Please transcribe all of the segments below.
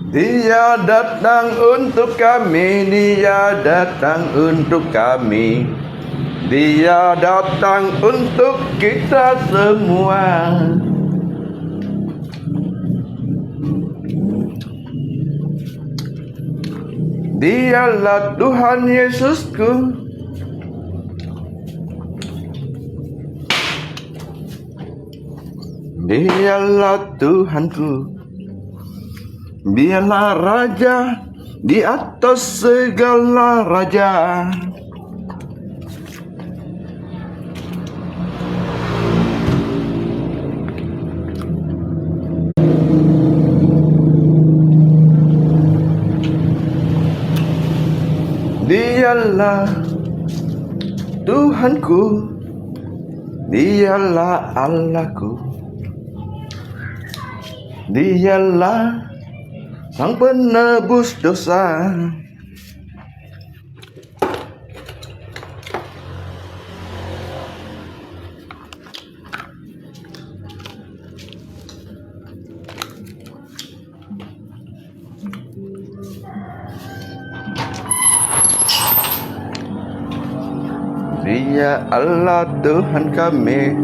Dia datang untuk kami, Dia datang untuk kami, Dia datang untuk kita semua. Dialah Tuhan Yesusku, Dialah Tuhanku, Dialah Raja di atas segala raja. Dialah Tuhanku, Dialah Allahku, Dialah Sang penebus dosa. Dia Allah Tuhan kami,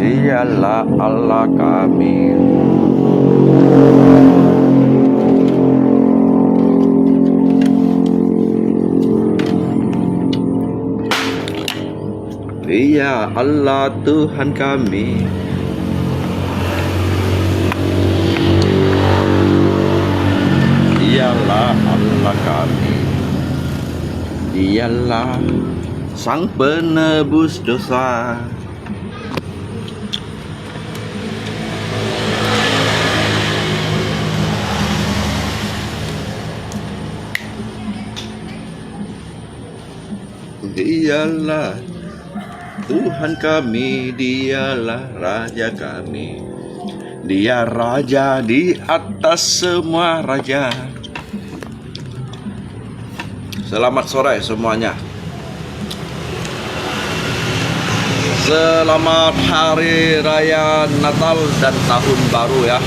Dialah Allah kami. Dia Allah Tuhan kami, Dialah Allah kami, Dialah Sang penebus dosa. Dialah Tuhan kami, Dialah Raja kami, Dia Raja di atas semua raja. Selamat sore semuanya. Selamat Hari Raya Natal dan Tahun Baru ya.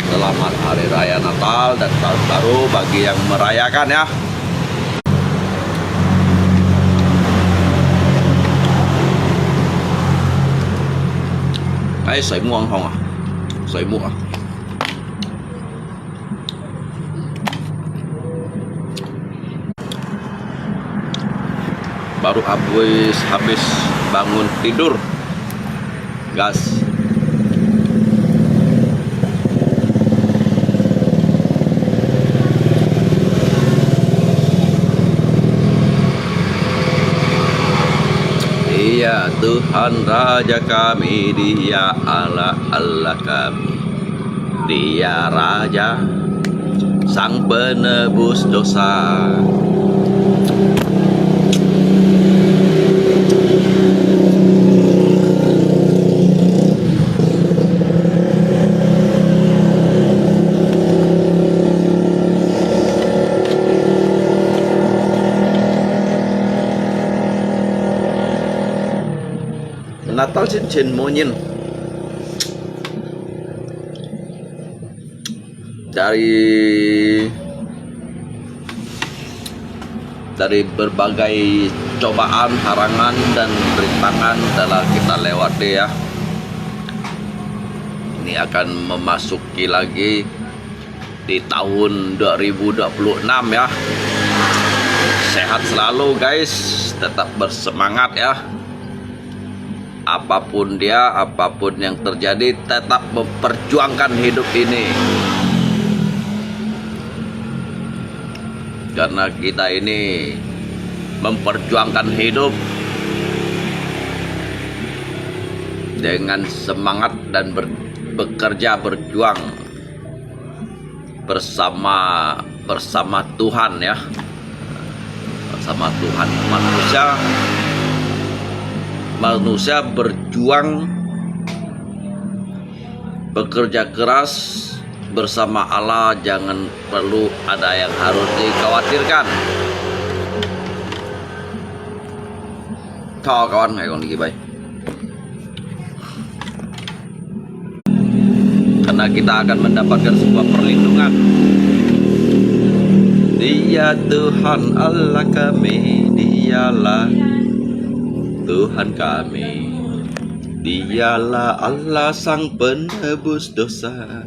Selamat Hari Raya Natal dan Tahun Baru bagi yang merayakan ya. Ay, sợi mua không à? Sợi mua à? Baru habis bangun tidur. Gas. Dia Tuhan Raja kami, Dia Allah Allah kami, Dia Raja Sang penebus dosa. Natal cincin monyet dari berbagai cobaan, harangan dan rintangan telah kita lewati ya. Ini akan memasuki lagi di tahun 2026 ya. Sehat selalu guys, tetap bersemangat ya. Apapun yang terjadi, tetap memperjuangkan hidup ini. Karena kita ini memperjuangkan hidup dengan semangat dan bekerja berjuang bersama Tuhan ya. Bersama Tuhan, manusia berjuang, bekerja keras bersama Allah, jangan perlu ada yang harus dikhawatirkan. Cho kawan ngày còn đi bay. Karena kita akan mendapatkan sebuah perlindungan. Dia Tuhan Allah kami, dialah Tuhan kami, dialah Allah sang penebus dosa.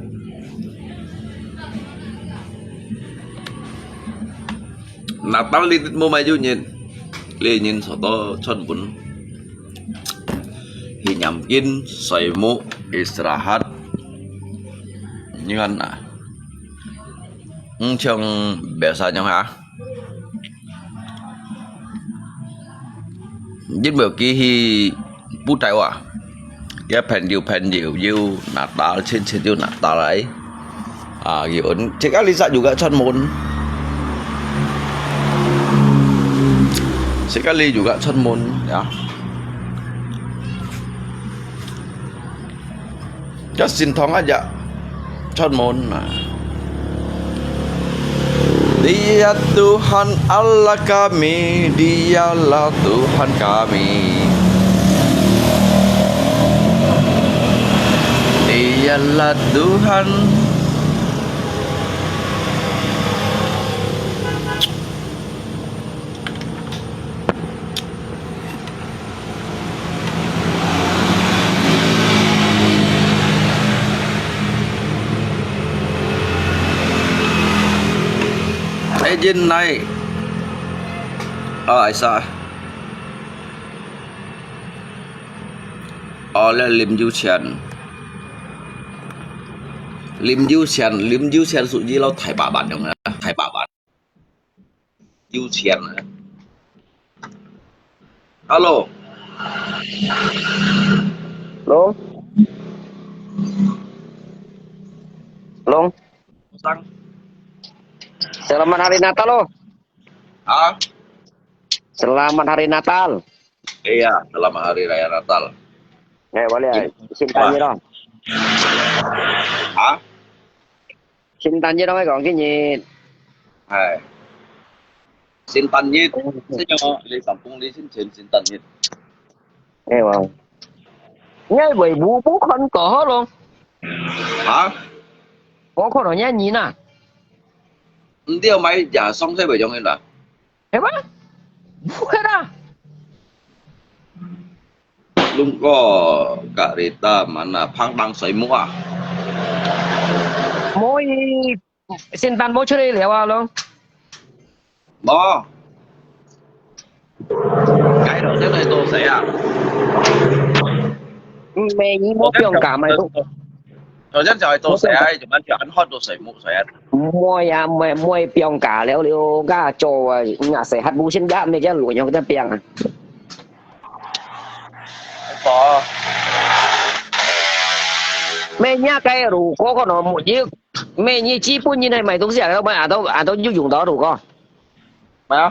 Natal litit mo maju nhìn lê nhìn soto chon bun hinyamkin soimu istirahat nyan à trong biasanya hả giúp biểu ký hi bút tay à cái pen diệu Natal trên diệu Natal ấy gitu cek Alisa juga conmon sekali juga conmon ya. Justin Thong aja conmon. Dia Tuhan Allah kami, dialah Tuhan kami, dialah Tuhan. Izin naik. Aisyah oleh Lim Yu Qian属于老太爸版用的，太爸版。Yu Qian。Halo。Long. Long. Sang. Selamat Hari Natal loh. Selamat Hari Natal. Iya, selamat Hari Raya Natal. Boleh xin tanya dong. Xin tanya dong còn cái gì? Xin tanya nhất. Xin cho đi sắm cung đi xin tanya nhất. Nghe không? Nghe về bố con cỏ luôn. Bố con nó nhá nhìn à? Dia mai giả xong thế bởi trong này là Apa? Bukan dah. Lung ko karita mana phang bang soi mua. Mỗi xin tan bố chơi liệu à luôn. Bo. Cái đầu tiên này tôi sẽ Mẹ nhí bố piong cả mày cũng. Đầu tiên就係做蛇，做乜嘢？開到水木水啊！Môi piong cả liệu ga cho nhà sẽ hát bù xin giáp này chứ lùi nhau cái piang à. Có. Mẹ nhá cái rủ có nó một chiếc mẹ như chi bún như này mày đúng sẽ đâu mày đâu dùng đó đủ con. Mày á?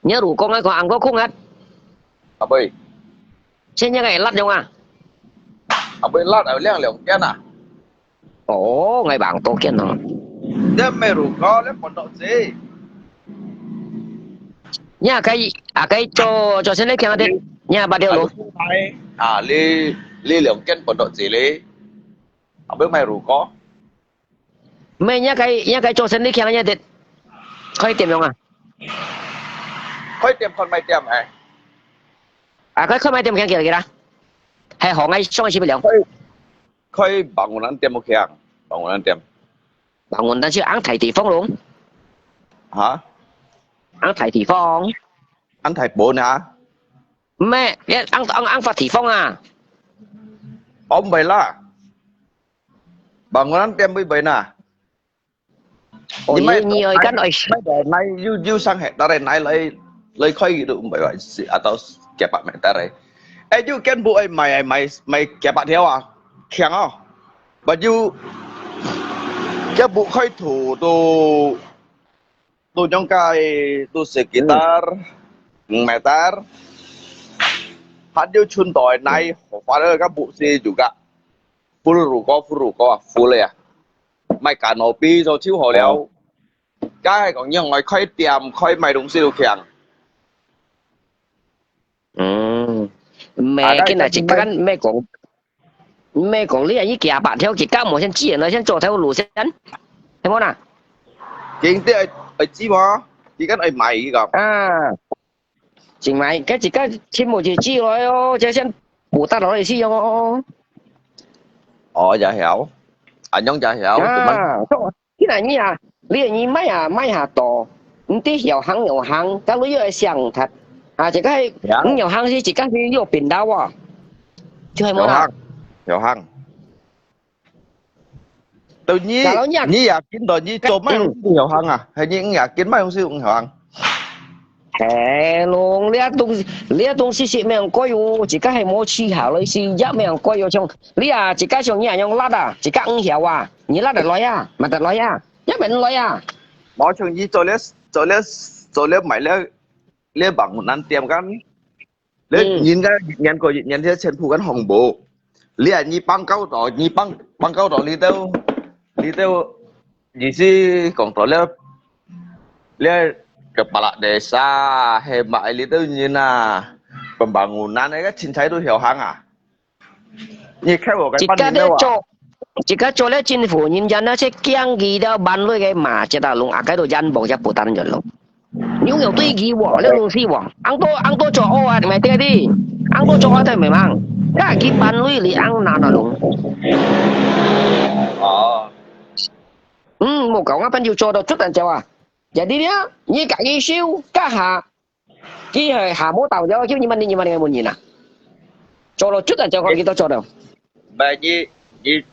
Nhớ rủ con ấy còn ăn có khung hết. Bơi. Trên như ngày lắt nhau à? Bơi lát ở liang liang kia à? Ồ, ngày bảng tổ kiến nó. Đem mày rủ có lấy một độ gì? Nhà cái cho xin lấy kia đi. Nhà bà điều luôn. Li liang kia một độ gì li? Bên mày rủ có. Mày nhà cái cho xin lấy kia nha đi. Khơi tiệm không à? Khơi tiệm con mày tiệm này. Cái khơi mày tiệm kia kìa ra. Hay họ ngay xong chỉ bị liệu. Khơi bangunan tiệm một khiang, bangunan tiệm. Bangun tan chưa ăn thầy tỷ phong luôn. Hả? Ăn thầy tỷ phong. Ăn thịt bò nè hả? Mẹ, ăn Phật tỷ phong à? Ông vậy là bangunan tiêm với vậy nè. Ôi nhi ơi cái nội. Mấy đời này you sang hệ ta đây này lấy khơi gitu vậy vậy atau kayak Pak Mentar ấy. You can bu mày kayak Pak theo à? Khéng không? But you cái bu khơi thủ tu trong cái tu sekitar meter. Hadil chun doi nai father ka bu si juga full ruko full ya. Mai canopy cho chiếu hồ liao. Cái còn như ngoài khơi tiệm khơi mày đúng siêu khéng. Mẹ cái này chỉ cần mẹ còn lý ấy kìa bạn theo chỉ các một chân chỉ nó chân trộn theo lũ chân thấy không nào Chính thế ấy chỉ mà chỉ cần ấy mày gặp à chỉ mày cái chỉ các chim một chỉ rồi cho chân bù ta nói gì không dạ hiểu anh nhóm dạ hiểu cái này như à lý ấy mấy hà to những tí hiểu hàng cái lối ấy sang thật chỉ cái nhiều hàng gì chỉ cái gì biển đảo à chứ hay món nào hiểu hàng tự nhiên nhi à kiến rồi nhi trộm mấy không hiểu hàng à hay như nhà kiến mấy không siêu hiểu hàng luôn lia tung xí xí mình coi vô chỉ cái hay mua chi hảo lấy xí giá mình coi vô trong lia chỉ cái trong nhà nhung lát à chỉ cái ăn hiểu à nhỉ lát được nói à mà được nói à giá mình nói à nói chung nhi cho lấy mày lấy bằng một năm tiêm cái lấy nhìn cái nhìn thấy trên phụ cái hồng bộ lia nhi băng câu rồi nhi băng câu rồi đi theo gì sih còn rồi lia kepala desa hebat itu nyina pembangunan kan cincai itu hiểu hàng à như khai vào cái ban đâu à chỉ cái cho lấy chính phủ nhân dân nó sẽ kiêng gì đó ban với cái mà chỉ là luôn à cái đồ dân bỏ ra phụ担rồi luôn nếu nhiều tuy gì bỏ lấy luôn gì bỏ ăn to cho ô à mày tiếc đi ăn to cho thì mày mang cái cái ban với thì ăn nào nào luôn một cậu ngáp ban yêu cho đâu chút anh cháu à jadi dia ni kat issue kah ha ki ha mo tau jauh như mình muốn nhìn à cho lo chút anh cháu con kita cho đâu Ba Nyi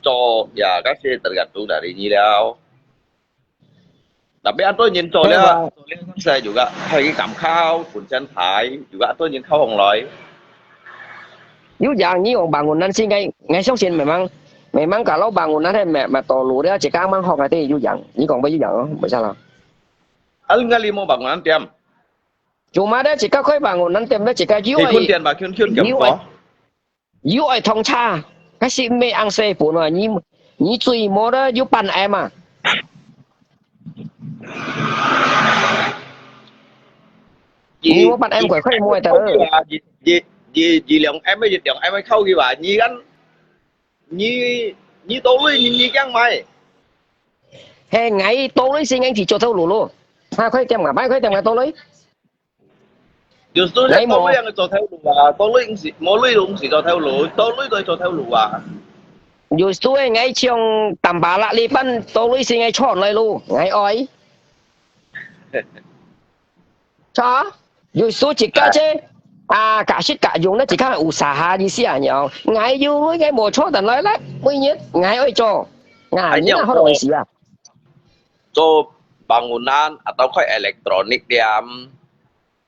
cho ya kasih tergantung dari Nyi Liao. Tapi Anto nhìn cho Liao saya juga hay cảm khao Phun Chân Thái juga Anto nhìn khao hồng lối. Nếu dạng như ông bangunan sih ngay sau xin mày mang cả lâu bangunan hay mà tổ lũ đó chỉ càng mang học cái thì dù dạng như còn bao nhiêu dạng bởi sao là Al ngali mo bangunan tiam. Cuma dia chỉ khơi bangunan tiam đó chỉ cái yêu ai tiền bà khuyên kiểu có yêu ai thông cha cái gì mẹ ăn xe phụ rồi như chui mò đó yêu pan em à như pan em phải khơi mồi tớ gì lượng em ấy lượng em ấy khâu gì bà nhi ăn nhi tố lui nhi căng mày hè ngày tố lui xin anh thì cho thâu lù luôn ha khơi tem cả bãi khơi tem cả tố lui justru tố lui yang cho theo lù à tố lui cũng mỗi lui cũng chỉ cho theo lù tố lui tôi cho theo lù à justru ngày trong tầm bà lạ li ban tố lui xin anh chọn lại luôn ngày oi cho justru chỉ cái chứ cả shit cả dùng nó chỉ khác usaha gì xí à nhau ngày yêu với cái một chỗ tận nói lắm mới nhất ngày ơi cho ngày như nào đâu gì à cho bangunan atau kayak elektronik diam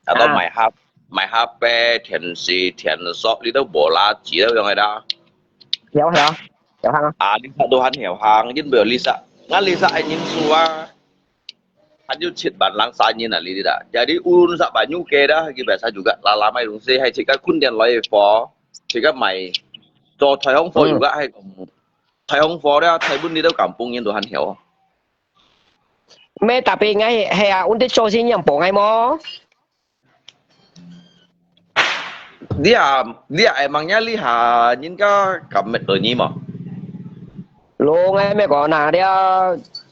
atau main HP 电视电索你都无垃圾都用嘅啦hiểu không Lisa đồ hắn hiểu hàng nhưng biểu Lisa ngan Lisa anh nhìn xua hắn juga cit ban lang sa nhìn là Lisa jadi urun sa banyu ke dah gitu biasa juga lama dong sih hay jika kun dia loi for jika mai cho Thái Hồng for juga hay Thái Hồng for dia Thái Bun đi đâu kampung nhưng đồ hắn hiểu mẹ tapi ngay hay untuk cho xin nhầm bỏ ngay mò dia emangnya lihat nhìn cái cầm mệt rồi nhỉ mà luôn ngay mẹ có nào dia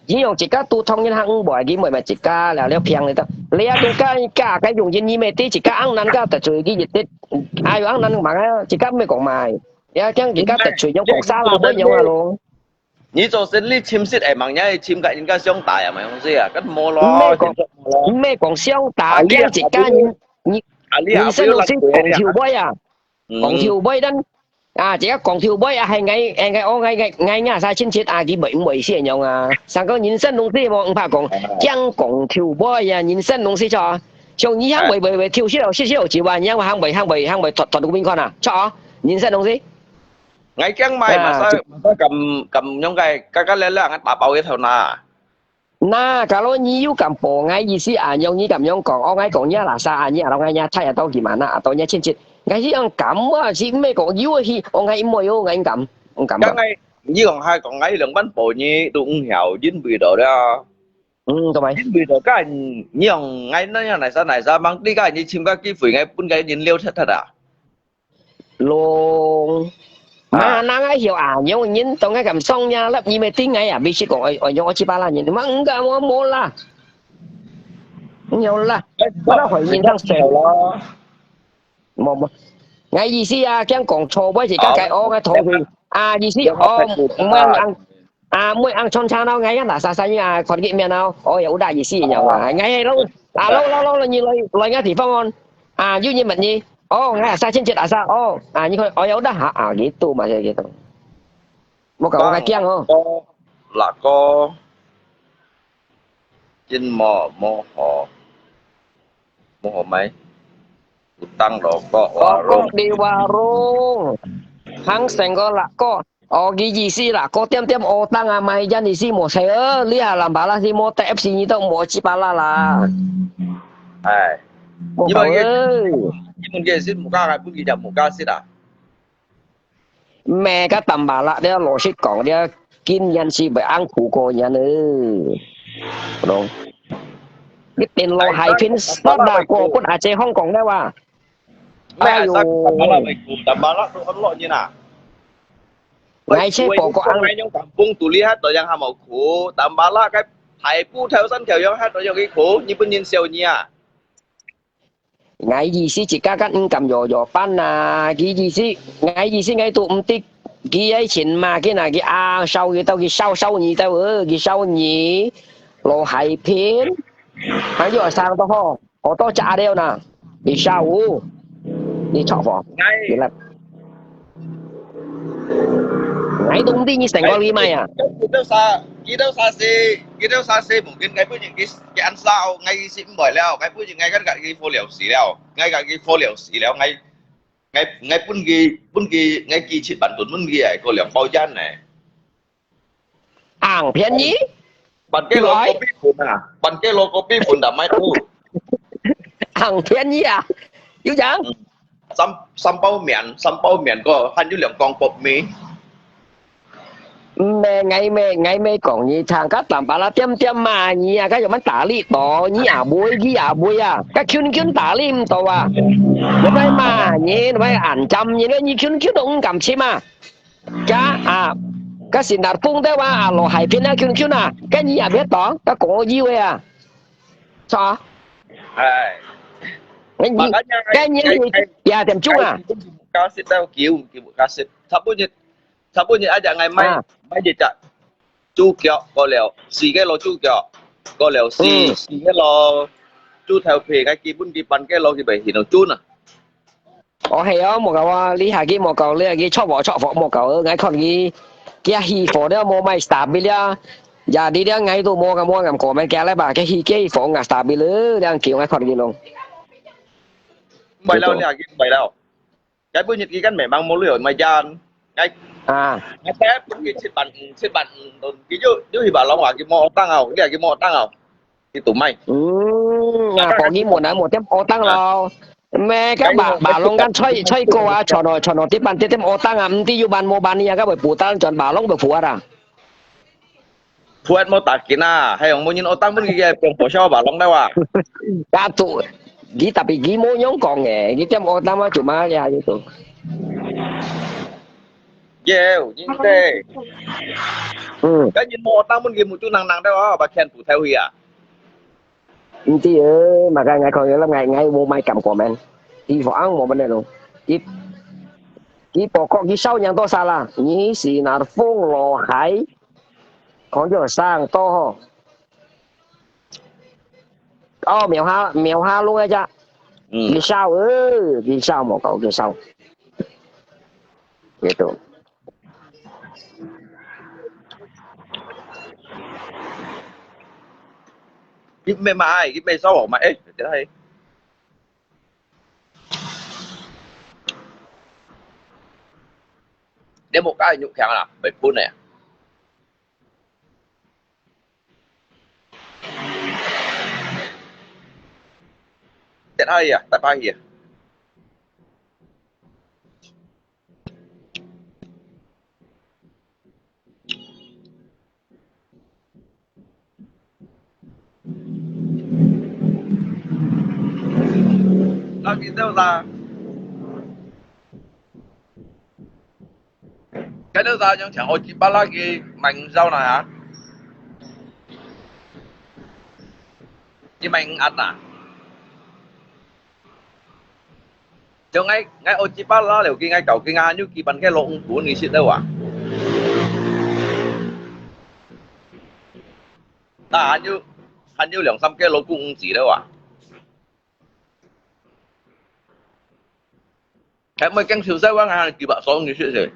chỉ dùng chỉ các tu thông nhân hàng bỏ cái mười mà chỉ các là leo phiền người ta leo cái cả cái dùng nhân như mẹ tí chỉ các ăn năn cái tật chửi cái dịch tết ai ăn năn mà chỉ các mẹ còn mài leo chẳng chỉ các tật chửi trong cuộc xa là với nhau là luôn 你做生意簽蝕係盲嘢，簽嘅應該相大係咪咁先啊？咁冇咩咯，咩講相打驚一家人生老師講條杯啊，講條杯燈啊，只一講條杯啊係ngay nhà sai親切啊，佢唔先用啊，上個人生老師冇唔怕講，將講條杯啊，人生老師錯，像你行為跳絲路絲路字啊，你行為突到邊看啊，錯人生老師。ngay chẳng may mà sao cầm những cái lên là bà bảo cái thằng nào nah kalau nyiu kampung ngai isi anyong ni kamyong kong oh ngai kong nya lah sa nya atau ngai nya thai atau gimana atau nya cincin ngai si yang kam si me kong yu hi oh ngai mo yo ngai kam cái ngay như còn ngay lượng bánh bò như tôi cũng hiểu dính bì đồ đó tụi mày dính bì đồ cái như ngay nó như này sao mang đi cái như chim cái phỉ ngay bún cái nhìn liêu thật à luôn mà nàng ấy hiểu nhung nhìn tao ngay cầm xong nha lấp như mày tiếng ngay bị chỉ còn ở nhung chỉ ba la nhìn mà cả mua la nhiều là nó phải nhìn thằng sẹo lo một ngay gì xí cái còn trâu với chỉ cái ô cái thổi thì gì xí mới ăn chon chao đâu ngay là sa như còn cái miệng nào hiểu đại gì xí nhau ngay lâu lâu là như lời ngay thì phong on như như mình gì ngay sa trên chết sao như thôi hiểu đó hả gitu mà gitu một cậu cái kiêng không là có trên mò mấy tăng độ có đi warung hang senggol là có gì xí là có tiêm tăng mày dân gì một xe li làm bảo là gì một tép xí như tao một chỉ ba là nhưng mà nhưng mà xin một ca cái gì chậm một ca xin à mẹ cái tầm bà lạ đấy lỗ xích còn đấy kinh nhân si phải ăn củ cô nhà nữa đúng biết tiền lỗ hai phiên rất là cô cũng ở trên Hong Kong đấy wa mẹ sao tầm bà lạ tôi ăn lỗ như nào ngay chế có ăn ngay trong tầm bung tủ li hát rồi yang ham màu củ tầm bà lạ cái thầy pu theo sân theo yang hát rồi yang cái củ như bên nhìn siêu nha ngay gì xí chỉ các cầm dò pan cái gì xí ngay tụ tích cái ấy chuyện mà cái này cái sau cái tao cái sau nhỉ tao cái sau nhỉ lô hai phiến hay giờ sang tao ho có tao trả đeo nè cái sau đi chọn vào cái là ngay đúng đi như thành con đi mày Kỹ đâu xa xí mungkin ngay bây giờ cái ăn sao ngay xịm bởi leo ngay bây giờ ngay cái phô liều xí leo ngay cái phô liều xí leo ngay bún gì ngay kỳ chỉ bản tuần bún gì ấy có liều bao gian này phiền nhỉ bản cái lô copy phun bản cái lô copy phun đã mấy thu phiền nhỉ yêu chẳng xăm bao miệng có hành như liều con bột mì ngay mẹ còn như thằng các làm bà là tiêm mà như cái giống tả li to như bui cái kyun tả lim to nó phải mà như nó phải ảnh chăm như nó như kyun cũng cầm chim cha cái xin đặt phung đấy lò hải phiên kyun cái như biết to cái cổ yêu sao cái như tiệm chung cá xịt đâu kiểu cá xịt thắp bún như aja ngày mai gì chả chú kẹo có liều xì cái lò chú kẹo có liều xì cái lò chú theo phê cái kia bún kia bắn cái lò kia phải thì nó chú nè hay á một cậu lý hà kia một cậu lý hà kia chọc vỏ một cậu ngay còn kia hì phổ đó mua mai stabil giờ đi đó ngay tôi mua ngầm cổ mấy cái lấy bà cái hì phổ ngà stabil đang kiểu ngay còn gì luôn bài đâu lý hà kia bài đâu cái bún như kia cái mẹ mang mua lưỡi mà gian ngay ngay tép cái chết bạn cái chứ thì bảo long à cái mò tăng nào cái mò tăng nào thì tụi mày có cái một tiếp ô tăng nào mẹ các bà long gan chơi cô cho nó tiếp bàn tiếp ô tăng đi yêu bàn mua bàn nha các bởi phụ tăng chọn bà long bởi phụ phụ mô tạc kia hay ông mua nhìn ô tăng bên kia của sao bà long đâu các tụ cái tập cái mô nhóm còn nghề cái tiếp ô tăng mà chủ má ra như tụi nhìn thế cái nhìn mò tăng bên kia một chút năng đâu bà khen phụ theo hi thì mà cái ngày còn là ngày mua mai cầm của mình đi võ ăn một bên này luôn cái bỏ con cái sau nhà tôi sao là nhí xì nào phong lò hải 講咗生多哦，苗下窿嘅咋？月收月收冇夠月收，呢度。Giúp mê mai, giúp mê xấu hổ mày. Ê, để đây. Để một cái nhục kháng là 7 phút này. Để đây à, tại bao gì à? Lagi đâu ra? Cái đâu ra trong chẳng chỉ ba lagi mình rau này hả? Chứ mình ăn à? Cho ngay Ochipala liều kia ngay cầu kia nga như kỳ bằng cái lộn của người xịt đâu à? À hình như 2-3cái lộn cũng gì đâu à? Cái mấy căng siêu sai quá nga kỳ bạc số người xịt rồi.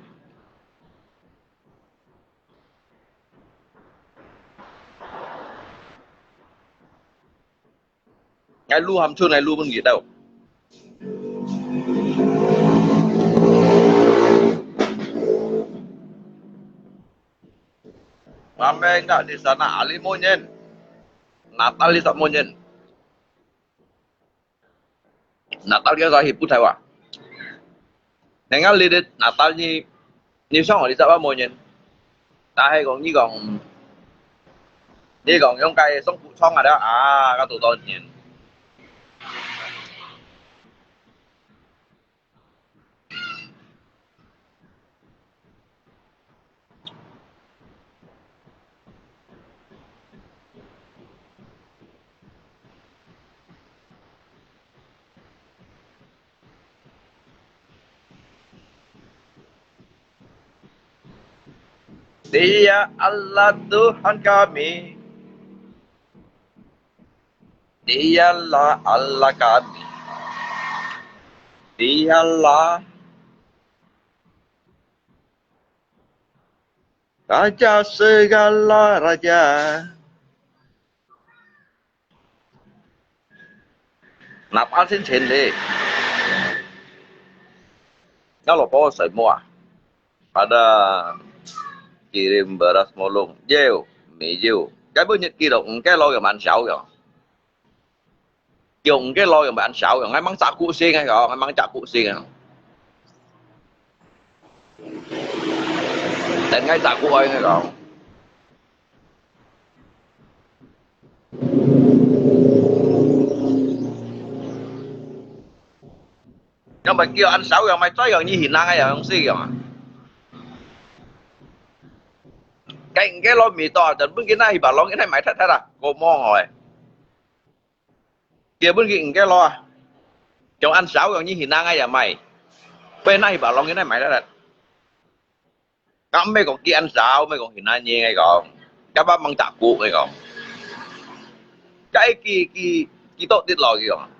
Ngay lu hầm chua này lu bên gì đâu. Mame enggak di sana Ali Monyen. Natal di Monyen. Natal dia sahib putai wa. Nengal li Natal ni xong rồi đi sa Monyen. Ta hay còn giống cây sống phụ xong rồi đó. À, các tụi tôi nhìn. Dia Allah Tuhan kami. Dialah Allah kami. Dialah Raja segala raja. Natal xin trên đi. Kalau bawa semua ada kirim beras molong, jeo, mì jeo. Cái bữa nhật kia động cái lôi rồi mà ăn xạo rồi. Dùng cái lôi rồi mà ăn xạo rồi, ngay mắng chả cụ xiên hay rồi, ngay mắng chả cụ xiên rồi. Đến ngay chả cụ ơi hay rồi. Nhưng mà kêu ăn xạo rồi mày tới gần như hiện năng hay là không xí rồi. Cái lôi mì to đến bên kia này bà lôi cái này mày thật à, cô mong rồi. Kia bên kia cái lo chồng ăn xáo gần như hiện năng hay là mày bên này bà lôi cái này mày thật. Ngắm mấy còn kia ăn xáo mấy còn hiện năng như ngay còn các bác mang tạp cụ ngay còn cái kỳ tốt tiết lò kìa còn.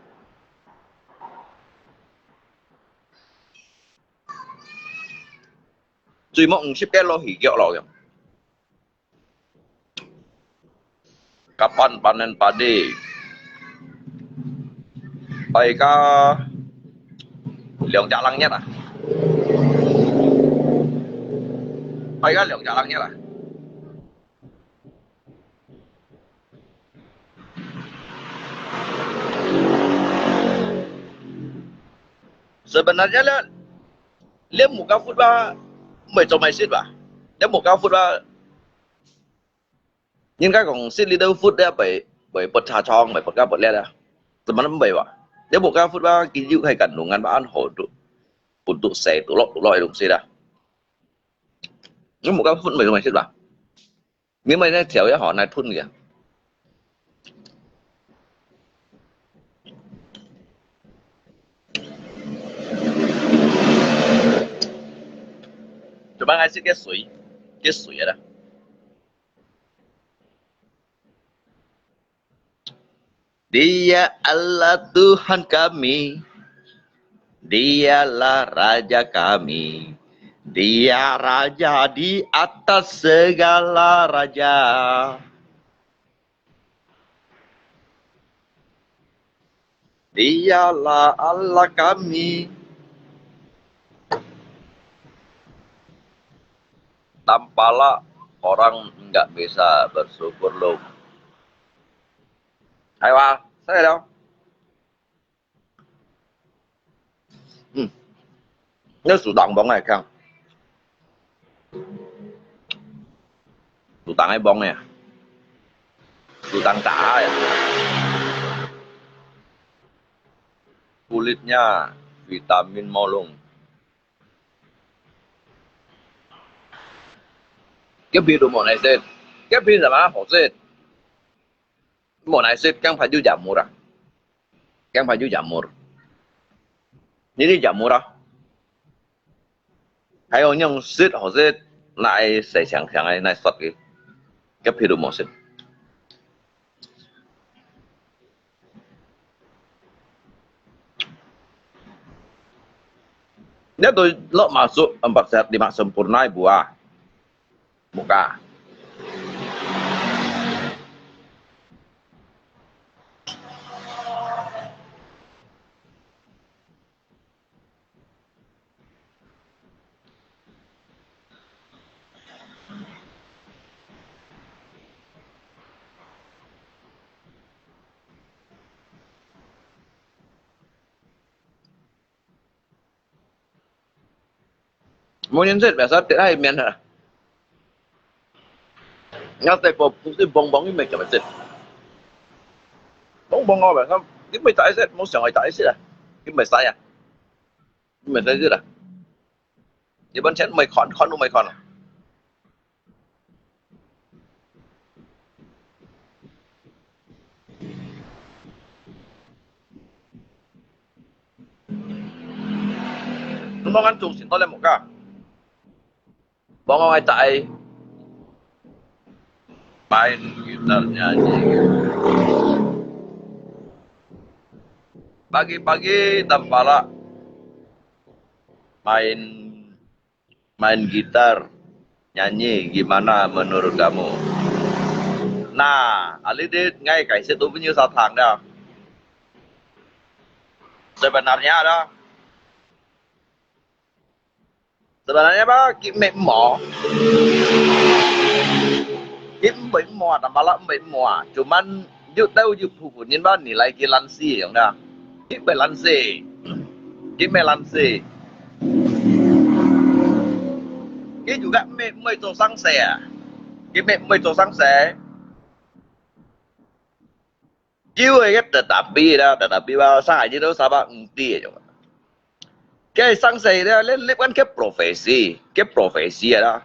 Duy mong ship cái lo hỉ kiệu lò kìa. Kapan panen padi? Ơi có lượng trả lăng nhất à? Ơi có lượng trả lăng nhất à? Sebenarnya lihat muka football mày xịt à? Lihat muka football nhưng cái còn xịt leader foot đấy bởi bật trà tròn bởi bật cái bật lên à? Sebenarnya bởi vậy. Lihat muka football kỹ dụ hay cần nungan bạn hỗ trợ untuk saya tolak dong sih dah. Nhưng muka foot mày xịt à? Nhưng mày này theo ya họ này thun kìa. Coba ngasih cái suy ở đây. Dia Allah Tuhan kami, Dialah Raja kami. Dia Raja di atas segala raja. Dialah Allah kami. Tanpalah orang nggak bisa bersyukur loh. Ayo, saya dong. Nhớ sủ tặng bóng này không? Sủ tặng cái bóng này. Sủ tặng cả ya. Kulitnya vitamin molung. Cái video mùa này xịt. Cái video mà hổ xịt. Mùa này xịt kan phải du jamur à? Kan phải du jamur. Ini jamur à? Hay có những xịt hổ xịt lại sẽ chẳng chẳng này lại sọt cái video mùa xịt. Nếu tôi lo masuk 4 sehat 5 sempurna buah muka. Mau nyenset biasa tidak hay mian hả? Nhớ tay bộ cũng cái bong bóng cái mày chậm xịt. Bong bong ngon vậy không? Cái mày tại xịt, muốn sẵn hỏi tại xịt à? Cái mày sai à? Cái mày sai xịt à? Thì bên trên mày khòn luôn mày khòn à? Nó mong ăn chung xin tôi lên một cái. Bong ngon tại main gitarnya aja. Pagi-pagi tampala main gitar, nyanyi gimana menurut kamu? Nah, Alidit ngay cảnh sẽ tú với như sao thằng đó. Sebenarnya ada. Sebenarnya apa? Kim mỏ. Kim mỏ tampala mỏ. Cuman yuk tahu yuk pupunin ba nilai kilansi yang dah. Kim melansi. Kim melansi. Cái juga mày trồng sang sẻ. Cái mày trồng sang sẻ. Jiwa cái tetapi ba sa aja tu sabak ngerti aja. Cái sang sẻ dia kan ke profesi ada.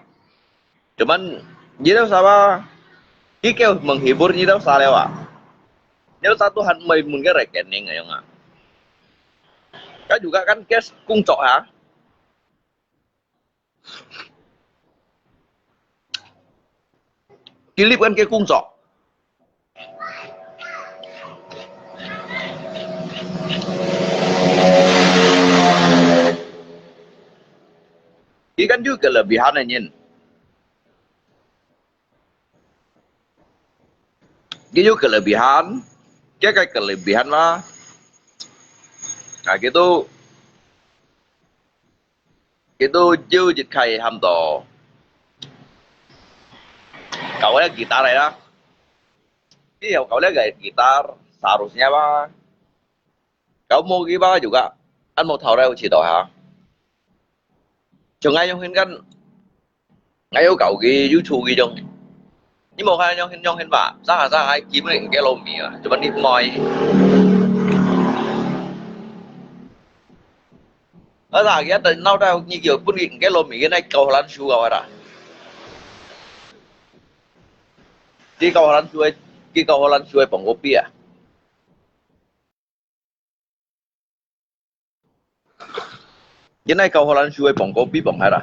Cuman jadi sabah cái menghibur jadi sa lewa. Jadi satu han mày mun cái rekening aja nggak. Kan juga kan cash cung trọ hả? Clip kan cái cung trọ. Ini kan juga kelebihan anjing. Ini juga kelebihan. Cái kelebihan mah. Nah gitu chưa dịch khay ham tổ. Cậu ấy gitar này đó. Cái hiểu cậu ấy gaya gitar seharusnya mah. Kau mau gimana juga. Anh mau thầu ra chỉ tội hả? Cho ngay trong hình kan ngay yêu cầu ghi YouTube ghi trong. Nhưng mà hai trong hình bả ra hai kiếm cái lô mì à, cho bạn đi mồi. Ở là cái tình nào đâu như kiểu bún nghịch cái lô mì cái này cầu lăn su rồi đó. Cái cầu lăn su bằng kopi à. Cái này cầu lăn su bằng kopi bằng hay là.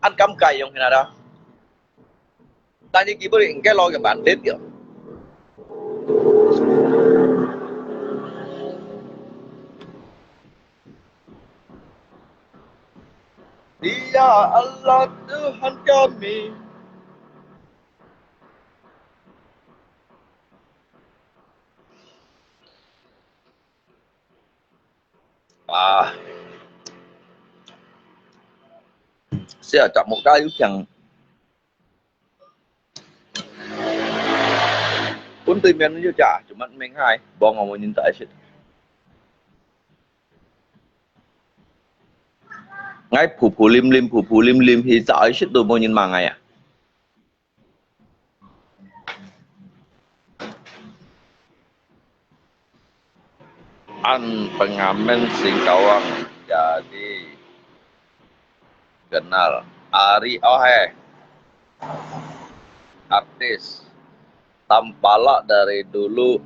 Ăn cắm cày không thế nào đâu. 但係基本應該攞嘅版啲嘅。Dia Allah Tuhan kami. Sẽ chọn một cái chẳng pun tìm nó như trả cuma mình hai bong ngomong nhìn tại shit ngay phù lim lim thì sợ shit tôi mau nhìn mà ngay à an pengamen Singkawang jadi kenal Ari Ohe artis Tampala dari dulu.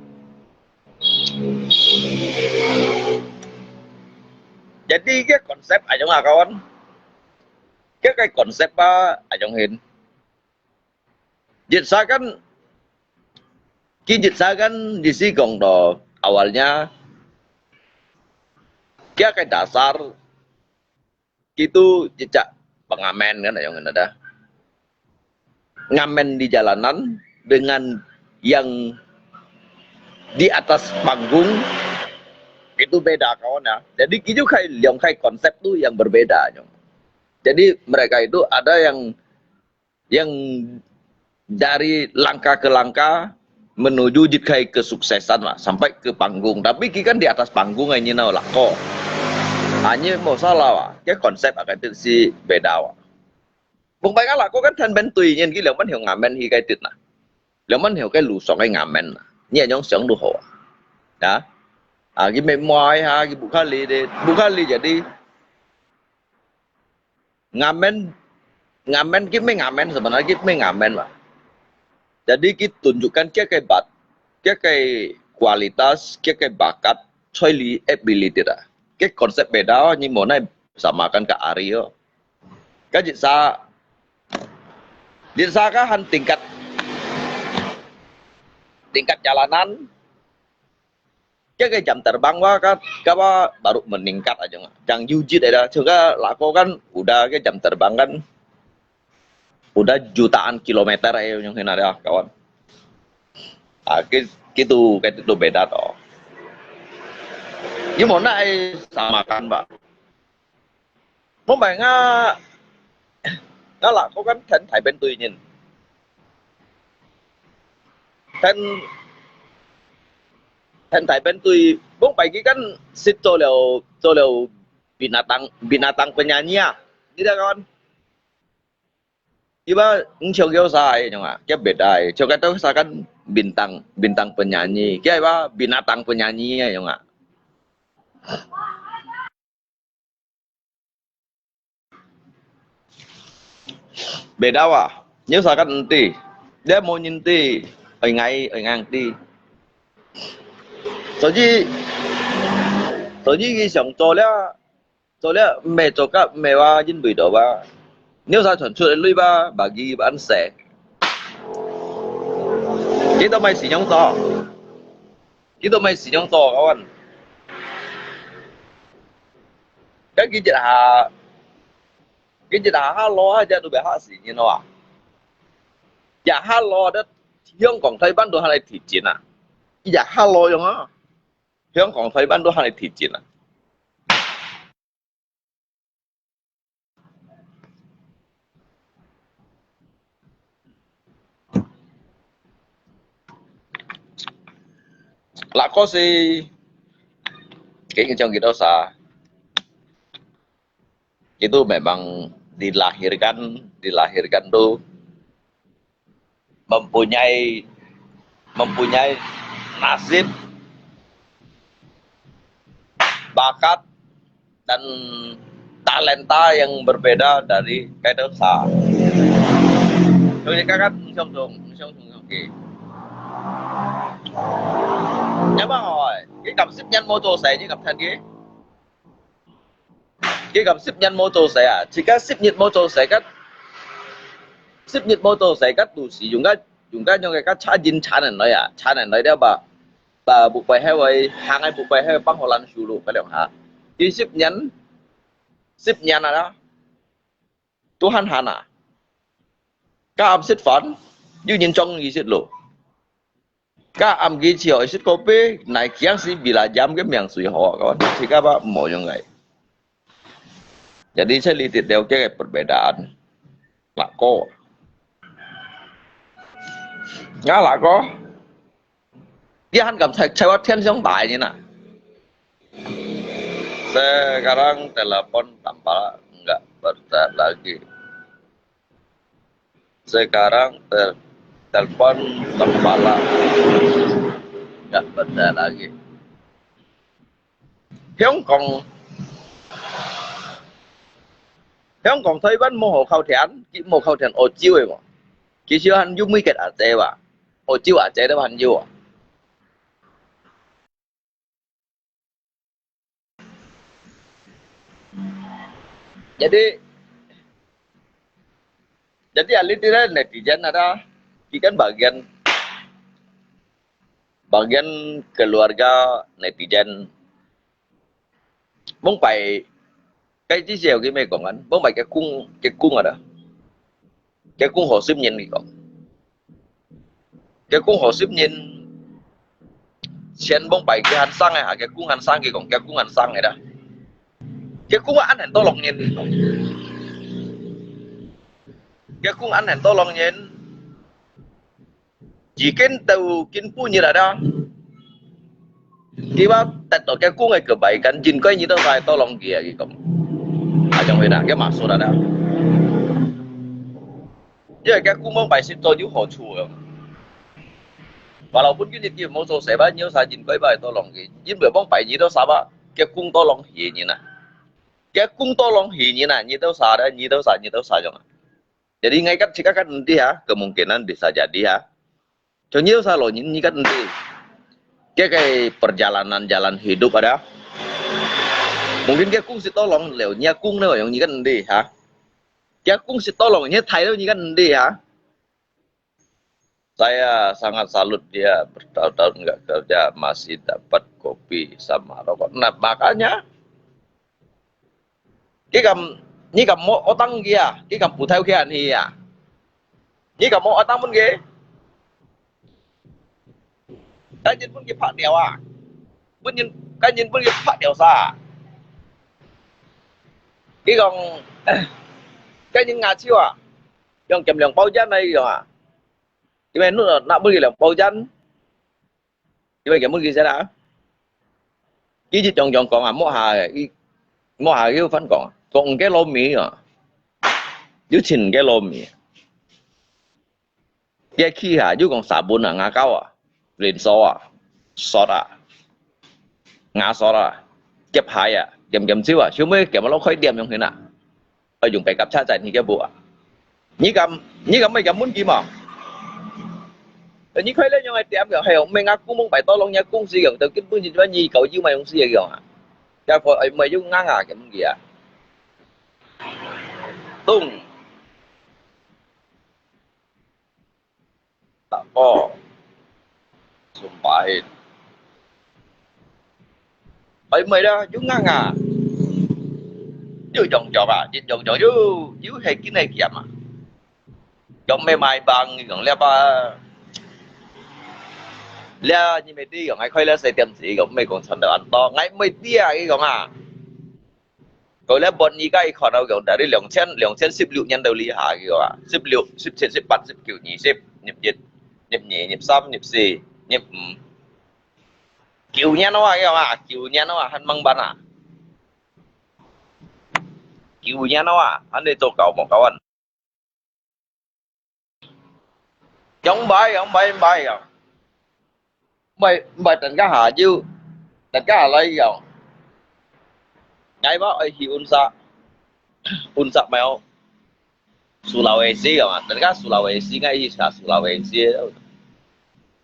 Jadi cái concept ở trong là kawan. Cái concept ở trong hình. Ditsakan di si Gongdo awalnya cái dasar itu jejak pengamen kan yang ada. Ngamen di jalanan dengan yang di atas panggung itu beda kawan ya. Jadi itu kayak konsep tuh yang berbeda. Jadi mereka itu ada yang dari langkah ke langkah menuju kayak kesuksesan lah sampai ke panggung. Tapi kan di atas panggung ini nah lako. Hanya mau salah wah. Cái konsep akan itu si beda wah. Bung baik lah, kau kan thân bên tùy nhiên cái lượng mình hiểu ngàm bên hi cái tiệt nè. Lượng mình hiểu cái lù sọ cái ngàm bên nè. Nhẹ nhõng sống đủ hộ. Đó. Cái mềm mỏi ha, cái Bukhari jadi ngamen kita ngamen sebenarnya kita ngamen lah. Jadi kita tunjukkan cái kualitas, cái bakat, choice ability dah. Cái konsep beda nhưng mà này samakan ke Aryo. Cái Ditsa kan tingkat jalanan cái jam terbang wah kan baru meningkat aja nggak. Yang Yujit ada juga lako kan udah cái jam terbang kan udah jutaan kilometer ya yang ada kawan. Gitu itu beda toh. Gimana samakan mbak? Mau bayangin đó là có cái thân thầy bên tùy nhìn thân thầy bên tùy bốn bảy cái kan sit cho liều binatang penyanyi à tidak kawan tiba chiều kêu sai nhưng mà cái beda chiều cái tôi kan bintang penyanyi cái apa binatang penyanyi ya nhưng mà beda wah nếu sao kan nanti dia mau nyinti ở ngang ti所以佢想做了未做個未話因為到吧nếu sao sản xuất lui ba bagi bán sẻ kita may sinyong to kawan cái gì đã halo aja tu behak sih you know ah ya halo đó香港台灣都係嚟鐵戰啊ya halo yung ah香港台灣都係嚟鐵戰啊lah kok sih kayaknya trong kita sah itu memang dilahirkan tuh mempunyai nasib, bakat dan talenta yang berbeda dari cái đó xã. Tôi các không kì. Nhưng mà hỏi cái cặp ship nhân mô tô xe như cặp thân kia. Cái cặp ship nhân mô tô xe à? Chỉ các ship nhiệt mô tô xe cách 10 nhật mô tô sẽ cắt tù sử dùng cái những cái cắt trả dinh trả nền nói đó bà buộc bài hay vậy hàng ai buộc bài hay băng hồ lan sù lụ cái lượng hả đi 10 nhắn à đó Tuhan hana các am xích phán như nhìn trong gì xích lụ các am ghi chiều xích kopi này kiang si bila jam cái miệng suy họ kawan thì các bạn mau yang ngai jadi saya lihat dia kayak perbedaan lako ngã lako dia kan cảm thấy cewek thiên sông đại như nè sekarang telepon tanpa enggak bertahan lagi sekarang telepon tanpa enggak bertahan lagi Hong Kong thấy vẫn mô hồ khâu thiện chỉ mô khâu thiện ô chiêu ấy mà chỉ chưa hành dung mi kết ở chế mà ô chiêu ở chế đó hành du à jadi alit itu netizen ada kan bagian keluarga netizen bông phải cái chiếc xèo cái mày còn anh bông phải cái cung ở đó cái cung hồ xếp nhìn gì còn cái cung hồ xếp nhìn xem bông phải cái hành sang này hả cái cung hành sang kia còn cái cung hành sang này đó cái cung anh hành to lòng nhìn cái cung anh hành to lòng nhìn chỉ cái tàu kinh phu như là đó khi bác đặt到cái cung này cửa bảy cắn chín cây như tao phải to lòng kia gì còn ở trong này là cái mã số đó đó因為嘅官方幣蝕咗要何處啊？話樓本捐啲叫冇做成班妖曬現鬼幣多浪嘅，因為幫幣二都殺啊，嘅官多浪現現啊，嘅官多浪現現啊，二都殺dah，二都殺咗啊。Jadi ngaikat jika kan nanti ya kemungkinan bisa jadi ya. Contohnya kalau ini kan nanti kayak perjalanan jalan hidup ada. Mungkin cái cung sẽ tolong liệu nha cung đâu yang kan nanti ha. Cái cung sẽ tolong nya Thai đâu kan nanti ha. Saya sangat salut dia bertahun-tahun nggak kerja masih dapat kopi sama rokok. Nah makanya cái cầm mô ở tăng kia cái cầm phụ theo kia anh hi à cái cầm mô ở tăng bên kia cái nhìn bên kia phát đèo à cái nhìn bên kia phát đèo xa cái còn cái nhìn ngà chiêu à dòng chầm lòng bao chân đây rồi à thì mày nó nãy bên kia lòng bao chân thì mày cái bên kia sẽ đã cái gì chọn còn à mua hà cái phân còn cái lô mì à dưới chín cái lô mì cái khi hà dưới còn xả bún à ngã cao à lên sốt à ngã sốt à kẹp hai à kẹp xíu à chứ mấy kẹp mà nó khói điểm trong thế nào ở dùng cái cặp cha chạy thì cái bộ à nhí cầm mấy cầm muốn kim à nhí khói lên nhau ai điểm rồi hay không mấy ngã cũng muốn phải to lòng nha cũng gì gần từ cái bún gì đó nhí cậu chứ mày không gì rồi à cái phổi ấy mày dùng ngang à cái gì à tung tak ko sumpahin ấy mày đó chú ngang à chứ trồng trọt à chứ trồng trọt chứ hay cái này kìa mà trong mấy mai bằng gần lẽ ba lẽ như mấy đi gần ai khơi lẽ xây tiệm gì gần mấy còn thành được ăn to ngay mấy tia cái gần à rồi lẽ bọn như cái còn đâu gần đã đi lượng千 10 nhân đầu lý hạ cái à 10 10 trên 10 10 kiểu 20 nhập dịch nhập nhẹ nhập 3 nhập 4 nhập kiểu nha nó à kiểu nha nó à hắn mang bán à kiểu nha nó à hắn đi tô cầu một cầu anh chống bay không bay rồi mày đánh cá hà chứ đánh cá hà lấy rồi ngay báo ai hi unsa mèo Sulawesi rồi mà đánh cá Sulawesi ngay gì cả Sulawesi đâu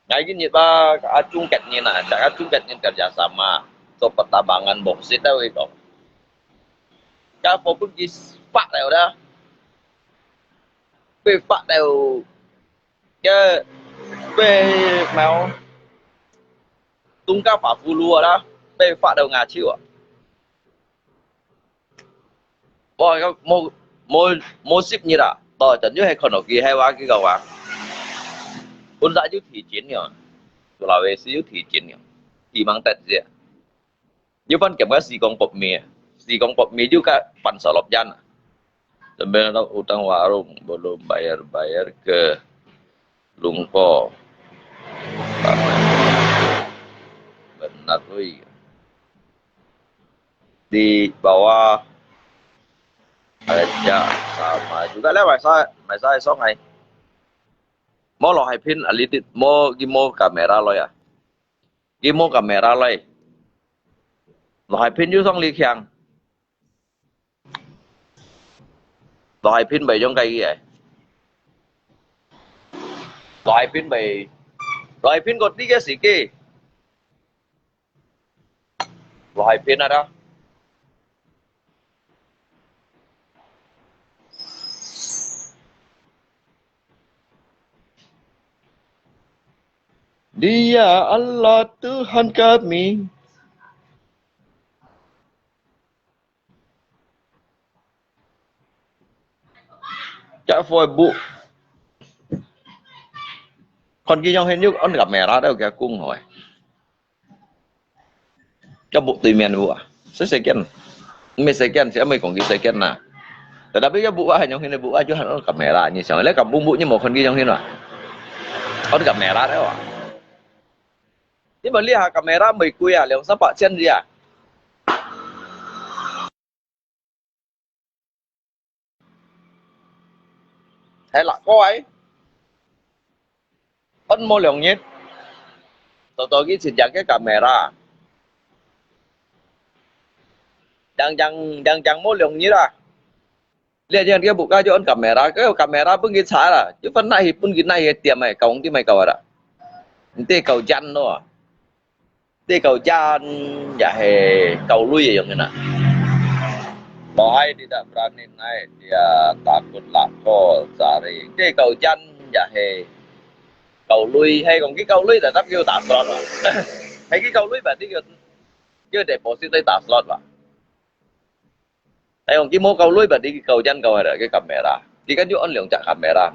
ngay cái nhịp ba acung katnya nah acung katnya kerjasama untuk pertambangan boksit đâu itu cái fokus di pak lah udah 被发到个被mau tung các phá phù lùa đó被发到ngà chiêu à bò cái mô ship như là tao chẳng nhớ hay còn ở kia hay quá cái cầu à quân gia chút thị chiến nhỉ tụi là về xíu thị chiến nhỉ thì mang tết gì như phân kiểm cái xì công bột mì juga pan salop jan sebenarnya utang warung belum bayar ke Lungko benar tuh di bawah aja sama juga lah masa esok này mau lo hai pin alitit mau gimo kamera lo ya gimo kamera lo lo hai pin như xong li khiang lo hai pin bảy trong cây gì vậy lo hai pin bảy lo hai pin có tí cái gì kia lo hai pin ada Dia Allah Tuhan kami. Chả phôi bụ. Còn kia trong hình như ông gặp mẹ ra đâu kìa cung hỏi. Cho bụ tùy miền vụ à? Sẽ kiên. Mấy sẽ kiên sẽ mấy còn kia sẽ kiên nào. Tại đã biết cái vụ à trong hình này vụ à chứ hắn gặp mẹ ra như sao lấy cầm bung bụ như một con kia trong hình à. Ông gặp mẹ ra đấy à? Nhưng mà lihat kamera mấy quy à, liệu sắp bạ chân gì à? Hay là có ấy? Ấn mô lượng nhất. Tôi cái xin cái kamera. Đang mô lượng nhất à? Lihat jangan dia buka jo kamera, cái kamera pun kita salah. Chứ phần này pun kita này tiệm mày cầu tí mày cầu à? Tê cầu chăn đó à? Tê cầu chăn ya he cầu lui vậy như nào? Bahai tidak berani naik, dia takut lako cari. Tê cầu chăn ya he cầu lui hay còn cái cầu lui là đắp kêu tạt slot à? Hay cái cầu lui là tí kêu kêu deposit tới tạt slot à? Hay còn cái mô cầu lui là đi cầu chăn cầu hay cái kamera? Đi kan juga on cak kamera,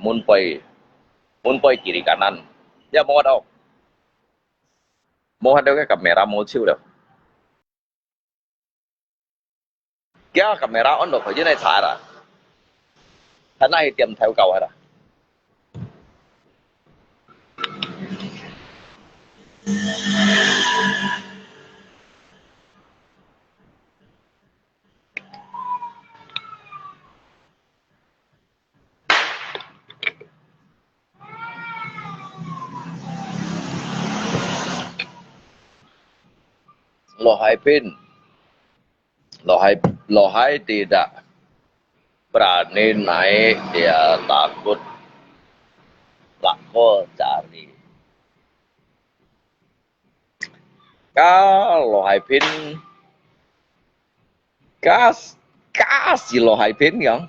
mun poi kiri kanan. Ya mau đâu? Mau ada cái kamera mau chiếu đâu? Cái kamera on được ở dưới này xả ra. Thế này tiệm theo cầu hay là? Lohai tidak berani naik, dia takut lako cari. Lohai pin kasih lohai pin không?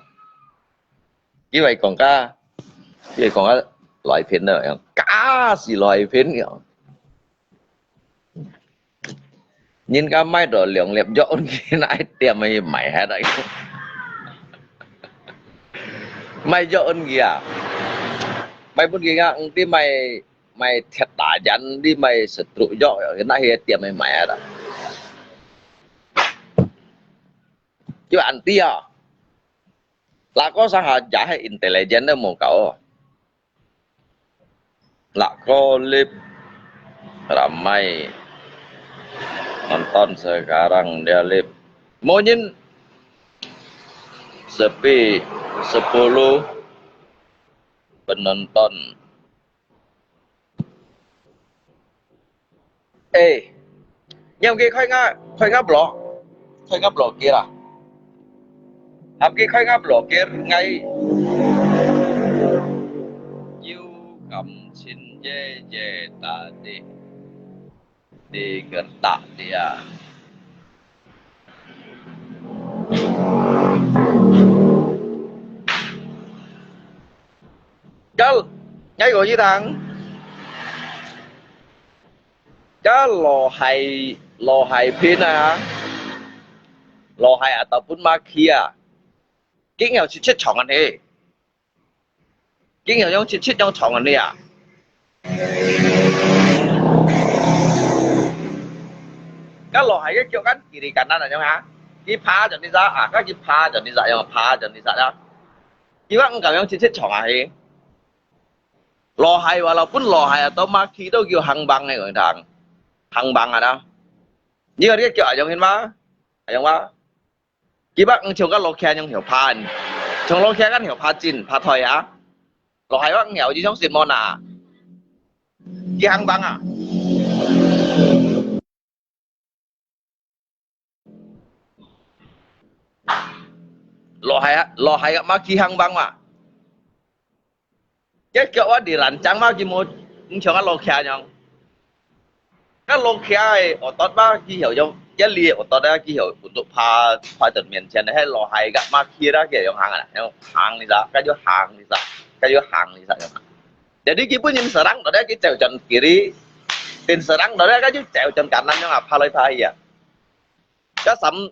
Như vậy còn loại pin nữa không? Kasih lohai pin không? Nhìn cái máy rồi lượng liệp dọn kia nãy tiệm mày hết đấy. Mày dọn kìa. Mày muốn kìa đi mày thiệt tả dắn đi mày sự trụ dọn cái nãy tiệm mày hết đấy. Chứ anh tia là có sang hà giả hay intelligent đó một cậu là có lip ramai nonton sekarang dia live mau nhìn sepi 10 penonton nhưng kia khai ngáp lọ kia là hàm kia khai ngáp lọ kia ngay yêu cầm xin dê ta di gertak dia ngay gọi với thằng cái lò hài pin à lò hài à tập bún ma kia cái nghèo chỉ chết chọn anh đi cái nghèo giống chỉ chết trong chọn anh đi à cái lò hài cái kiểu cái gì thì cần là nhau hả cái phá cho đi ra à cái phá cho đi ra nhưng mà phá cho đi ra đó cái bác cảm giác chỉ chết chọn anh đi lò hài và lò bún lò hài à tập ma kia đâu kiểu hàng bằng này người thằng hàng bằng à đó như cái kiểu ở trong hiên má ở trong má cái bác trong cái lò khe trong hiểu phá trong lò khe cái hiểu phá chín phá thời á lò hài bác nghèo chứ trong xịt mòn à cái hàng bằng à lò hài mà khi hàng bằng mà cái kiểu đi làm trắng mà khi mua những chỗ cái lò khe nhong cái lò khe ở tận mà khi hiểu trong cái lia ở tận đó khi hiểu tụ phá tận miền trên hay lò hài gặp mà khi đó kiểu hàng à hàng đi ra cái chỗ hàng đi ra cái chỗ hàng đi ra jadi kita pun serang đó cái trèo chân kiri tin serang đó cái chỗ trèo chân kanan yang apa lagi thay ya cái sắm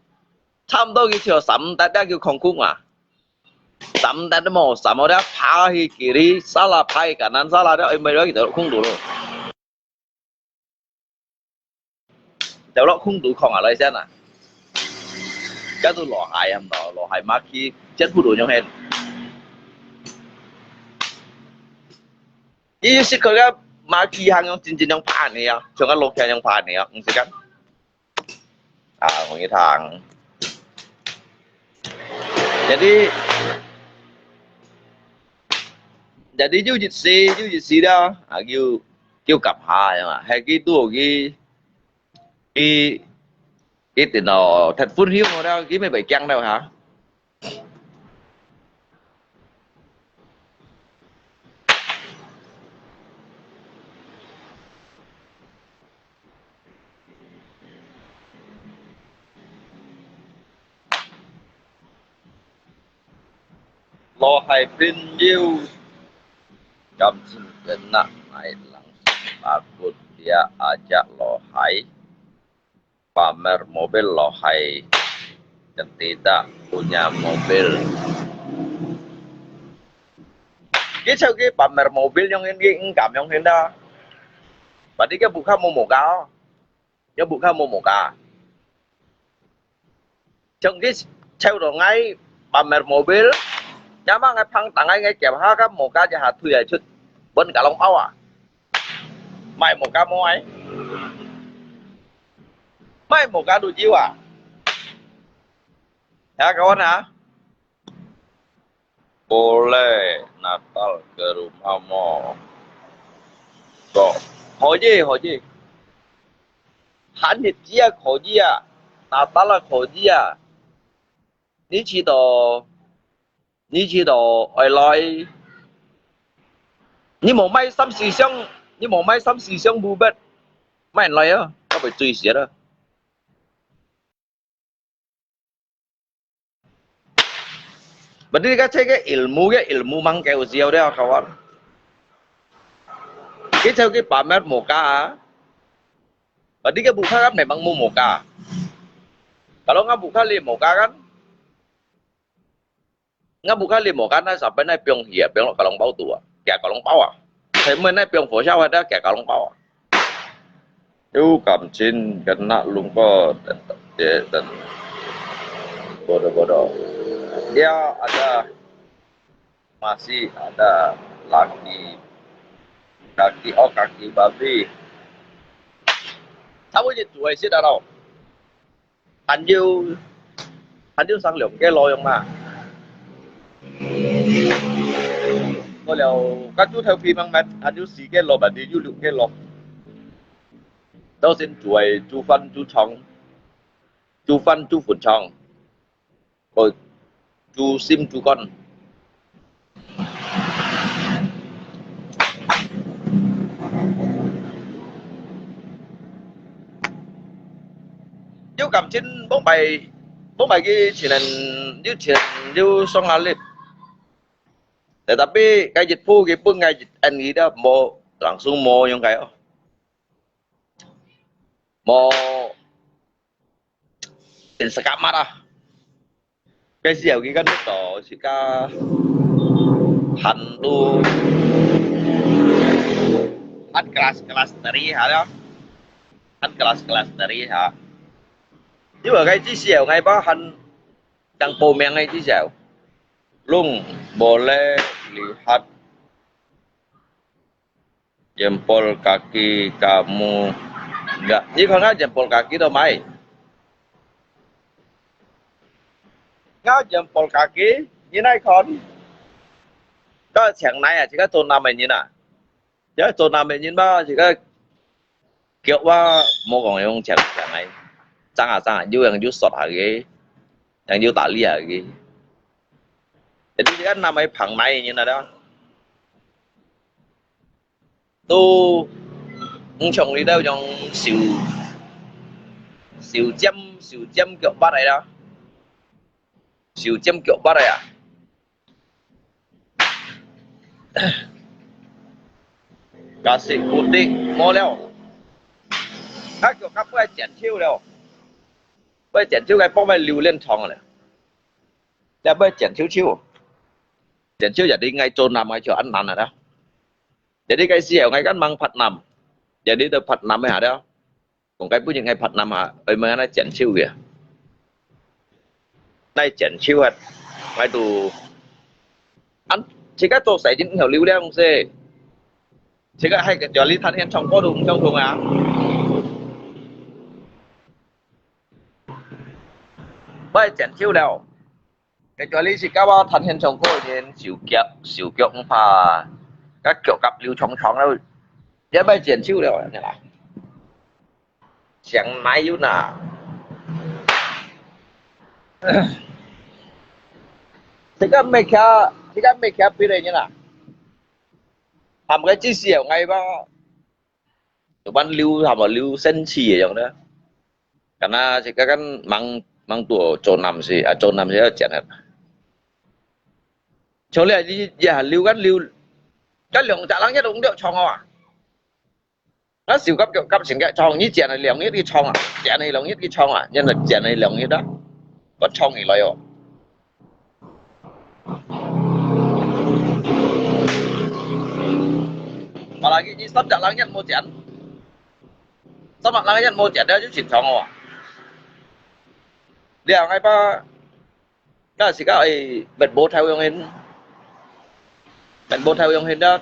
tham đâu cái chiều sắm tại đây kêu không cung à sắm tại đó mò sắm ở đó phá hi kiri salah phá kanan salah đó em mới đó kiểu không đủ rồi kiểu đó không đủ không à lại xem à cái tôi lò hại em đó lò hại mà khi chết phụ đủ nhau hết ý識佢嘅馬基行用真正用拍你啊，像個六強用拍你啊，唔識緊啊，同一堂。jadi jadi du dịch sĩ đó à kêu cặp hà mà hay cái tu cái tiền nó thật phun hiếu mà đâu cái mấy bảy căng đâu hả lo hay pin yêu cầm xin đến nặng này lặng takut dia ajak lo hay pamer mobil lo hay dan tidak punya mobil cái sau cái pamer mobil yang ini cảm yang ini dah berarti cái bukan mau moga cái bukan mau moga trong cái sau đó ngay pamer mobil nyama ngay phăng tangai ngay kẹp ha cái moga cho hạt thuê chút bên cả long bao à mày moga mua ấy mày moga đủ chiêu à hả các bạn hả boleh Natal ke rumahmu kok Hoji Hanit dia Hoji Natal là Hoji你知道外來你冇買心思想你冇買心思想冇乜買來啊我被追死啦berarti cái ilmu mang keo ziau đấy kawan cái theo cái pamer moka berarti cái buka kan memang mau moka kalau nggak buka li moka kan nggak buka li moka nah sampai naik piong hiệp piong kalau bau tua kayak kalau bau à thế mới naik piong phổ sao ada kayak kalau bau à yêu cảm chín kena lupa dan bodoh dia ada masih ada kaki babi sao vậy tuổi xí đã đâu anh yêu sang lượng cái lôi không mà có liệu các chú theo phim mang mẹ anh yêu xí cái lôi bạn đi yêu lượng cái lôi đâu xin tuổi chú phân chú chong chú phân chú phun chong rồi chú sim chú con yêu cảm chín bóng bài cái chỉ là yêu xong là lên Tetapi kayak Jepun pun kayak ini dah mau langsung mau yang kayak mau in sekamar ah. Cái dẻo cái nước đỏ chỉ ca hành tu hết kelas dari hả đó hết kelas dari hả nhưng mà cái chỉ dẻo ngay ba hành đang bồ mèn ngay chỉ dẻo lung boleh lihat jempol kaki kamu enggak ini kalau nggak jempol kaki đâu mày nggak jempol kaki như này con đó chẳng này à chỉ có tôn nam mình như nào chứ tôn nam mình như ba chỉ có kiểuว่า冇講用chẳng này chẳng à yêu yang yêu sọt hả cái yang yêu tali hả cái jadi chỉ có nam ấy phẳng này như nào đó tu chồng đi đâu trong siêu siêu châm kiểu bắt này đó siêu châm kiểu bắt này à cả sĩ cụt đi mò leo các kiểu các bữa chén chiêu leo bữa chén chiêu cái bông mày liều lên thòng này để bữa chén chiêu giờ đi ngay trôn nằm ngay chỗ ăn nằm này đó jadi cái siêu ngay cái mang phật nằm jadi từ phật nằm ấy hả đó còn cái bữa những ngày phật nằm hả ấy mà nó chén chiêu kìa này chén chiêu hả ngay tù ăn chỉ cái tổ xảy những hiểu lưu đeo không xê chỉ có hay cái trò lý thân hen trong có đúng trong thùng á bây chén chiêu đâu cái trò lý chỉ có bao thân hen trong có nên xỉu kiệu không phải các kiểu cặp lưu trong đâu giờ bây chén chiêu đâu này là chẳng máy yếu nào thì các mấy kia biết đây như nào làm cái chi xỉu ngay ba tụi ban lưu làm ở lưu sân chỉ ở trong đó karena chỉ các mang tuổi trồn nằm gì à trồn nằm gì ở chén hết chỗ này gì giờ lưu cái lượng trả lắng nhất cũng được cho ngon à nó xỉu cấp kiểu cấp chỉnh cái cho như chén này lượng nhất cái cho à chén này lượng nhất cái cho à nhân là chén này lượng nhất đó có cho gì lấy rồi mà là cái sắp chặt lắng nhất một chén sắp mặt lắng nhất một chén đó chứ chỉnh cho ngon à liệu ngay ba đó chỉ có ai bật bố theo用hình bật bố theo用hình đó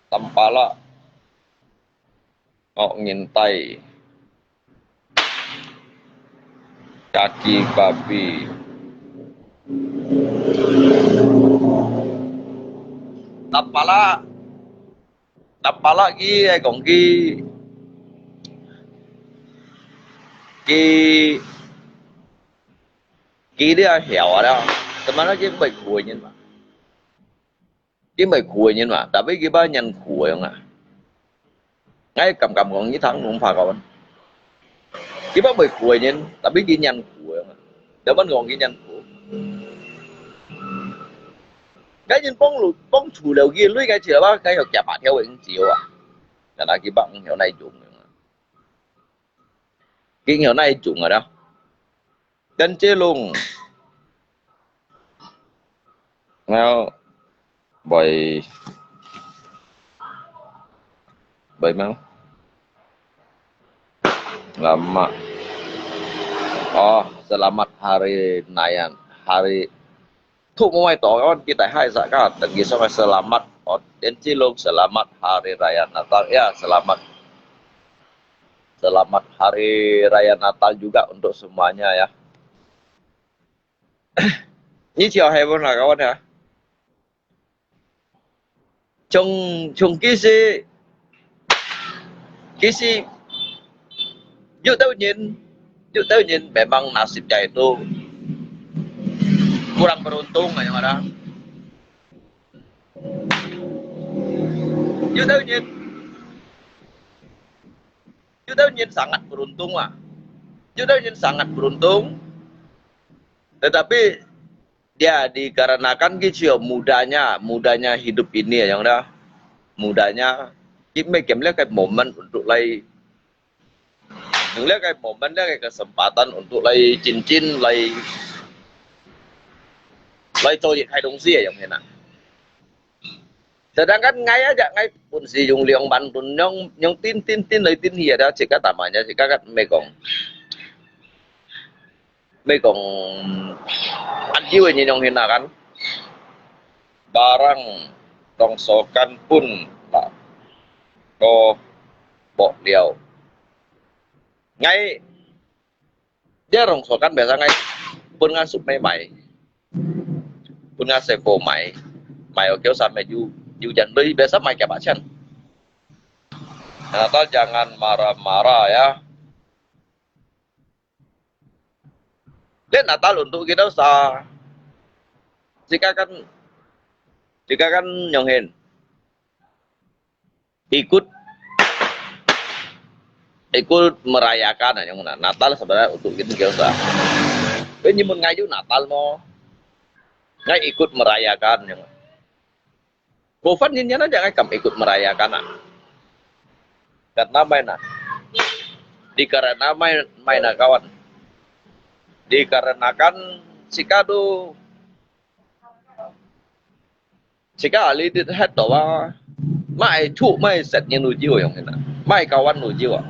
tầm ba là ngọ nhìn tay kaki babi tập pala cái còn cái đứa hẻo ở đâu tụi nó chỉ bày khuya nhưng mà chỉ bày khuya nhưng mà tại vì cái ba nhân khuya không à ngay cầm còn như thằng cũng phải còn chỉ bắt bày khuya nhưng tại biết cái nhân khuya không à để bắt còn cái nhân khuya cái nhân bông chủ đầu kia lưới cái chìa ba cái học chả bà theo anh chịu à là cái bạn hiểu này chủ cái hiểu này chủ ở đâu chân chế luôn nào bởi máu lama selamat hari nayan hari thu mai tỏ con kita hai dạ các tận ghi sama selamat đến chi luôn selamat hari raya Natal ya selamat hari raya Natal juga untuk semuanya ya như chiều hè luôn là các bạn hả trong kisi yuk tahu nhìn memang nasibnya itu kurang beruntung yang ada yuk tahu nhìn sangat beruntung tetapi Dia dikarenakan gitu mudanya hidup ini ya, yang dah mudanya kita lihat kayak momen untuk lay lihat kayak momen dia kayak kesempatan untuk lay cincin lay cho việc hai đồng gì yang hena. Sedangkan ngay aja ngay pun si yung liang ban pun yung tin lay tin hiya dah jika tamanya jika kan megong anjiwa ni yung hena kan barang rongsokan pun lah ko bok liao ngay dia rongsokan biasa ngay pun ngasup mai pun ngaseko mai ở kéo sampai ju jantai biasa mai kayak bacan. Natal jangan marah-marah ya. Dan Natal untuk kita usah jika kan nyonghin ikut merayakan yang Natal sebenarnya untuk kita usah. Tapi nhưng ngay juga Natal mau ngay ikut merayakan yang Gofan nhìn aja ngay kam ikut merayakan karena mainan mainan kawan dikarenakan Sika ali dit hết đó mai trụ mai sệt như nuôi jiwa yang ini mai kawan nuôi jiwa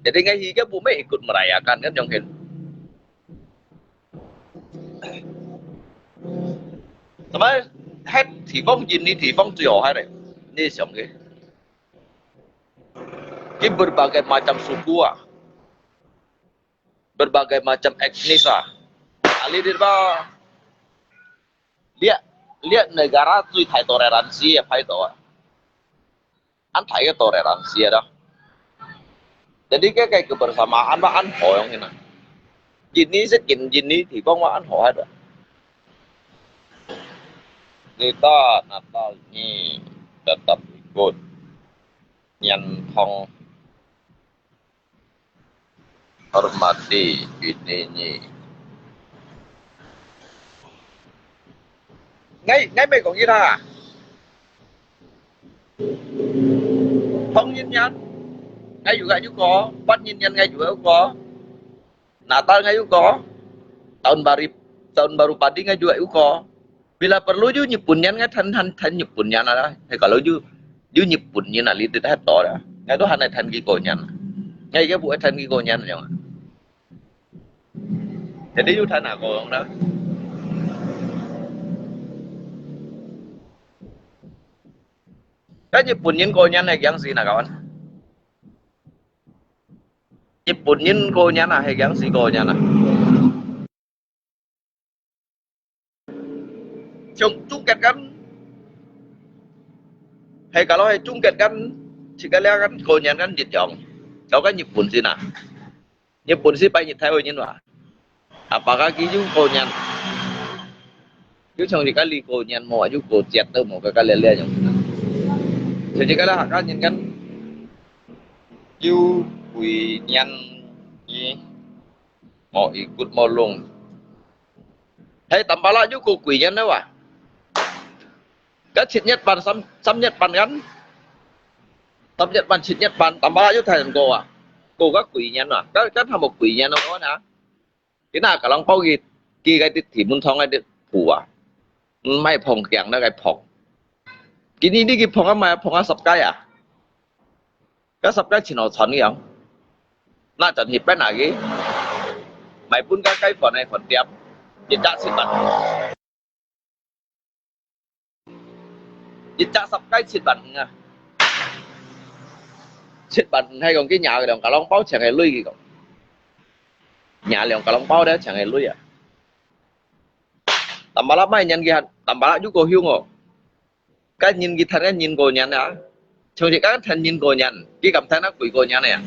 jadi ngay hingga bumi ikut merayakan kan yang ini sama hết thì phong ini thì phong tuyệt hay đấy ini siapa ke ini berbagai macam suku berbagai macam etnis ali dit ba lihat negara tu thai toleransi ya thai toa an thai ke toleransi dah jadi kayak kebersamaan ba an ho yang ini jenis jenis thì phong ba an ho ada kita Natal ini tetap ikut nyantong hormati ini ngay mấy còn gì ta không nhìn nhận ngay juga có bắt nhìn nhận ngay juga có Natal ngay juga có tahun baru padi ngay juga có bila perlu ju nyepunnya ngay thân nyepunnya ada hay kalau ju nyepunnya nak lihat het to dah ngay tu han thân ki ko nyan ngay cái buat thân ki ko nyan jangan jadi ju thân aku orang dah cái nyepunnya ko nyan hay yang si nak kawan nyepunnya ko nyan hay yang si ko nyan chung kết kan hay kalau hay chung kết kan sekalian kan konyan kan jejong kau kan Jepun sih nah Jepun sih bay nyet theo nhân wa apakah kiju konyan chứ trong thì cái ly konyan mau aja ko chat tu mau cái lele yang jadi kalau akan nhìn kan you quy nyan ni mau ikut mau long hay tambala ju ko quy nyan đâu à cái chít nhất bàn xăm nhất bàn gắn tập nhất bàn chít nhất bàn tầm ba chút thành cô các quỷ nhân à các thằng một quỷ nhân đó nè cái nào cả lòng bao kia cái thì muốn thong cái phủ à mai phong kẹng nó cái phong cái đi cái phong á mai phong á sập cái à cái sập cái chỉ nó chọn cái không nó chọn hiệp cái nào cái mày bún cái phần này phần đẹp dịch đã xin bắn dịch đã sập cái xin bắn nha xịt bẩn hay còn cái nhà cái cả long báo chẳng hề lui gì còn nhà liền cả long báo đấy chẳng hề lui à tầm ba lắm mai nhân kia tầm ba lắm chú cô hiu ngộ cái nhìn cái thân cái nhìn cô nhận á trong thì các thân nhìn cô nhận cái cầm thân nó quỷ cô nhận này à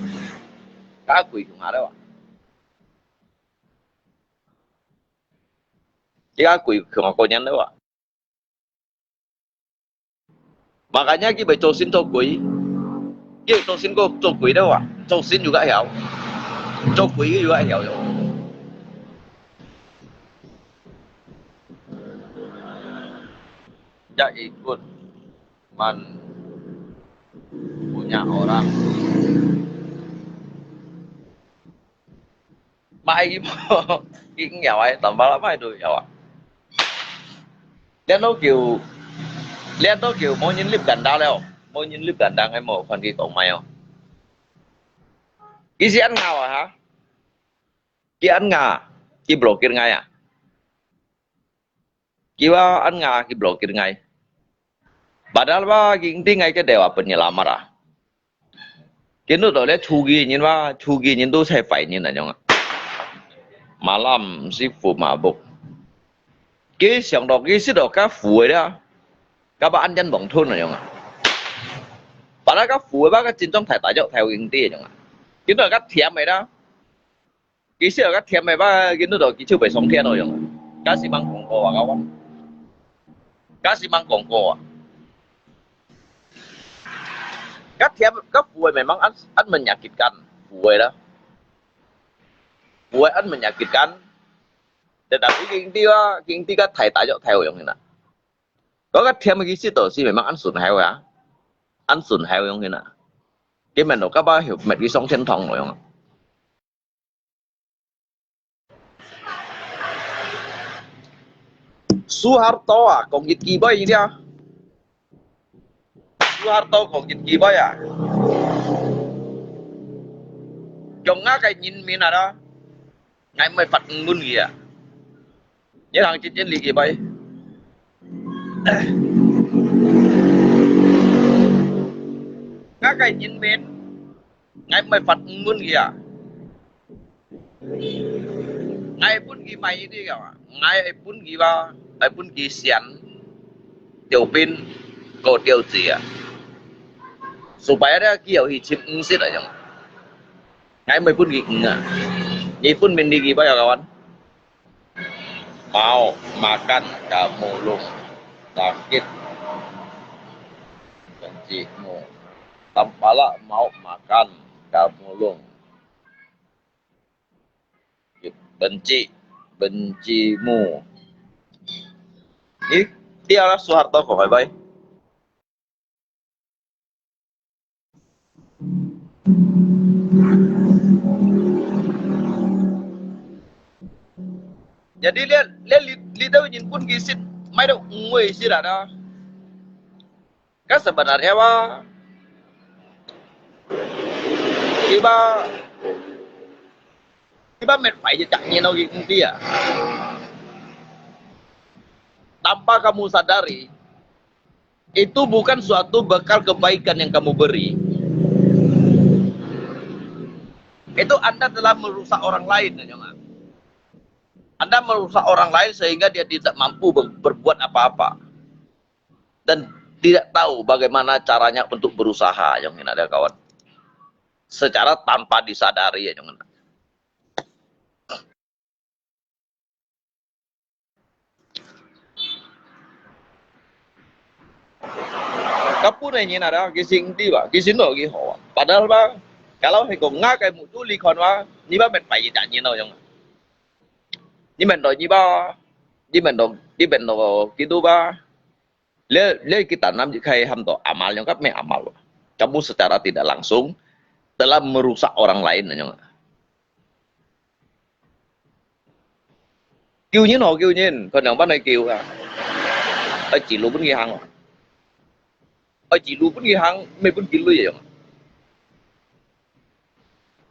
các quỷ cũng hả đấy ạ cái quỷ không cô nhận đấy ạ makanya cái bài trò xin cho quỷ cái trò xin cô trò quỷ đâu ạ trò xin juga hiểu trò quỷ juga hiểu ngajak ikut punya orang. Mai cái nghèo ấy tầm bao lắm ai được nghèo à. Liên nó kiểu mỗi những clip gần đau leo, mỗi những clip gần đang hay một phần cái cổng mày không? Cái gì ăn ngào à hả? Cái ăn ngà, cái blockir ngay à? Cái ăn ngà, cái blockir ngay. Padahal ba cái inti ngay cái dewa penyelamat ah. Cái nó đó là chugi nhìn tôi sẽ phải nhìn là nhung. Malam si phụ mabuk. Cái sòng đó cái sĩ đó các phụ ấy đó, các bạn dân bỏng thôn là nhung. Padahal các phụ ấy các chính trong thải tại chỗ theo inti là nhung. Cái đó các thiam mày đó. Cái sĩ đó các thiam mày ba cái nó đó cái chưa phải sống thiên rồi nhung. Các sĩ mang quảng cổ à các bạn. Các sĩ mang quảng cổ à. Các buổi memang an menyakitkan buổi đó buổi an menyakitkan tetapi kinti ka thai ta jo theo yang hina có cái thêm cái sự sih memang an sun heo ya an sun heo yang hina cái mình các ba hiểu mệt cái song thiên thong rồi không Soeharto à còn dịch kỳ bay gì đi à Soeharto còn dịch kỳ bay à chồng ngã cái nhìn mình à đó ngày mới phật ngun gì à nhớ thằng trên lý gì bay ngã cái nhìn mình ngày mới phật ngun gì à ngày pun gì mày đi kìa ngày pun gì ba ngày pun gì xian tiểu pin cổ tiểu gì à supaya dia kio hi chip ngsit aja ngày mới pun gì à vậy pun mình đi gì bao giờ kawan mau makan kamu lung sakit bencimu tampala mau makan kamu lung bencimu dia là Soeharto kok bye jadi lihat nhìn pun gisit mai đâu ngui sih ada kan sebenarnya tiba met phải caknya no dia tanpa kamu sadari itu bukan suatu bekal kebaikan yang kamu beri itu Anda telah merusak orang lain ya jangan Anda merusak orang lain sehingga dia tidak mampu berbuat apa-apa dan tidak tahu bagaimana caranya untuk berusaha yang ini ada kawan secara tanpa disadari ya jangan kapur ini ada kising tiba kising lo giho padahal kalau hay cùng ngã cái một chút ly còn như ba mình phải gì chẳng như nào chẳng như mình rồi như mình rồi gitu le kita nam jika hamdo amal yang kami amal kamu secara tidak langsung telah merusak orang lain yang kêu nhiên còn yang ban này kêu ở chỉ lu bên hàng ở chỉ lu bên hàng mấy bên kilo vậy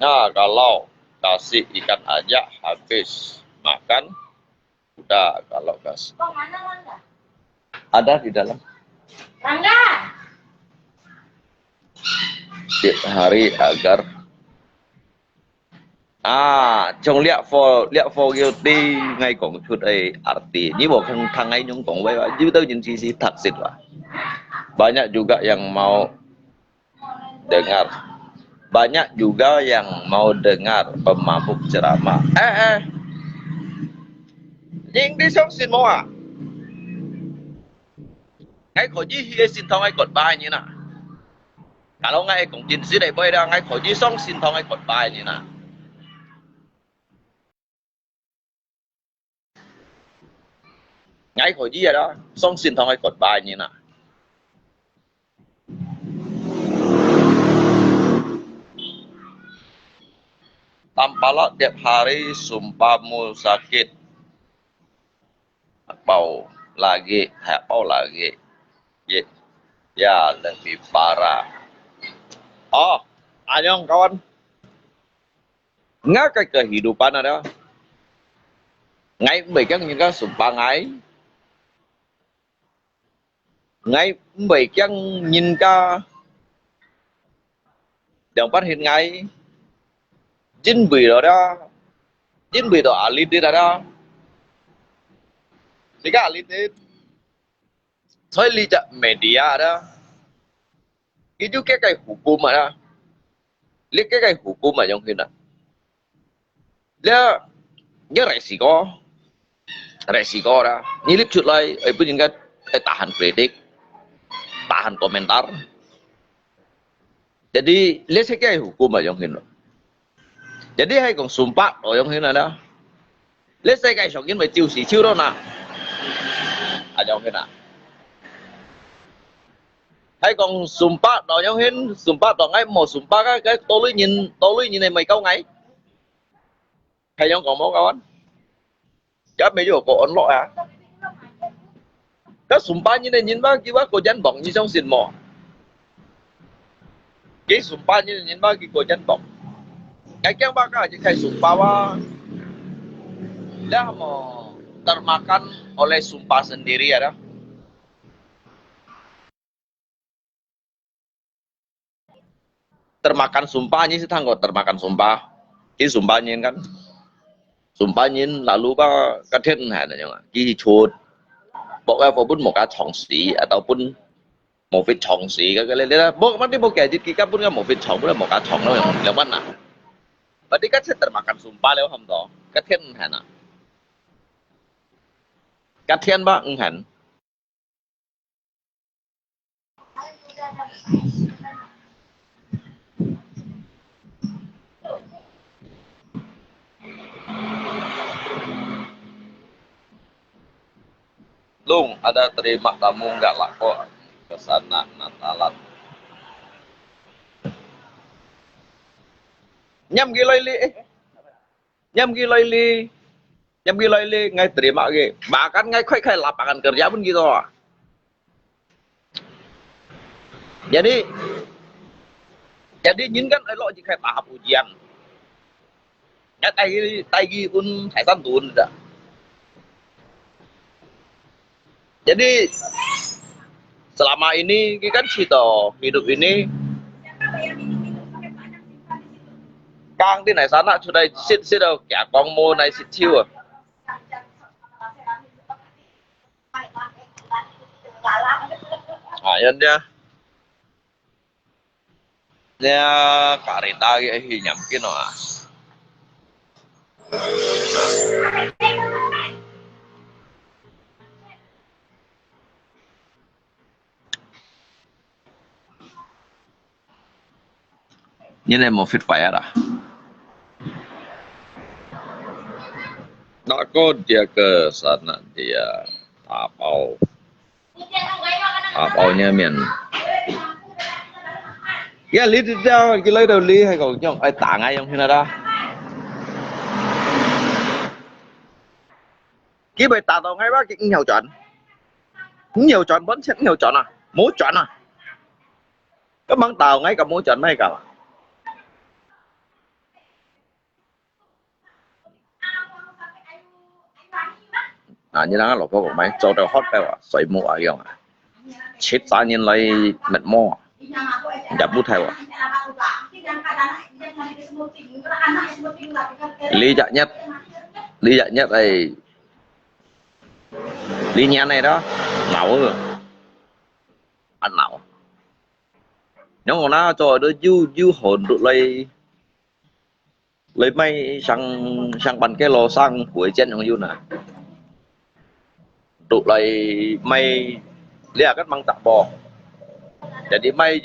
nah kalau kasih ikan aja habis makan udah kalau kasih ada di dalam Rangga setiap hari agar trong lihat for guilty ngay còn chút ấy arti ini bukan thằng ấy nhung còn vậy chứ tôi nhìn sisi taksit lah banyak juga yang mau dengar banyak juga yang mau dengar pemabuk ceramah. Nhìn đi xong xin mua à? Ngay khỏi gì hi xin thong ai cột bài như nào? Kalau ngay cũng chính sĩ này bây giờ ngay khỏi gì xong xin thong ai cột bài như nào? ngay khỏi gì đó xong xin thằng ai cột bài như nào tampaklah tiap hari sumpahmu sakit bau lagi bau lagi ya lebih parah oh anyong kawan ngã cái kehidupan ada ngay baiknya những cái sumpah ngay baiknya nhìn cái đồng phát hiện ngay chính vì đó alih đi đó thì cái alih đi thôi lihat media đó itu kayak hukum ada lihat kayak hukum aja mungkin lah dia resiko đó nyelip chút lại itu juga tahan kritik tahan komentar jadi lihat kayak hukum aja mungkin lah jadi hay còn sumpah ở trong thế này đó lihat kayak sọc phải tiêu xí chiêu đó nè ở trong thế nào hay còn sumpah đó trong thế sumpah đó ngay một sumpah cái tôi nhìn này mày câu ngay hay trong còn máu kawan chắc mấy chỗ có ấn lọ à các sumpah như này nhìn bác kia bác có dân bỏng như trong xin mỏ cái sumpah như này nhìn bác kia có dân bỏng cái bác aja kayak sumpah wah dia mau termakan oleh sumpah sendiri ya termakan sumpahnya sih thằng termakan sumpah cái sumpah nhìn kan sumpah nhìn lalu cái thiên hạ này nhưng mà cái chuột walaupun một cái trọng sĩ ataupun một vết trọng sĩ cái này đó bố mất đi bố kể gì cái pun một vết trọng là một cái trọng đó là mana berarti kan saya termakan sumpah lewat ham toh kasihan hana kasihan ba enghan Lung ada terima tamu enggak lah kok ke sana Natalan nhâm gilai li ngay terima ge bahkan ngay kayak lapangan kerja pun gitu jadi nhìn kan lo jika tahap ujian ya tay pun thaitan tun tidak jadi selama ini kan kita hidup ini Kang đi này sana sudah sit đâu cả con mô này sit chiêu à nhân nha nha karita cái hình nhầm kia nó à như này một phít phải à đã có dia ke sana dia tapaunya miền ya lý đi theo cái lấy đầu lý hay còn trong ai tả ngay trong thế nào đó cái bài tả đầu ngay bác cái nhiều chọn vẫn sẽ nhiều chọn à mỗi chọn à cái món tàu ngay cả mỗi chọn mấy cả như đó là có máy cho được hot bell à sợi mũ à kiểu à chết giá nhiên lấy mệt mò nhập bút theo à lý dạ nhất này lý nhãn này đó nấu rồi ăn nấu nếu mà nó cho đứa du hồn được lấy may sang bằng cái lò xăng của trên không du nè tụ lại may lihat kan mang tak bò jadi may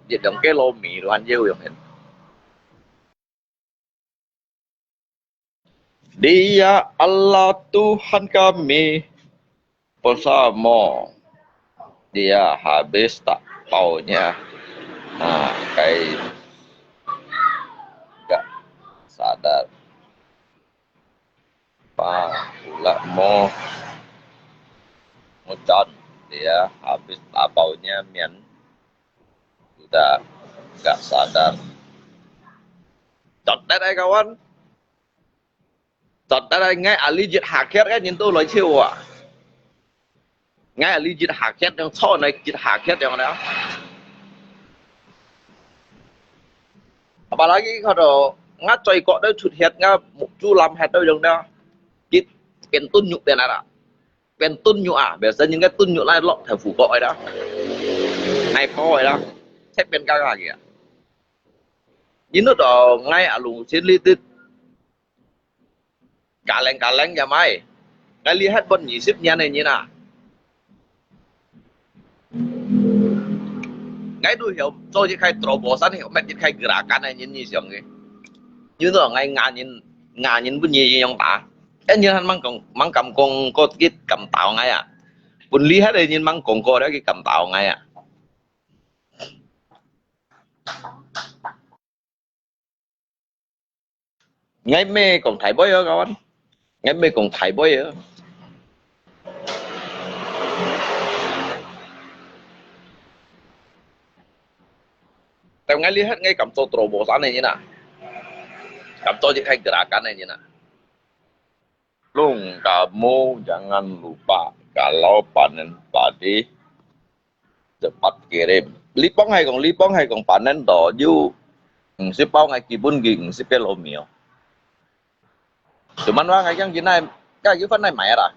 dịch động cái lô mì đồ ăn dêu vậy Dia Allah Tuhan kami pulsa mo dia habis tak paunya. Nah, kayak nggak sadar. Pak pula mau ngucon dia habis tak paunya mian sudah nggak sadar. Chọn đây kawan. Chọn đây ngay ở ly dịch hạ khét cái nhìn tôi nói chiều à. Ngay ở ly dịch hạ khét yang so này dịch hạ khét yang đó. Apalagi kalau nggak coy kok đây chụt hết nggak chu làm hết đâu yang đó. Kit pentun nhục tên ada. Pentun nhục à, biasanya những cái tun nhục lại lọt theo phủ gọi đó. Ngay phôi đó. Thế bên cái gì à? Nhìn nó đó ngay ở lùng trên ly tít. Cả leng ya mai. Cái lihat bon nyisipnya này như nào. Cái đuôi hiểu cho những khai terobosan hiểu mẹ những khai gerakan này nhìn siang cái. Như nó ngay ngà nhìn bunyi yang ta. Cái như hắn mang cầm con có cái cầm tàu ngay à. Bun lihat đây nhìn mang con có đó cái cầm tàu ngay à. Ngay mê còn thải bối ở kawan. Ngay mê còn thải bối ở. Tapi ngay lihat ngay kamto terobosan ini nak. Kamto je kai gerakan ini nak. Lung, kamu jangan lupa kalau panen padi cepat kirim. Lipong hay còn panen do you si pau ngay kibun ging si pelomio. Cuman wah ngay yang này cái phần này mày à?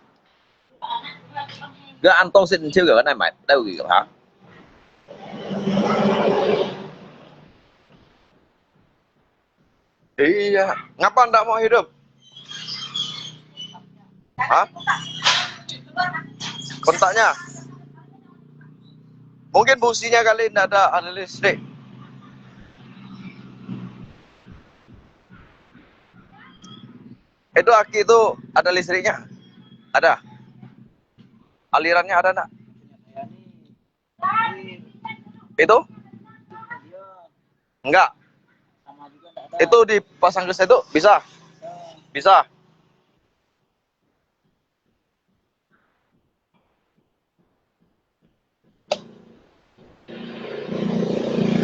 Cái anh tông xin chưa cái này mày đâu gì hả? Iya, ngapa ndak mau hidup? Hah? Kontaknya? Mungkin businya kali ndak ada listrik. Itu aki itu ada listriknya? Ada? Alirannya ada ndak? Itu? Enggak. Itu dipasang ke situ bisa? Bisa.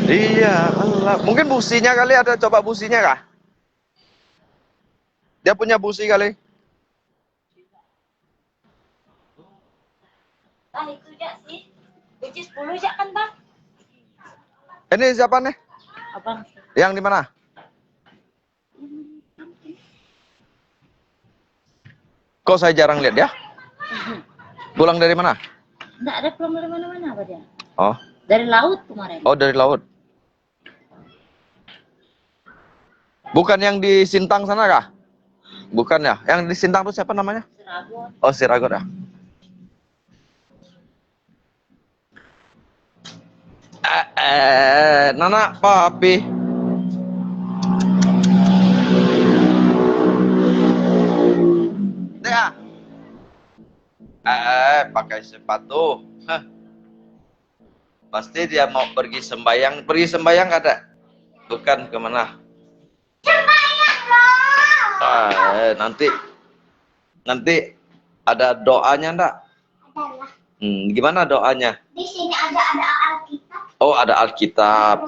Iya, Allah. Mungkin businya kali ada, coba businya kah? Dia punya busi kali. Bang, itu aja sih. Kunci 10 aja kan, Bang? Ini siapa nih? Abang. Yang di mana? Kok saya jarang lihat ya? Pulang dari mana? Enggak ada pulang dari mana-mana apa dia? Oh. Dari laut kemarin. Oh, dari laut. Bukan yang di Sintang sana kah? Bukan ya? Yang di Sintang itu siapa namanya? Siragot. Oh, Siragot ya. Nana papi. Ya. Pakai sepatu. Hah. Pasti dia mau pergi sembayang. Pergi sembayang ada? Bukan kemana? Nanti ada doanya enggak? Adalah. Gimana doanya? Di sini ada Alkitab. Oh, ada Alkitab.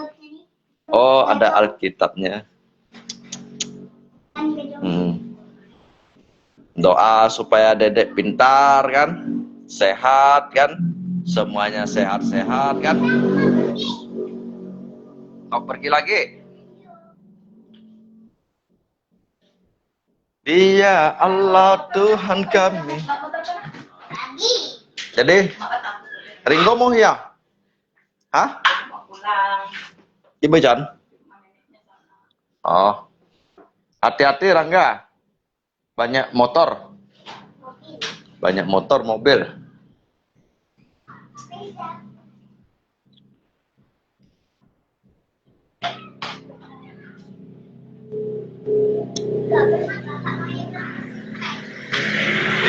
Oh, ada Alkitabnya. Doa supaya dedek pintar kan, sehat kan, semuanya sehat-sehat kan. Mau pergi lagi? Dia Allah Tuhan kami. Jadi, Ringo mau ya? Hah? Ibu Jan? Oh, hati-hati Rangga. Banyak motor. Banyak motor, mobil.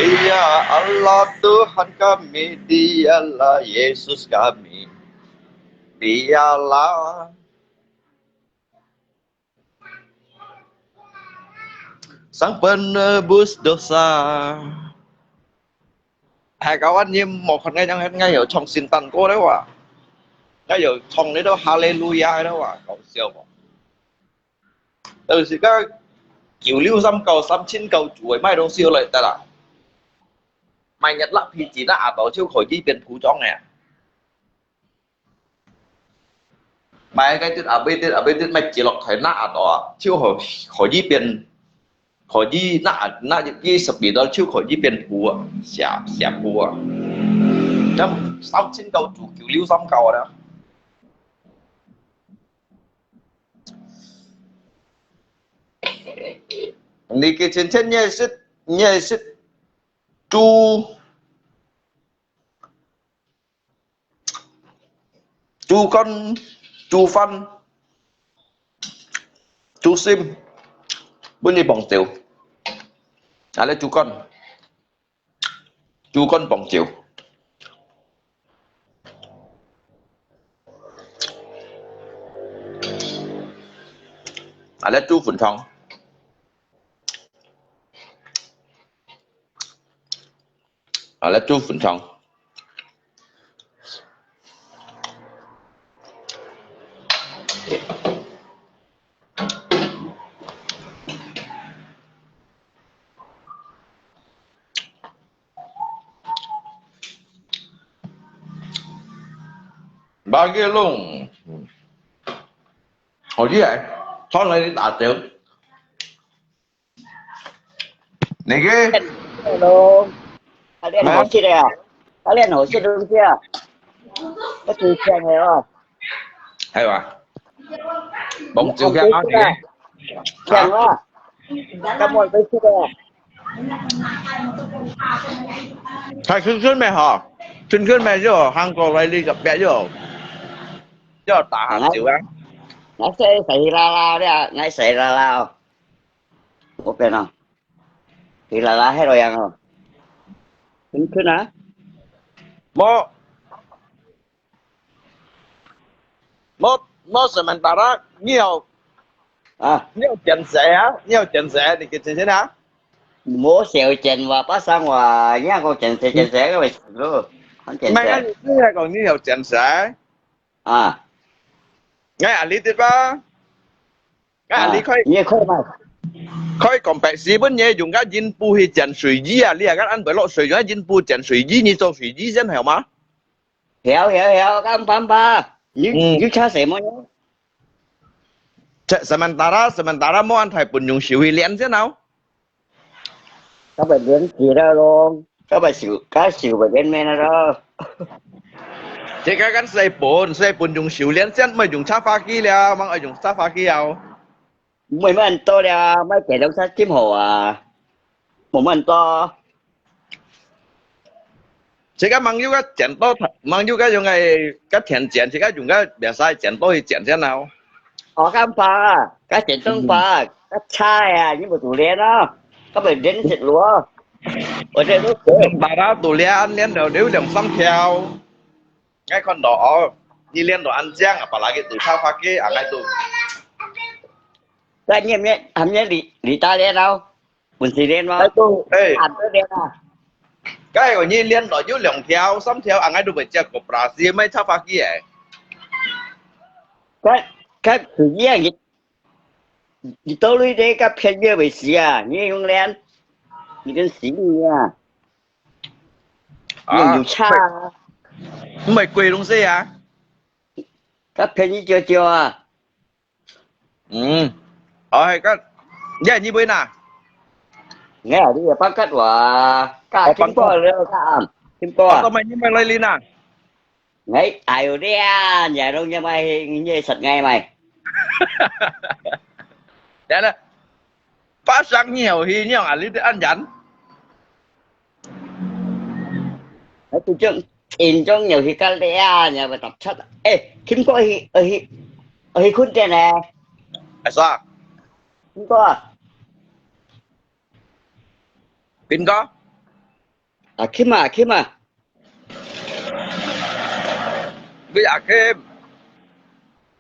Iya Allah Tuhan kami, Dialah Yesus kami, Dialah Sang penebus dosa. Hai kawan như một phần ngay ở trong xin tần cô đấy ạ. Ngay ở trong đấy đó Hallelujah đó ạ. Cậu siêu ạ. Từ sự các kiểu lưu dâm cầu xăm chín cầu chuối mai đông siêu lại ta là. Mày nhận lặng thì chỉ là tổ chiêu khỏi đi tiền phú cho nè. Mày cái tên ở bên tên mày chỉ lọc thấy nạ đó chiêu khỏi đi tiền khỏi đi nạ đi sập bị đó chiêu khỏi đi tiền phú à. Xả phú à. Trong xăm chín cầu chủ kiểu lưu dâm cầu đó. Ni cái trên nhẹ sức chu con chu phân chu sim bên đi bỏng tiểu là chu con bỏng tiểu là chu phun thong là chu phun thong ba kia luôn hồi chứ vậy thôi lại đi đả tiểu này cái Hello, kalian host ya? Kalian host dulu ya? Betul ya? hay mà bóng chiều kia nó thì Siang lah. Kamu host ya? thayขึ้นmẹ hảขึ้นmẹ chứ hàng cổ lại đi gặp bé chứ chứ tả hàng chiều á Nggak saya lala dia, nggak saya lala. Oke nah. Thì lala hết rồi ăn rồi. Cứ hả? Mo sự mình tả đó nhiều chuyện sẽ thì cái chuyện thế nào Mua xèo chèn và bát sang và nhá con chèn sẽ cái mày luôn. Con chèn mày sẽ. cái gì còn nhiều chuyện sẽ À. ngay à lý tiếp ba ngay à lý Như khơi mày. khơi còn bạch sĩ bên nhé dùng cái dính bù thì chuyện水机啊，你係啱俾落水咗dính bù chuyện水機，你做水機先係嘛？ Hiểu, các ông pam pa. Như cha sẽ mua nhá. Sementara mau anh thầy bùn dùng xỉu hi lén thế nào? Các bạn đến gì ra luôn. Các bạn xỉu về bên men đó. Chỉ cái gắn xây bùn dùng xỉu lén先咪用插花機了，乜用插花機又？ Mấy anh to là mấy kẻ đông sát kiếm hồ à. Một anh to. chỉ cái mang yêu cái tiền多，mang yêu cái用cái tiền錢，只cái dùng cái別晒tiền多去錢先nào？ Các pha, các chuyện tương pha, các chai à, những bộ tủ liên đó. Các bạn đến thịt lúa. Ở đây nó bà đã tủ liên liên đầu nếu điểm xăm theo ngay con đỏ đi liên đồ ăn giang à bà lại cái tủ sao pha kia à ngay tủ các anh em nhé, hàm nhé lý ta liên đâu? Buồn gì liên mà? ê Hàm tới liên à? cái của nhi liên đồ dưới lượng theo xăm theo à ngay tủ bị chết của Brazil mấy sao pha kia Các thứ gì à? Thì tôi lui đây các phiên như vậy gì à? Như không liên. Như cái gì à? Nhiều cha. mày quỳ đúng gì à? Các phiên như chưa à? Cái dạ như bên nào? Nghe ở đây là bắt cắt của cả chúng tôi rồi các anh. Chúng tôi. Có mày như mày lấy lên à? Ngay ai ở đây à? Nhà đâu nha mày như sạch ngay mày. Đấy là phát sáng nhiều thì nhiều à lý ăn dẫn. Tôi chứ in trong nhiều khi cái lẽ nhà bài tập chất. Ê, Kim có ở khuôn trên nè. Sao? Kim có. Pin có. À Kim à. Với Kim.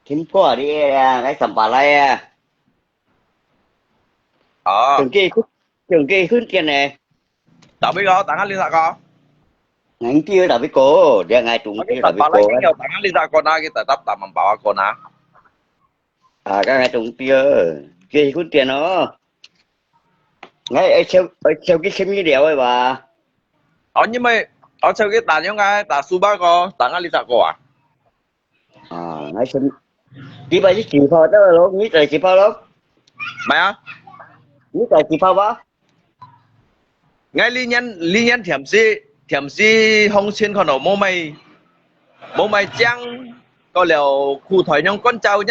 Kim có đi ngay sầm bà lại à. Ờ, Trường kỳ khuyến tiền này. tao biết có, tao ngắt Lisa có. Ngành kia đã biết cô, dia ngay trung Cái kia đã tao biết bảo lại cô cái kan. nhiều tao ngắt Lisa con na, cái tao tao mà bảo con na. À cái ngay trung kia khuyến tiền nó. Ngay ở theo cái xem như đéo ấy bà. Ờ nhưng mà ở sau cái tao những cái tao su ba có, tao ngắt Lisa có à? À ngay xem chỉ bà chỉ phao đó luôn, nghĩ là chỉ phao luôn. Mày á, Nghĩ là chỉ phao ba. ngay lý nhân thiểm si hông xin con ở mô mày chăng có liệu khu thỏi nhông con trâu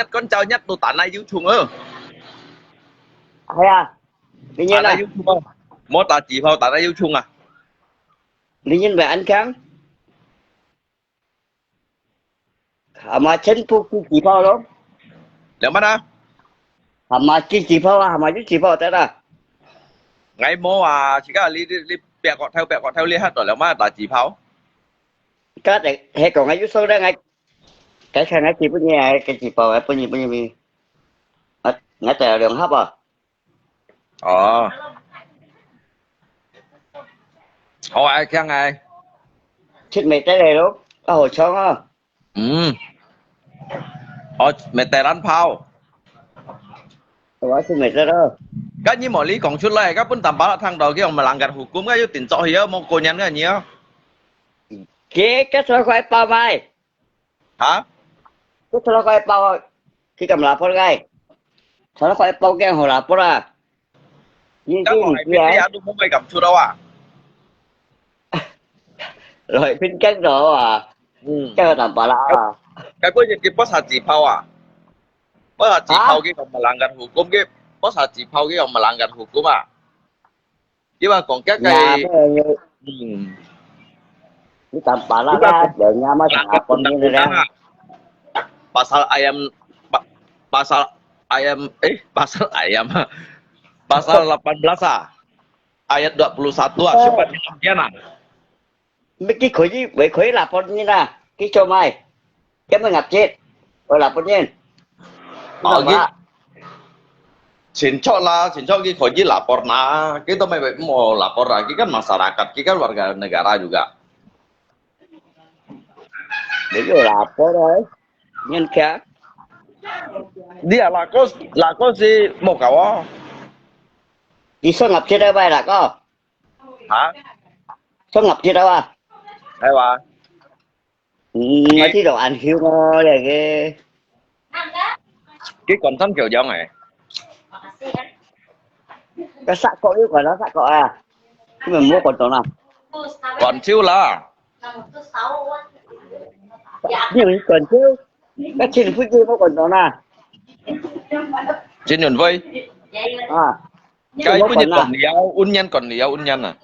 nhất tôi tán này yêu chung ơ. Hay à, tự nhiên Tán này à, yêu chung không? Mô tao chỉ phao tán này yêu chung à? tự nhiên về ăn kháng. À mà chân phụ chỉ phao luôn. Liệu mà đó, À mà chỉ phao à, mà chỉ phao thế à. ngay mô à chỉ có lý bẹ gọt theo lý hát rồi liệu mà tao chỉ phao. Cái này hay còn ngay dưới sâu đó ngay. Cái khang ngay chỉ punya cái chỉ phao ấy punya mi. Ngay tại đường hấp à. Ờ, hỏi ai khen ai? Chết mệt tới đây luôn. Có hồi sáng á. Ừ, ờ mẹ tè rắn phao. Tôi chết mệt tới đó. Cái như mọi lý còn chút lại các bên tầm báo là thằng đầu kia mà làm gạt hụt cũng cái tiền trọ hiếu mong cô nhắn cái nhiều. Cái số khoai bao mai. Hả? Cái số khoai bao khi cầm lá phơi gai. Số khoai bao cái hồ lá phơi à. Nhìn Các cái còn gì hay biết cái vậy? giá đúng không mày gặp chưa đâu à? Rồi phim chắc rồi à. Ừ. Cái làm bà la à. Cái bữa giờ cái boss hạt chỉ phao à? Boss hạt chỉ phao Hả? cái còn mà làm gạt hụt cũng cái boss hạt chỉ phao cái còn mà làm gạt hụt cũng à? Nhưng mà còn Nhà cái bây giờ ừ. cái tầm bà la Nhưng mà ra còn để nhà mà làm thả gạt hụt con đặc như này hụt ra. à? Pasal pasal ayam pasal ayam pasal 18 ayat 21 Ờ, supaya pengertian ah. mấy cái khối gì với khối là con như nào? Cái cho mày. Cái mà ngập chết. Rồi là con nhiên. Cái Ở tầm bà cái la. Sin cái koji lapor nah, kita mau lapor lagi kan masyarakat, kita kan warga negara juga. Để rồi là có đấy. Nhân khác. Dia lakos si mau kawa, Đi số ngập chết đâu bay là có. hả? Số ngập chết đâu à? Hay ba, Nói cái chứ đồ ăn hiếu ngon này cái. Ăn đó. cái con sắn kiểu giống này, Makasih kan. Cái sạ cọ chứ còn nó sạ cọ à. Chứ mình mua còn chỗ nào? Tuh, sampai còn siêu là, kamu tuh tahu kan. Ya, Nhưng mình còn chứ. Cái chuyện phút kia mua còn chỗ nào? trên đường vây, ya iya. À. Chứ cái mua punya còn nào? còn liao unyan à,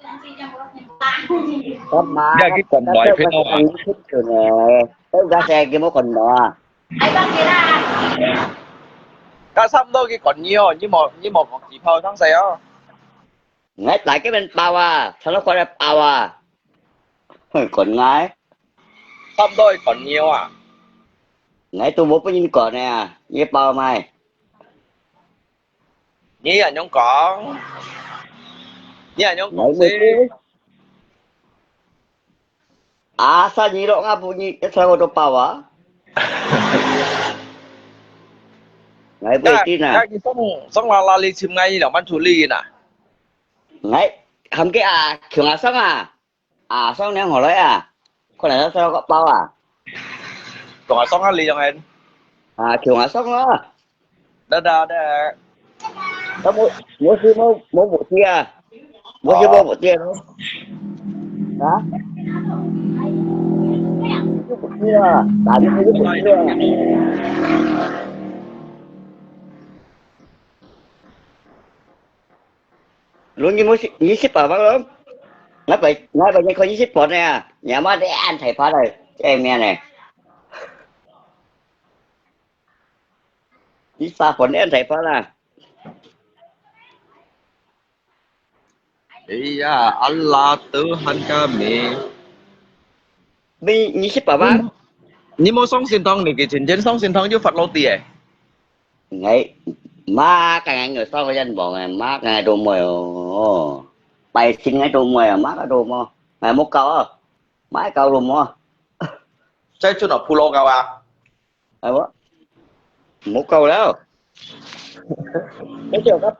Có mà dia cái còn cái đòi tôi phết có đâu sẽ à, ăn thích rồi nè. Tôi ra xe kia mua còn đó à. Ay, bang kira. cái sắm đâu cái còn nhiều, như một con chỉ phao thắng xe á, Ngay tại cái bên bao à. Sao nó coi ra bao à. Còn ngay. sắm đâu còn nhiều à, Ngay tôi mua cái gì còn nè. Như bao mày. như là nhóm có, như là nhóm Ngay còn mua si, chứ. À sao gì đó ngà phụ nhị. Sao có bao à. Ngay bữa tin à. cái sống là li chim ngay là ban chủ li nè, Ngay. Không cái à. Kiểu à xong à. À xong nè hỏi lấy à. Con này nó sao có bao à. còn là sống li trong em, À kiểu à xong đó. đó, Đó mua sư mua bộ tia. Mua sư mua ờ, bộ tia đó. Đó. Mua bộ tia. Tại vì mua bộ tia. Luôn như shipper bác luôn. Nói vậy như coi như shipper nè. Nhà má để ăn thầy phá rồi. Em nghe nè. Như pha phấn để ăn thầy phá là. Iya, Allah Tuhan kami. Bi như ship bà bác. 你冇送仙汤，你嘅前前送仙汤要罰老啲嘅。Ngày má cái ngày người sau cái dân bọn này má cái ngày đồ mồi bay xin ngày đồ mồi má cái đồ mồi ngày một câu à má cái câu đồ mồi 即係出嚟鋪路㗎啊！ à bố một câu đó cái chiều có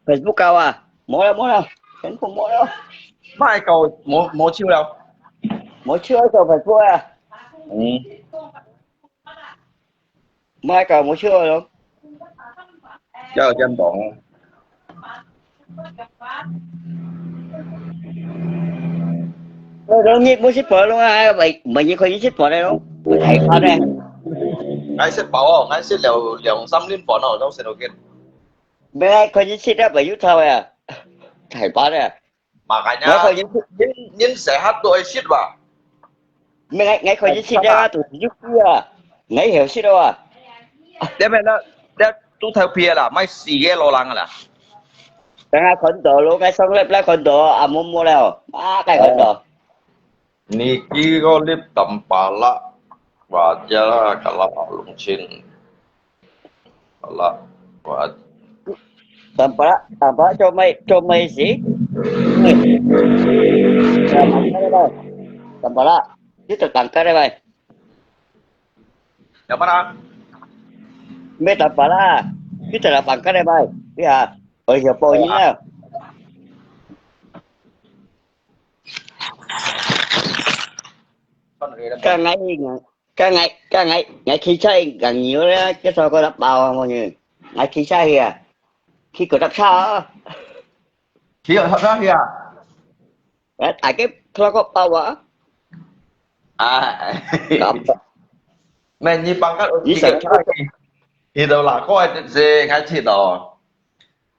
Facebook câu à mỗi đâu Facebook không mỗi đâu 乜係夠冇超了？ mỗi chưa câu Facebook à 嗯， mai câu mỗi chưa đâu 有人講， rồi đâu nhịp mỗi shipper luôn à vậy mình như coi shipper đây đâu thầy khó đây 嗌識飽啊，嗌識兩三年飯啊，都食到嘅。 bên này coi ship đó vậy thôi à thầy khó đây à 嘛係 ngay 呀， coi 因成日都係識吧？ ngay coi ship đó tụi giúp kia ngay hiểu ship đâu à 你咪啦，你都睇片啦，咪試嘅攞冷㗎啦。 Tengah kondo lu kayak song lep lah kondo amu mu leo. Ah kayak kondo. Niki có clip tầm bà lạ và cha cả lạ lùng chín bà lạ và Tanpa cho mày gì? Tanpa lah. Itu tertangkar deh, bay. yang mana? Me tanpa lah. Itu tertangkar deh, bay. Iya. Oh iya pokoknya. Ngày khi chơi gần nhiều đó cái sao có đắp bao mọi người ngày khi chơi kìa khi có đắp sao Khi ở thật ra kìa. tại cái thua có bao á À đắp mình như bằng các Chỉ chỉ sợ cần thì đâu là có ai gì ngay chỉ đó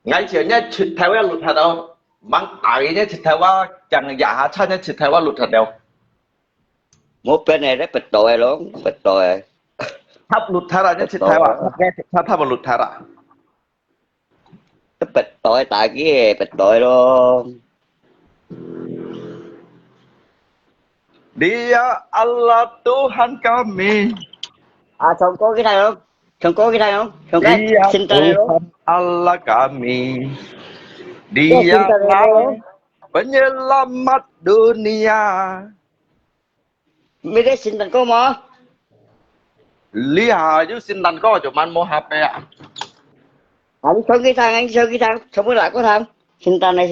ngay chỉ nhất chỉ theo luật thật đâu mang đại nhất chỉ theoว่าchẳng giả hạ chân nhất chỉ theo luật thật đâu một bên này rất bịch tội luôn bịch tội ถ้าหลุดทาระเนี่ยชิดไทยว่ะถ้ามันหลุดทาระ rất bịch tội tại cái bịch tội luôn Dia Allah Tuhan kami à không có cái này không không có cái này không không cái Dia xin tay luôn Tuhan Allah kami Dia Dia cinta lah penyelamat dunia mấy cái xin tay có mà Lihat chứ xin đàn có cho man mo hape à anh sao cái thằng không có lại có thằng xin tay này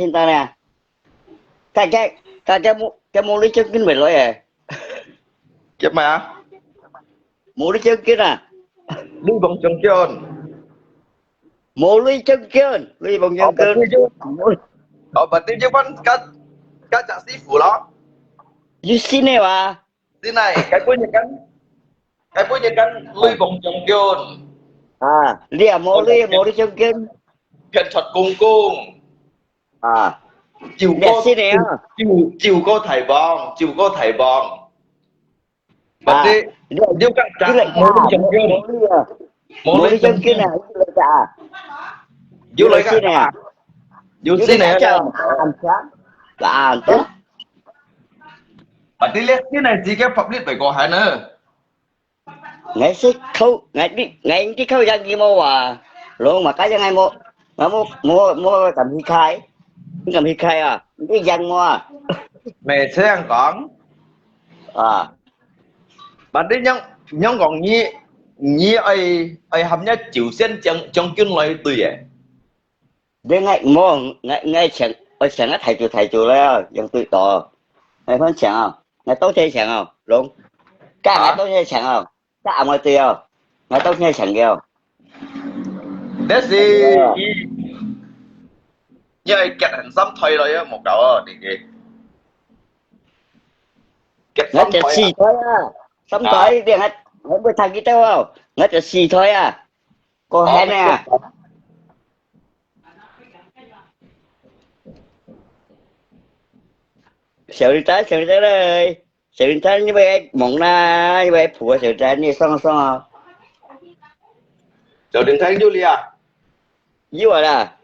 cái mua lấy chân kinh về lỗi à Chết mày à mua lấy chân kinh à Đi bằng chân chân mua lấy chân kinh lấy bằng chân kinh Bà tin chứ vẫn các chả sĩ phụ đó you xin này mà Thế này cái cuối như cắn lui bằng chân chân à liền mua lấy chân kinh Phiền thuật cung cung à Chiều đẹp cô xin này à chiều cô thầy bong Bà đi Nếu các chả mua lấy chân chân mua lấy chân kinh này lấy chả Dù lấy xin này cả Dù xin này ăn sáng là ăn tốt Bà đi lên cái này gì cái pháp lý phải có hai nữa ngày xích khâu ngày đi khâu dân gì mua à luôn mà cái dân ai mua cầm hi khai à cái dân mua à Mẹ sẽ ăn con à Bà đi nhưng còn như ai hâm nhất chịu sen trong kinh loại tùy à đến ngày mua ngày chẳng á thầy chủ đó dân tùy tò ngày phân chẳng không ngày tốt chơi chẳng không luôn cái ngày tốt chơi chẳng không cái ông ngoài tiêu ngày tốt chơi chẳng kêu Thế gì Như ai kẹt hình xăm thuê rồi á, một cậu á, đi kì Kẹt ngày xăm chật thuê xì thôi à xăm thôi đi ngày bữa thằng kia đâu không ngày chật xì thôi à cô hẹn nè à sợ đi tới đây sợ đi tới như vậy mộng na như vậy phụ sợ tới như xong à Chờ đến tháng Julia dưới rồi là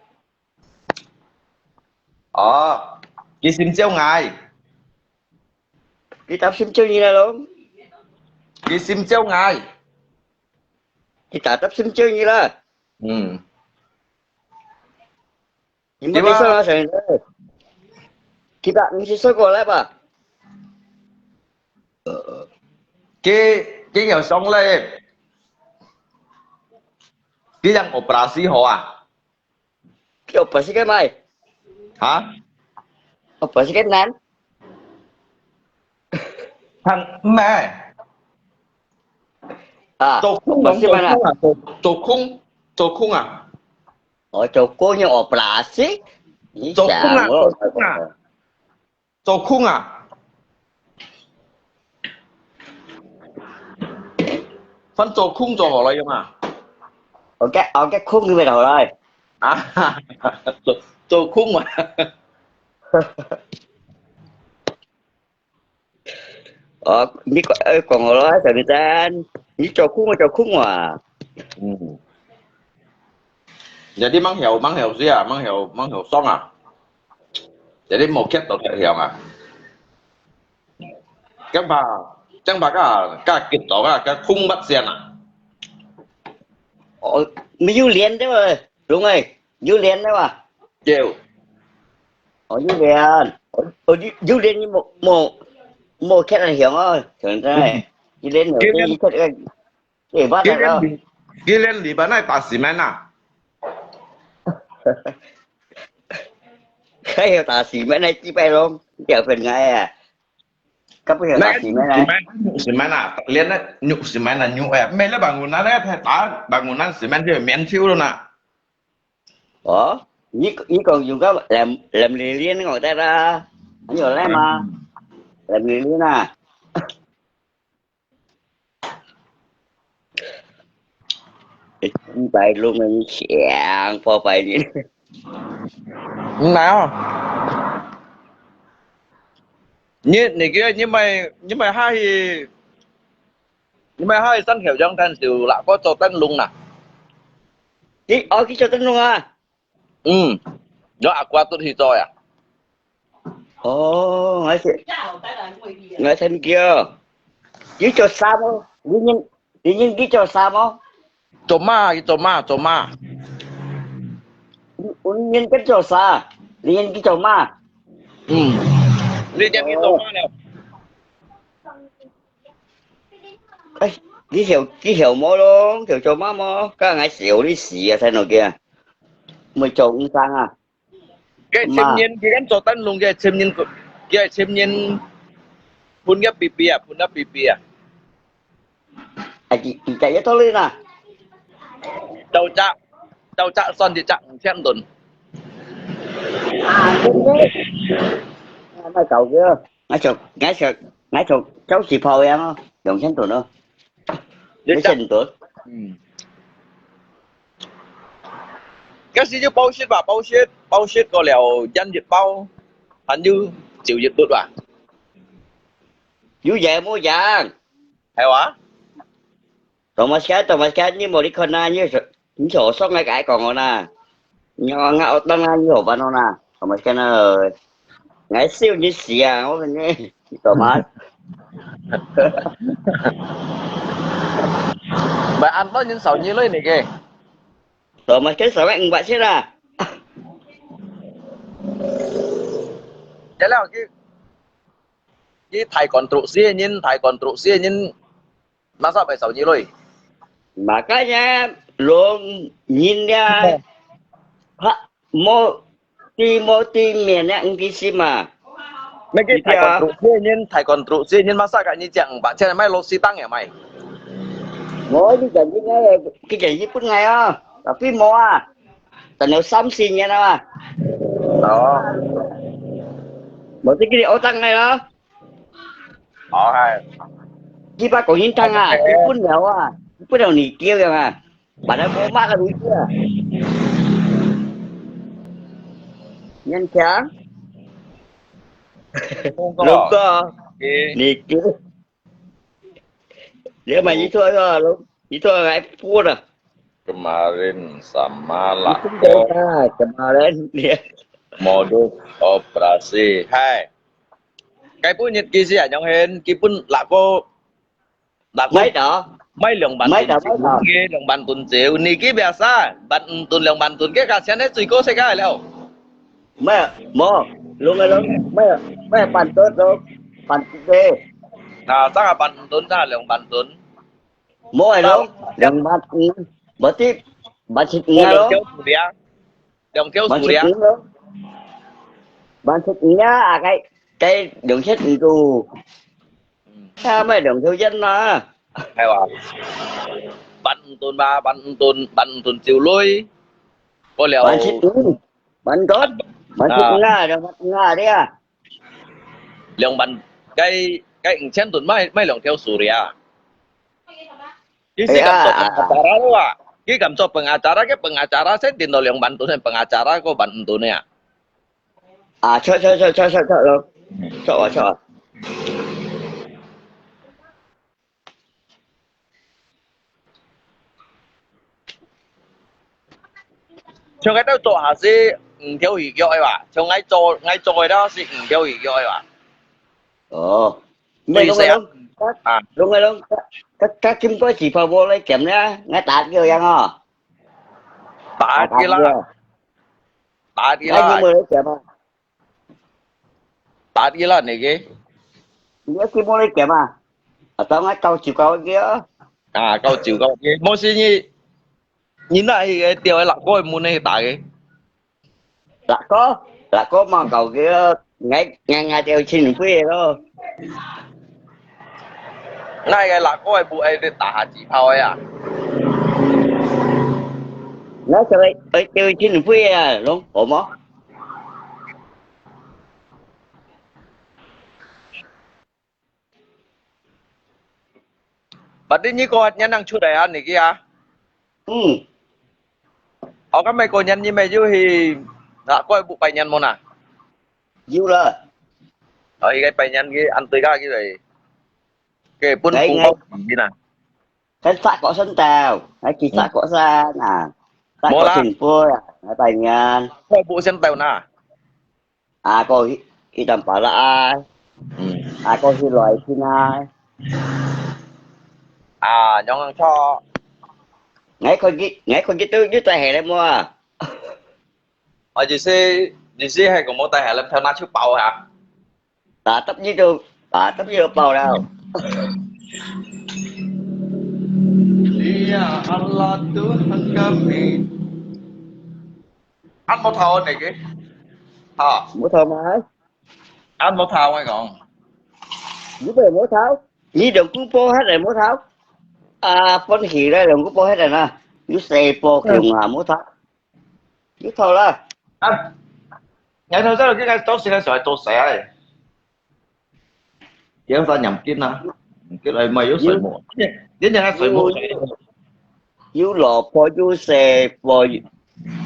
Cái sim chiếu ngài. Cái tao sim chơi như này luôn. Cái sim chiếu ngài. Cái tao sim chơi như là. Ừ. Nhưng mà cái sao nó sẽ kita mesti sokol apa? Cái nghèo xong lên. Cái yang operasi họ à? Cái operasi cái mai, Hả? operasi cái nan. Thằng mẹ. À, Tổ khung operasi tổ mana? khung à? Tổ khung à? Oh, Joko yang operasi. Ini Tổ khung à? siang Tổ lo. khung à? Tổ khung à? Phân tổ khung cho họ lại mà. Cái khung như vậy rồi. À, tổ khung mà. Ini còn lo sao người ta? Ini cho khung mà. Jadi mang hiểu gì à? Mang hiểu xong à? Jadi một kết tổ thể hiểu à? Các bà cả kịp tổ cái khung bắt xiên à? Mới du liền đấy mà. Đúng rồi, du liền đấy mà. Chịu. Du liền. Du liền như một cái là hiểu thôi. Thường thế. Du liền nữa cái gì cái để bắt Cái được đâu. lên đi bán này tạt xí men à? Cái hiểu tà xỉ mấy này chỉ bay luôn. Kiểu phần ngay à. Cấp cái hiểu tà xỉ mấy này. Xí men à? Lên đấy nhục xí men là nhục em. Mấy là bangunan đấy thay tá bangunan xí men thì miễn phiếu luôn à? Ủa? Như còn dùng có làm liền liên ngồi tay ra. Nhiều lắm mà. Làm liền liên à. Bay luôn mình chàng phò phải đi. Nào. Như này kia nhưng mà hai sân hiểu trong thành sự lạ có cho tân lùng nè. Cái cho tính luôn à. Ừ. Đó qua tôi thì rồi à. Ồ, nói thêm kia. Chứ cho sao không? Tự nhiên cái cho sao không? Cho ma. Nhân cái cho sao? Tự nhiên cái cho ma. Ừ. Đi cho cho ma nào. Ê, cái hiểu mô luôn, hiểu cho má mô. Các ngài xỉu đi xỉ à, thế nào kia. Mới cho cũng sang à. Cái xem nhiên cái em cho tân lùng cái xem nhiên phun cái pipi à. À, chị chạy cho tôi lên à. Đầu chạ son thì chặng xem tuần. À, đúng đấy. Mấy cậu kia. Ngái chọc, cháu xì phò em không? Đồng xem tuần không? Để xem tuần. Cái gì chứ bao shit có lèo dân diệt bao hắn như chịu diệt bụt à. Vui vẻ mua vàng. Hay quá. Thomas Cat như một đi con na như sổ sót ngay cái còn nè. Nhỏ ngạo tăng na như hổ văn nè. Thomas Cat ơi. Ngái siêu như xì à, không phải nghe. Thomas. Bạn ăn bao nhiêu 6 như lên này kìa. Thomas Cat sao anh bạn chết à? Thế là cái thầy còn trụ xia nhưng mà sao phải 6 như lên. Makanya lo nhìn ra mau ti miền á cái gì mà Mấy cái thầy còn trụ xia nhưng mà sao cả như chẳng bạn trên mày lô xi tăng hả mày. ngồi cái chuyện gì pun ngày á tapi mau à tao nếu xăm xin nha nó à Đó. một cái ô tăng này đó Hay. chỉ ba còn những tăng à cái pun nghèo à pun đầu nỉ kia kìa mà bạn đã mua mát là đúng chưa nhanh chán Không đúng có Cái nỉ kia nếu mà như thôi thôi lúc như thôi lại pun à kemarin sama kemarin dia modus operasi. Hai. Cái bữa nhật kỳ gì à nhong hen, kỳ bữa là cô mấy đó mấy lượng bản mấy tuần đó chiều mấy đó nghe lượng bản tuần chiều, nị cái biasa bản tuần lượng bản tuần cái cả xem đấy, cô sẽ cái nào. mấy mò luôn rồi luôn mấy mấy bàn tốt luôn bàn tê À, chắc là bản tuần ra lượng bản tuần. mò rồi Tao luôn đừng bàn bữa tiếp bàn thịt cô nghe lượng luôn theo Surya, lượng theo bàn thịt Surya. nghe luôn bàn thịt nghe à cái đường chết tù sao mấy đường theo dân mà Hay là bản tuần chiều lôi, có bàn thịt liệu bàn tốt bàn thịt à nghe rồi bàn nghe đi à lượng bản cái trên tuần mấy lượng theo Surya. Ê, Isi kam so pengacara lo ah. Ki kam so pengacara ke pengacara saya tindol yang bantu saya pengacara ko bantu ya. à cho luôn cho Cho cái đó cho hà si theo ý gọi à. Cho ngay cho cái đó si theo ý gọi à. ồ mày Tùy luôn rồi sẽ luôn à luôn rồi luôn các kim có chỉ phao vô lấy kèm nha ngay tạt kia vậy hả ta tạt kia đi ngay nhưng la mà lấy kèm à ta đi la này cái nhớ kim mua lấy kèm à ở tao ngay tao chịu cao kia à câu chịu câu cái mỗi si như nhìn lại cái điều ấy là coi muốn này ta cái là có mà cầu kia ngay ngay ngay theo xin quê đó ngay cái là coi bu ấy để ta chỉ phao ấy à. nó chơi ở chơi xin quê à luôn ổn không Bạn đi như cô nhân năng chút đấy anh này kia. ừ Ở cái mấy cô nhân như mày chứ thì đã coi bu bài nhân môn à. dữ rồi Ở cái bài nhân cái ăn tươi cái gì cái bún ngay phú ngay bốc gì nè. cái xã có sân tàu cái chỉ xã có ra nè xã Mua có la trình phôi à tại nhà coi bộ sen tàu nè. à có khi tầm bảo là ai à có khi loại khi ai À nhóm cho ngay con cái tư với tay hè lên mua ở gì xí hay còn một tay hệ làm theo na chú bầu hả? tạ tấp với đâu bao đâu Iya Allah Tuhan kami. Anh một thầu này cái. Hả? mỗi thao máy Anh một thầu ngay còn. với về mỗi tháo với đường cũng po hết rồi mỗi tháo à phân khí ra đường cũng po hết rồi nè với xe po kiểu ngà mỗi tháo với thao là Anh ngày thôi sao cái cái tốt xin sợi tốt xẻ này. Kiếm ta nhầm kín nè. Cái này mày yếu sợi mổ. Đến nhà sợi mổ sợi. với lò po với xe po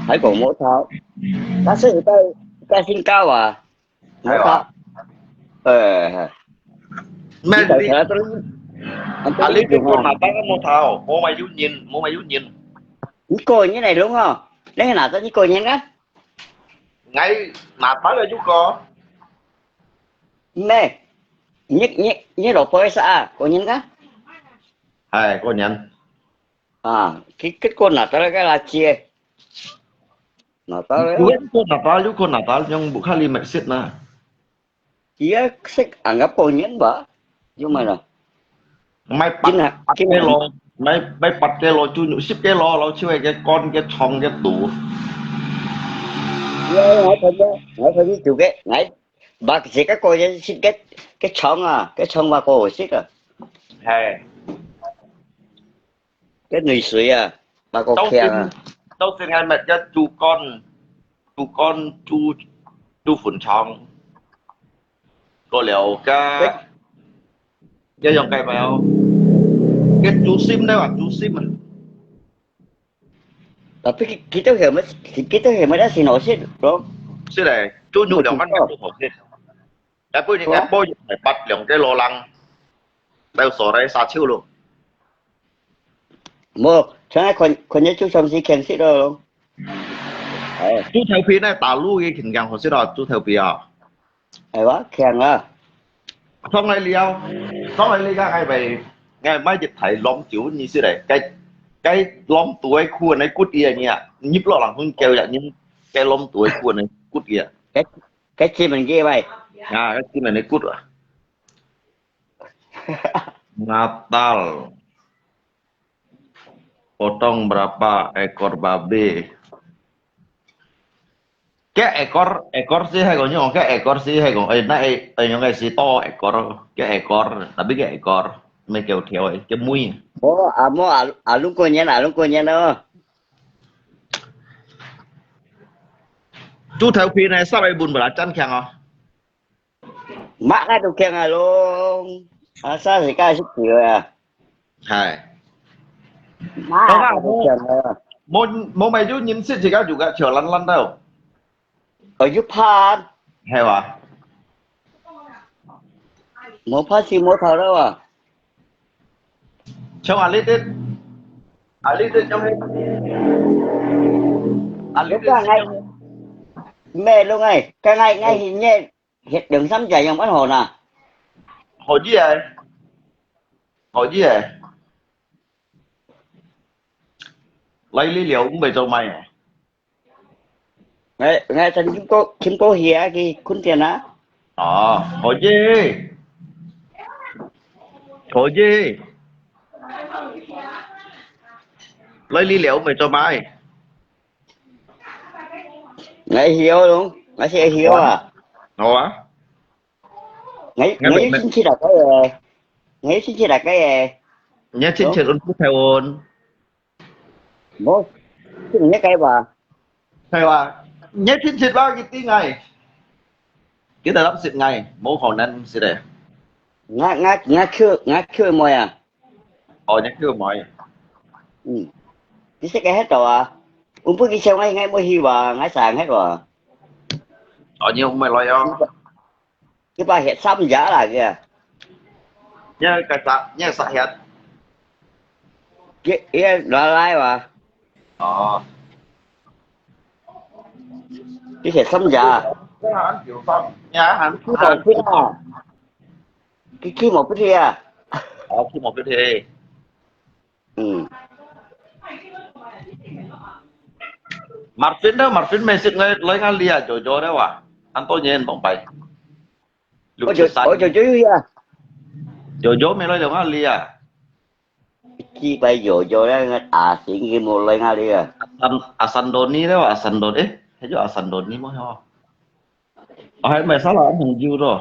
phải còn mỗi tháo ta sẽ người ta xin cao à mỗi tháo ờ Mẹ với tại đi. thế tôi anh À tôi lý biết cái đường con à mà ta có một thầu. Mua mày yếu nhìn. với cô như này đúng không đấy là tao với cô nhanh á Ngay mà tới là chú co. mẹ nhớ đồ po sa cô nhanh á À cô nhận. à cái con nào tao cái là chia nào tao đấy Chú con Natal yang bukan lima set na. chia sức anggap cô nhấn bả nhưng mà là Mai chính bắt là bắt chính cái là lo, mai bắt cái lo chú nhủ ship cái lo, lo chú cái con cái chong cái tủ. ngài thôi chủ cái ngài bà chỉ các cô chỉ xin cái chong à cái chong bà cô xích à Hey, cái nồi sưởi à bà cô tao khen xin à tao xin ngay mà cho chú phun chong. Có liệu cái cái dòng cây vào cái chú sim đấy à chú sim à. tapi kita hiểu mới đã xin nói xích đúng Xí này chú nhưng nhủ mà lòng chúng bắt ta nhập thuộc đi. Apple những có Apple phải bắt lòng cái lo lăng. Bao số đấy sao chịu luôn. mua sáng nay còn nhớ chú chồng gì khen xích đâu không 猪头皮呢，大陆嘅形象好識咯，豬頭皮啊。係哇，強啊！xong lại liao xong lại liao ngày về ngày mai dịch thầy lom chiếu như thế này cái lom tuổi khuôn này cút kia nhỉ nhíp lo làm không kêu vậy nhưng cái lom tuổi khuôn này cút kia Cái chi mình kia vậy. cái chim này cút à Natal potong berapa ekor babi cái ekor sih hay còn như cái ekor sih hay còn nãy những cái sih to ekor cái ekor tapi cái ekor mấy kiểu theo cái mũi Mo lung cô nữa. chú theo phi này sao lại buồn bã chân khen à Mắc cái đồ khen luôn. Sao thì cái sức chịu à? hay Má đồ khen à. mau mày chú nhìn xích thì các chủ cả chờ lăn lăn đâu Ở giúp phan. hay à Mo phan si mo thầu đâu à? trong Ali tết trong hết Ali Lúc tết cả ngày mẹ luôn này, cái ngày hiện nhẹ hiện đường sắm chạy dòng bắt hồn à? hỏi gì vậy lấy lý liệu cũng về cho mày à Ngày thành kim cô hìa cái khun tiền á. hỏi gì lấy lý liệu về cho mày Ngày hiểu luôn, ngày sẽ hiểu à? hả Ngày xin chỉ đặt cái ngày xin chỉ đặt cái nhớ xin chuyện ôn phút theo ôn mo xin nhớ cái bà. hay à nhớ xin chuyện bao cái tí ngày cái thời lắm chuyện ngày mẫu hồn nên sẽ để ngã khưa mồi à? nhớ cứ mọi Ừ. Cái sẽ cái hết rồi à? Bữa kia xem ngay mới hiu bà ngã sàn hết rồi. như không mày lo không Cái bà hiện xăm giả là kìa. nhớ cái sạc nhớ sạc hết Cái đó lai mà. Cái hiện xăm giả. cái hắn kiểu xong nhà hắn Cái đầu phía nào? Cái kia một cái kia. khi một cái thế Ừ. mặt phim mày xịt lấy ngang lia cho đấy à anh tôi nhìn bóng bay Ôi trời chú cho mày lấy được ngang lia chi bay dỗ đó chỉ nghe một lên ngay đi à. Asandoni đấy à Asandoni thấy chưa Asandoni mới ho hay mày sao là anh hùng diêu rồi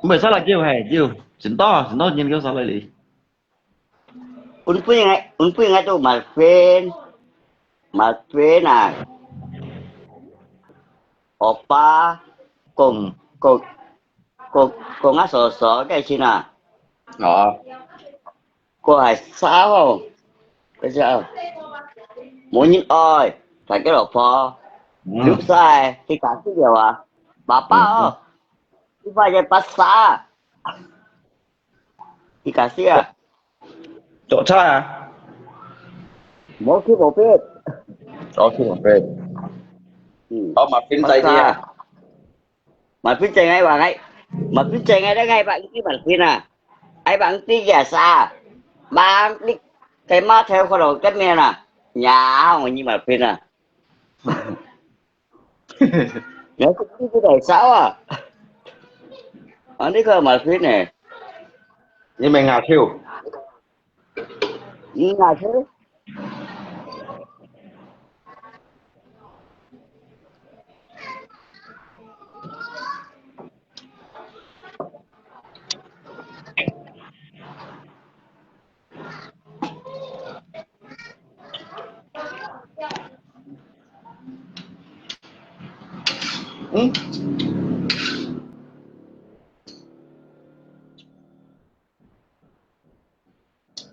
mày sao là diêu diêu chính to nhìn cái sao lại đi Un pui ngay tu mà à. Oppa cùng ngã sờ cái chi nào. Cô hay sao không? Cái sao? Muốn nhìn ơi, phải cái đồ phò. Lúc sai thì cả cái điều à. Bà ơi, đi vào cái pasta. Thì cả cái à. chỗ cha à Mỗi khi một biết. chỗ khi một bên mặt phim tay gì Mặt phim chạy ngay bà ngay. Mặt phim chạy ngay đó ngay bạn cái mặt phim à. Ai bạn tí giả xa. Bạn đi cái má theo con đồ cách mẹ nè. Nhà không như mặt phim à. Nếu cái này sao à. Ở đây có mặt phim này. nhưng mày ngào thiêu Ngà chứ.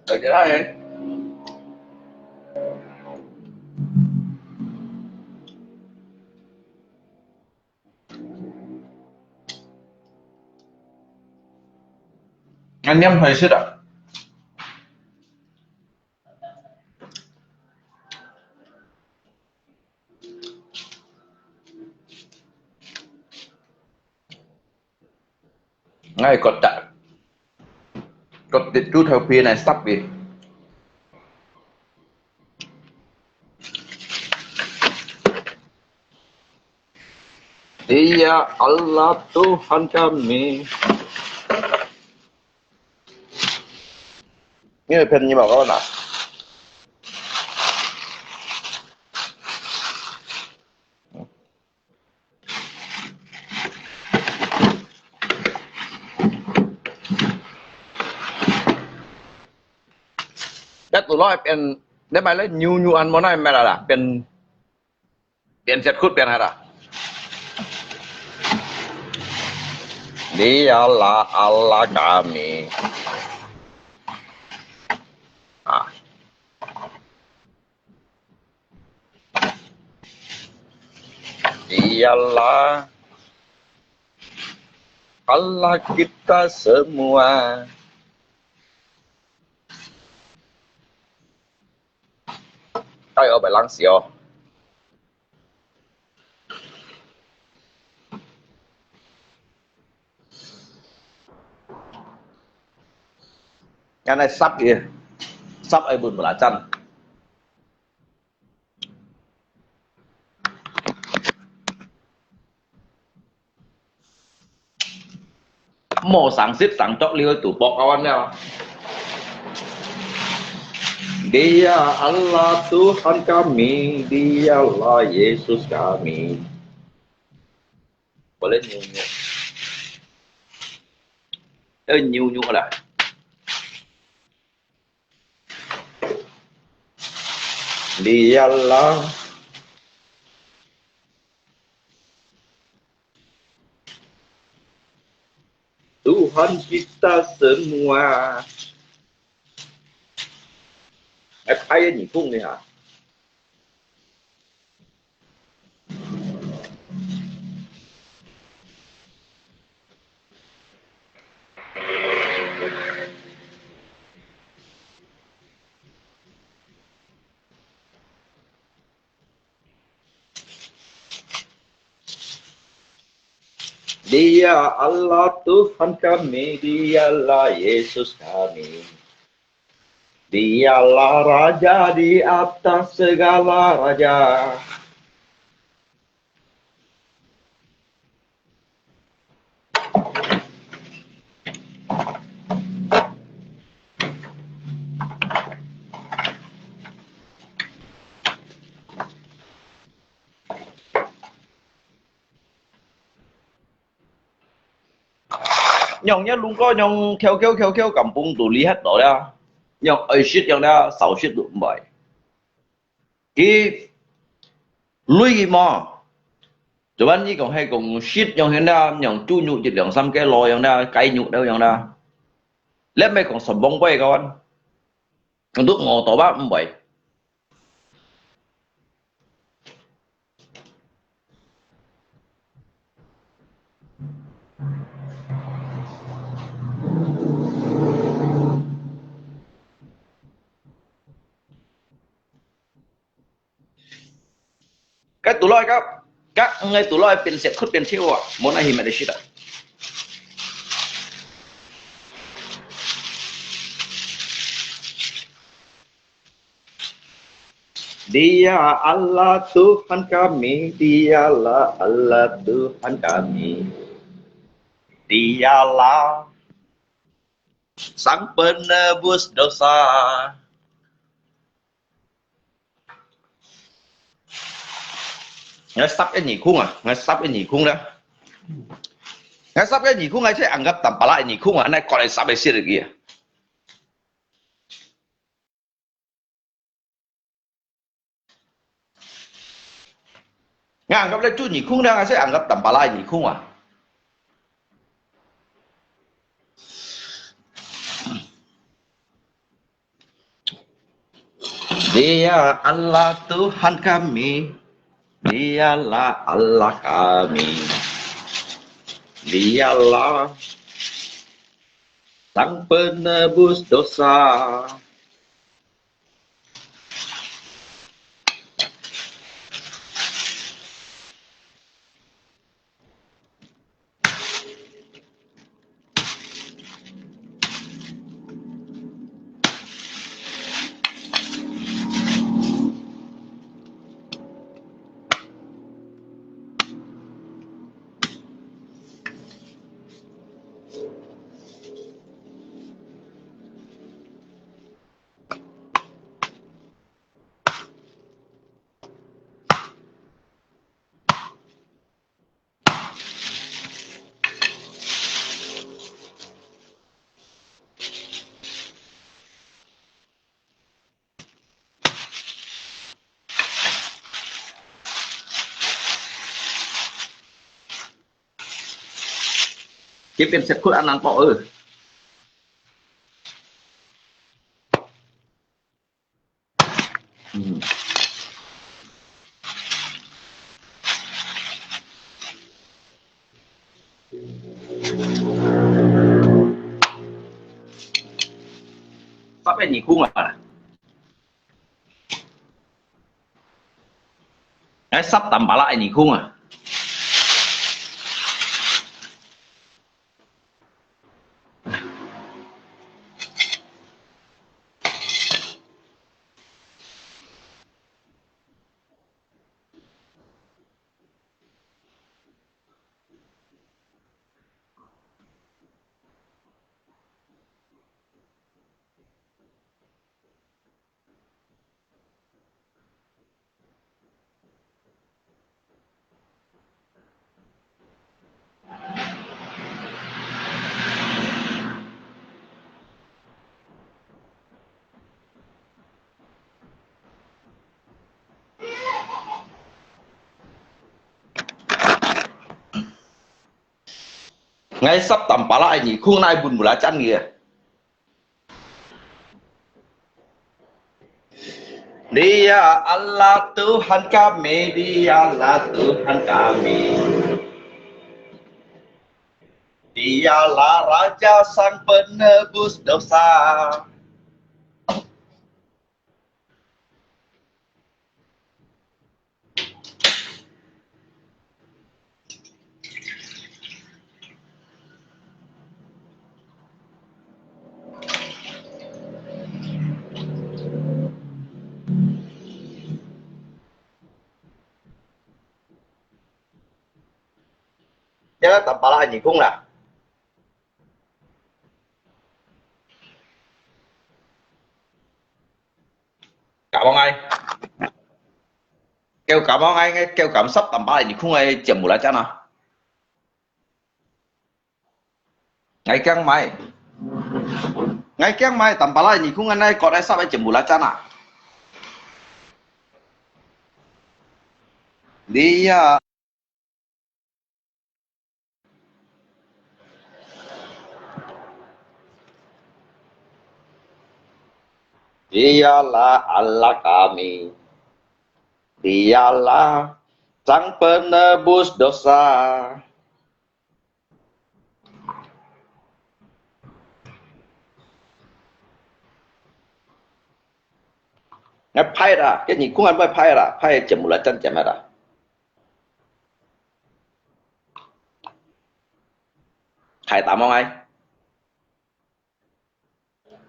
được cái đó đi anh em phải xích ạ ngayกดติดรูทพีในซับอีก Dia Allah Tuhan kami. Nghe phim như mà có nào. Đất tụi nóเป็นได้ไหมแล้วยูอันมันได้ไหมล่ะเป็นเสร็จคุดเป็นอะไรล่ะ Dialah Allah kami. Ah. Dialah Allah kita semua. Tayo bài lăng xỉu. Cái này sắp kìa. Sắp ai buồn một lá chăn. Mổ sáng xếp sáng chóc liêu tủ bọc cao ăn nào. Dia Allah Tuhan kami, Dialah Yesus kami. Boleh nyu-nyu. Nyu-nyu lah. Dialah Tuhan kita semua. Ai nhìn phung đi hả? Dia Allah Tuhan kami, Dialah Yesus kami. Dialah Raja di atas segala raja. Nhong nhá luôn có nhong kêu kampung tụ lý hết rồi đó. Nhong ấy shit nhong đó 少 shit tụ vậy. Cái lui gì mà. Chỗ bạn như còn hay cùng shit nhong hiện đó nhong chu nhụ chỉ lượng xăm cái lòi nhong đó cây nhụ đâu nhong đó. Lép mấy còn sầm bông quay các anh. Còn đúc ngồi tổ bác vậy. Cái tủ lôi các ngay tủ lôiเป็นเสร็จคุดเป็นเที่ยวอ่ะมนต์หิมะได้ชิดอ่ะ Dia Allah Tuhan kami, Dialah Allah Tuhan kami. Dialah Sang penebus dosa. Ngay sắp cái nhị khung à? Ngay sắp cái nhị khung đó. Ngay sắp cái nhị khung ngay sẽ anggap tanpa lại nhị khung à? Này còn lại sắp cái gì kìa? Ngay anggap lại chú nhị khung đó ngay sẽ anggap tanpa lại nhị khung à? Dia Allah Tuhan kami. Dialah Allah kami. Dialah Sang penebus dosa. เป็นเสร็จคุณอันนั้นปอsắp bên nhị khung à cái sắp tầm bả lại nhị khung à ngay sắp tầm bả lại nhị khung này buồn bã chăn kìa Dia Allah Tuhan kami, Dialah Tuhan kami. Dialah Raja Sang Penebus dosa. Nhớ tập bà la nhị khung nè cảm ơn anh kêu cảm ơn anh kêu cảm sắp tầm bà la nhị khung ai chậm một lá chắn à ngày căng mai tầm bà la nhị khung anh này còn ai sắp ai chậm một lá chắn à đi Dialah Allah kami, Dialah Sang Penebus dosa. Ngay phai ra, cái gì cũng ăn phải phai ra, phai chậm một là chân chậm ra. Thầy tạm không anh?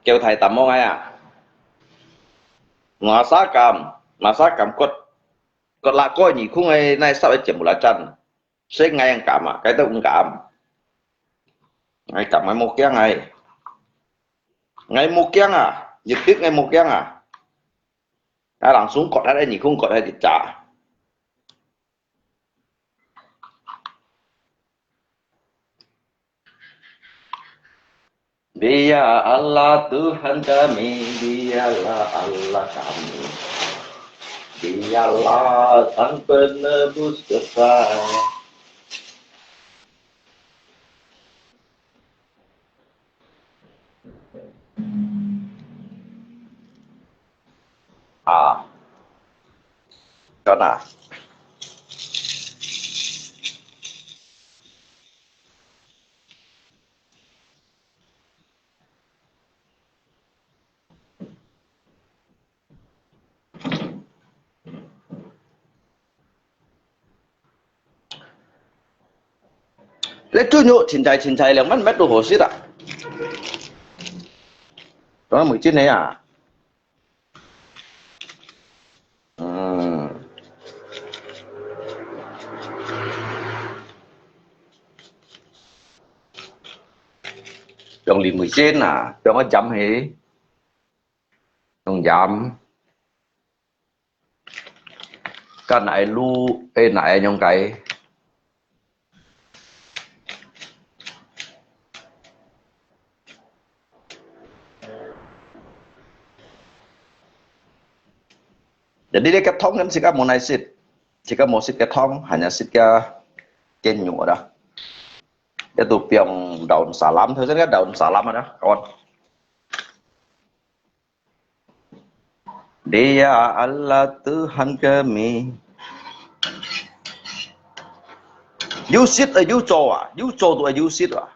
Kêu thầy tạm không anh à? Ngõ xã cầm cột là coi nhỉ khung này này sao chậm một là chân. Sẽ ngay ăn cảm à, cái tôi cũng cảm. Ngay cảm ngay một cái ngày. Ngay một cái à, nhiệt tiết ngay một cái à. Đã lặng xuống cột ở đây nhỉ khung cột đây thì trả. Dia Allah Tuhan kami, Dialah Allah kami, Dialah Sang Penebus dosa. À, cho nào. Lấy chú nhộ chín chạy là mất đồ hồ xít à. Đó là 19 này à. Trong liền 19 à, trong có chấm hỉ. Không dám. Cái này lu, ê này trong cái. Jadi dia ketong kan sika monai sit. Sika mo sit ketong hanya sit ka kenyo dah. Itu piang daun salam, thôi kan daun salam ada kawan. Dia Allah Tuhan kami. You sit ở you做啊，you 做到係 you sit 啊，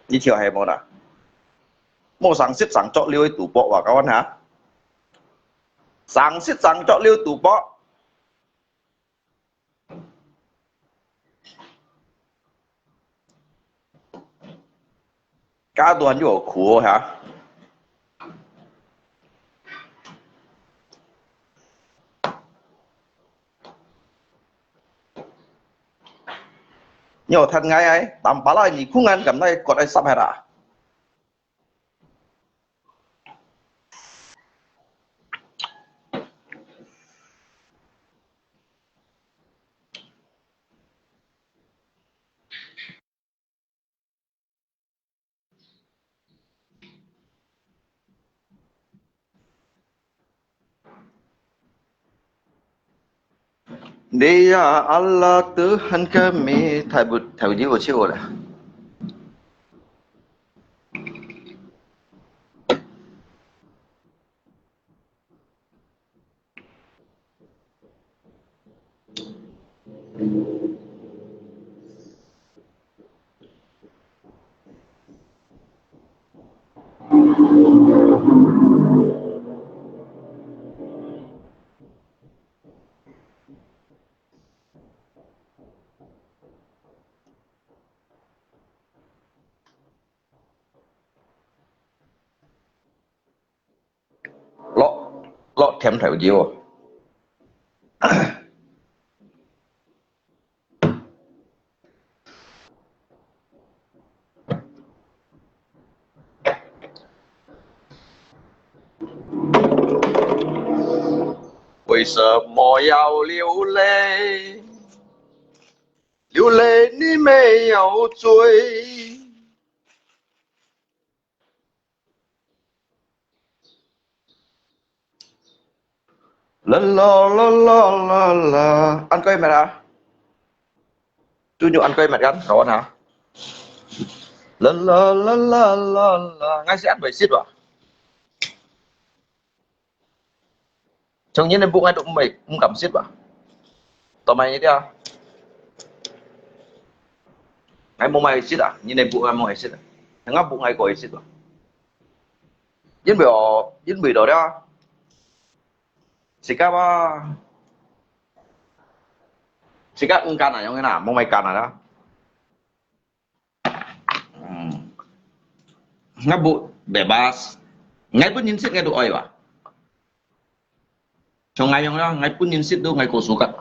呢條係冇啦。冇上sit上作了去賭博話kawan ha，上sit上作了賭博。家段又苦哈，又thân ngay ấy, tạm bảo là nhị khung ăn cầm đây còn ai sắp hết à? Dia Allah Tuhan kami, thầy gì của chiều rồi. Lọ thêm thầy gì rồi. Vì sợ mò yêu lưu lệ, lưu lệ ni mê yêu chuối. La la la la la la. Ăn cây mệt à? Chú nhủ ăn cây mệt gắn, kawan hả? La la la la la la. Ngay sẽ ăn bầy xít vào. Trong những em bụng ai đụng mày cũng cầm xít vào. Tao mày như thế à? Ngay bụng mày xít à? Nhìn em bụng ai mày xít à? Thằng ngắp bụng ai gọi xít vào. Dính bì đồ đó. Sikap kan à, yang mana? Mau main kan ada? Ngabu bebas. Ngai pun nyinsit ngai doa ya. Trong ngai yang ngai pun nyinsit do ngai ko suka.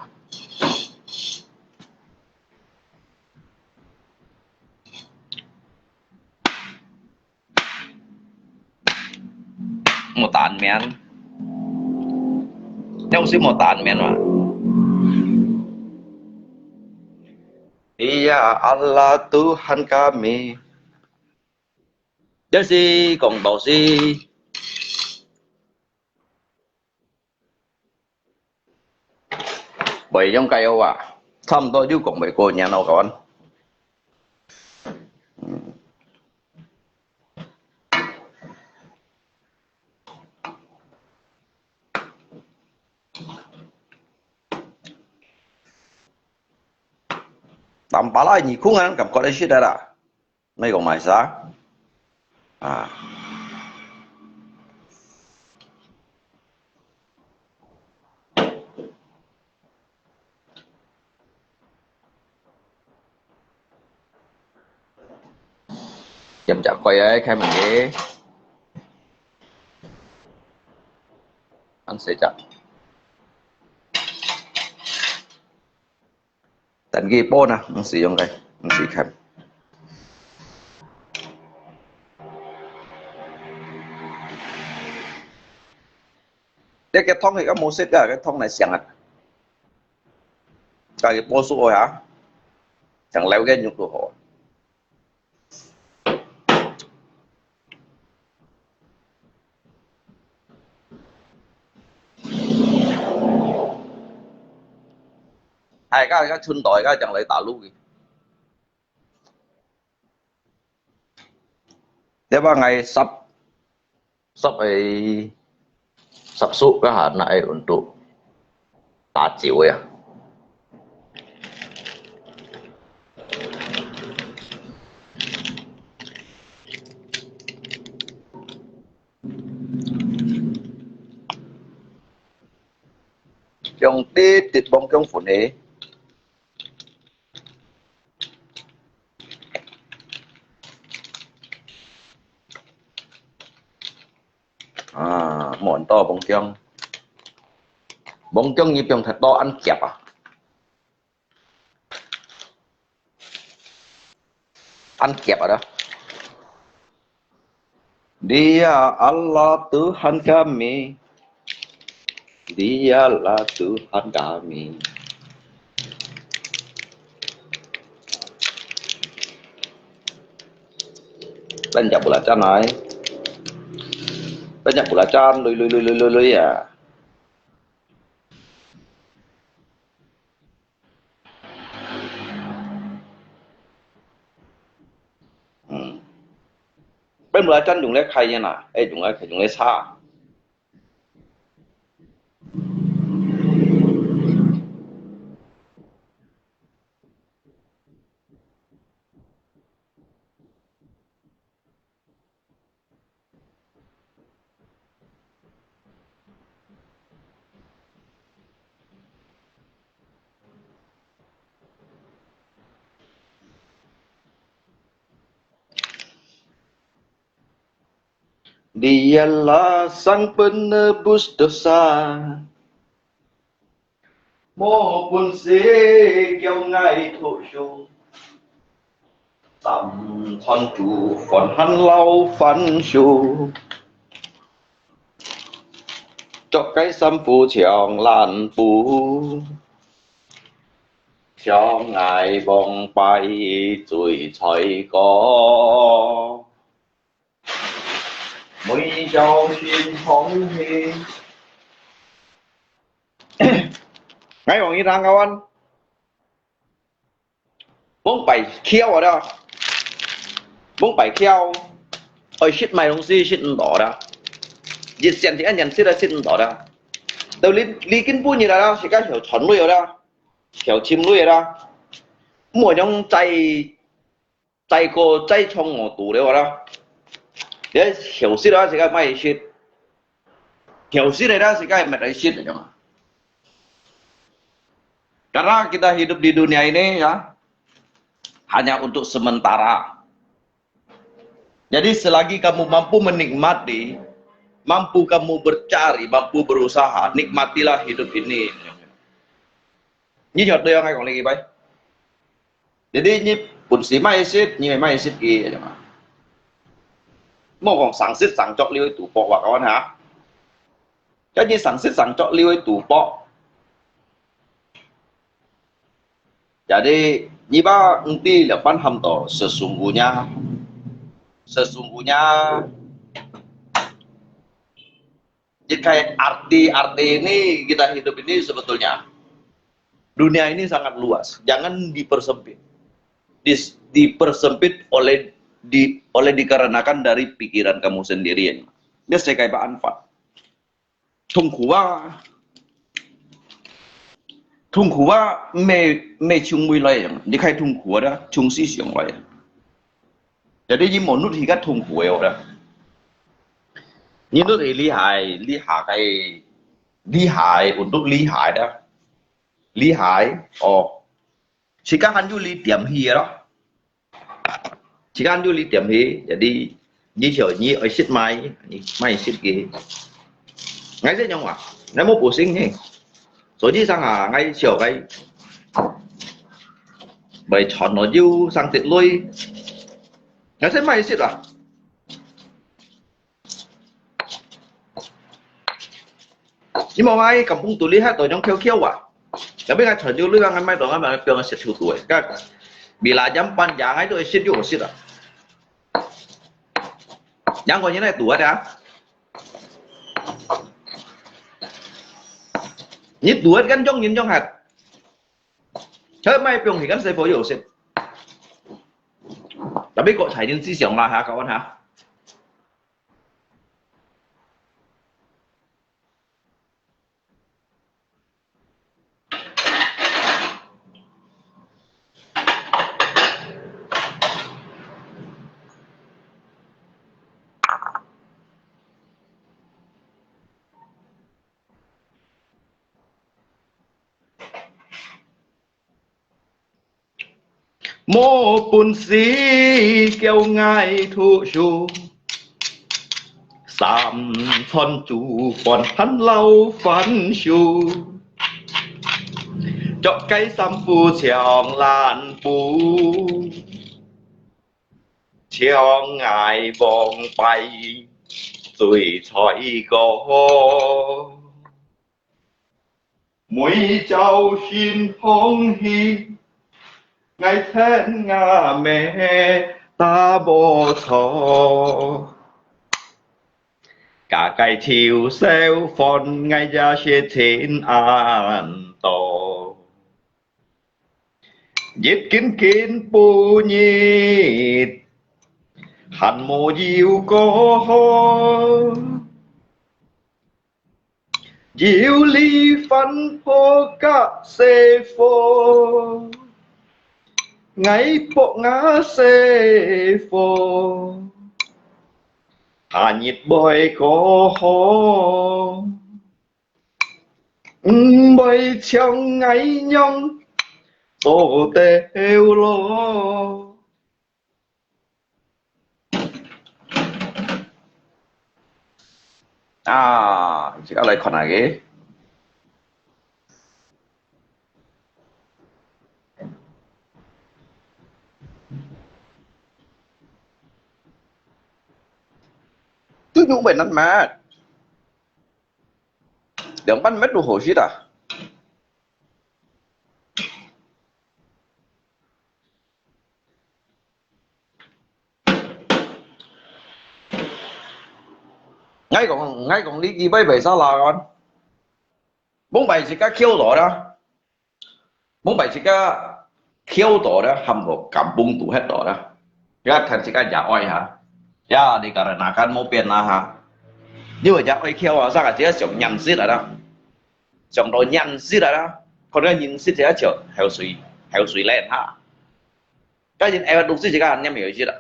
Một tàn men. Nhau xí một tàn men mà. Iya Allah Tuhan kami. Jadi cộng đầu si. Bởi trong cây ô à. Thăm tôi chứ cộng bởi cô nhà nào con. Tạm bảo lại nhị khung ăn cầm có đấy shit đây à. Mấy còn mày sao? À. Chậm chậm quay ấy khai mình ghế. Anh sẽ chậm. Tận ghi bố nè, mình sử dụng đây, mình sử dụng. Cái thông thì có mô xích à, cái thông này xăng à. Cái bố số rồi hả? Chẳng leo cái nhục đồ hộ. Ai các xuân tội các chẳng lấy tả lúc gì. thế vào ngày sắp ấy sắp sụ cái hạt này untuk 8 triệu ya. Trong tít bông trong phụ nữ món to bông trong như bông thật to ăn kẹp à, ăn kẹp ở đó. Dia Allah Tuhan kami, Dialah Tuhan kami. Banyak belacan ay, banyak belacan, lui ya. Bên belacan dùng lấy khay nha nè, dùng lấy xa. Dialah sang penebus dosa, maupun segala ngày thổ chung, tâm thân chủ còn hắn lâu phán chủ, cho cái xăm phù trường lan phù, cho ngài bong bay tuổi thời có. Mỗi châu xuyên phóng hi ngay bằng như đang cao anh bốn bảy khéo ở đó, bốn bảy khéo ơi shit mày đồng si shit đỏ đó dịch xem thì anh nhận shit là shit đỏ đó đâu lý kinh bún như đó chỉ cái hiểu chuẩn nuôi ở đó hiểu chim nuôi ở đó mỗi trong tay cô tay trong ngõ tủ đấy ở đó để hiểu shit đó chỉ cái mày shit hiểu shit này đó chỉ cái mày shit này mà. Karena kita hidup di dunia ini ya hanya untuk sementara. Jadi selagi kamu mampu menikmati, mampu kamu bercari, mampu berusaha, nikmatilah hidup ini. Như nhật đây ngay còn lagi bay. Jadi như bún xí mai xít, như mai xít kia chứ mà. Mau còn sáng xít sáng chọc liêu tủ bọ các bạn hả? Cái như sáng xít sáng chọc liêu tủ bọ. Jadi nyiba nanti lepan hamto sesungguhnya jika arti ini kita hidup ini sebetulnya dunia ini sangat luas, jangan dipersempit. Dipersempit oleh dikarenakan dari pikiran kamu sendiri. Dia saya kayak anfat. Thung khổ mê chung mùi lây đi khai thung khổ đó chung xí xiong lây jadi như một nút thì các thung khổ đó như nút thì lý hại untuk lý hại đó lý hại chỉ các anh du lý tiệm hi đó chỉ các anh du lý tiệm hi jadi như kiểu như ở xít mai xít kia ngay thế nhau à nếu một bộ sinh nhỉ所以上啊，我小個咪傳落腰生隻女，有些咩意思啊？因為我咁風度呢喺度種 QQ 啊，有邊個傳咗呢個喺咪度啊？咪俾我食條度嘅，咁未來飲半日喺度食咗我食啊，飲個嘢嚟度啊！Nhít đuổi gắn trong nhìn trong hạt chơi mai piong thì gắn xây phố hiểu xịt đã biết gọi thải đến xí xưởng là hả các bạn hả mô bùn sĩ kêu ngài thu chu sám thon chủ còn hắn lâu phán chu chọn cái sám phu chèo lan phu chèo ngài vòng bay tuổi thỏi gò mũi cháu xin phong hi ngày thiên nga mẹ ta bồ thọ cả cái thiêu xeo phòn ngày ra sẽ thiên an to giết kín kín pu nhịt hẳn mô diệu có diệu ly phân phô cả xê phô ngày bộ ngã xê phô hà nhịp bơi có hò bơi trong ngày nhông tổ têu lo chỉ có lại còn là cái tôi nhung bệnh ăn mà đừng bắt mất đồ hồ shit à ngay còn lý gì bây vậy sao là con bốn bảy chỉ có khiêu đó đó bốn bảy chỉ có khiêu đó hầm một cảm bung tủ hết đó cái thành chỉ có giả oi hả ya đi cả là kan mau biến là hả như vậy giả oi khiêu à sao cả chỉ có chồng nhăn xít ở đó chồng đồ nhăn xít ở đó còn cái nhìn xít thì có chồng heo suy lên hả cái nhìn em đúng xít chỉ có anh em hiểu chứ đó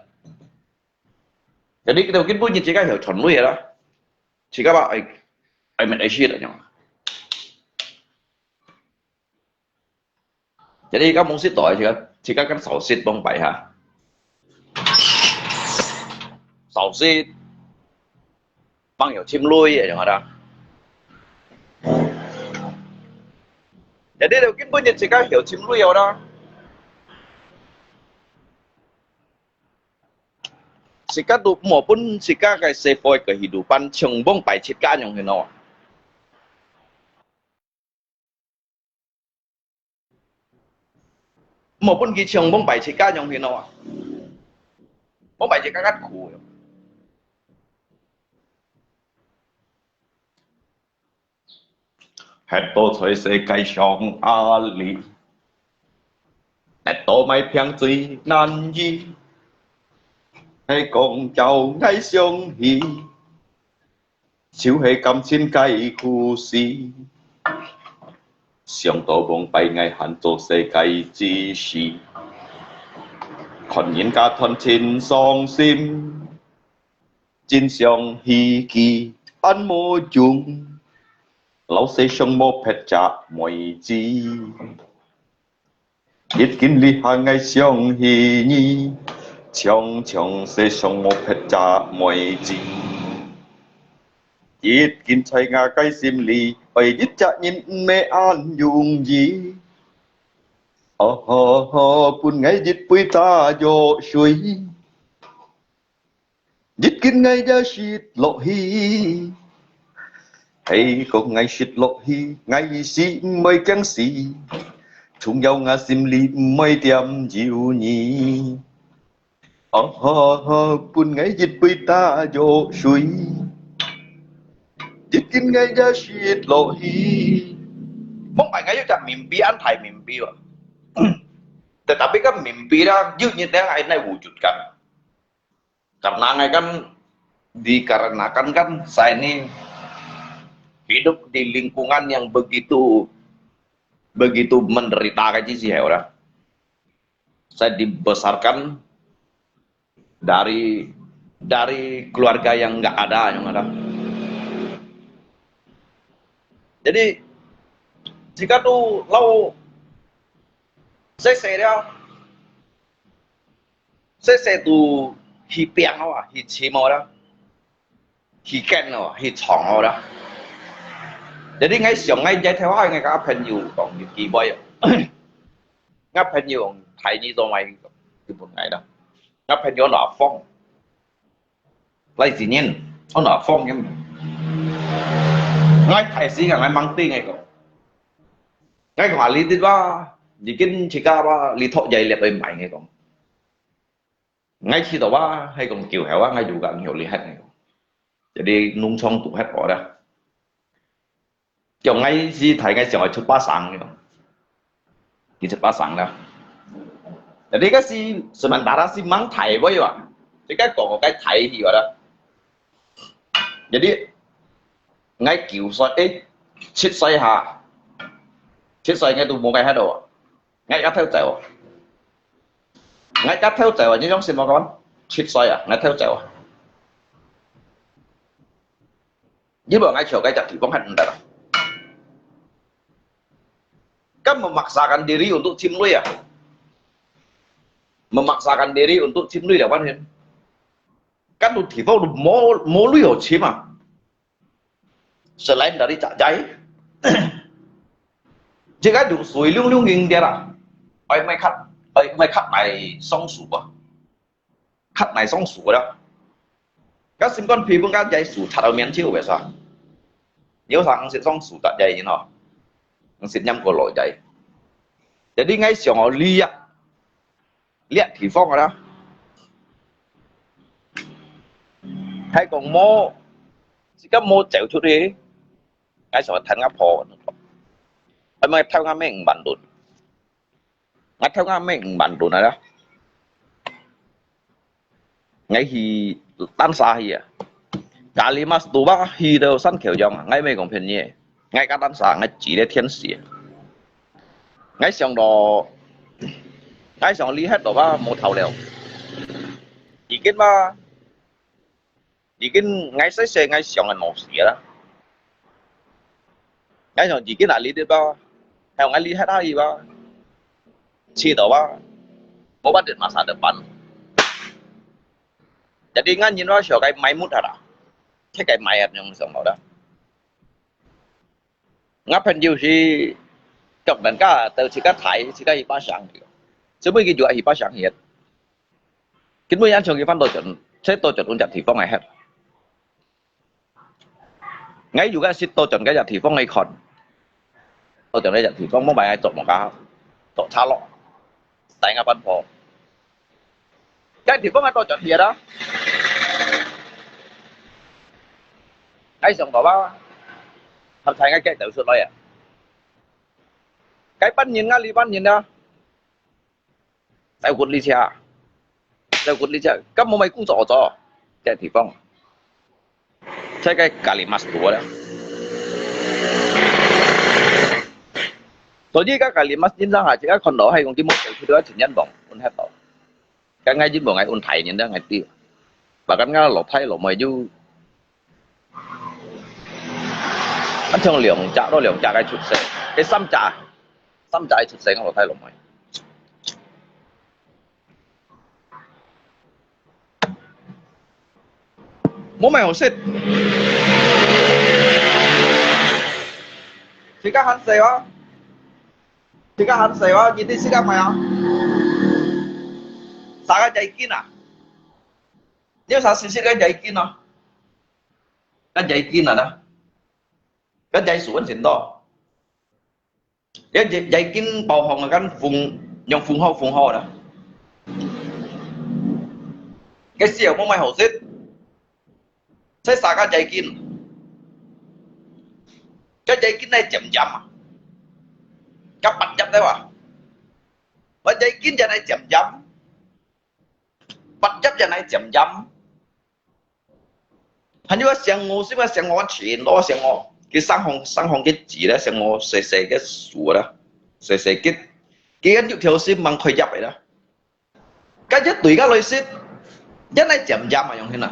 jadi kita mungkin punya jika hiểu chuẩn lui đó chỉ các bạn ấy mình ấy shit rồi nhỉ jadi các mong shit tội chỉ các cái sầu shit bông bậy hả sầu shit băng hiểu chim lui vậy đó jadi mungkin punya jika hiểu chim lui đó Sika tu maupun sika kai sepoi kehidupan cengbong pai citkan yang hino. Maupun ki cengbong pai citkan yang hino. Bong pai citkan kat khu. Het to choi se kai shong a li. Het to mai piang zui nan yi. Hay con cháu ngay sông hi chiếu hay cầm trên cây khu si sông tổ bông bay ngay hẳn tổ xe cây chi si còn nhìn cả thân trên sông sim trên sông hi kỳ ăn mô chung lão xe sông mô phết chạ mọi chi biết kinh lý hàng ngay sông hi nhi trong trong sẽ sống một hết trả mọi gì ít kinh chạy ngã cái sim li phải ít trả nhìn mẹ an dùng gì bún ngay ít bụi ta vô suy ít kinh ngay ra shit lộ hi hay có ngay shit lộ hi ngay xí mới căng xí chung nhau ngã sim li mới tiêm dịu nhỉ bún ngay dịch bơi ta vô suy dịch kinh ngay ra shit lộ hi mong bài ngay cho mimpi an thai mimpi wa tetapi kan mimpi dah yuknya akhirnya wujudkan karena kan dikarenakan kan saya ini hidup di lingkungan yang begitu menderita kayak sih ya orang saya dibesarkan dari keluarga yang nggak ada jadi jika tuh lau saya sẽ tu hi biang đó hi chi mò đó hi ken đó hi chong đó jadi ngay sòng ngay trái theo hai ngay cả朋友講要幾杯啱朋友睇呢度咪基本ngay đó啱朋友哪方lấy gì nhiên ông哪phong em ngay thầy sĩ ngay mang tiếng ngay còn ngay còn lý tin ba gì kinh chỉ ca ba lý thọ dày liệt bên mày ngay còn ngay khi đó ba hay còn kiểu hẻo ngay dù gần nhiều lý hết ngay jadi nung xong tụ hết bỏ ra chồng ngay gì thầy ngay chồng chút ba sáng ngay thì chút ba sáng đó jadi cái gì sementara si mang thầy với vậy thì cái còn một cái thầy gì vậy đó jadi ngay kiểu soi ấy chết soi hà chết soi ngay tụ một cái hết rồi ngay cắt theo chèo ngay cắt theo chèo như giống xin mà con chết soi à ngay theo chèo với bọn ngay chiều cái chặt thì bóng hận rồi kan memaksakan diri untuk cimlu ya memaksakan diri untuk cimlu ya kan kan tuh thì vào mau lu hiểu chim à selain dari cak jai jika dùng suy lung lung nghiêng dia là mấy khách này song sủ à khách này song sủ đó các sinh con phi vương các jai sủ thật ở miền chiêu vậy sao nếu thằng sẽ song sủ tại jai như nào nó sẽ nhắm của lỗi jai jadi ngay sòng họ liệt thì phong rồi đó hay còn mô chỉ có mô chịu chút đi ngay sòng thành ngáp phò anh mới theo ngáp mình bản đồn ngay theo ngáp mình bản đồn này đó ngay thì tan xa gì à cả lý mà tụ bác thì đều săn kiểu dòng ngay mấy còn phiền nhẹ ngay cả tan xa ngay chỉ để thiên sĩ ngay sòng đó ngay sòng lý hết đó ba một thầu lèo chỉ cái ngay xe ngay sòng là một xỉa đó ngay sòng chỉ cái là lý được ba hay ngay lý hết hay gì ba chi đó ba mau bắt được mà sao được bắn jadi ngay nhìn vào sòng cái máy mút hả cái máy ở trong sòng đó ngáp hình như gì chọc đàn cá từ chỉ cá thải chỉ cá hiệp ba sáng chứ mới cái vụ hiệp ba sáng hiện kính mới ăn trong cái văn đồ chuẩn sẽ tôi chuẩn ôn chặt thì phong ngày hết ngay dù cái xịt tôi chuẩn cái chặt thì phong ngày còn tôi chuẩn cái chặt thì phong mong bài ai chọn một cá chọn xa lọ tại ngã văn phò cái thì phong ai tôi chuẩn thì đó ngay xong đó ba thật thành cái tự sự nói à cái ban nhìn nga li ban nhìn đó tại quận lý cha các mô mày cũng rõ rõ cái thì phong thế cái kalimat tua đó tôi chỉ các kalimat nhìn ra hả chỉ các con đó hay còn cái một cái thứ đó chỉ nhân bổng ôn hết rồi cái ngay chính bộ ngày ôn thầy nhìn đó ngày tiêu và cái ngay lột thay lột mày du anh trong liều trà cái chút xe cái xăm trà chút xe không thay lột mày mỗi mày hồ xịt chỉ các hắn xe quá nhìn thấy các mày không sao cái dây kín à nếu sao xịt cái dây kín à cái dây kín à đó cái dây xuống xịn đó cái dây kín bầu hồng là cái vùng nhông phùng hồ đó cái xìu mỗi mày hồ xịt sẽ xả cái dây kín này chậm à các bạn chậm đấy mà và dây kín giờ này chậm bắt chấp giờ này chậm hình như là sang ngô xí mà sang ngô chuyện đó sang ngô cái sang hồng cái chỉ đó sang ngô xề cái sủa đó xề cái anh theo xí mang khơi dập vậy đó cái nhất tùy các lời xí nhất này chậm mà giống thế nào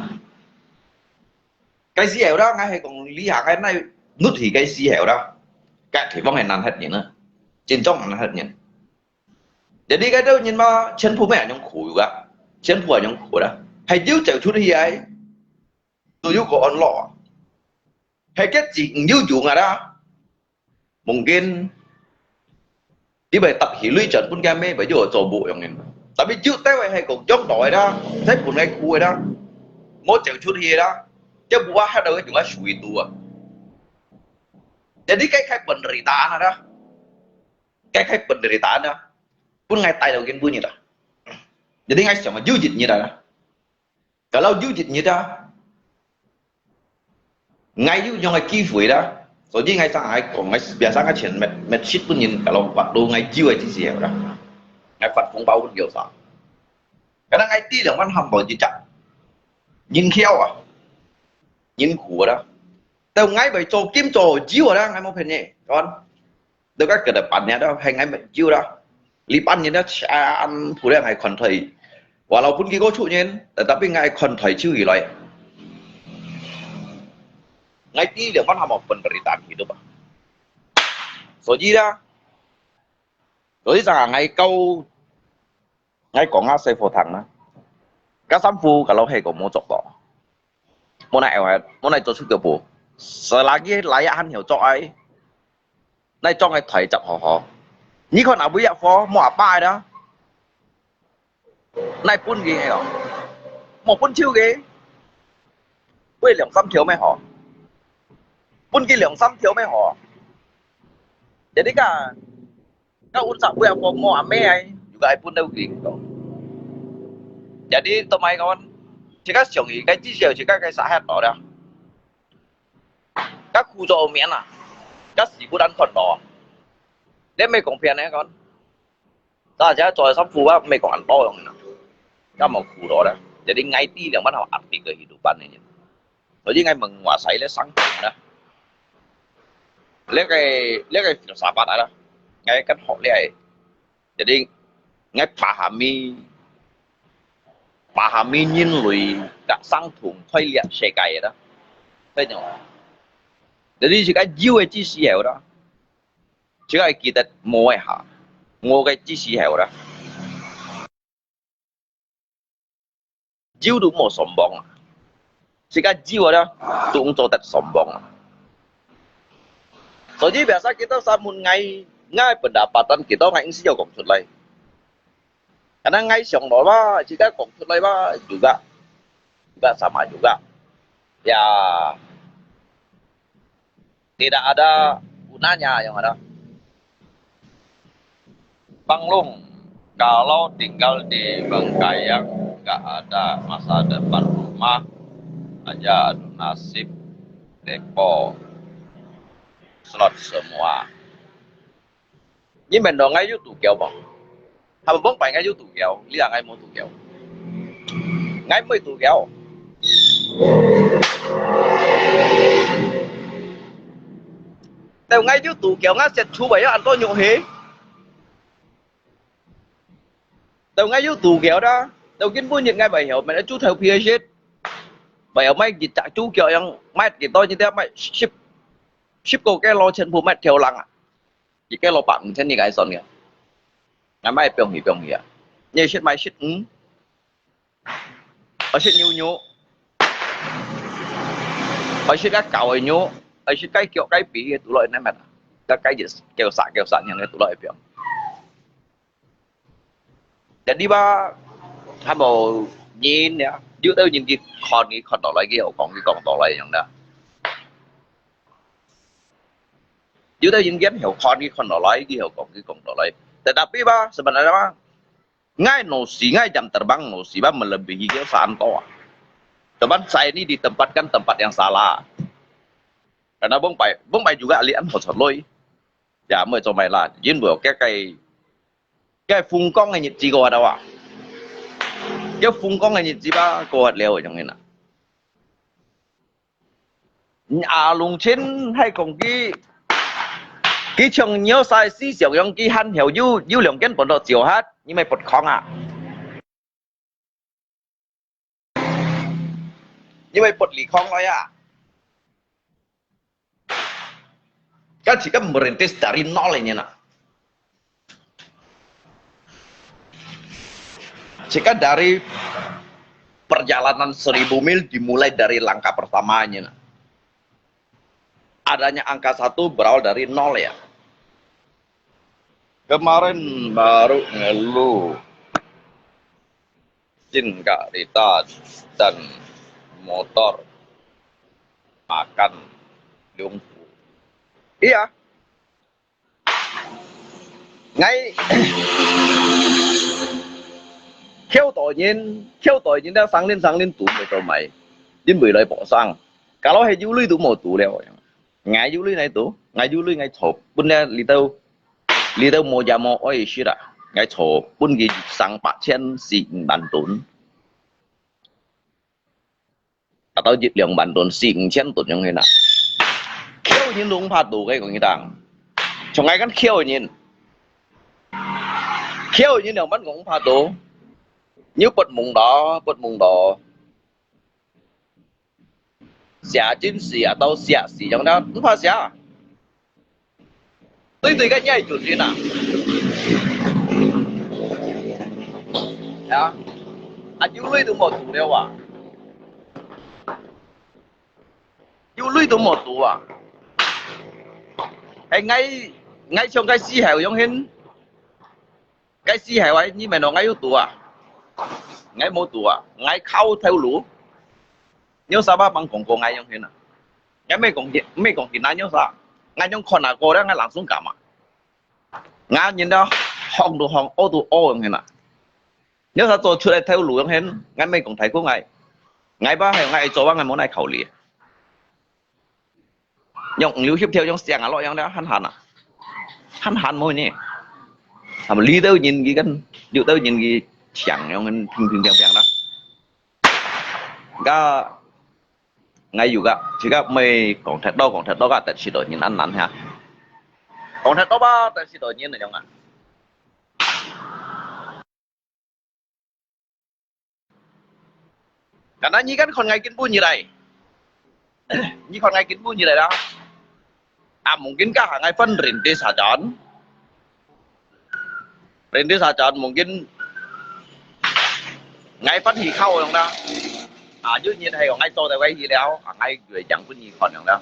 cái xí hẻo đó ngay hay còn lý hạ cái này nút thì cái xí hẻo đó cái thì vong này năn hết nhỉ nữa trên trong năn hết nhỉ để đi cái đâu nhìn mà chân phụ mẹ trong khủi quá 先不用苦的，还有走出去哎，都有个安乐，还cái gì nhiều dụng à đó, mungkin đi bài tập hiểu lý trận pun kami bây giờ做bộ yang ini, tapi trước tới vậy hay còn chống đội đó, thấy pun ngay khu đó, mỗi走出去đó, chứ buat ada cái cuma suy tu à, jadi cái penderitaan đó, cái penderitaan đó, pun ngay tay đầu kian bunyi dah. Jadi ngay sama jujit như đó. Kalau jujit như đó, ngay ju yang ngay kifu đó, so jadi ngay sang ngay còn ngay biasa ngay chuyện met shit pun nhìn kalau waktu ngay jiwa itu sih đó, ngay phật phong bao pun kiểu sao. Karena ngay ti yang man ham bao ji chặt, nhìn khéo à, nhìn khổ đó. Đâu ngay bởi cho kim cho jiwa đó ngay mau phèn nhẹ, con. Đâu các cái đẹp bản nhá đó, hay ngay bị jiwa đó. Lipan như đó ăn phụ đề ngay còn thầy walaupun kita cuci tetapi ngay kon thầy chưa gì lại ngay tí dia kan hama penderitaan hidup so jadi rằng ngay câu ngay講啱四課堂啦các三夫kalau hay còn mau chọc đó mau này cho xuất cái bộ selagi layakan hiểu cho ai này cho ngay thầy chập họ như con nào bây giờ phó mua bài đó này pun gì hay không một pun chiêu ghế quê lượng xăm thiếu mấy họ pun cái lượng xăm thiếu mấy họ jadi cả các unsur bây giờ phó mua mấy ai juga ai pun đâu gì jadi tụi con chỉ các trường ý cái chi tiêu chỉ các cái xã hết đó đâu các khu trọ miễn à các sĩ pun ăn còn đó để mấy công phiền này con ta chỉ cho sắm phù á mấy còn ăn to không các mau khu đó đó jadi ngay tí yang mana arti kehidupan ini jadi ngay menguasai le sang đó le cái filsafat đó ngay cách học le jadi ngay pahami nhân loại đã sang thùng thay liệt世界đó thấy không jadi chỉ cái jiwa chỉ sĩ hiểu đó chỉ cái kita mua hạ mua cái chỉ sĩ hiểu đó jiwa tu mau sombong jika jiwa dah tu untuk tak sombong so jadi biasa kita samun ngay pendapatan kita ngay isi jauh kong lagi karena ngay siang doa jika kong lagi juga sama juga ya tidak ada gunanya yang ada Bang Long kalau tinggal di Bengkayang nggak ada masa depan rumah aja adu nasib depo slot semua nhưng mình đó ngay tủ kéo bỏng hàm bóng phải ngay tủ kéo lý là ngay muốn tủ kéo ngay mới tủ kéo Tao ngay tủ kéo ngay sẽ chú bảy ăn to nhộ hế tao ngay tủ kéo đó đầu tiên vui những ngày bài hiểu mày đã chú theo phía chết bài hiểu mấy gì trả chú kiểu yang mấy gì tôi như thế mấy ship cô cái lo chân phụ mày theo lăng à chỉ cái lo bạn chân như cái son kìa ngày mai biểu hỉ à như ship mai ship ở ship nhiêu ở ship các cậu ấy nhiêu ở ship cái kiểu cái bị tụ lợi này mày cái gì kêu sạn những cái tụ lợi biểu jadi ba hai bộ nhìn nè dưới đâu nhìn cái con đỏ lại cái hậu còn cái con đỏ lạiอย่างđó dưới đâu nhìn cái hậu con đỏ lại cái hậu còn cái con đỏ lại tetapi ba sebenarnya ba ngay nosi ngay jam terbang nosi ba melebihi cái santo teman saya ini ditempatkan tempat yang salah karena bông bay juga lian một lôi ya mới cho mày là diễn vừa cái phun con này nhiệt gì qua đâu à cái phun con này nhiệt gì ba cô hạt leo ở trong này nè lùng trên hay còn cái trường nhiều sai xí xẻo trong cái han hiểu yêu lượng cái bọn đó chiều hát nhưng mày bật khó à nhưng mày bật lì khó nói à kan jika merintis dari nol ini nak jika dari perjalanan 1000 mil dimulai dari langkah pertamanya. Adanya angka 1 berawal dari 0 ya. Kemarin baru ngeluh Cinta Rita dan motor makan lumpuh. Iya. Ngay theo tự nhiên đã sáng lên tủ mày cho mày đến bữa lại bỏ sang kalau hay du lịch tủ một tủ leo ngày du lịch này tủ ngày du lịch ngày chụp bún đây li tao mua giá mua oi xí đã ngày chụp bún gì sang 800 xịn bản tốn atau dịch lượng bản tốn xịn千tốn như thế nào kêu nhìn đúng phạt tủ cái của người ta trong ngày cái kêu nhìn đường bắt cũng phạt tủ nếu bật mùng đó xả chín xỉ atau xả xỉ trong đó không phải xả tùy cái nhảy chuột gì nào ya du lịch từ một tủ đeo à du lịch từ một tủ à hay ngay trong cái xì hẻo giống hình cái xì hẻo ấy như mày nói ngay yếu tủ à ngay một tủ à ngay khâu theo lũ nhớ sao ba bằng còn ngay giống hình à ngay mấy còn kỹ năng nhớ sao ngay trong con nào cô đó ngay làm xuống cả mà ngay nhìn đó hòn đồ hòn ô giống hình à nhớ sao tôi chơi theo lũ giống hình ngay mấy còn thấy cô ngay ba hay ngay cho ba ngay món này khẩu lì nhộng liu tiếp theo trong xe ngã lọ trong đó hắn hẳn môi nè mà lý đâu nhìn gìกันอยู่đâu nhìn gì chẳng yang thường đóก็ngay juga jika mày còn thật đâu cả tại chỉ đổi nhìn ăn ha còn thật đâu ba tại chỉ đổi nhìn này không ạ karena ini kan kon ngay kiến bu như này như kon ngay kiến bu như này đó mungkin kah ngay phân rintis saja mungkin ngay phân thì khâu trong đó dưới nhiên hay còn ngay tôi tại quay gì đâu ngay về chẳng phân gì còn trong đó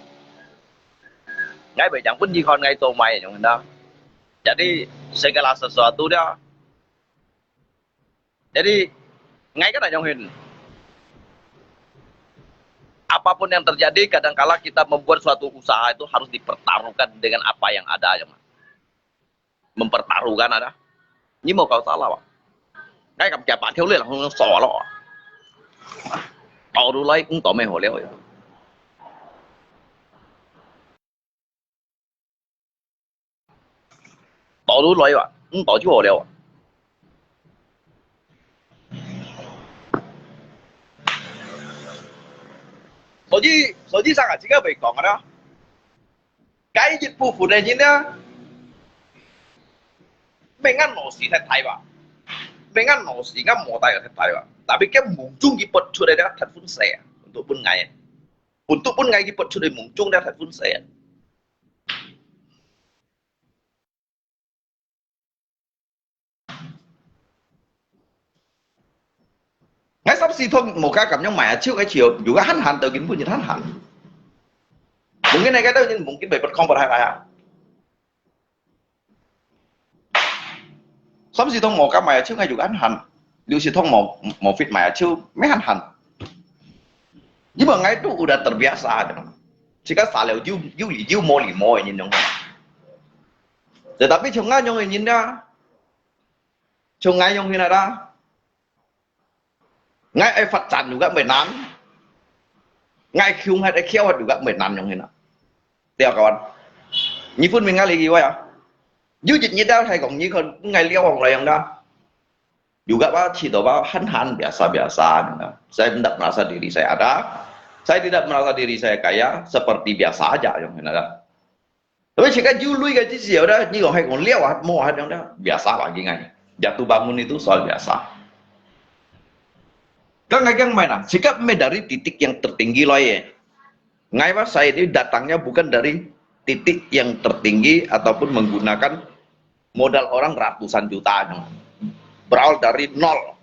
ngay về chẳng phân gì còn ngay tôi mày trong đó jadi segala sesuatu dia jadi ngay cái này trong hình apapun yang terjadi kadangkala kita membuat suatu usaha itu harus dipertaruhkan dengan apa yang ada ya mempertaruhkan ada nhưng mà cậu salah Pak ngay gặp chả bạn thiếu liền là không sò lọ tao đủ lấy cũng tao mày hồ leo rồi tao đủ lấy Pak cũng tao chứ hồ leo所以上啊，这个未講噶啦。cái dịch vụ phụ này như thế mình ăn nổ xí thật thay吧mình ăn nổ xí ngắm mồ tay thật thay吧tapi cái mung chung cái bật出来đó thật phun xe untuk pun ngày cái bật出来mung chung đó thật phun xe ngay sắp xì thôi một cái cảm nhau mẹ trước cái chiều dù cái hắn từ kiến pun như hắn hẳn mungkin này cái đó nhưng mungkin bảy bật không bật hai bài à sắp xì thông một cái mẹ trước ngay dù hắn hẳn dù xì thông một phít mẹ trước mấy hắn hẳn nhưng mà ngay itu udah terbiasa jika salah you mau nhìn dong tetapi chúng ngay nhung nhìn đó chúng ngay nhung như đó ngay ai phát triển juga menan ngay khiung hay ai khéo juga menan yang ini theo kawan như pun mình ngay lagi vậy à du dịch như đó hay còn như còn ngay liêu hoặc là yang đó juga pak chỉ đó han biasa saya tidak merasa diri saya ada saya tidak merasa diri saya kaya seperti biasa aja yang ini đó tapi jika lui cái gì đó như còn hay còn liêu hoặc mua hay yang đó biasa lagi ngay jatuh bangun itu soal biasa. Kan main nah, sikap dari titik yang tertinggi loh ya. Ngai Pak, saya ini datangnya bukan dari titik yang tertinggi ataupun menggunakan modal orang ratusan juta. Berawal dari nol.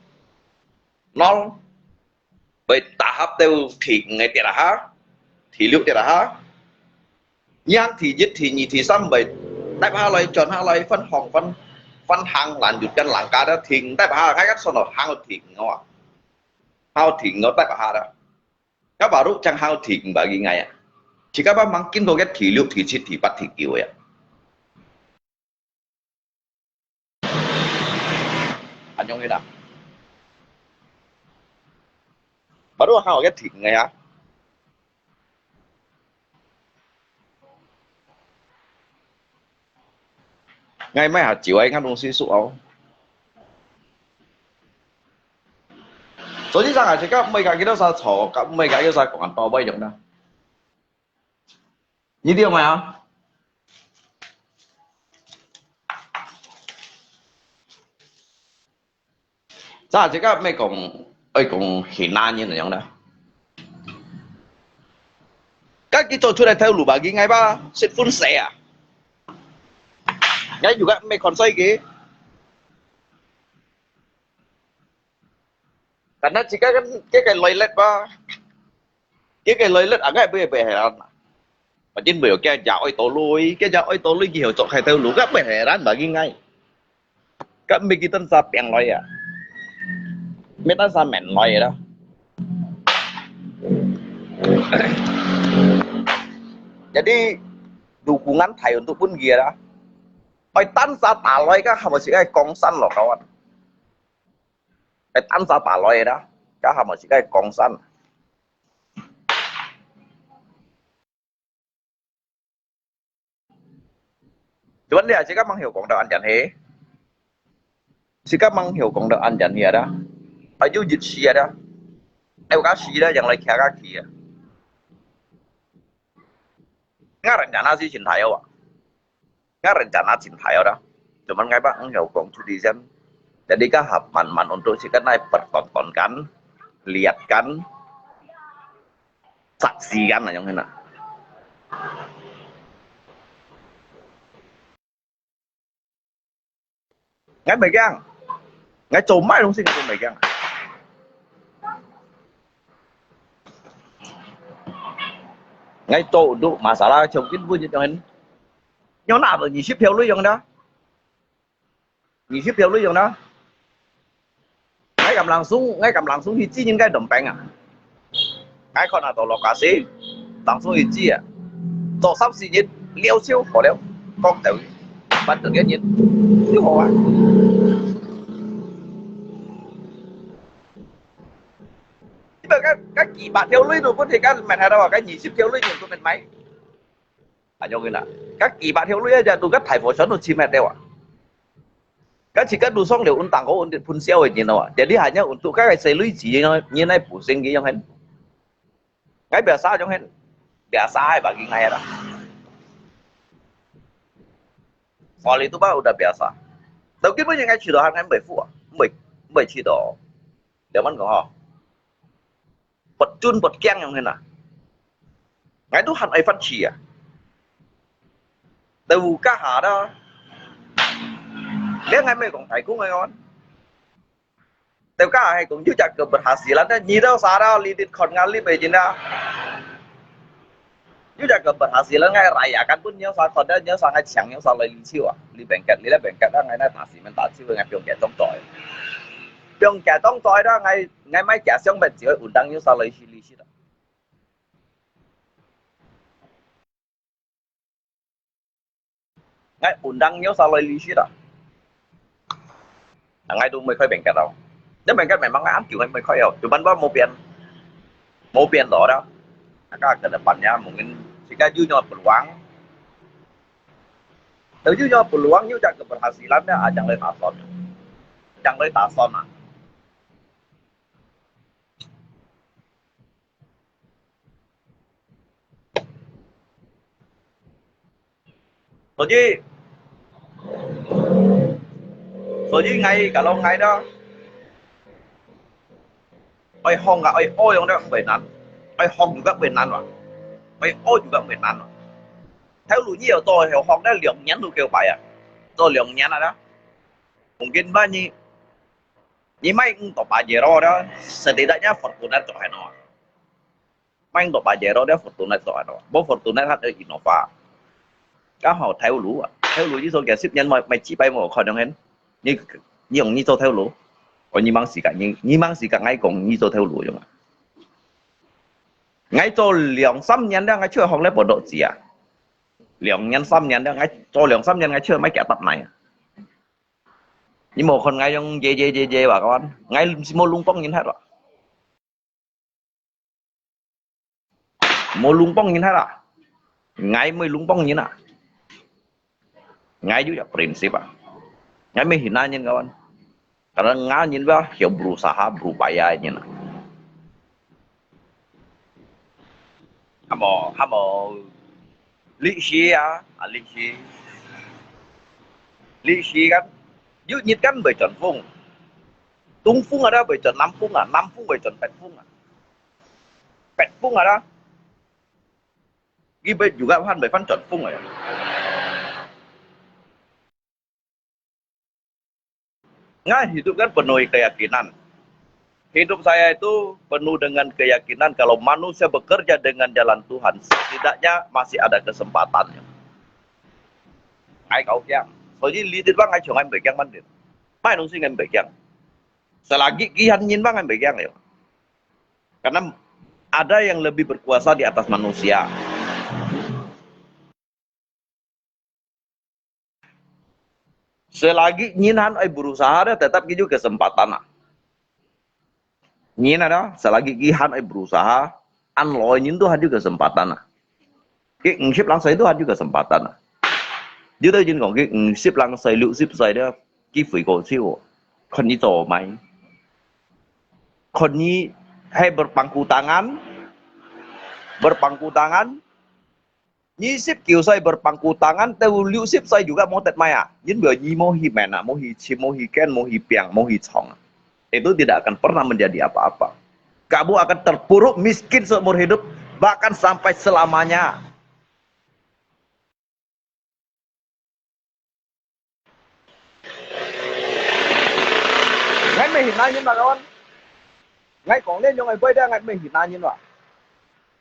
nol bởi ta hấp tiêu thì ngày tiệt ha thì liệu tiệt ha nhang thì giết thì nhị thì xăm bởi đại ba lời chọn hai lời phân hỏng phân hàng làn dụt chân làng ca đó thì đại ba cái cách sau đó hàng thì ngọ hao thì ngọ đại ba đó các bà lúc chẳng hao thì bà gì ngày à chỉ các bạn mang kinh đồ cái thì liệu thì chết thì bắt thì kiểu vậy anh nhung thế nào bà lúc hao cái thì ngày á ngày mai hạt chiều anh ăn đông xí sụu所以上係而家每個幾多晒錯，咁每個幾多晒講多咩用啦？呢啲係咪啊？真係而家咩講？愛講很難嘅樣啦。các cái trò chơi này theo lũ bà ghi ngay ba sẽ phun xẻ à ngay juga mấy con xoay kì karena jika kan cái loilet ba cái loilet agak bề bề heran mà trên biểu cái dạo oi tổ lui nhiều chỗ hay theo lũ các bề heran bà ghi ngay các mấy cái tân sa bèn loi à mấy tân sa mèn loi đó jadi dukungan thầy untuk pun dia dah. Oi tan sa taloi kah masih kayak kongsan loh kawan. Tan sa taloi dah, kah masih kayak kongsan. Cuman dia jika mang hiểu cộng đồng anh chẳng thế. Jika mang hiểu cộng đồng anh chẳng hiểu đó. Ở dưới dịch xìa đó. Eo cá xì đó, chẳng lại khá cá kia. Nga rencana sih cinta ya, Wak. Nga rencana cinta ya dah. Cuman nggak bang hiểu competition. Jadi kehapaman untuk si kan naik pertontonkan, lihatkan, saksikan lah yang enak. Nggak megang, nggak cuma dong sih nggak megang. Ngay chỗ đủ masalah chồng kín vui cho nên nhau nào rồi nhị ship theo lối dòng đó nhị ship theo lối dòng đó ngay cầm lăng súng thì chỉ những cái đồng bèn à ngay con nào tổ lọc cá xí lăng súng thì chỉ à tổ sắp xì nhìn liêu siêu khó đéo con tử bắt được cái nhìn siêu khó à các chị bạn theo lối rồi có thể các mẹ hay đâu cái nhị ship theo lối nhiều của mình máy anh nhớ là các chị bạn theo lối giờ tôi các thầy phổ sớm tôi chi mẹ đeo à các chị các đồ xong đều ổn tàng có ổn định phun xeo gì nào à jadi hanya untuk các cái xây lối chỉ như này phụ sinh gì trong hết cái biasa trong hết biasa hay bagi ngay đó soal itu bah udah biasa đầu tiên với những cái chỉ đồ hàng em 7 phút à 10 chỉ đồ để mình có bật chun bật keng yang hena ngay tu han ai phát chỉ à từ cá hà đó nếu ngay mấy con thầy cũng ngay on từ cá hay cũng chú chặt được bật hà xì lắm đó nhị đâu xa đó li tin còn ngang li về trên đó chú chặt được bật hà xì lắm ngay rải à căn bún nhớ xa còn đó nhớ xa ngay chẳng nhớ xa lấy li chiêu à li bèn kẹt đó ngay đó hà xì mình ta chiêu ngay pion kẹt trong tỏi đó ngay mấy kẹt xong mình chỉ phải ủn đăng nhớ xa lấy li đó ngay undang nhớ sao lấy lý đó ngay tôi mới khơi bèn cả đâu nếu bèn cái mày mang ám kiểu anh mới khơi đâu tụi bạn bao một biển đó các cái depan nha mungkin jika jujur peluang từ jujur peluang như jangan keberhasilannya jangan lấy tason à Jadi ngay kalau ngay đó oi hong gak oi yang đó Việt Nam oi hong juga Việt Nam mà oi juga Việt Nam mà theo lu nhiều tôi hiểu hong đó lượng nhắn tôi kêu bài à tôi lượng nhắn là đó mungkin banyak Nyimai untuk Pajero dah setidaknya Fortuner tu heno. Main untuk Pajero dah Fortuner tu heno. Bo Fortuner ada Innova. Các họ theo lũ à, theo lũ như số kẻ ship nhân mày chỉ bay một khỏi đồng hen. Như ông như số theo lũ. Còn như mang時間ngay cùng như số theo lũ rồi mà. Ngay cho 2-3年咧，ngay出去學呢部讀字啊，2-3年咧，ngay做2-3年ngay出去mấy kẻ tập này. Nhưng mà còn ngay trong dê bà con, ngay mua lung bông nhìn hết rồi, mua lung bông nhìn hết rồi, ngay mới lung bông nhìn à, ngay juga prinsip à, ngay mới hina nhìn kawan, karena ngay nhìn vào hiểu berusaha berupaya nhìn à. Hamo lý trí à, lý trí kan, yu nyit kan bởi chuẩn phung, tung phung ada bởi chuẩn 5 phung à, 5 phung bởi chuẩn 8 phung à, 8 phung ada, ghi bởi juga fan bởi fan chuẩn phung à. Nggak, hidup kan penuh keyakinan. Hidup saya itu penuh dengan keyakinan kalau manusia bekerja dengan jalan Tuhan, setidaknya masih ada kesempatannya. Ai kau kiang, soalnya lihat bang, ai cuma ambil kiang mandiri, mai nungsi ngambil kiang. Selagi kian nyin bang ambil kiang ya, karena ada yang lebih berkuasa di atas manusia. Selagi nyinhan ai berusaha, tetap gitu kesempatan. Nyin ada, selagi kihan ai berusaha, an loy nyin tu ada kesempatan. Cái ship langsai itu ada kesempatan. Dưới đây trên còn cái ship langsai, liệu ship sai đó, cái phỉ cổ siêu,คนนี้โตไหม คนนี้ให้berpangku tangan, nyisip kiu saya berpangku tangan, tapi liu sip saya juga mau tet maya. Jadi bagi mau hi mena, mau hi chim, mau hi ken, mau hi piang, mau hi chong. Itu tidak akan pernah menjadi apa-apa. Kamu akan terpuruk miskin seumur hidup, bahkan sampai selamanya. Ngay mình hiện nay như mà các bạn, ngay còn lên cho ngày quay ra ngay mình hiện nay như vậy.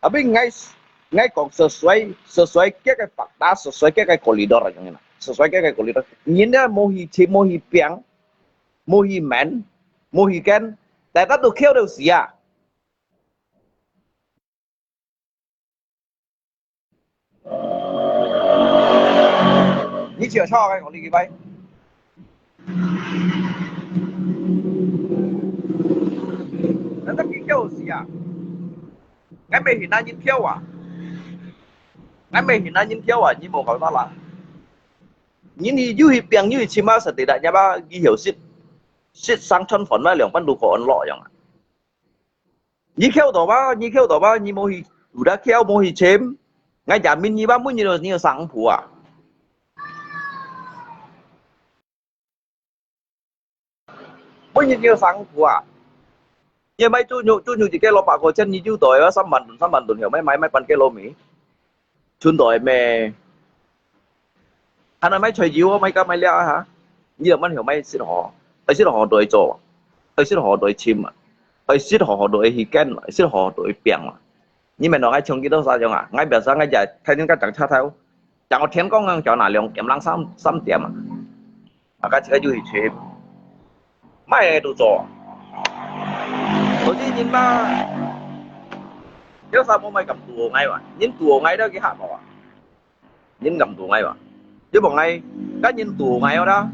Tapi ngay còn sesuai cái fakta, sesuai cái koridor aja nih. Sesuai cái koridor. Nhìn dia mau hi chim, mau hi piang, mau hi men, mau hi ken, tại ta tụ kêu đều xì à. Như chiều cho cái còn đi cái bay. Ta kêu xì à. Ngay mình hiện nay nhìn kêu à. Ngay mình hiện nay nhìn kêu à, nhìn một câu đó là nhìn thì du hiệp piang như chim mà setidaknya ba ghi hiểu sit sang chân phận mà lượng phân đủ khổ ấn lọ vậy. Như kêu đó ba như mô hi đủ đã kêu mô hi chém ngay giả min như ba muốn như sáng phủ à. Muốn như sáng phủ à. Như mấy chú nhu chỉ cái lọ bạc của chân như chú tuổi á, sắm mình tuần hiểu mấy phần cái lô mỹ. Chun tuổi mẹ anh mấy chơi diêu mấy cái mấy lẽ hả? Như mình hiểu mấy xịt họ tuổi trò, xịt họ tuổi chim à, xịt họ tuổi hi ken, xịt họ tuổi piang à. Nhưng mà nói ngay trong cái đó sao vậy à? Ngay bây giờ ngay giờ thấy những cái chẳng cha theo, chẳng có thiên con ngang chỗ nào lượng kiếm lăng xăm tiệm à, cái gì chim, mấy đồ trò. Tôi chỉ nhìn ba, nếu sao mà mày cầm tù ngay mà, nhìn tù ngay đó cái hạt bảo à, nhìn cầm tù ngay mà, chứ bọn ngay, cái nhìn tù ngay đó,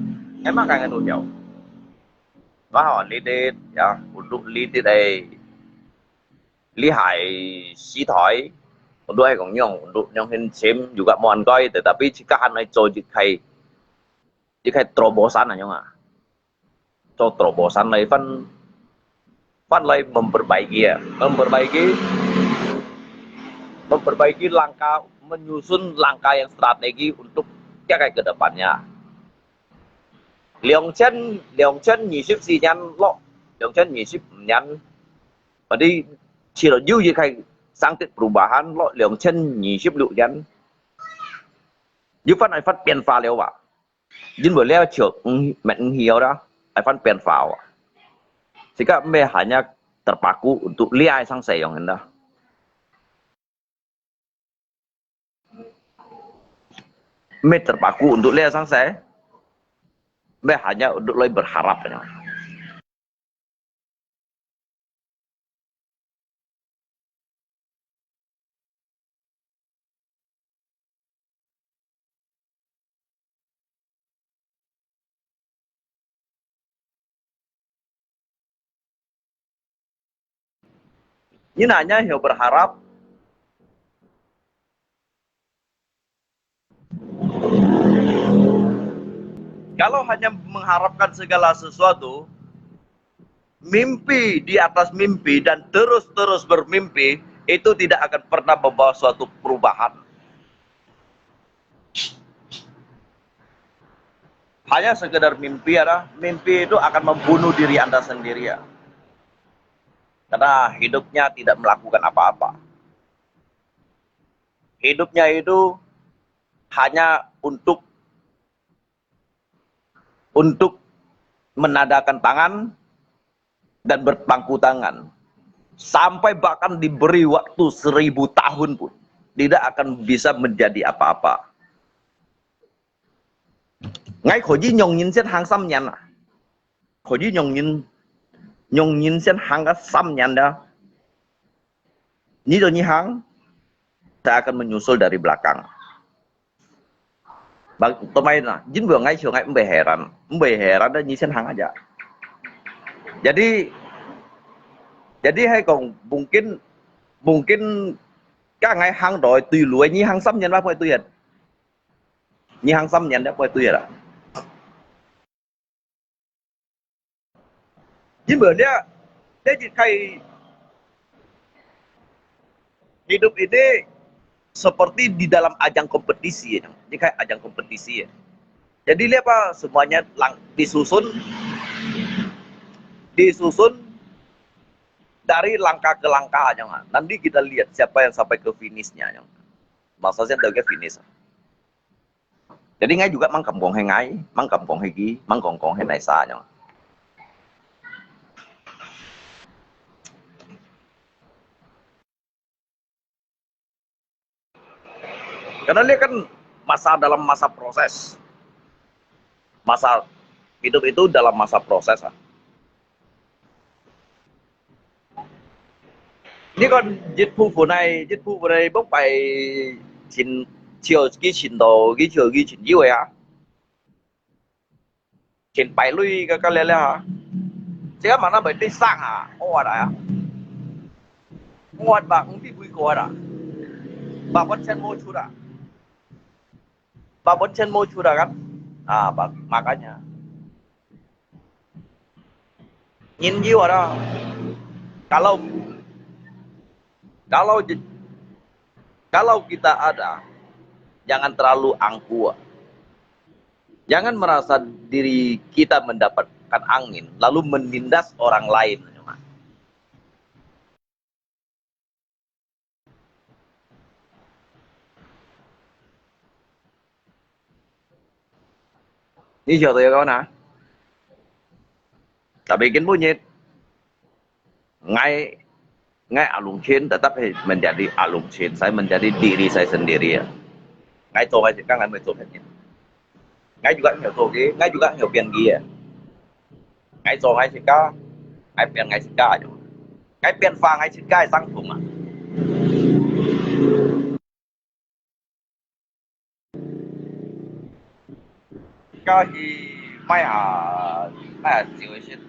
em mắc cái đồ hiểu, và họ đi đây, ya, đi đây, đi hải xí thỏi, untuk ai còn nyong, untuk nyong hen xem juga mau angkoi, tetapi jika hanai cho jika terobosan aja nggak, cho terobosan này Pan lain memperbaiki langkah, menyusun langkah yang strategi untuk kayak ke depannya. Liang Chen nyisip si nyan lo, Liang Chen nyisip nyan. Jadi ciro yu gì kayak sangat perubahan lo, Liang Chen nyisip lu nyan. Yu fan ai fan pen pha leo wa. Jin vừa leo chiều mẹ hiểu đó, ai fan pen pha wa. Jika me hanya terpaku untuk liai sang sayong hendak. Me terpaku untuk liai sang saya. Me hanya untuk loi berharap. Ini hanya yang berharap kalau hanya mengharapkan segala sesuatu, mimpi di atas mimpi dan terus-terus bermimpi, itu tidak akan pernah membawa suatu perubahan. Hanya sekedar mimpi, mimpi itu akan membunuh diri Anda sendiri ya. Karena hidupnya tidak melakukan apa-apa. Hidupnya itu hanya untuk menadakan tangan dan berpangku tangan. Sampai bahkan diberi waktu 1000 tahun pun tidak akan bisa menjadi apa-apa. Ngay khỏi chỉ nhung nhìn xét hàng xăm nhàn à. Khỏi chỉ nhung nhìn xét hàng cái xăm nhàn dah. Ni do nyihang, saya akan menyusul dari belakang. Tomai nah, jin vừa ngay chiều ngay mbe heran dah nyi sen hang aja. Jadi hay còn mungkin các ngay hang rồi tùy lùi nyi hang xăm nhàn ba phải tùy hết. Nyi hang xăm nhàn dah phải tùy hết à. Jin vừa dia kayak hidup ini seperti di dalam ajang kompetisi ya. Ini kayak ajang kompetisi ya. Jadi lihat apa semuanya disusun dari langkah ke langkah aja. Nanti kita lihat siapa yang sampai ke finishnya. Maksudnya dari finish. Jadi ngay juga mang cầm còn hay ngay, mang cầm còn hay ghi, mang còn hay này xa nhau. Karena dia kan dalam masa proses. Masa hidup itu dalam masa proses. Ini con dịch vụ này bốc bài chiều cái trình độ cái trình dưới vậy hả? Trình bài lui cái lẽ hả? Chứ mà nó bị đi sang hả? Ô đại à? Ô bà cũng đi vui coi à? Bà vẫn chân môi chút à? Bà vẫn chân môi chút à kan? Ah, makanya. Nhìn jiwa đó. Kalau kita ada, jangan terlalu angkuh. Jangan merasa diri kita mendapatkan angin, lalu menindas orang lain. Ini contoh ya kawan. Tapi bikin bunyi. Ngay alung chin tetap menjadi alung chin. Saya menjadi diri saya sendiri ya. Ngay tôi hay các anh mới tôi hết. Ngay juga hiểu tôi cái, ngay juga hiểu biên ghi ya. Ngay tôi hay các, ngay biên ngay các aja. Ngay biên pha ngay các sang cùng à. Cái thì mai à chịu xin.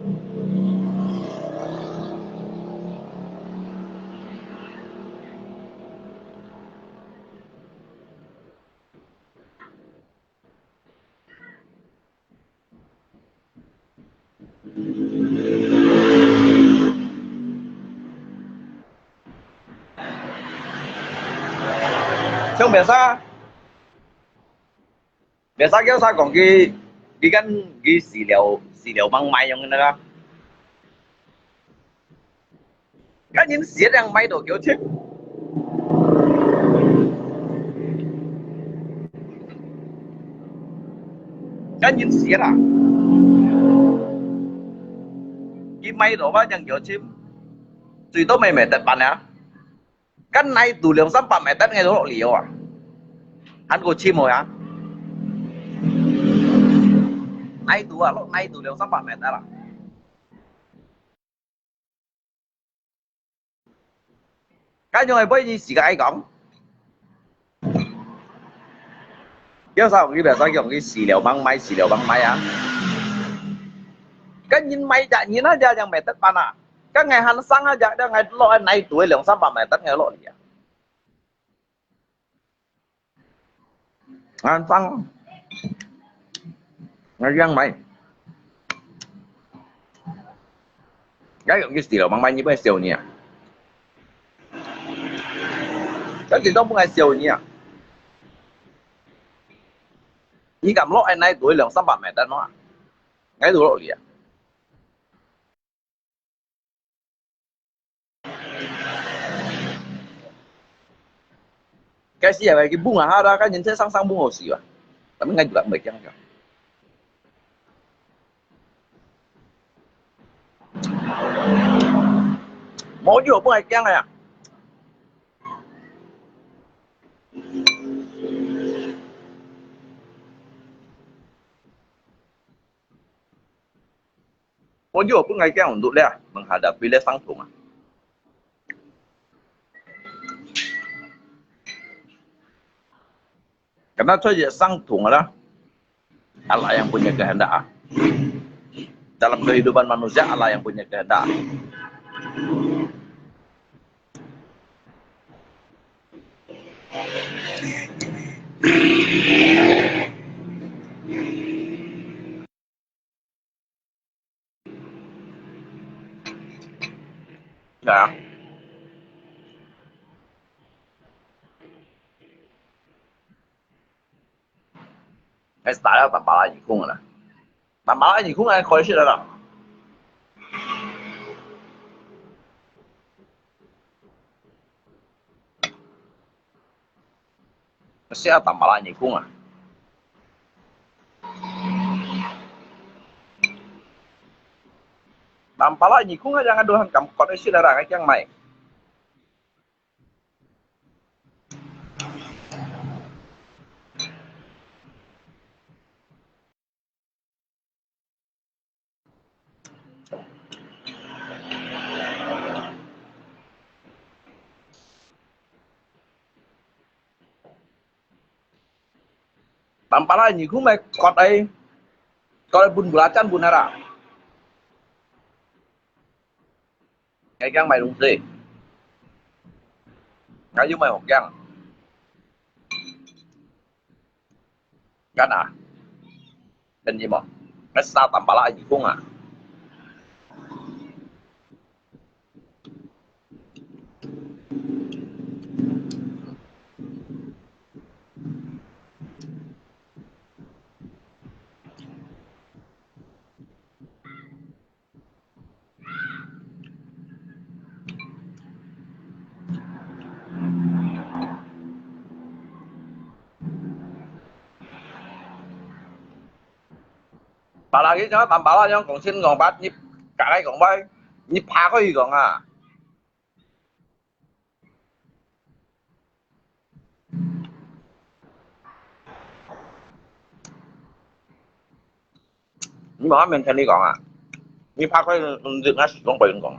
Chứ biasa kêu sao còn cái xì liệu bằng máy trong cái đó cái những xì đang máy đồ kiểu chứ cái những xì là cái máy đồ bao nhiêu kiểu chứ tùy tôi mày mệt tật bạn á cái này tủ lượng sắp bạn mày tật ngay đó liều à hắn có chim rồi á nay tủ à lúc nay tủ lượng sắp bạn mày tật à cái như này bây giờ xì cái ai講kéo sao cái bề sao dùng cái xì liệu bằng máy á cái nhìn máy chạy nhìn nó ra chẳng mày tất bạn à cái ngày hắn sang á chạy ngày lộ này tuổi lượng sắp bạn mày tất ngày lộ gì hắn sang ngày giang mày cái dùng cái xì liệu bằng máy như bây giờ nhỉ cái gì đó cũng ngày siêu nhỉ你咁攞係呢對兩三百米得嘛？喺度落嚟啊！cái gì vậy cái bunga hara cái nhìn thấy sang sang bunga gì vậy? Tapi ngay juga baik yang kan. Mau juga bunga yang ya. Mau juga bunga yang untuk dia menghadapi dia sang tunga. Karena saja sang tunga lah Allah yang punya kehendak. Dalam kehidupan manusia Allah yang punya kehendak. Dạ. Cái style là tạm bảo gì không rồi. Tạm bảo gì không ai khỏi sự đó. Sẽ tạm bảo gì không à. Tạm bảo gì không jangan dohan kamu kau isi darah cái yang mai. Tampala gì cũng mày còn đây bún belacan bún ara ngày gang mày đúng gì ngày với mày một gang gan à tên gì mà cái sao Tampala gì cũng à bà là cái đó Tampala nhá còn xin còn bát nhịp cả đây còn bay nhịp phá có gì còn à nhưng mà mình thành đi còn à nhịp phá có dựng nó còn bệnh còn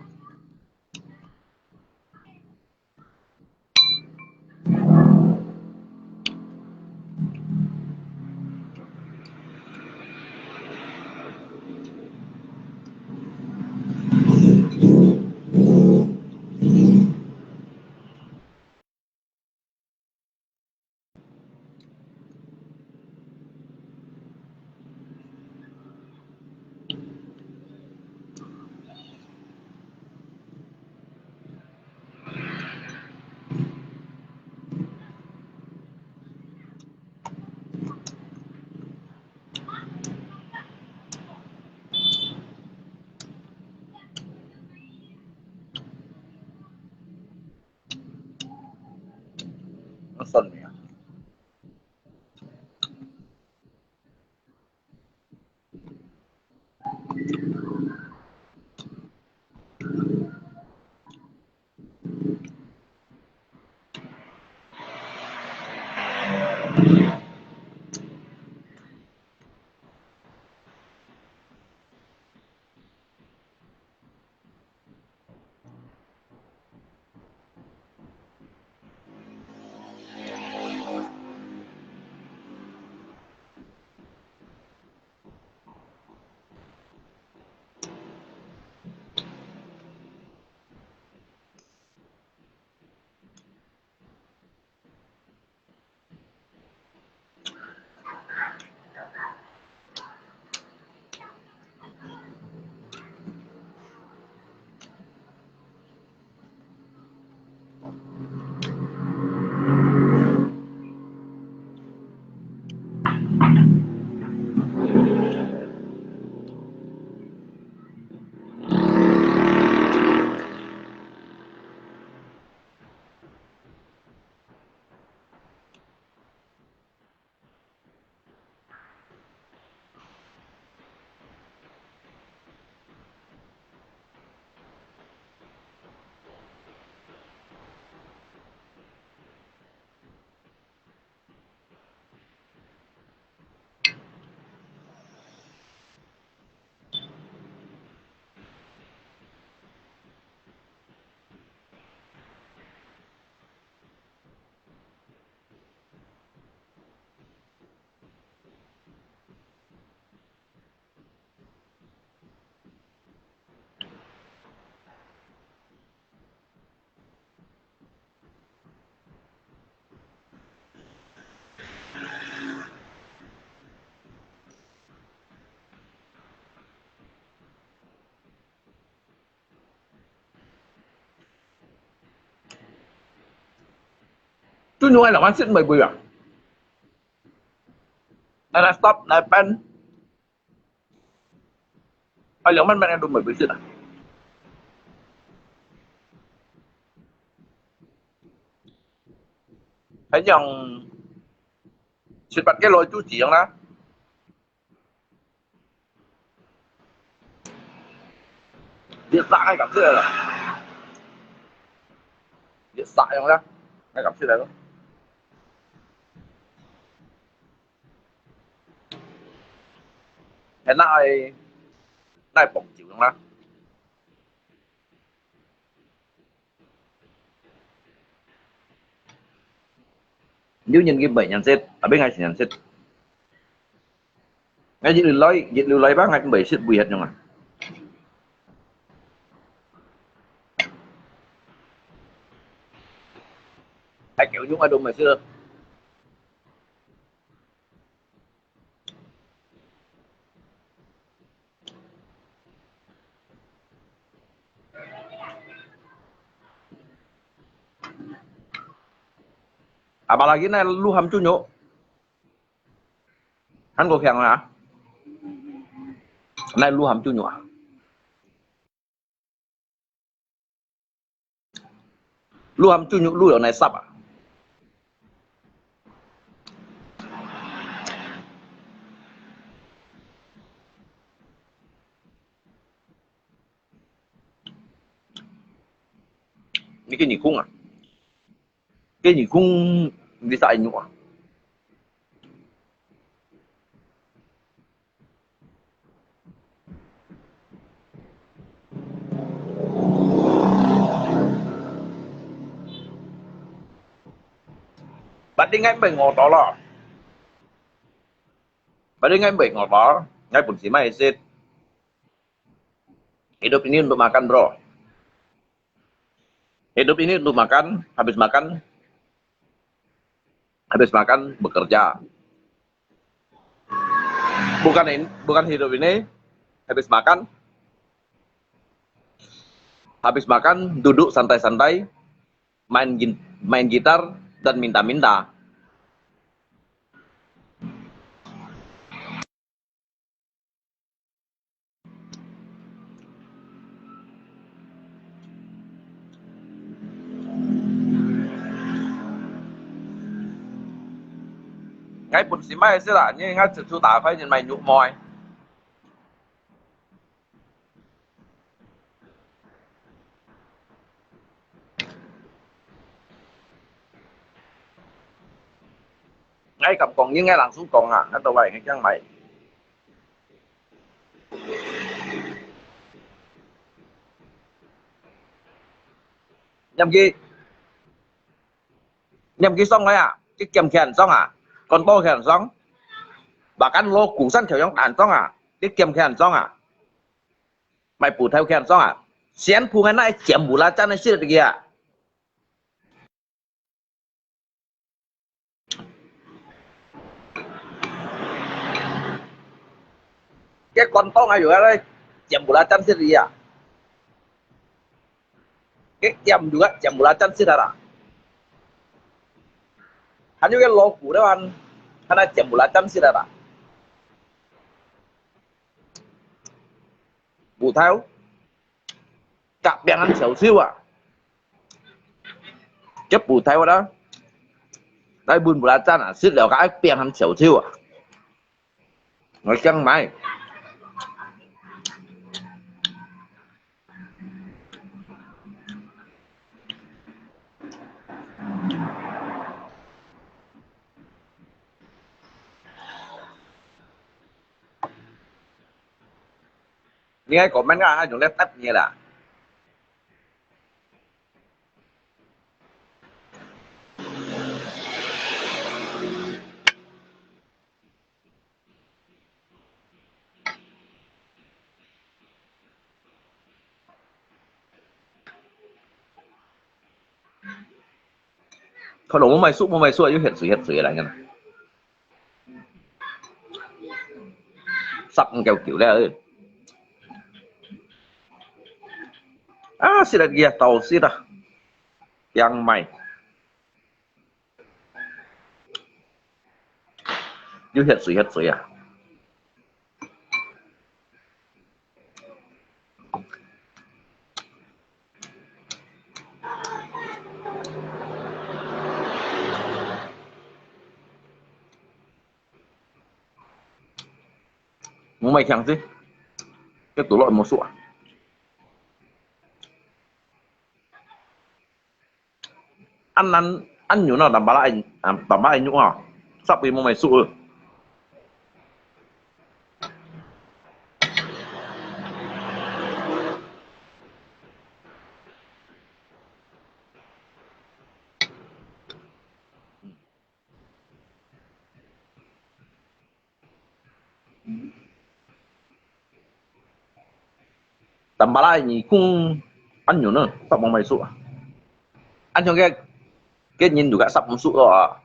Chú nhung ai làm ăn xích mày bự à? Này là stop, này pen. Ai làm ăn em đụng mày bự xích à? Thấy dòng xịt bật cái lôi chú chỉ đó. Điện xạ hay cảm xích này rồi. Điện xạ không đó. Hay cảm xích này luôn. Thế này bổng chịu không đó. Nếu nhìn cái bảy nhận xét, ở bên ngay sẽ nhận xét. Ngay dịch lưu lấy bác ngay cũng bảy xịt bùi hết nhưng mà. Ai kiểu nhung ai đụng mày xưa. Apalagi na lu ham cunyo. Han ko khyang na. Nay lu ham cunyo. Lu ham cunyo lu ở này sắp à? Ini cái nhị khung à? Cái nhị khung đi sai nhụ à? Bạn đi ngay bảy ngọt đó là. Bạn đi ngay bảy ngọt đó. Ngay pun si mai set. Hidup ini untuk makan bro. Hidup ini untuk makan, habis makan bekerja. Bukan hidup ini habis makan duduk santai-santai main gitar dan minta-minta. Ngay pun si mai sẽ là như ngay sự chú tả phải nhìn mày nhụ mòi. Ai cầm còn nhưng nghe làng xuống còn à, nó tao vậy chẳng mày. Nhầm kia xong đấy à, cái kèm kèn xong à, còn to kèn xong, bà căn lô củ săn theo giống đàn xong à, cái kèm kèn xong à, mày phủ theo kèn xong à, xén phu ngày nay chém bù la chăn này xí được kìa. Cái con to ngay juga đây, chém bù la chăn xí được kìa. Cái kèm juga chém bù la chăn xí được à. Hắn juga cái lô củ đó anh, hắn này chém bù la chăn xí được à. Bù theo, cặp bèn hắn xấu siêu à. Chấp bù theo đó. Đây bùn bù la chăn à, xí được cái bèn hắn xấu siêu à. Nói chăng mày. Ni ngay comment ra hai chúng ta tắt như làเขาหลงไม่สู้ไม่สู้อายุเห็ดสีอะไรกันสับมันเกี่ยวkiểu đấy xí là kia tàu xí là yang mày ayuเห็ดสีà muốn mày chẳng chứ cái tủ lạnh một sụa ăn nhũ nào đảm bảo lại nhũ à sắp đi mua mày sụa đảm bảo lại nhỉ cũng ăn nhũ nữa sắp mua mày sụa ăn cho cái nhìn juga sắp mua sụa rồi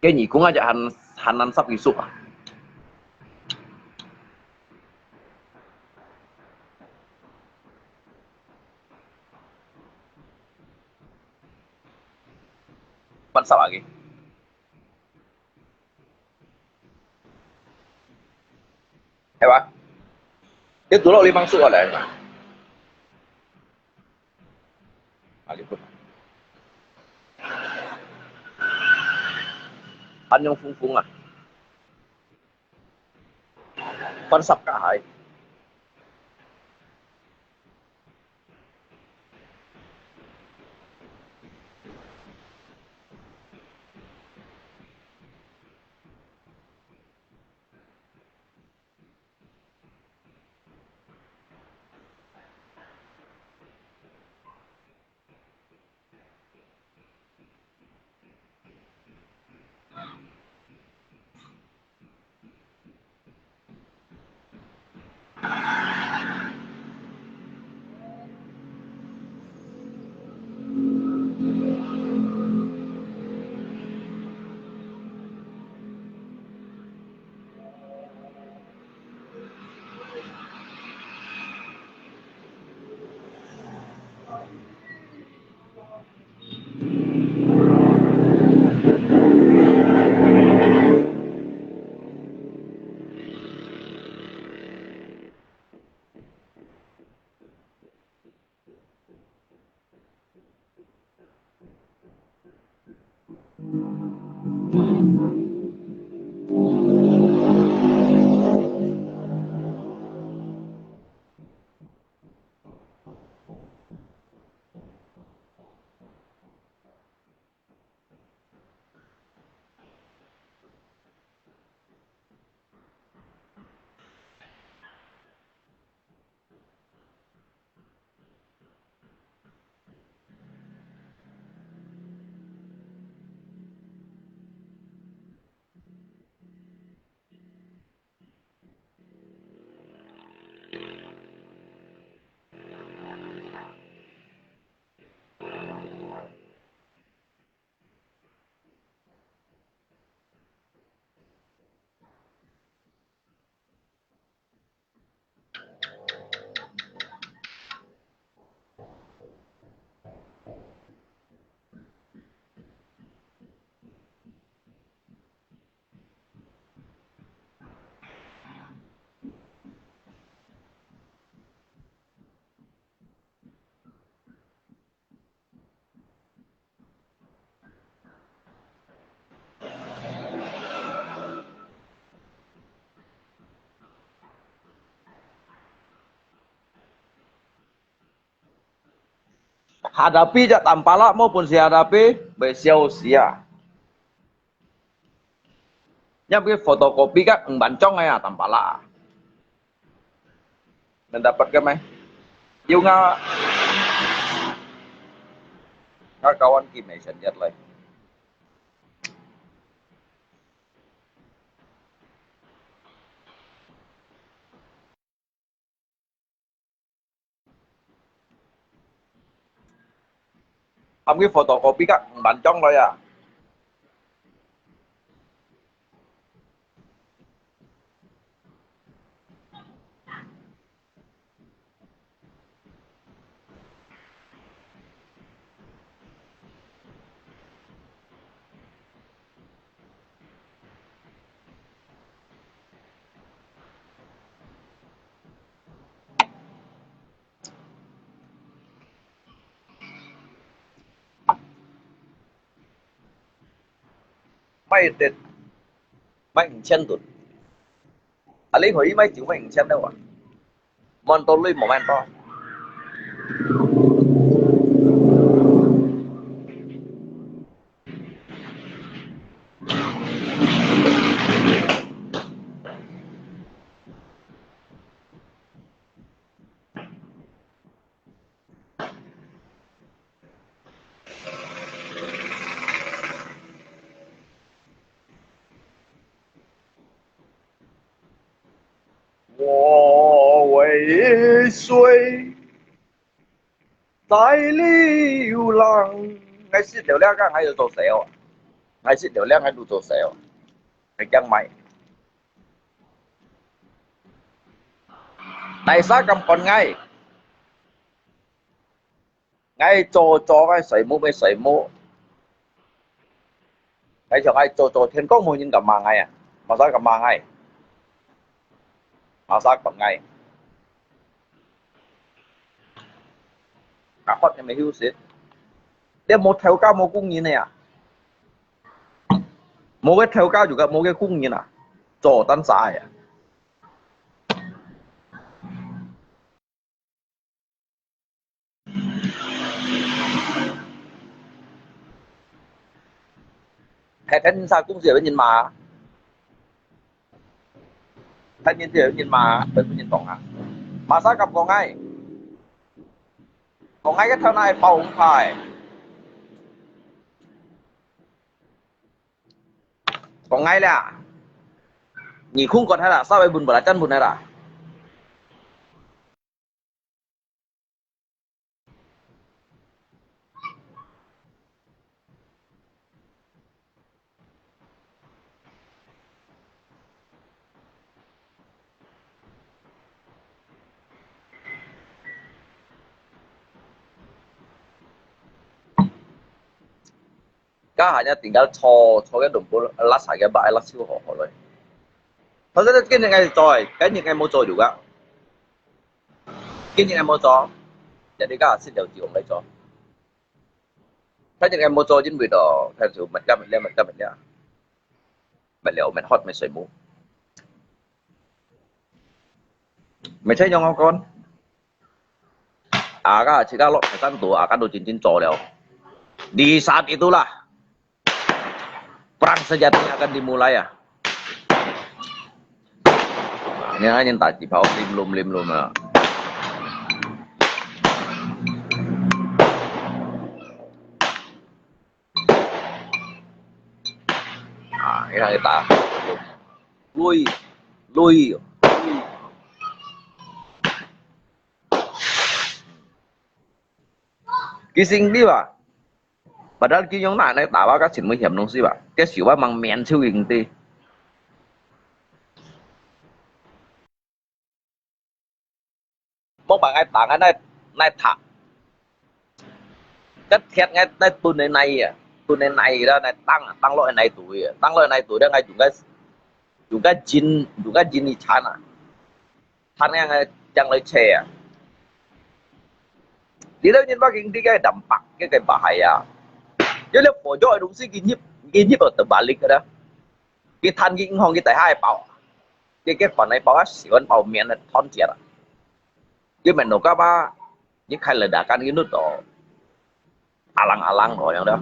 cái nhỉ cũng aja han ăn sắp đi sụa bạn sao lagi hebat itu lo 5 sụa đấy mà gitu ăn yung phung à con sập cả hai hadapi jak tampala maupun si hadapi besia-usia. Yang cái fotokopi các bản trong này à tampala. Mendapatkan mai. Yêu nga kawan kimi senjat lagi. Cái photocopy các bản trong rồi à. Mấy tên mấy chân tụt. À lấy hỏi mấy chịu mấy chân đâu à. Mon tôi lấy một man to. Wo为谁在流浪？ngay xịt điều leo các hay được tổ xéo, ngay xịt điều leo hay đủ tổ xéo, cái chân mày. Tại sao cầm còn ngay? Ngay cho cái sấy mũ với sấy mũ. Ngay cho ngay cho thiên công mô nhìn cầm mà ngay à? Mà sao cầm mà ngay? Mà sao cầm ngay? Cả hot yang hiu sih. Dia mau theo cao mau cung như này à? Mau cái theo cao juga mau cái cung như nào? Chỗ tan sai à? Cái thân sao cũng dễ với nhìn mà. Thân nhìn dễ với nhìn mà, đừng có nhìn tổng à. Mà sao cầm có ngay? Có ngay cái theo này bầu không phải. Còn ngay là nhỉ không còn hay là sao vậy buồn bã chân buồn này là cái hanya tinggal cho cái đồng bộ lát xài cái bãi lát siêu họ rồi. Thật ra cái những ngày rồi, cái những ngày mua rồi juga. Cái những ngày mua rồi, jadi cái xin điều chỉnh lại cho. Cái những ngày mua rồi chính vì đó, theo sự mình lên, mình liệu mình hot mình sấy mũ. Mày thấy nhau không con? À cái chỉ cái lọ phải căn tủ, cái đồ chính trò liệu. Di saat itulah perang sejatinya akan dimulai ya. Ini hanya tak di bawah lim ya. Nah, ini kita lui. Kising đi ba. Padahal cái nhóm này tạo ra các chuyện nguy hiểm đúng không bạn? Cái xỉu ba bằng mèn siêu hình thì một bạn ai tặng cái này thả cái thiệt ngay đây tuần này đó này tăng loại này tuổi đó ngay chúng cái jin đi chán à chán ngay chẳng lấy chè à đi đâu nhìn bác cái đậm bạc cái bài à chứ nếu phổ cho đúng cái nhíp ở tầm balik đó cái than cái hong cái tại hai bảo cái phần này bảo xỉu bảo miệng là thon chẹt à chứ mình nấu cá ba những khai là đã can cái nước đó alang-alang rồi yang đó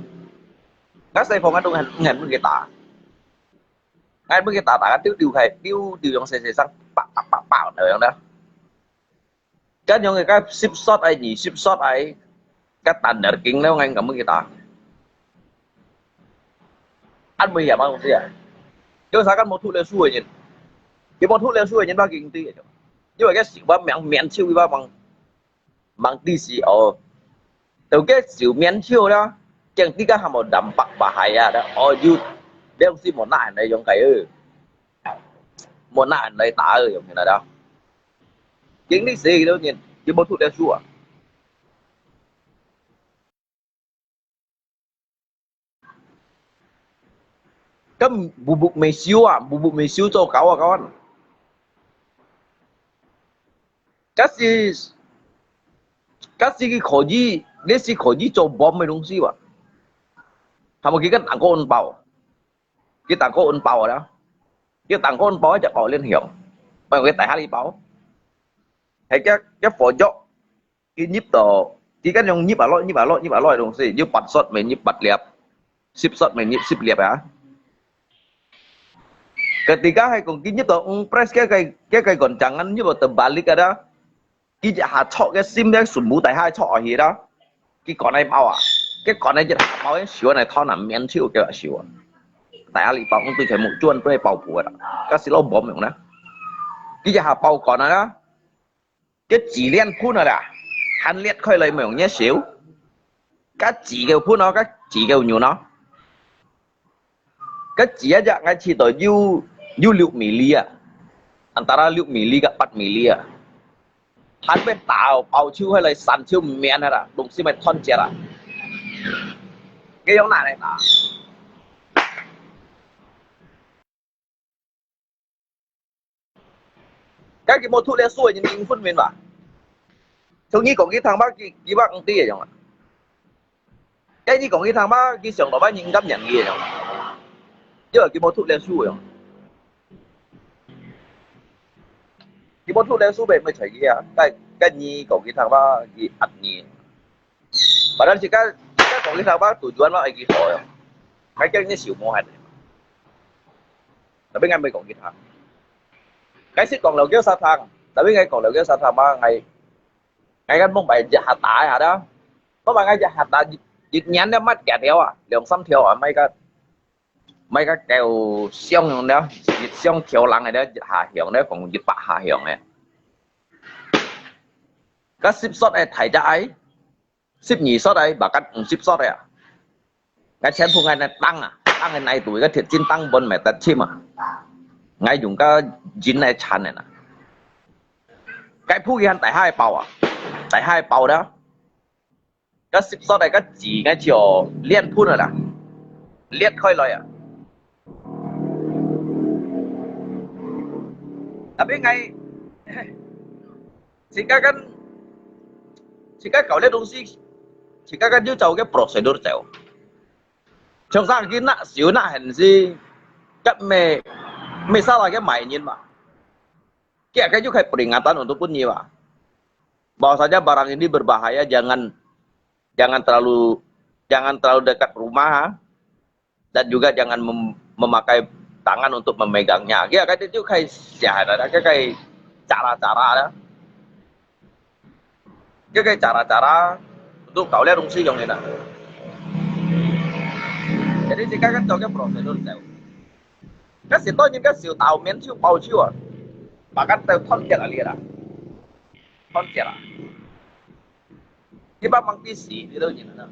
các xây phong ở trong ngành bên kita ngay bên kita tak tiêu yang saya sang pak rồi yang đó cái những cái ship shot ai gì ship shot ai cái standar king leo ngang cả bên kita anh bây giờ mà không gì chứ sao kan một thu lên xuôi nhìn cái một thu lên xuôi nhìn ba kinh tế nhưng mà cái sự ba miệng chiêu ba bằng tí gì từ cái sự miễn chiêu đó chẳng tí cái một đầm bạc bà hay đó you đeo xin một nại này giống cái một nại này tả giống như là đó chính tí gì đâu nhìn cái một thu lên xuôi cái bubuk mesiu cho kau kawan kasih cái khó gì để xí khó gì cho bom mấy đồng xí vậy hàm một cái tảng có ôn bào cái tảng có ôn bào đó cái tảng có ôn bàoจะbảo liên hiệu mà cái tại hai đi bảo hay cái phổ dọ cái nhíp tổ cái nhông nhíp ở loi đồng xí như bật sọt mấy nhíp bật liệp ship sọt mấy nhíp ship liệp á ketika hay còn cái nhíp tổ press cái còn chẳng ăn nhíp tổ terbalik ada cái hạ chọ cái sim đấy sụn mũ tại hai chọ gì đó cái con này bao à cái con này just bao cái xíu này thao nằm miếng chiêu cái xíu tại Alibaba tôi thấy một chuồn tôi bao phủ đó cái xí lâu bom miệng đó cái hạ bao con này đó cái chỉ liên phun rồi là hắn liệt khơi lấy miệng nhé xíu cái chỉ kêu phun nó cái chỉ kêu nhiều nó cái chỉ aja ngay chỉ tới you liệu mili à antara liệu miliกับ4 mili à hắn bên tàu bao chiêu hay là sàn chiêu miền hay là đúng xí mày thon chết à cái giống này là cái một thu lê xuôi nhìn phân miền mà trong như còn cái thằng bác cái bác công ty rồi cái như còn cái thằng bác cái xưởng đó bác nhìn cảm nhận gì rồi chứ là cái một thu lê xuôi rồi cái một thu lê xuôi về mới thấy cái nhi còn cái thằng bác cái ăn nhi padahal jika còn cái thằng bác tujuan bác cái thôi cái như xỉu mua hàng tapi ngambil còn cái thằng cái xích còn lầu kéo sa thang tapi ngay còn lầu kéo sa thang mà ngày kan mong bài jahat tại hả đó có bạn ngay jahat tại dịch nhắn đó mắt kẹt theo à lượng xăm theo à mấy cái kèo xiong đó dịch xiong theo lăng này đó hạ hiệu đó còn dịch bạ hạ hiệu này các ship shot này thải ra ấy ship nhì shot đây bà cắt ship shot này à cái chén phụ này tăng ngày này tuổi cái thiệt chín tăng bên mẹ tật chim à ngay dùng cái chín này chán này nè cái phụ kia tại hai bào đó cái ship shot này cái chỉ cái chiều liên phun rồi nè liên khơi lời à tapi ngay jika kau lihat dongsi jika kan dia tahu cái prosedur tahu trong ra cái nạ xíu nạ hình gì các mẹ salah cái mày nhìn mà cái juga peringatan untuk pun nyiwa bahwasanya barang ini berbahaya jangan terlalu dekat rumah dan juga jangan memakai tangan untuk memegangnya. Cái itu kayak ada cái cara-cara đó. Cái cara-cara untuk kau lihat fungsi yang ini. Jadi jika kan tahu cái prosedur tahu. Cái sự tôi những cái sự tạo miễn chiêu bao chiêu à. Mà cái tahu thon chết là liệt à. Thon chết à. Cái bác mang tí xỉ thì đâu nhìn nữa.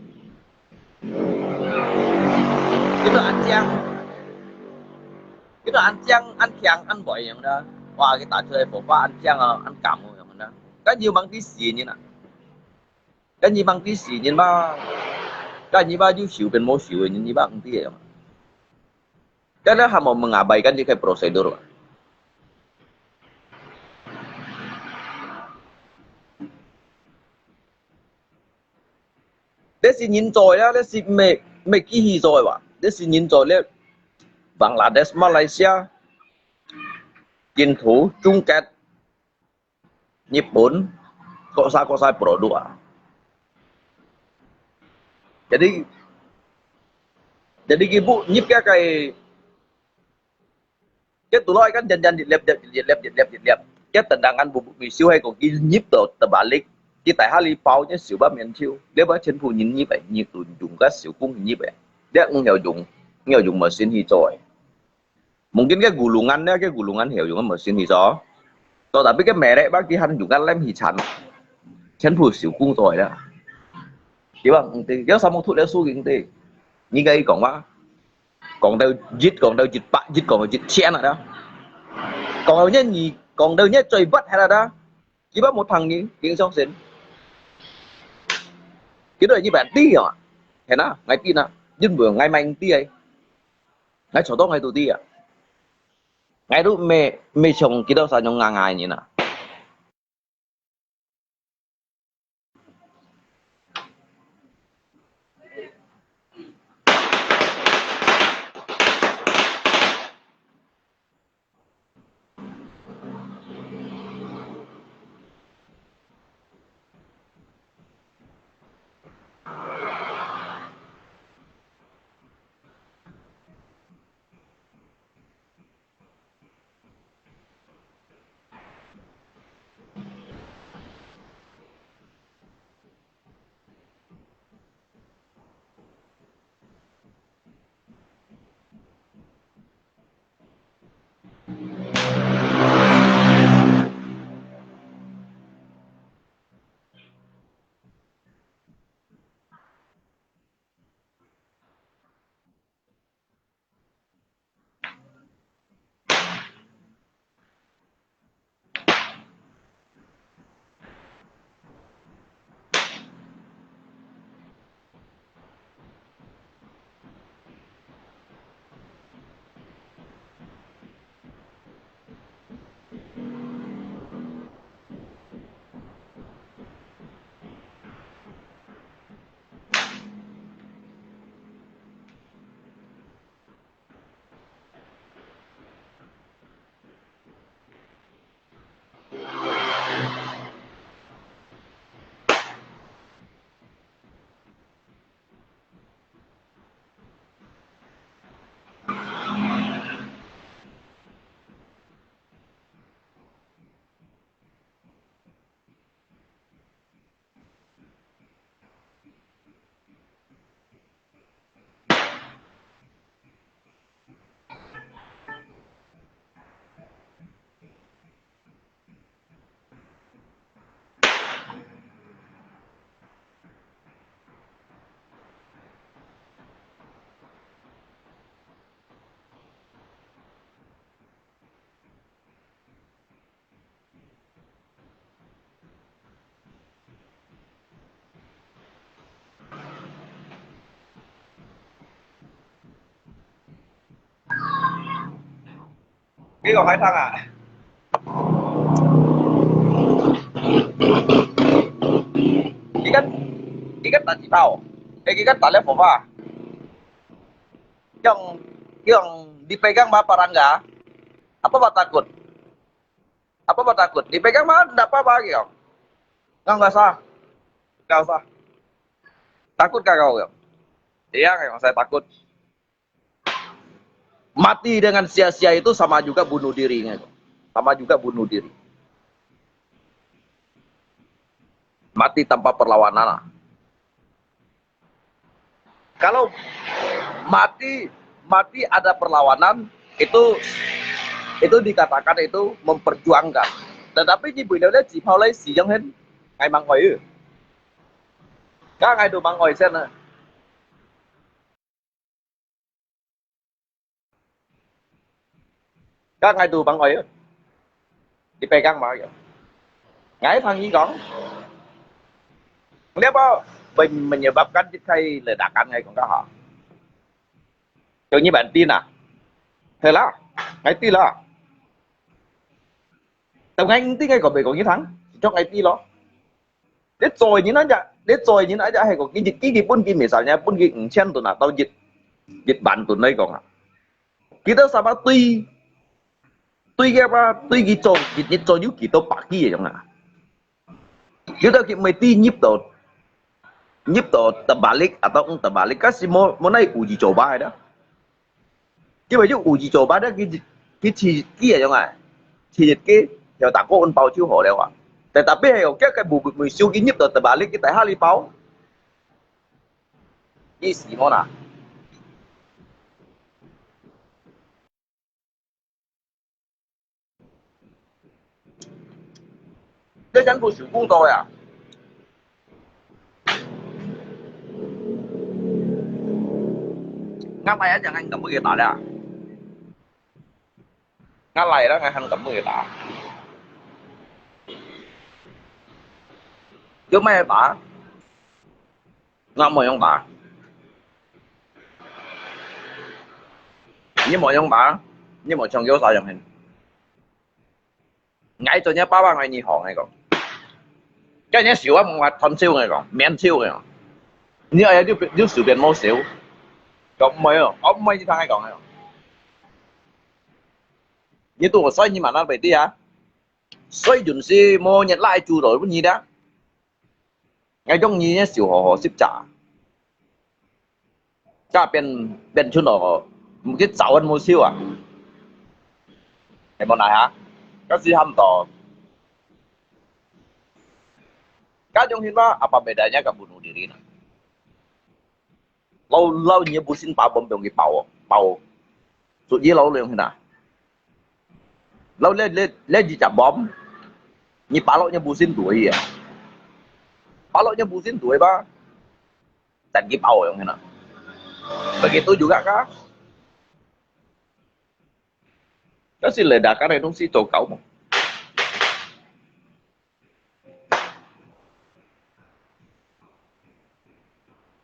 Itu anjang ăn bội yang đó wah kita chơi phổ qua anjang ăn cảm yang đó cái nhiều mang tí xì như nào cái nhiều mang tí xì như ba cái như ba yêu xỉu bên mô xỉu như ba công ty vậy cái đó hàm mengabaikan cái prosedur để xin nhìn rồi đó để xin mê kỹ hi rồi vậy để xin nhìn rồi đấy Bangladesh, Malaysia, chính thủ chung kết Nhật Bản có sai produk Jadi ibu nyip cái tụi nó kan janjan ditlep. Cái tendangan bubuk misiu hay còn cái nhip terbalik. Kita hari paunya siu ba mian chiu. Dia ba chen pu nhìn nhip vậy, nhip tụi dùng cái siu cung nhip vậy. Dia nghèo dùng mesin hijau. Mungkin cái gulungan hiểu dùng mesin hijau. Tapi cái mẹ đấy bác đi hắn dùng cái lem hijau. Chen pu siu cung rồi đó. Chứ bằng thì nếu sao một thuốc đeo su thì như cái còn đâu giết bạn giết còn đâu giết chen rồi đó còn đâu nhá gì còn đâu nhá chơi vất hay là đó chỉ bắt một thằng như tiếng xong xin cái đời như bạn tí à thế nào ngày tí nào nhưng vừa ngày mạnh tí ấy ngày chỗ đó ngày tụi tí à ngày đó mẹ chồng cái đâu sao nhung ngang ngày như nào cái còn hai thằng à ikat tak tahu ikat tak level apa yang dipegang mah Parangga apa takut dipegang mah enggak apa-apa gitu nggak usah takut kau gitu iya memang saya takut mati dengan sia-sia itu sama juga bunuh diri mati tanpa perlawanan kalau mati ada perlawanan itu dikatakan itu memperjuangkan tetapi di Indonesia chỉ phao lấy xì giống hết ngày mang ngồi các ngày đồ mang ngồi xem nè các ngày đồ mang ngồi dipegang mah gitu ngai thằng gì còn nếu mình menyebabkan cái ledakan ngay còn có họ Kiểu như bạn tin à? Thế là, ngay tin là Tổng Anh tí ngay của mình có như thắng cho ngay tí lo. Đến rồi như nó aja hay có cái pun cái misalnya pun cái chen tuh atau dịch bản tuh này còn à. Kita sama tuy cái trò dịch trò như kita pagi ya chẳng à. Kita mesti nyip tuh. Nyip to terbalik atau terbalik kasi mo na uji coba đó. Chứ bây giờ uji coba đó cái gì vậy ngài? Thì cái giờ ta có ôn bao chiếu hộ đâu à? Tapi cái bù bù siêu cái nhip to terbalik cái tại hari bao. Cái gì mà nè? Cái dân phụ sử công tôi à? Ngắt tay aja anh cầm cái tả đó. Ngắt lại đó anh cầm cái tả. Chứ mấy tả. Ngắt mồi không tả. Nhưng mà không tả. Nhưng mà trong kiểu sao chẳng hình. Ngay cho nhé ba ngày nhị hòn này còn. Cái nhé xíu á mà thân siêu này còn, miễn siêu này còn. Như ai điều sự biến mô xíu. Còn mấy à, ông mấy thằng hay còn này. Như tôi xoay như mà nó về tí à. Xoay dùn xí mô nhận lại chủ đổi với nhị đó. Ngay trong nhị nhé xíu hồ xếp trả. Chắc bên chút nó một cái cháu ăn mô siêu à. Cái món này hả? Các sĩ hâm tỏ. Các trong hiến apa bedanya kamu bunuh diri nah? Lo nyebusin Pak Bom dong pau. Sụt dí lo liền nah. Lo le gì chả bom. Nyi Pak lo nyebusin tuổi ya. Pak lo nyebusin tuổi ba. Dan ki pau yang nah. Begitu juga kah? Kasi ledakan itu si cokau mo.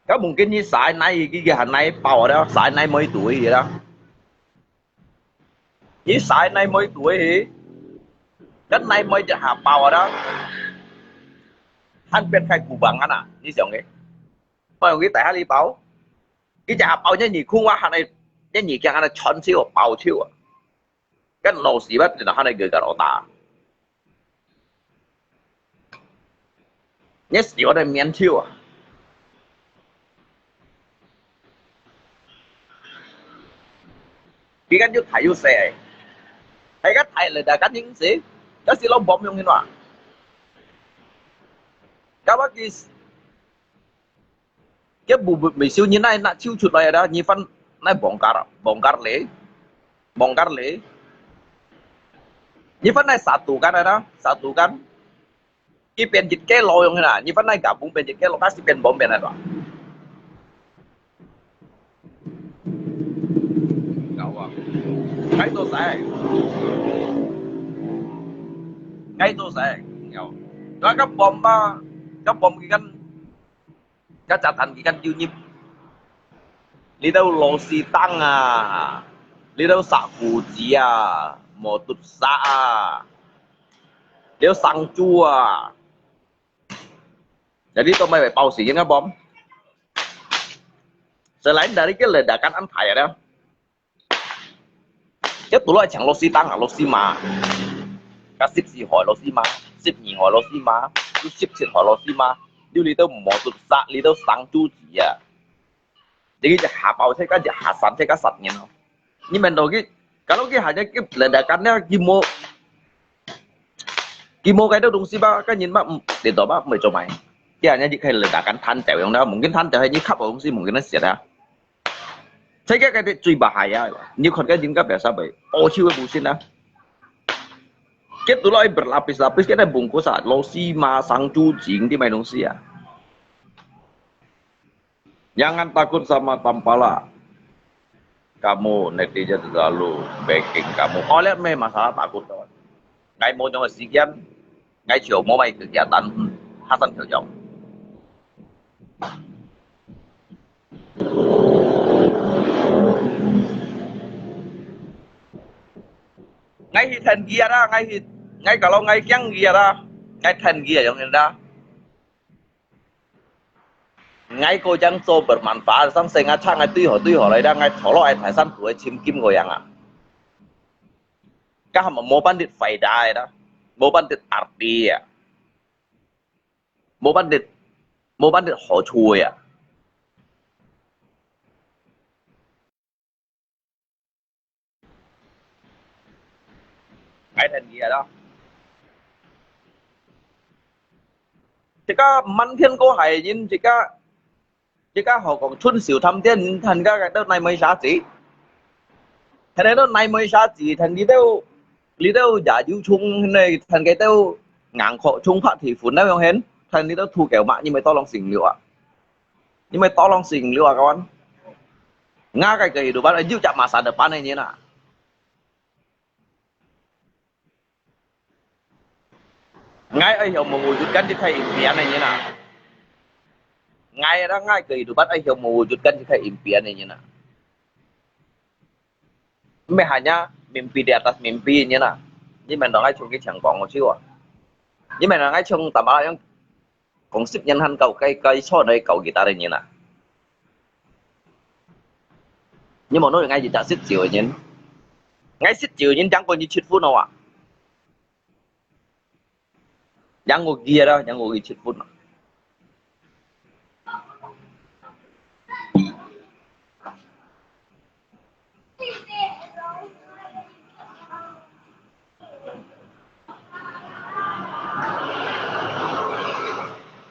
Có mungkin như sải này cái hành này bầu đó, sải này mấy tuổi vậy đó. Như sải này mấy tuổi thì cái này mấyจะหา bầu đó. ท่านเป็นใครกูบังอ่ะนี่เสียงงี้ไม่เอางี้แต่ฮันรีเปาcáiจะหา bầu nhá nhỉ khungว่าฮันไอ้nhá nhỉ cáiฮันไอ้ chọn siêu bầu siêu à cái lỗ sĩ bắt thì làฮันไอ้เกิดกับเราตาnhá sĩว่าได้เมียนsiêu à cái cách giúp thầy vô xe hay cách thầy là cách những gì đó sẽ lông bom trong như nào các bác cái bù bị siêu như này là siêu chuột này đó như phân này bongkar lễ như phân này satu kan cái bên dịch cái lôi trong như nào như phân này cả bung bên dịch cái lôi cái bên bom bên này đó cái tôi sẽ đó các bom cái chặt thành cái chiêu nhịp đi đâu lô xì tăng à đi đâu xạ phù gì à mò tụt xạ à đi đâu sang chua à jadi tôi mới phải bao xì cái bom selain dari cái ledakan ăn thải đó cái tụi nó chẳng lô xì tăng à lô xì mà các ship gì hỏi lô xì mà ship nhì hỏi lô xì mà ship xịt hỏi lô xì mà đi đâu mò tụt xạ đi đâu sang chu gì à jadi hạ bầu thế cái hạ sẵn thế cái sạch như nào nhưng mà rồi cái kalau cái hanya cái ledakannya kimo cái đó đúng sih ba cái nhìn ba để tỏ ba mày cho mày cái hanya cái ledakan than tèo yang đó mungkin than tèo hay như khắp ở sih mungkin nó sẽ ra thấy cái truy bahaya như còn cái những cái biasa vậy oh chiêu cái busin đó cái tụi nó berlapis-lapis cái này bungkus à losima sangju jing di main sih ya jangan takut sama tampala kamu netizen selalu backing kamu oleh masalah takut kawan ngay mau trong SEA Games ngay chiều mau bay kegiatan Hasan Khiêu ngay khi thành gia đó ngay kalau ngay kiang gia đó ngay thành gia trong hiện đó ngay cô chẳng so bermanfaat sang senga chang ngay tuy hỏi lại đang ngay thổ lo ai thái san tuổi chim kim ngồi yang à các mà mua bandit phải đai đó mua bandit arti à mua 冇班啲好處呀。cái thành gì đó chỉ có mang thiên cô hay nhìn chỉ có họ còn xuân xỉu thăm thiên thành cái đó này mới giá trị thành đó này mới giá trị thành đi đâu giả dữ chung này thành cái đâu ngang khổ chung phát thì phun đấy không hến thành đi đâu thu kẹo mạ nhưng mà to lòng xỉn liệu ạ nhưng mà to lòng xỉn liệu à các bạn nga cái đồ bắt ấy chạm masa depan này như nào ngay ấy hiểu mewujudkan jika impian ini nak ngay đó ngay kehidupan ấy hiểu mewujudkan jika impian ini nakไม่ hanya mimpi di atas mimpi ini nak nhưng mà nó ngay trong cái chẳng còn một chiêu à nhưng mà nó ngay trong tầm bao nhiêu cũng xếp nhân hành cầu cây số đây cầu guitar đây như nào nhưng mà nói ngay gì ta xếp chiều nhìn ngay xếp chiều nhìn chẳng có như chít phút nào à jangan ngồi kia đó jangan ngồi chít phút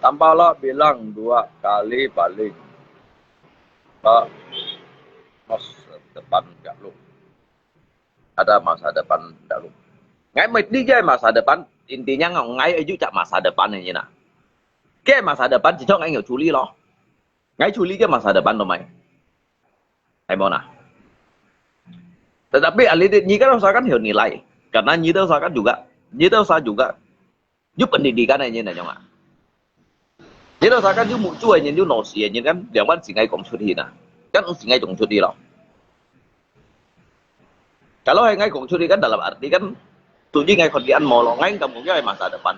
tambahlah bilang 2 kali balik ke masa depan Dalu ada masa depan Dalu ngay mệt đi cái masa depan intinya ngay ở chạm masa depan này như nào cái masa depan chỉ cho anh hiểu chú lý lo ngay chú lý cái masa depan đâu mày hay mau nào tetapi Nyika usahakan hiểu nilai karena Nyika usahakan juga giúp pendidikan này như này nhong ạ Nyika usahakan giúp mũi chui như nổ xìa như kan yang ban singai kong cuti nah kan singai kong cuti loh kalau ngay kong cuti kan dalam arti kan tujuh ngay kerjaan molo ngay kamu cái masa depan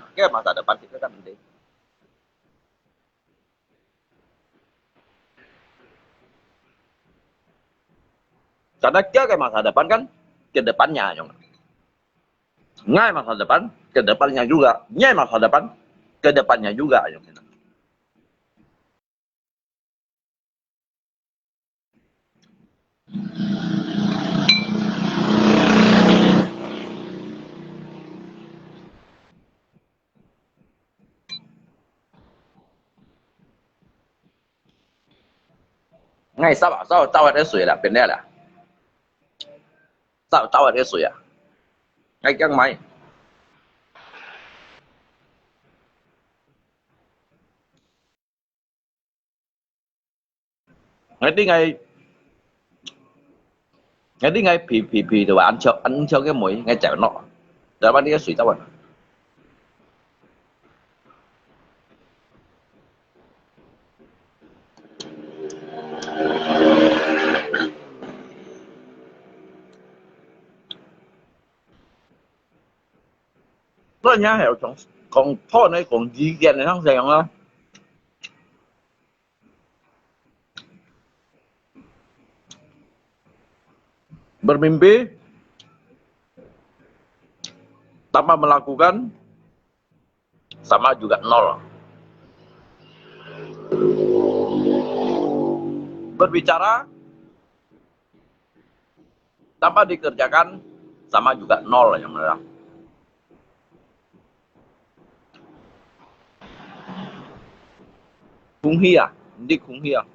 itu kan penting karena cái masa depan kan ke depannya nyong ngay masa depan ke depannya juga ngay masa depan ke depannya juga nyong ngay sao ở đây水了变亮了sao ở đây水啊ngay cái máy ngay phì rồi ăn cho cái mũi ngay chảo nọ rồi bắt đi cái水sao vậy đó nhá hiểu còn thôi này còn gì kia này không rèn đâu bermimpi tanpa melakukan sama juga nol berbicara tanpa dikerjakan sama juga nol yang mana Kunghia, hindi Kunghia.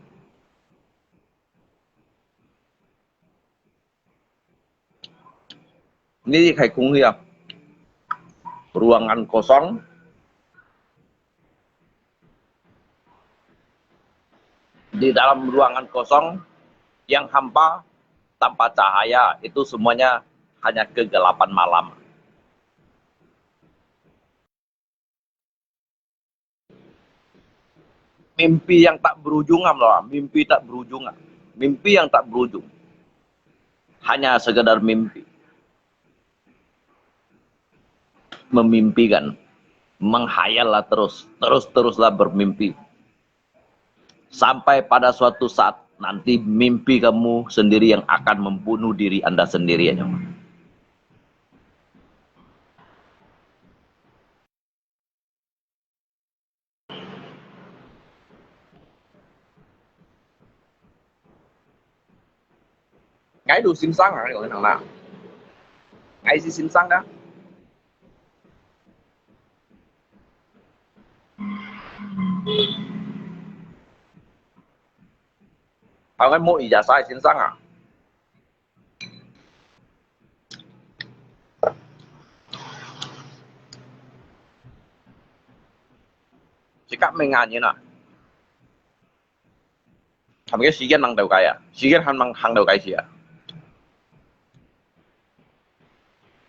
Ini kayak Kunghia. Ruangan kosong. Di dalam ruangan kosong yang hampa tanpa cahaya itu semuanya hanya kegelapan malam. Mimpi yang tak berujung loh, mimpi tak berujung, mimpi yang tak berujung, hanya sekedar mimpi, memimpikan, menghayallah teruslah bermimpi, sampai pada suatu saat nanti mimpi kamu sendiri yang akan membunuh diri Anda sendiri ya. ngay đủ xin sang à cái thằng nào ngay gì xin sang đó cái mỗi giá sai xin sang à chỉ cắt mấy ngàn như nào làm cái時間能到計啊時間行到計時啊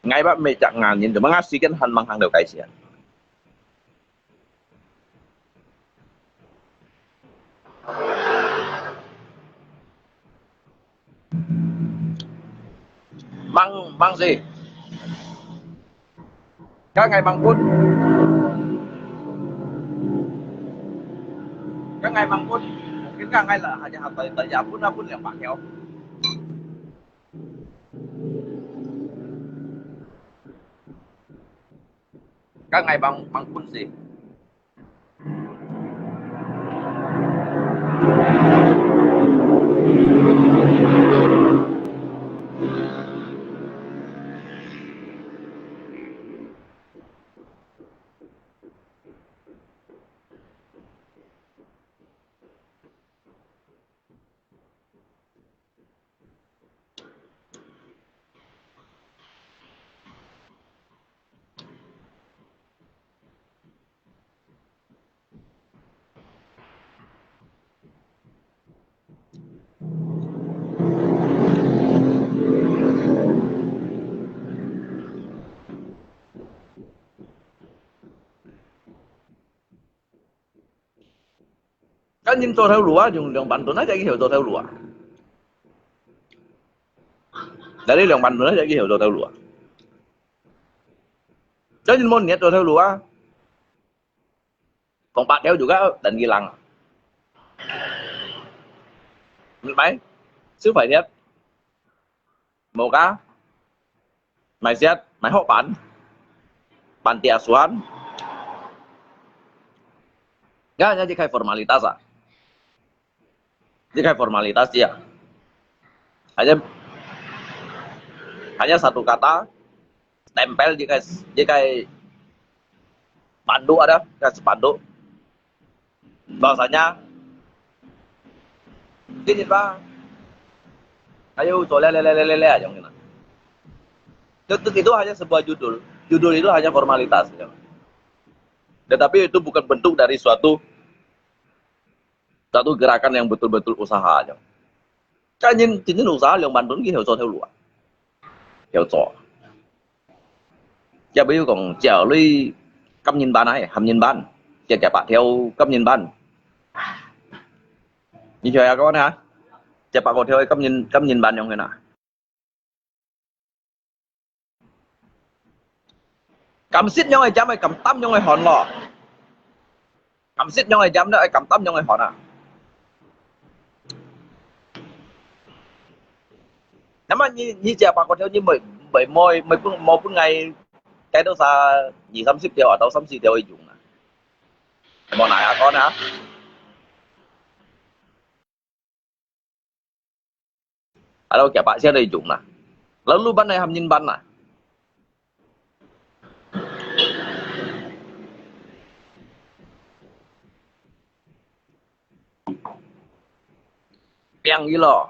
ngay bắt mày chặn ngàn nhìn tụi nó sĩ kiến hành bằng hàng đầu cái gì bằng gì các ngày bằng phút các ngày bằng phút mungkin các ngày là hanya tới giờ phút yang bạc nhau các ngày bằng phút gì kan nhìn tôi theo lúa dùng lượng bản tôi nói cái hiểu tôi theo lúa dari lượng bản tôi nói cái hiểu tôi theo lúa cho nhìn môn nhiệt tôi theo lúa còn bạn theo juga dan gilang mấy sức phải nhất một cá mày xét mày hậu bản tia asuhan nggak hanya dikai formalitas ah dikai formalitas ya hanya satu kata tempel dikai spanduk ada kan spanduk bahasanya ini Pak ayo coba lele aja gitu. Itu hanya sebuah judul itu hanya formalitas ya. Tetapi itu bukan bentuk dari suatu gerakan yang betul-betul usaha aja. Cái nhìn usaha lượng bạn đúng cái hiểu cho theo lụa hiểu rõ cha bây giờ còn chờ lui cắm nhìn ban này hầm nhìn ban cha cả bạn theo cắm nhìn ban như chơi có hả cha bạn còn theo cắm nhìn ban trong cái nào cầm xít nhau này chấm hay cầm tăm nhau này hòn lò cầm xít nhau này chấm đó cầm tăm nhau này hòn à nếu mà như cha bạn còn theo như mấy một ngày cái đó xa 20-30 條啊，30-40條可以用啊。有冇拿下講啊？Alo cả bạn sẽ đầy dùng nè. Lalu ban này hầm nhìn ban nè. Yang gì lo.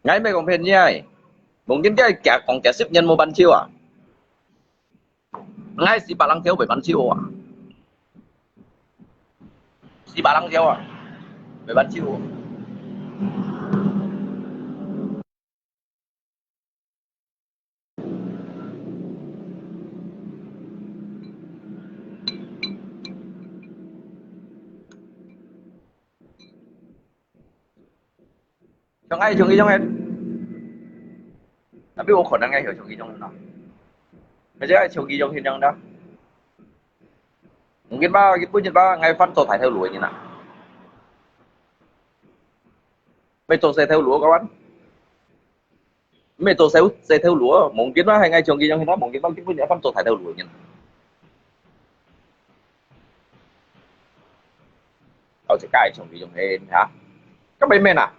Ngay mấy con phèn như này. Mungkin cái còn kẻ ship nhân một ban chiêu à? Ngay si bà lăng thiếu bởi ban chiêu à? Si bà lăng thiếu à? Bởi ban chiêu à? Trong ngay trong hết. Tapi có khả năng ngay hiểu trong trong đó. Bây giờ trong trong hiện trong đó. Mungkin ba cái punya ba ngay phát tôi phải theo lúa như nào. Mấy tôi sẽ theo lúa các bạn. Mấy tôi sẽ theo lúa, mungkin ba hay ngay trong hiện đó, mungkin ba cái punya phát tôi phải theo lúa như nào. Kau cakap trong video này hả? Các bên men à?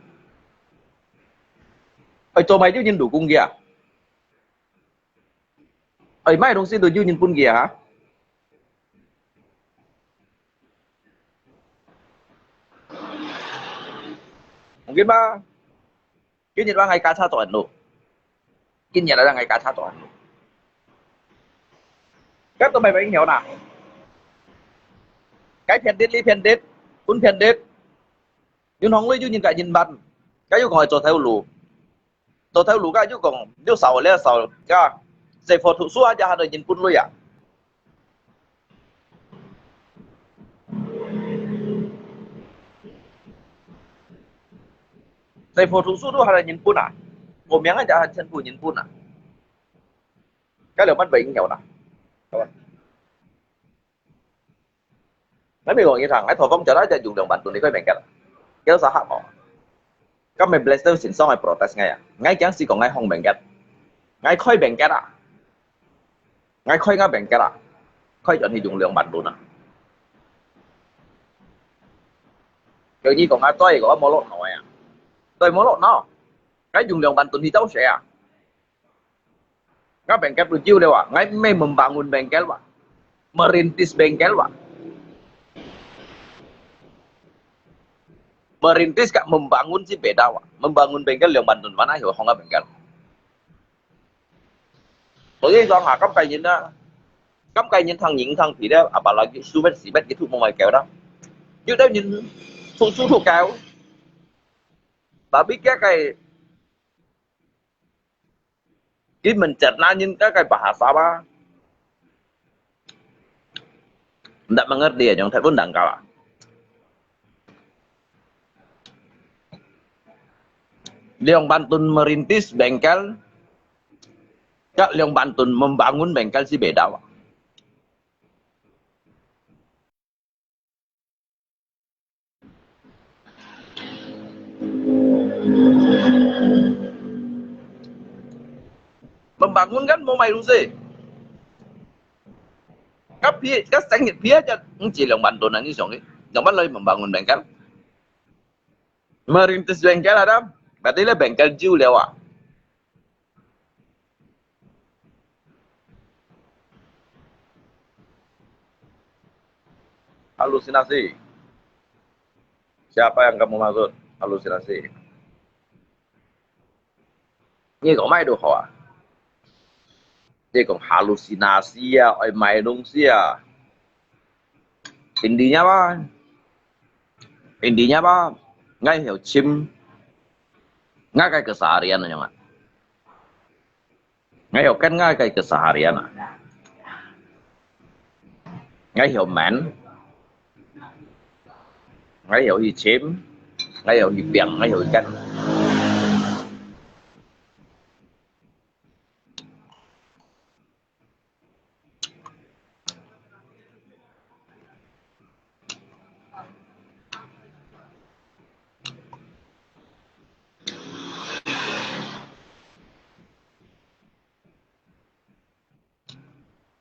Ở chỗ mày chứ nhìn đủ cung kìa. Ở mày đồng xin đồ nhìn pun kìa hả? Mungkin ba? Kinyan ba ngay kasa to ano? Kinyan na ngay kasa to ano? Các tụi mày phải hiểu nào. Cái phiền đít lý phiền đít, pun phiền đít. Nhưng không lấy nhìn cả nhìn bàn. Cái yêu còn là chỗ theo lù. Chỗ theo lù cái yêu còn yêu sầu lấy sầu cái. Sẽ phổ thủ xua ra đời nhìn pun lui à. Sẽ phổ thủ xua đó là nhìn pun à. Một miếng aja chân pun nhìn pun à. Cái điều mất bệnh hiểu nào. Nói bây giờ thằng ấy thổi phong cho nó cho dùng đường bản tụi này có bệnh cái kéo sao hạ bỏ. Các mình blaster xin xong rồi protest ngay à. Ngay chẳng si còn ngay không bệnh cái. Ngay khơi bệnh cái à. Ngay khơi ngay bệnh cái à. Khơi cho thì dùng lượng bản tụi à. Kiểu như còn ngay tôi có mô lộn nói à. Tôi mô lộn nó. Cái dùng lượng bản tụi thì cháu sẽ à. Ngay bệnh cái chiêu đều à. Ngay mấy membangun bengkel pak. Merintis bengkel pak. Merintis kak membangun sih beda Pak. Membangun bengkel yang Banten mana hiểu không có bengkel. Tôi nghĩ rằng là cắm cây nhìn thằng thì đó à bà là cái su bét xì bét cái thu ngoài kéo đó. Chứ đâu nhìn thu kéo. Bà biết cái mình chặt na nhìn cái bahasa ba. Tidak mengerti ya, yang saya pun tidak kalah. Leong Bantun merintis bengkel, Kak Leong Bantun membangun bengkel si beda Pak. Membangun kan mau main sih. Các doanh nghiệp phía cho chỉ Leong Bantun như vậy. Yang mana membangun bengkel? Merintis bengkel ada. Berarti lah bengkel jiu lewat. Halusinasi. Siapa yang kamu maksud? Halusinasi. Ini kok mai đồ họ à? Ini kok halusinasi ya, oi mai dong sih ya. Intinya apa? Ngay hiểu chim. Ngay cái keseharian nyaman. Ngay hiểu kan ngay cái keseharian. Ngay hiểu mến. Ngay hiểu gì chim. Ngay hiểu gì biển, ngay hiểu gì kan.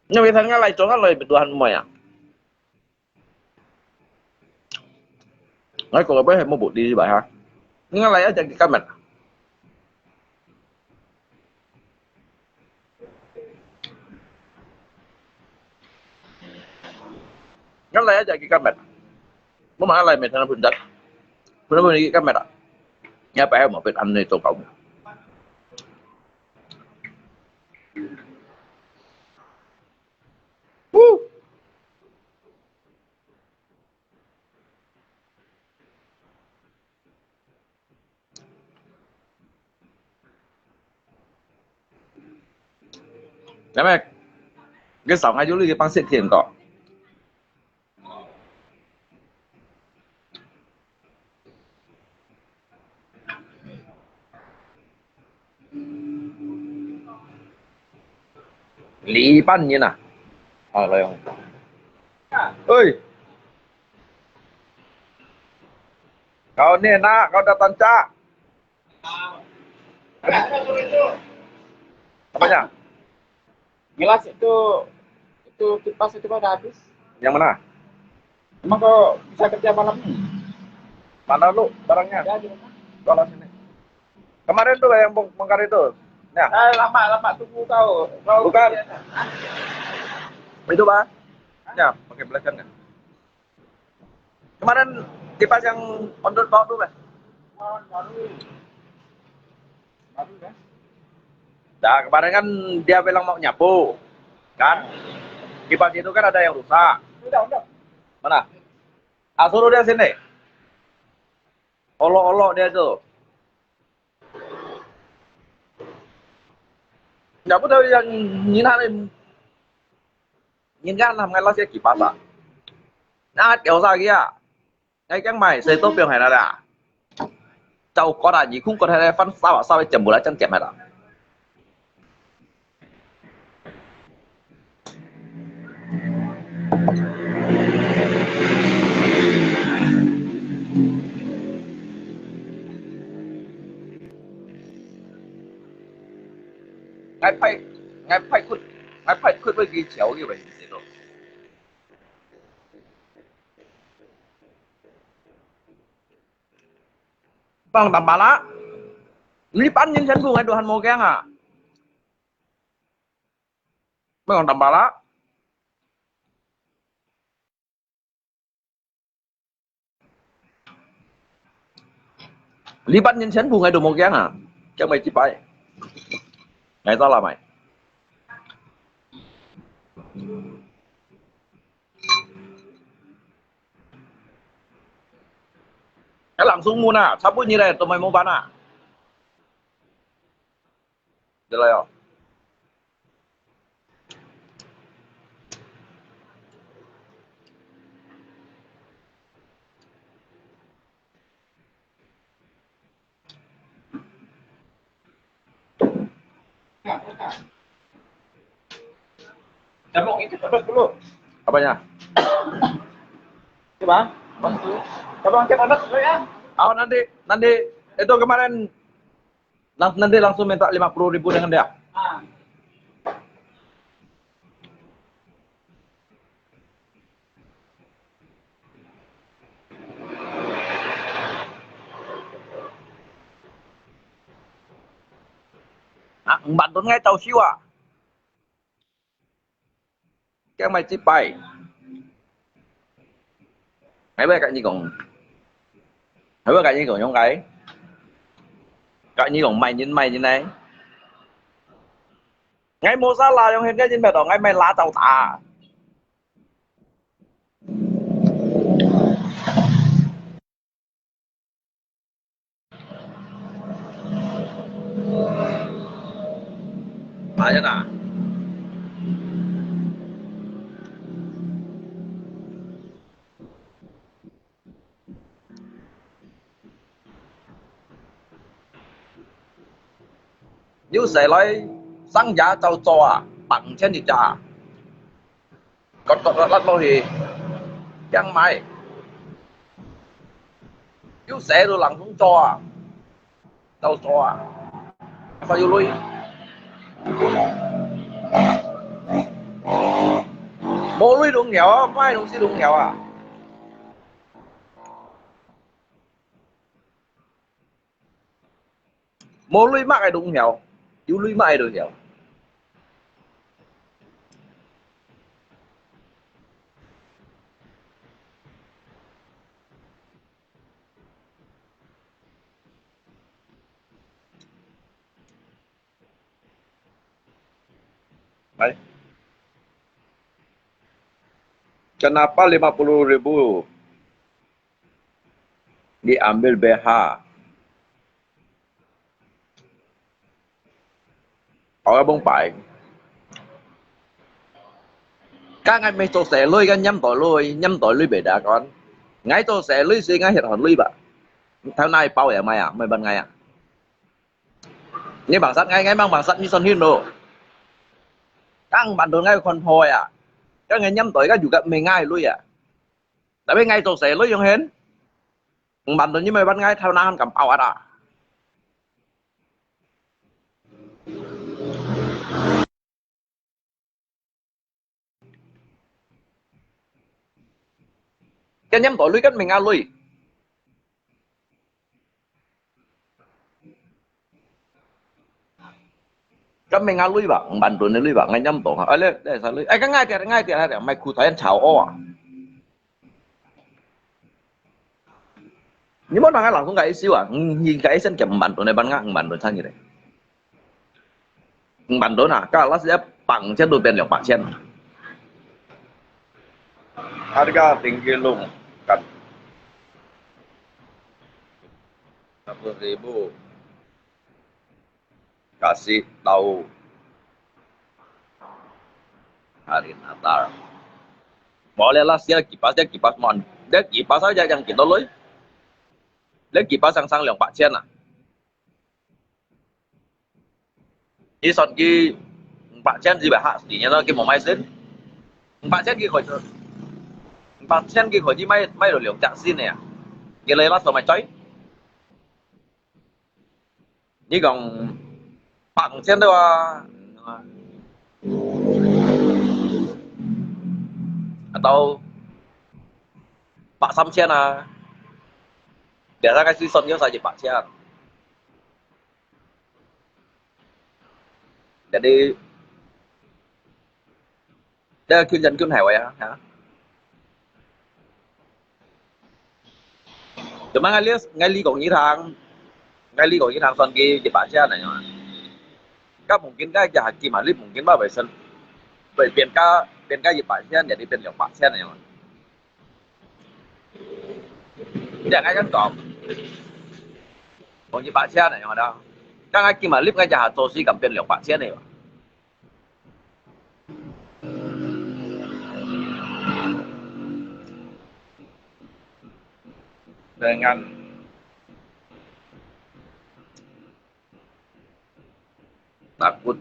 Nhưng mà thằng ngay chỗ ngay bertuhan semua ya. Ngay kalau boleh mau buat di bài ha. Ngay lại aja di kamera. Ngay lại aja di kamera. Mau mana lại mình thằng pun dat. Pun di kamera. Nhà phải một việc ăn này tổ cộng. Đấy mày, cái sóng ngay dưới cái băng xịt thiền cọ. Lý Ban như nào? Lời không? Ơi! Kau ni nak, kau datang cak. Apanya? Gelas itu kipas itu udah habis. Yang mana? Emang kau bisa kerja malam ini? Mana lu barangnya? Ya, di rumah. Kalau sini. Kemarin tuh yang bongkar itu. Ya, Lama tunggu kau. bukan. Itu Pak. Ya, pakai belacan kan. Kemarin kipas yang ondot bawah tuh, Pak. Baru kan? Nah, kemarin kan dia bilang mau nyapu. Kan? Kipas itu kan ada yang rusak. Udah. Mana? Ah, suruh dia sini. Olok-olok dia tuh. Nyapu thôi nhìn hắn lên nhìn gan làm ngay lo sẽ kịp bắt à na kéo ra kia ngay cái mày xây tốt biểu này là đã cháu có đại gì không có thể phân sao vậy chậm bữa lại chân kẹp này đã ngay phải ngay phải khuất với cái chéo như vậy thế rồi bằng tầm bà lá lý bán nhân dân của ngay đồ hành mồ keng à bằng tầm bà lá lý bán nhân dân của ngay đồ mồ keng à chắc mày chỉ phải ngày tao là mày cái langsung mua nè sao bữa như này tụi mày mua bán à được rồi Damok itu tebak dulu. apanya Coba. Coba angkat anak dulu ya. oh nanti itu kemarin nanti langsung minta 50.000 dengan dia Ah. à, bạn Tuấn nghe tàu siêu à cái mày chip bay ngay bên cạnh như còn thấy bên cạnh như còn giống cái cạnh như còn mày như này ngay mua giá là trong hiện cái trên bề đó ngay mày lá tàu tà à thế nào nếu sẽ lấy xăng giá tàu cho bằng trên thì trả còn lát bao thì chẳng mày nếu sẽ rồi lặng xuống cho tàu cho sao vô lui mua lui đúng nghèo mai đúng xí đúng nghèo à mua lui mắc ai đúng nghèo chú lui mắc ai được nghèo Baik. Kenapa 50.000 diambil BH? Hỏi bông phải. Các anh mấy tôi sẽ lôi cái nhắm tội lôi bể đã con. Ngay tôi sẽ lôi suy ngay hiện hồn lôi bạ. Theo này bao ở mày à, mày bận ngay à. Như bảng sắt ngay bằng bảng sắt như Son Hiên đồ. Các bạn đồ ngay con hồi à. Các anh nhắm tội các juga mình ngay lôi à. Tapi ngay tôi sẽ lôi yung hến. Bạn đồ như mày bận ngay theo nào cầm bao à. Cái nhắm tội lôi cách mình ngay lôi. Kan menga lui bang, bantu ni lui bang, ngay nhâm tổ hả? Ấy để sao lui? Ấy cái ngay tiền hay để mày khu thấy anh chào ô à? Nhưng mà đang làm không cái xíu à? Nhìn cái sen chậm bantu này ban ngang bantu sang như thế. Bantu na, cái là sẽ bằng chân đôi bên liệu bạc chân. Harga tinggi lu kan 60.000 kasih tahu hari Natal. Bolehlah dia kipas mon. Dia kipas aja yang kita loy. Dia kipas sang 200,000 lah. Ini sot ki 400 gì bà hạ thì nhớ cái một máy xin. 400 kia khỏi 400 kia khỏi chỉ máy đồ lượng trạng xin này à. Cái lấy lát rồi mày cháy. Ini còn bằng trên đâu à. Atau Pak Samsian à. Biasa kan season dia saja Pak Sian. Jadi dia dân kêu hẻo ya hả? Cuma ngay li còn như thang son kia di Pak Sian này mà. Kan mungkin kan jahat Hakim Alif mungkin bah besen. Biar di Pak Sian jadiเป็นPak Sian này mà. Jangan kan kok. Còn di Pak Sian này mà đâu. Kan Hakim Alif kan jahat Tosi kan เป็นPak Sian này mà. Dengan takut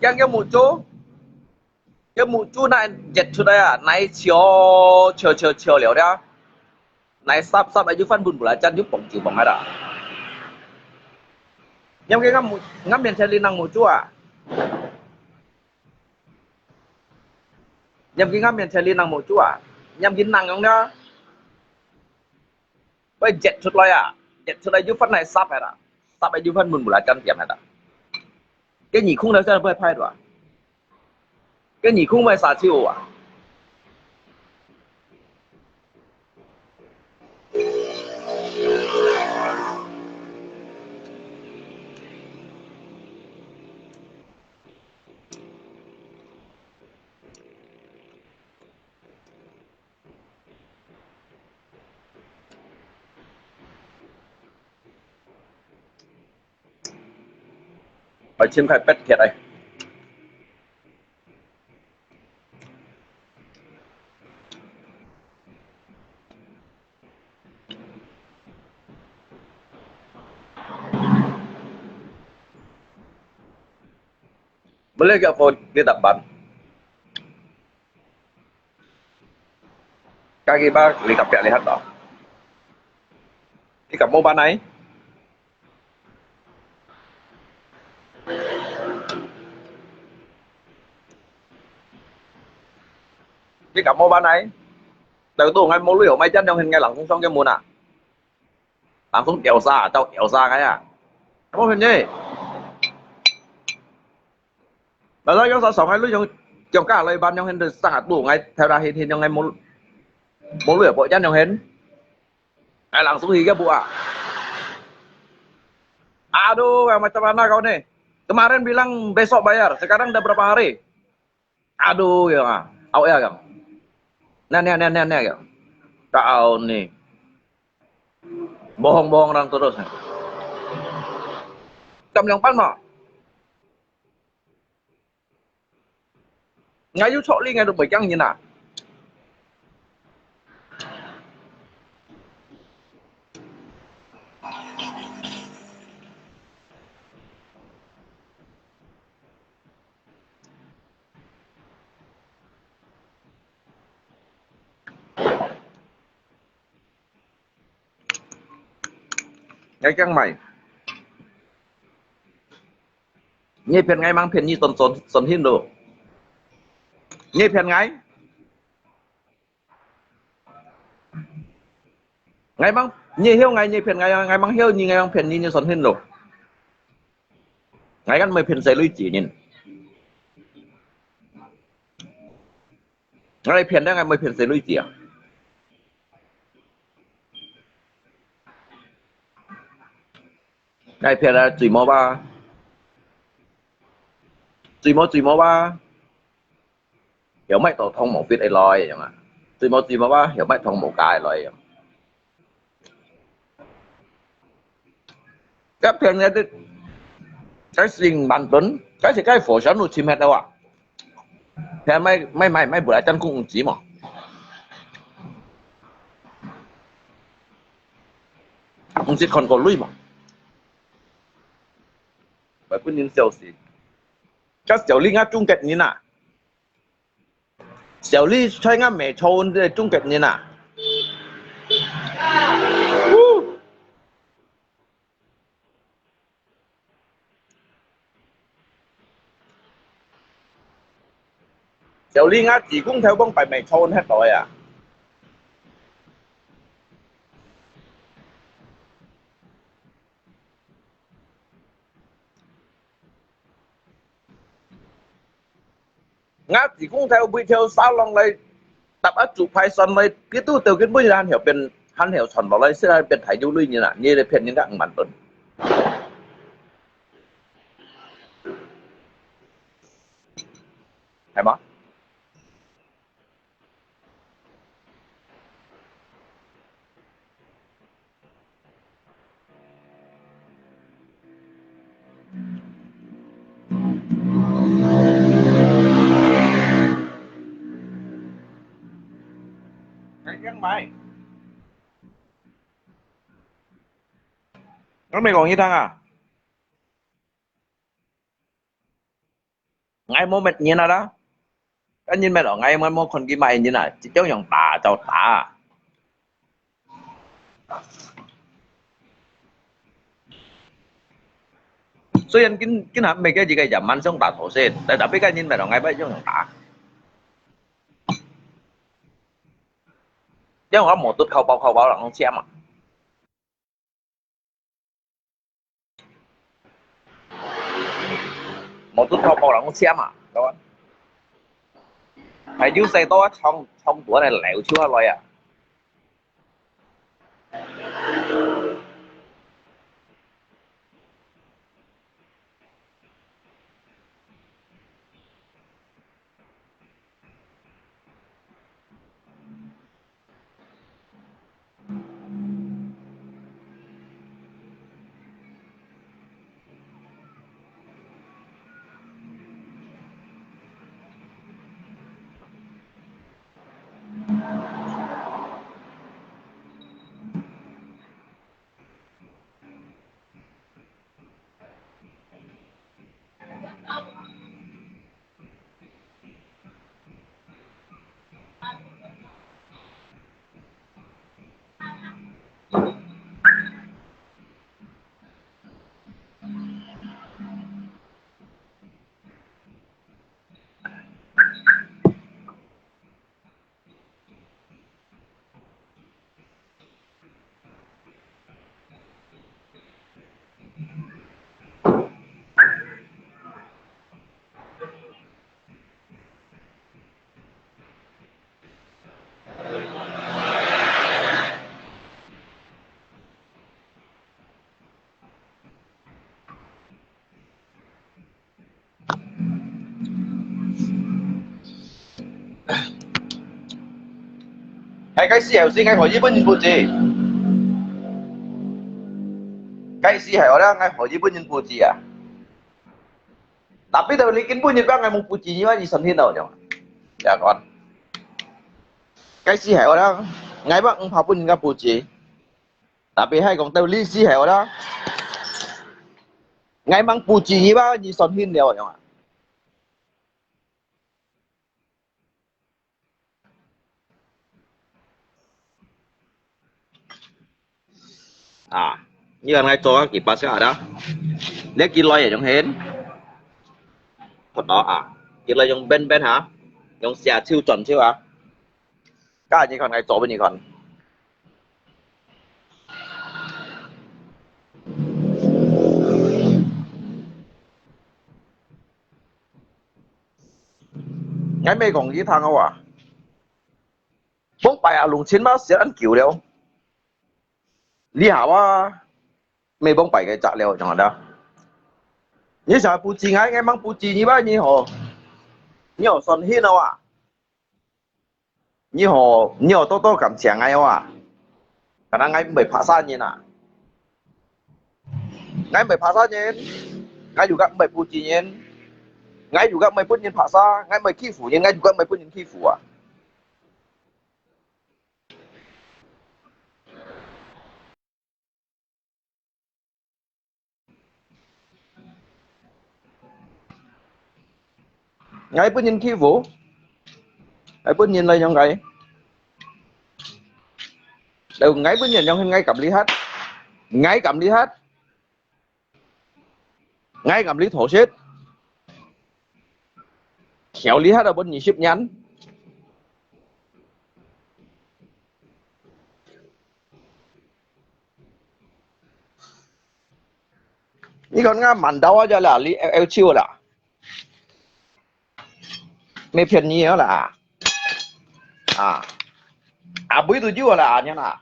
yang muncul này jet sudah ya naik chiều liều đó naik sắp aja fan bun belacan juga pong ada yang cái ngắm yang saya linang muncul à yang cái ngắm yang saya linang muncul à nhằm dính năng không đó với jet sudah giúp phát này sắp hay là sắp aja fan bun belacan tiệm hay là cái gì không nói ra với phai rồi cái gì không phải xả chiêu à phải chiếm khai pet thiệt đây boleh gak phone dia tak ban kaki ba lihat đó cái cặp mô ban này cái cặp mô ban này từ tôi ngay mô lưỡi máy chân trong hình ngay lẳng không xong cái môn à lẳng không kéo xa cái à cảm ơn hình nhé bà nói trong sáu hai lưỡi trong cả lời ban trong hình được sang hạt đủ ngay theo ra hình trong ngay mô lưỡi bộ chân trong hình ngay lẳng xuống thì cái bộ à aduh macam mana kau nih kemarin bilang besok bayar sekarang udah berapa hari aduh ya au ya kan Nih ya. Kau nih. Bohong-bohong orang terus. Cầm lòng pan mà. Ngay yêu chỗ ly ngay được 7 căng như nào. Ngay căng mày nghe phiền ngay mang phiền như tồn hiên đồ nghe phiền ngay Ngày băng như hiếu ngày như phiền ngày băng hiếu như ngày băng phiền như sòn hin rồi ngàyกันไม่phiềnใส่ลุยจีnhìn ngày phiềnได้ngàyไม่phiềnใส่ลุยจีà ngày phiền là chỉ mò ba chỉ mò ba hiểu mấy tổ thông một biết ai lòi vậy mà chỉ mò ba hiểu mấy thông một cái lòi các phiền này cáiสิ่ง bản tính cái gì cái phổ sản của chim hết đâu à thế mấy bữa lại chân cũng chỉ mà không chỉ còn có lui mà bởi vì nhìn siêu gì các小丽啊终結年啊小丽吹啱未錯嘅終結年啊小麗啊自公睇幫弊未錯hết rồi à ngã chỉ cũng theo bị theo sao lòng này tập áp chụp hai son này cái tu từ cái bây giờ hắn hiểu sòn vào đây sẽ là biến thái du lịch như nào như là phiền những các bản tuần phải không gắn máy nó mày còn như thằng à ngay mô mệt như nào đó cái nhìn mày ở ngay mô con cái mày như nào chỉ cháu nhỏng tả cháu tả虽然今下未嘅自己人民想打頭先，但特別嘅nhìn mày ở ngay bây giờ nhỏng tả因為我冇得扣包人簽啊，冇得扣包人簽啊，各位，係要細多一衝多嚟撩超一類啊。係雞絲油先，係何以本人布置。雞絲係我咧，係何以本人布置啊？Tapi kalau bikin pun juga nggak mau puji như gì sân thiên đâu nhỉ? Dạ con. Cái gì hiểu đó, ngay bác học pun nggak puji. Tapi hay còn tao lý gì hiểu đó, ngay mang puji như bác gì sân thiên đâu nhỉ? À, như là ngay cho kịp bác sẽ ở đó. Nếu kia loay ở trong hến. Thật đó à, kia là dùng bên hả? Dùng xe siêu chuẩn siêu hả? Cái gì còn ngay chỗ bên gì còn? ngay mấy còn gì thằng à bông bài à lùng chín mà sẽ ăn kiểu đâu lý hảo à mấy bông bài cái chặt liệu chẳng hạn đâu như sao bù chi ngay mang bù chi như vậy như họ son hiên đâu à như họ to cảm chẳng ngay à khả năng ngay mới phá san như nào ngay mới phá san như ngay juga mới bù chi như ngay juga mới pun nhân phá sa ngay mới khi phủ như ngay juga mới pun nhân khi phủ à ngay pun nhân khi phủ ngay pun nhân là trong cái đều ngay pun nhân trong ngay cầm lý hết ngay cầm lý hết ngay cầm lý thổ xếp khéo lý hết ở bên nhị ship nhắnนี่คนง่ามันเดาจะละลีเอลชิวละไม่เพี้ยนนี้แล้วล่ะบุยตัวจิวละเนี่ยนะ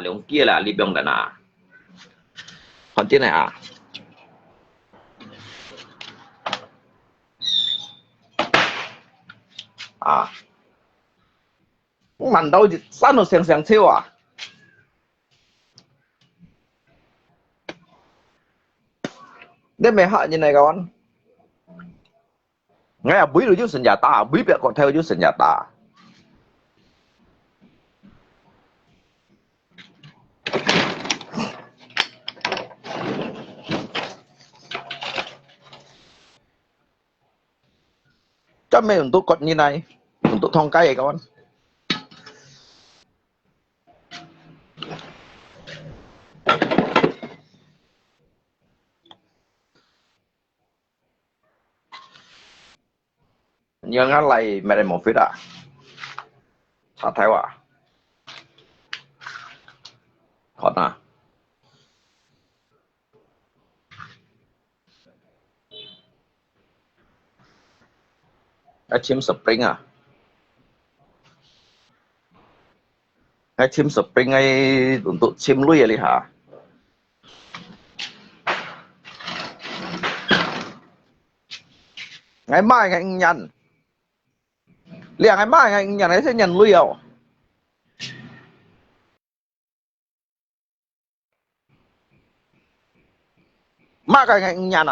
เรื่องเกี้ยละลีบงดานะคนที่ไหนมันเดาจะสั้นหรือเสียงเชี่ยวได้ไหมฮะnhư này các bạn ngay búi rồi chứ sinh nhà ta búi bẹ còn theo chứ sinh nhà ta cho mấy untuk cột như này untuk thong cây các bạn nhưng nó lại mẹ một phía đã sao thấy khó nè cái chim spring cái chim spring ấy tụi chim lui vậy hả ngày mai ngày nhận liền ngày mai ngày nhận ấy sẽ nhận lui à mai ngày nhận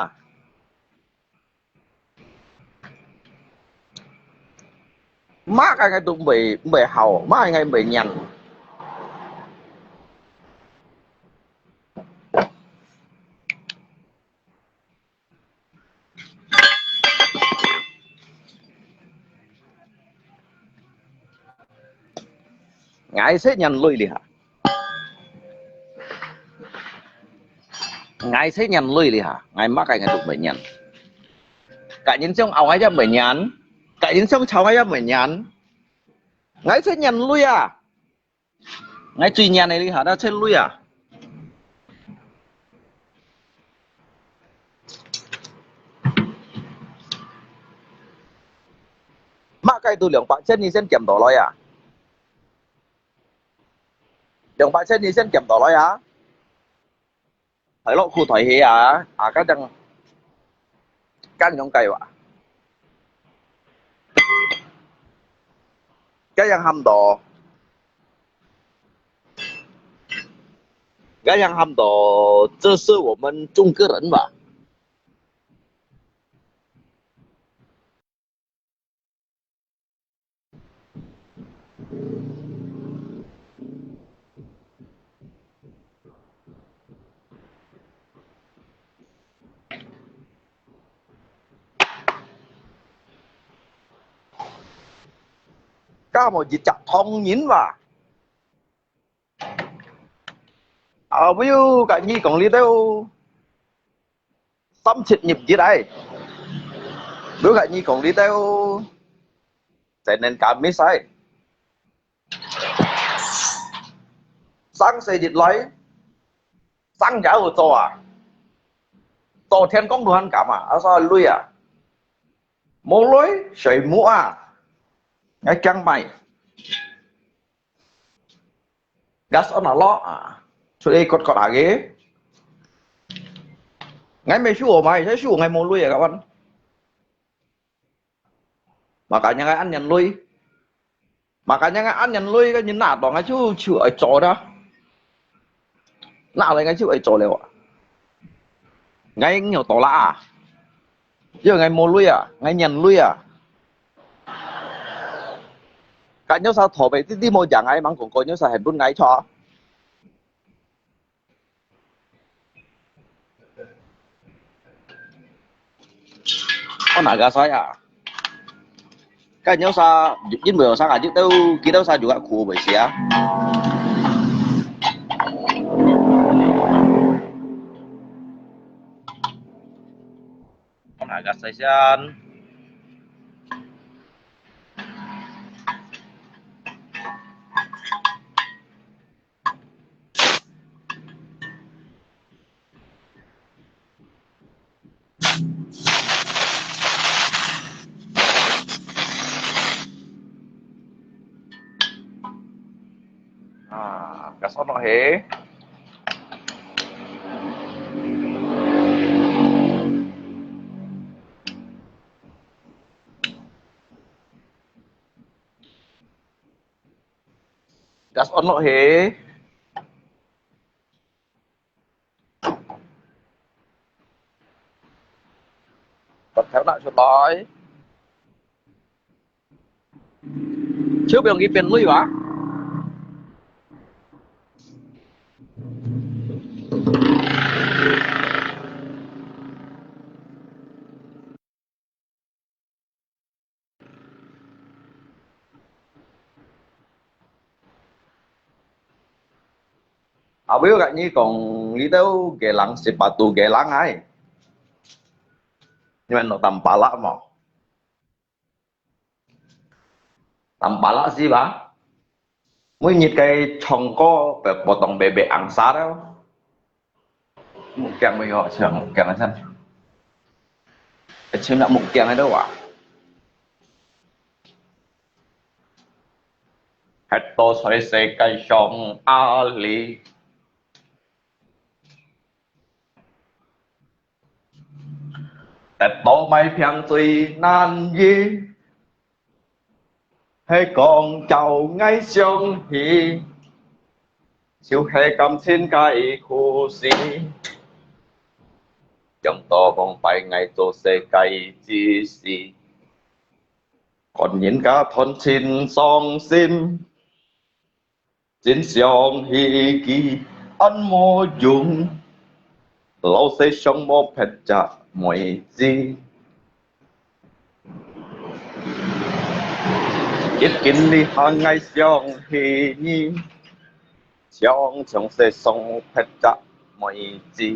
má cái tụi bị hầu má ngày bị nhằn ngài sẽ nhằn lui đi hả ngài sẽ nhằn lui đi hả ngài má cái tụi bị nhằn cả những trong ảo ấy cho bị nhằn cả những trong cháu ấy cho bị nhằn ngài sẽ nhằn lui à ngài truy nhằn này đi hả đã sẽ lui à má cái tụi lượng bạn chân đi xem kiểm đỏ lôi à lượng bạn chân đi xem kiểm đỏ lôi à thấy lộ khu thổi hì cái giống cây à cái yang hâm đồ cái yang hâm đồ 这是我们中国人吧một gì chặt thông nhín và ví dụ cả nhi còn đi đâu xâm xịt nhịp gì đây đối cả nhi còn đi đâu sẽ nên cảm mấy sai sáng xây dịch lấy sáng giả của tôi à tôi thiên công đồ ăn cảm sao lui à Mô lối水母啊，ngay căng mày gas on lo à, so đây cột ghế ngay mấy chú mày thấy chú ngay mô lối à các bạn, makanya ngay ăn nhận lui, makanya ngay ăn nhận lui cái nhìn nào đó ngay chú chịu ở chỗ đó, nào lại ngay chịu ở chỗ liệu à, ngay nhiều tổ lạ à, chứ ngay mô lối à, ngay nhận lui à. Cả nhớ sao thổ về tí một dạng ấy mang cũng có nhớ sao hành bún ngay cho con naga saya cái nhớ sao chín bữa sang aja đâu kita saya juga khu bởi xía con naga saya cái số nó hế cái số nó hế bật theo lại cho đói trước bây giờ cái tiền lui quá à biết cái như còn lý đâu cái lăng xếp batu cái lăng ấy nhưng mà nó tầm bả lạ mà tầm bả lạ gì bà mới như cái chồng cóแบบบ่ต้องbể ăn xa đâu một kẹng bây giờ chẳng một kẹng là thân cái chuyện là một kẹng hay đâu à hết to xoay xe cây sông aliแต่โตไม่เพียงสี่นานยีให้กองเจ้าไงเชียงฮีชิวให้กำทิ้นไก่คู่สีจำต่อมองไปไงตัวเสไก่จีสีก่อนยินกาทนชินซองซินจินเสียงฮีกีอันโมยุงเราเสชงโมเพชจะมวยจี Ít kinh đi hàng ngày xong thì nhi xong trong sẽ xong hết cả mọi gì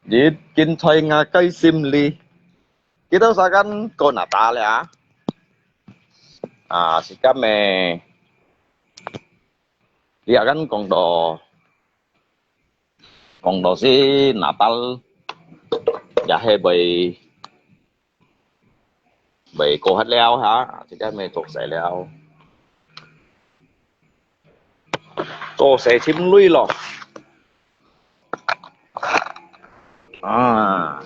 ít kinh thôi ngà cây sim li kita usahakan ko Natal ya si kami dia kan kongdo si Natal ya he bởi bởi cô hết leo hả thì cái mày thuộc sẽ leo cô sẽ chim lui lọ à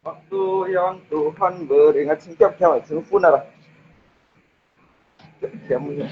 Waktu yang Tuhan beri. Ingat singkap kau, sempurna lah. Kamu ni.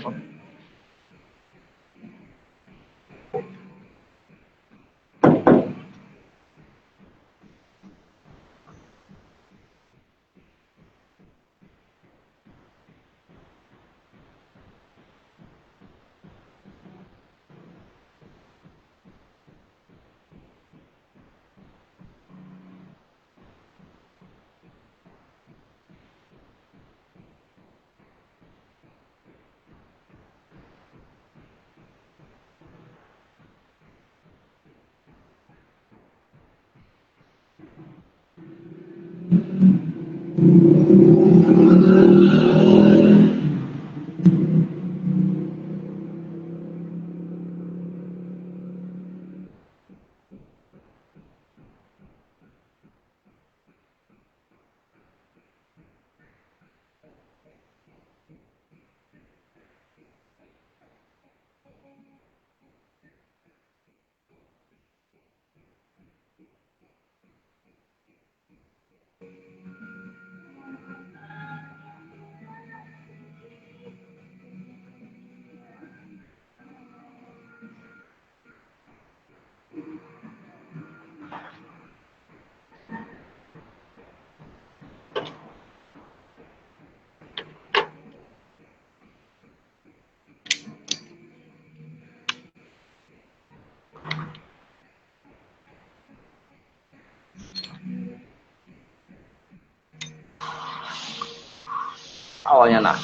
Awalnya nah.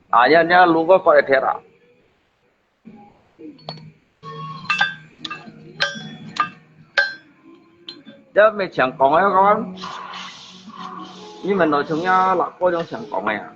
Ayahnya lupa pada daerah. Chứ mày chẳng còn ấy con. Nhưng mà nói chung nha là có trong chẳng còn này à.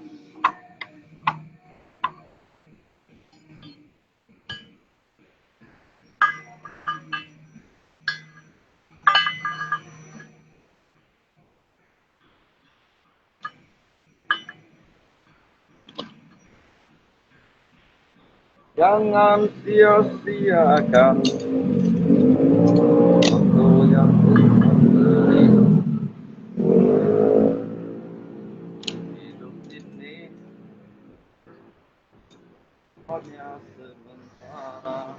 Jangan sia-siakan waktu yang Tuhan beri. Hidup ini hanya sementara.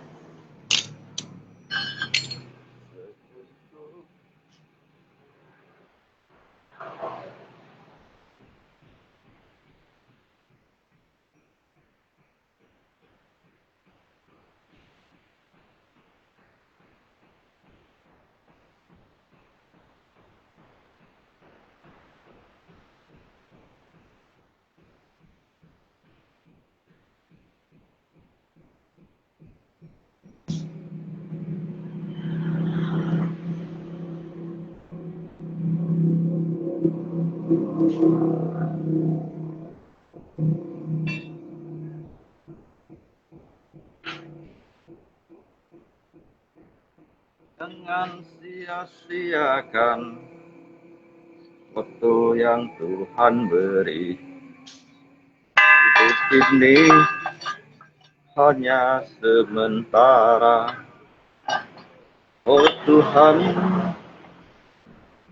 Jangan sia-siakan waktu yang Tuhan beri. Hidup ini hanya sementara. Oh Tuhan,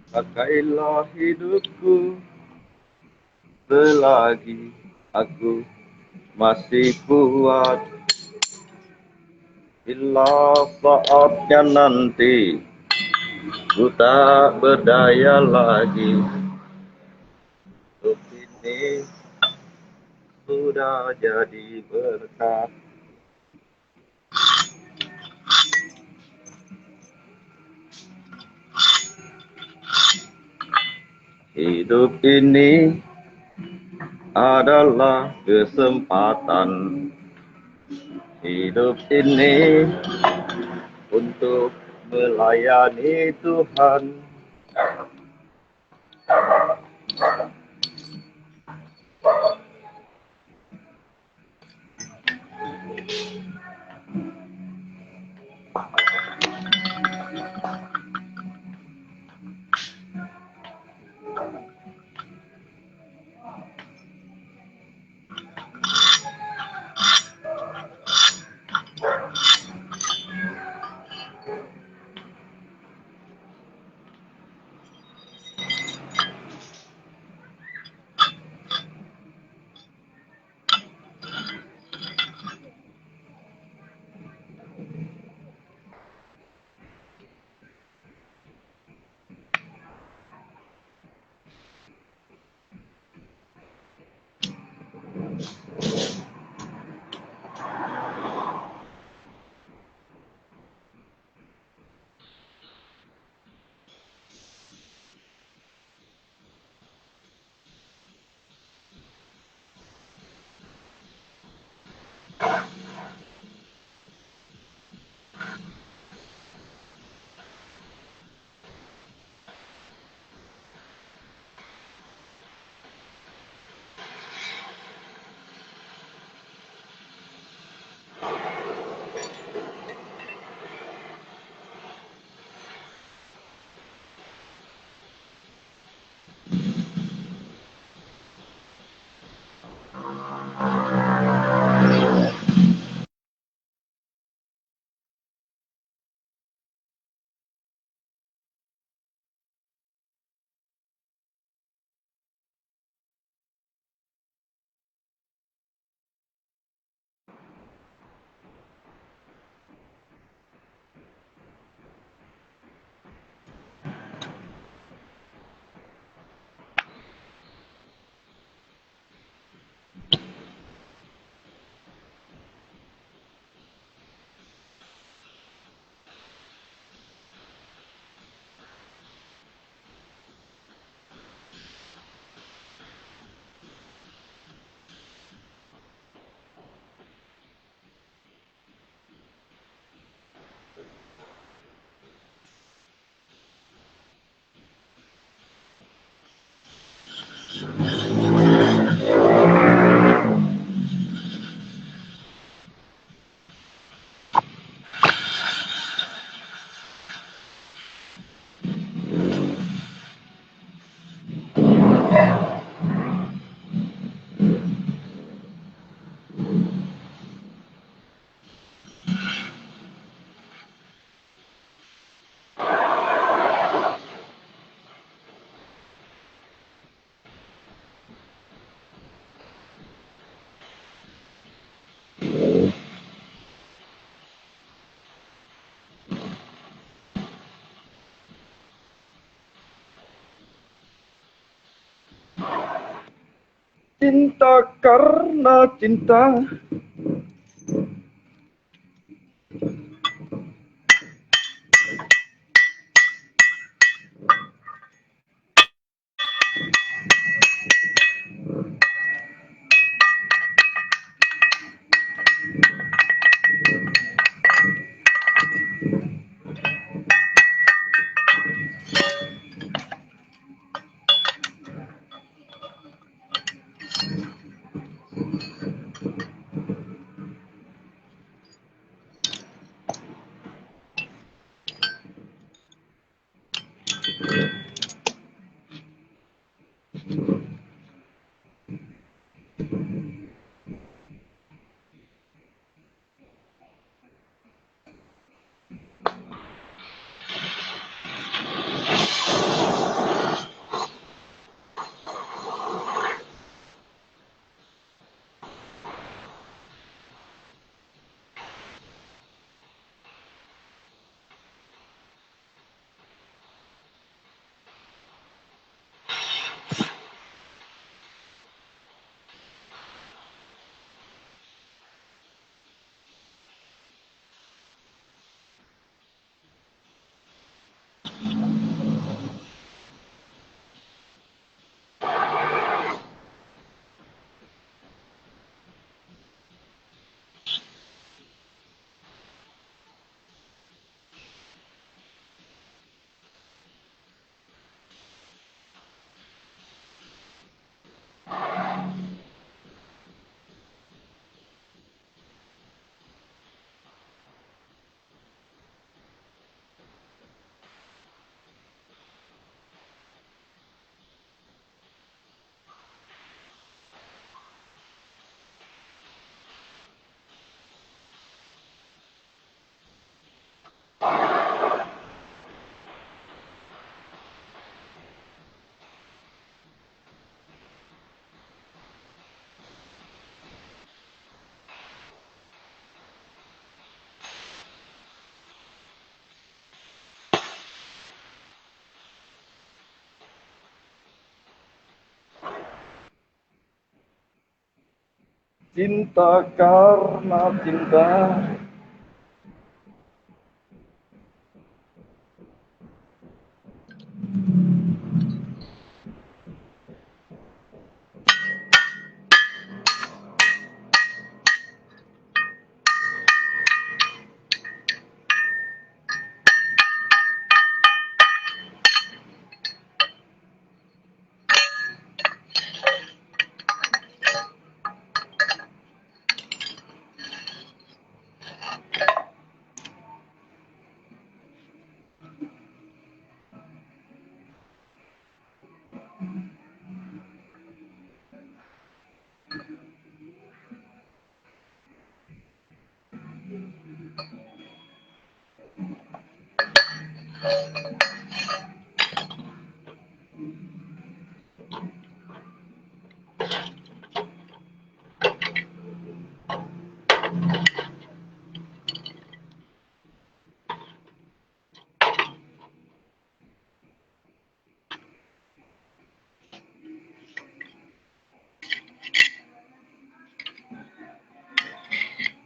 pakailah hidupku selagi aku masih kuat. Bila saatnya nanti ku tak berdaya lagi, hidup ini sudah jadi berkat. Hidup ini adalah kesempatan. Hidup ini untuk melayani Tuhan. Cinta karena cinta. Cinta karena cinta.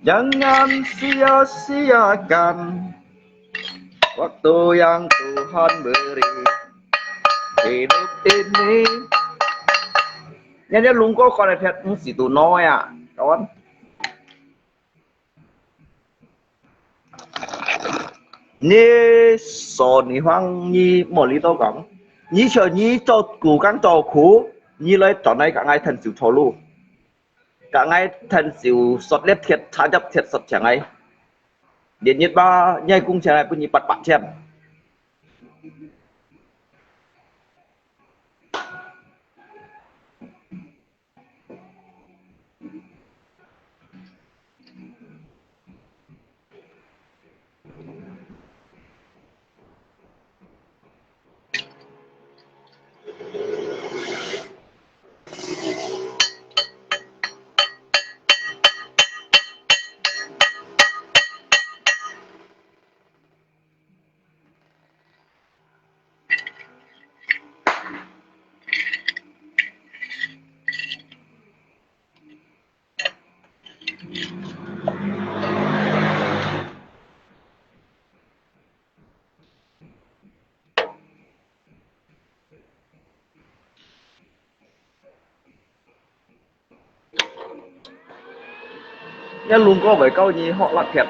Jangan sia-siakan waktu yang Tuhan beri. Hidup ini nhân nhân luôn có con này thiệt cũng chỉ tụ nói à con nhi sổ nhi hoang nhi một lý tao講nhi chờ nhi cho cố gắng cho苦nhi lấy chọn này cả ngày thần chịu thổ lu cả ngày thần chịu sọt lết thiệt thả chấp thiệt sọt chẳng ấy điện nhiệt ba nhai cung chẳng này cũng nhi bật bật xem nhân luôn có với câu nhi họ lạc thiệt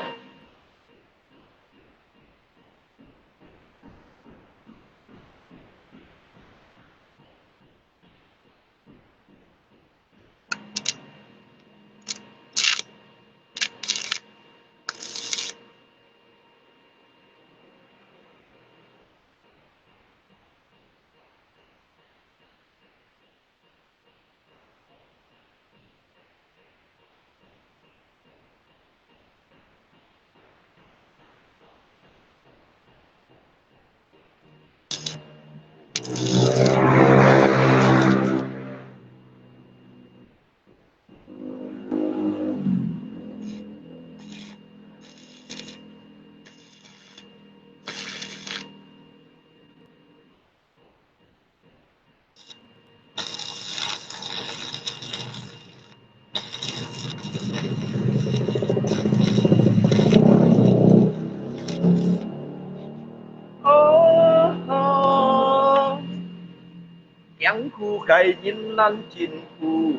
Yang khu cây nhìn năn chín khu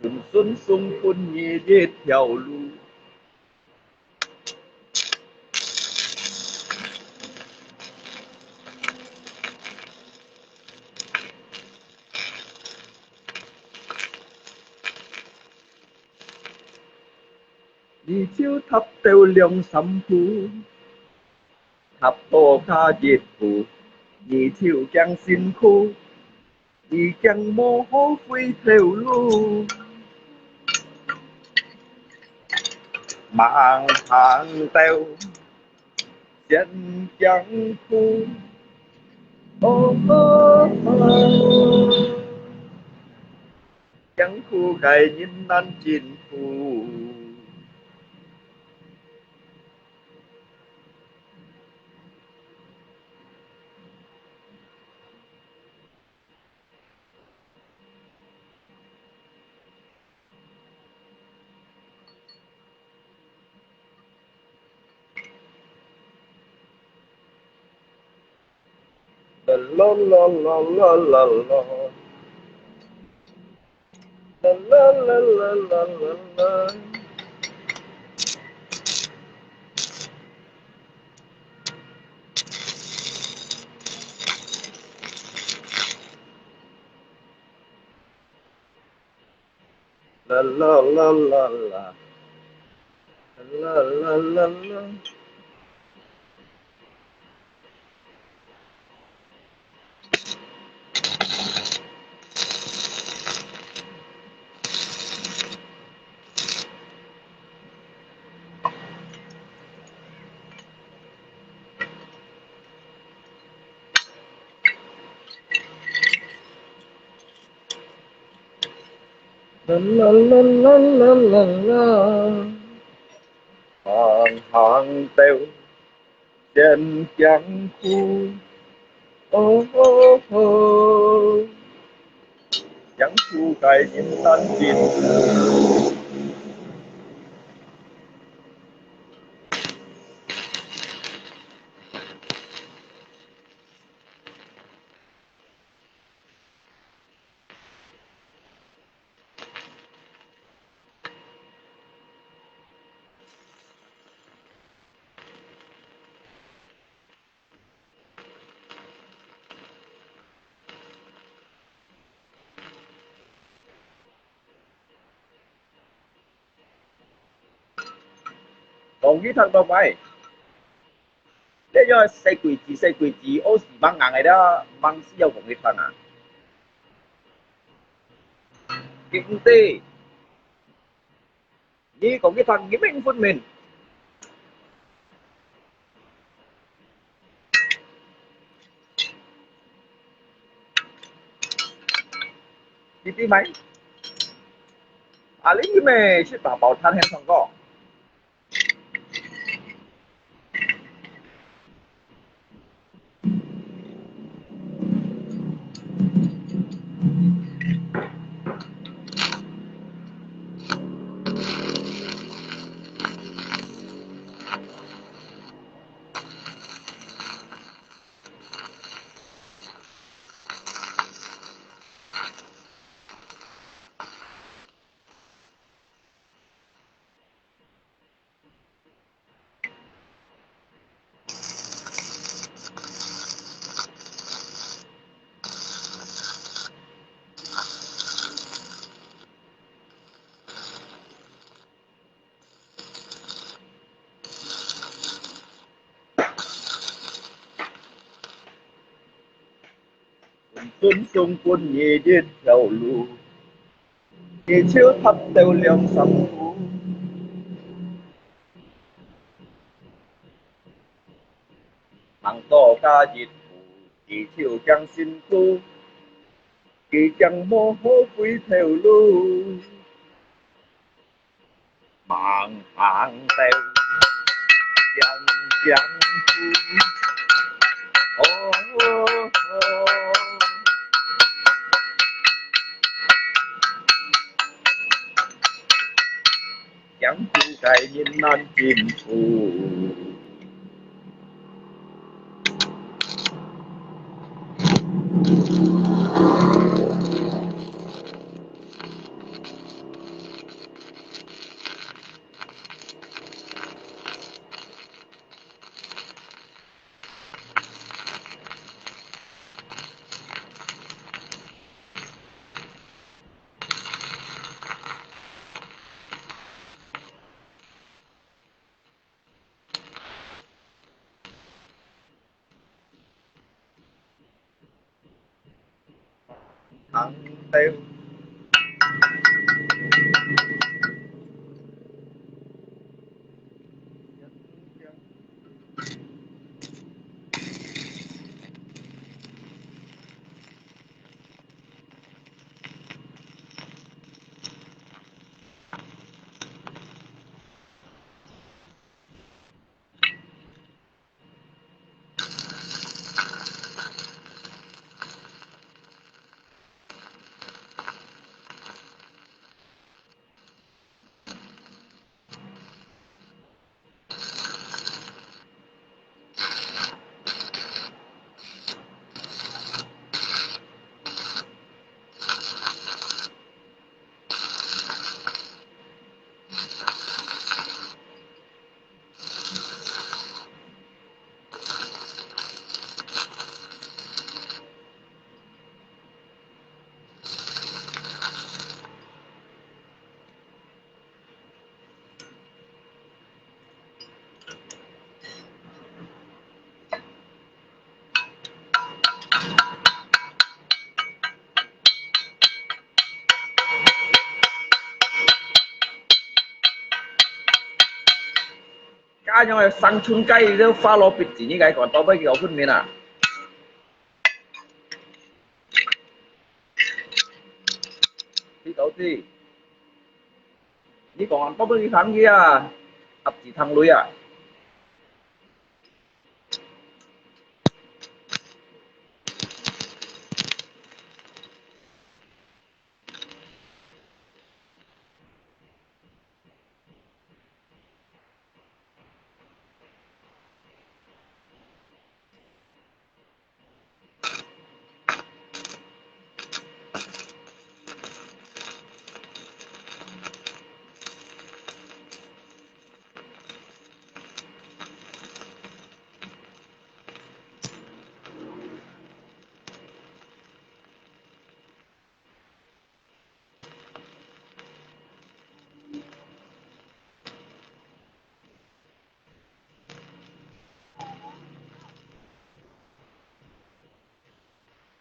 xuân xuân sung phun nhị đi theo lu đi chiếu thắp tiêu liềm sắm phú thắp tô kha diệt phù nhị thiệu chẳng xin khu nhị chẳng mô hố phi theo lu mạng hàng teo chân chẳng khu ô ô ô chẳng khu cây nhìn năn chín khu la la la la la la. La la la la la la la. La la la la la. La la la la. La la la la la la la. Hàng hàng tèo trên chẳng khu. Ô ô ô. Chẳng khu cài những tan chìm. Còn cái thằng đâu mày? Thế cho xây quỷ chỉ ô xì băng ngang này đó, băng xí dầu của cái thằng à. Kinh tế, như có cái thằng cái mình phun mình. Tí mày. À lấy cái mày sẽ bảo than hen thằng có. Tuấn sông quân nhị điên theo lù. Nhị chiếu thấp têu liêm sắm phú. Thằng to ca dịch vụ, nhị chiếu chẳng xin thu. Kỳ chẳng mô hô quý theo lù. Mạng hàng tèo chẳng chẳng thu. Ô ô ô. Chẳng chu cài nhìn non chim phù. anh em sang chun cây đều pha lô bịt chỉ như cái còn to với cái phun miền à thì đâu thì như còn to với cái thằng kia ập chỉ thằng lui à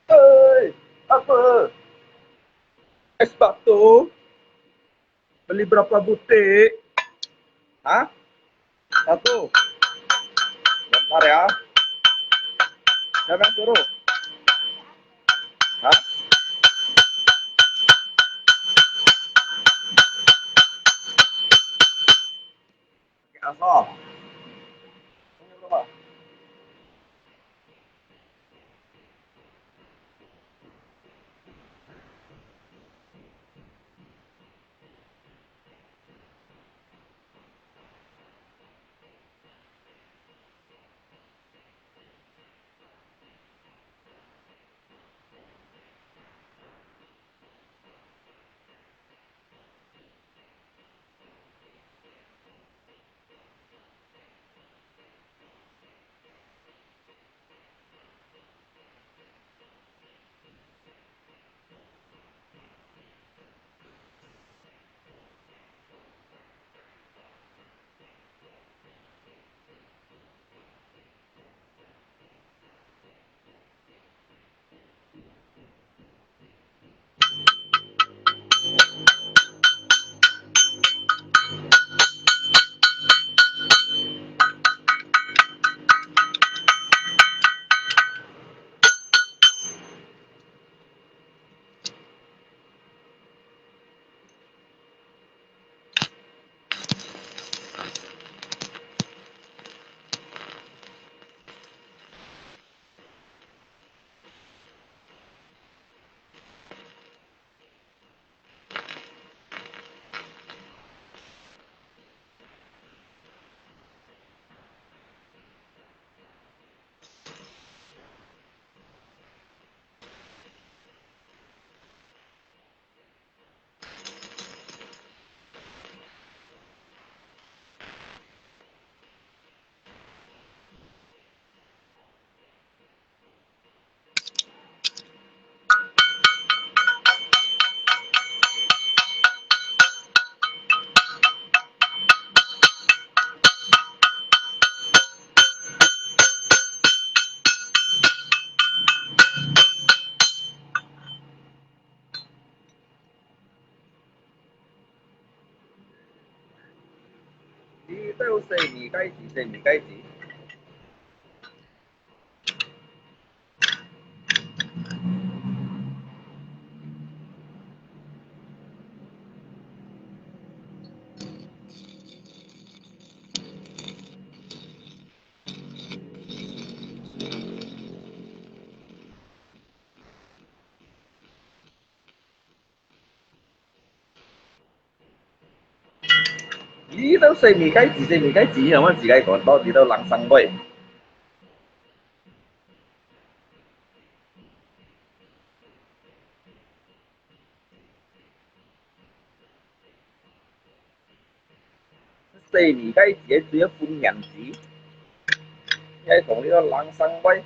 ơi apa es batu beli berapa butir hah satu bentar ya siapa yang suruh hah aso đi đâu xây mì cái gì xây mì cái gì đi đâu xây mì cái gì mà chỉ cái còn to đi đâu lăng xăng vậy xây mì cái gì主要封人子cái同呢個冷生威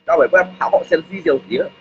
交尾不要跑好先去就行了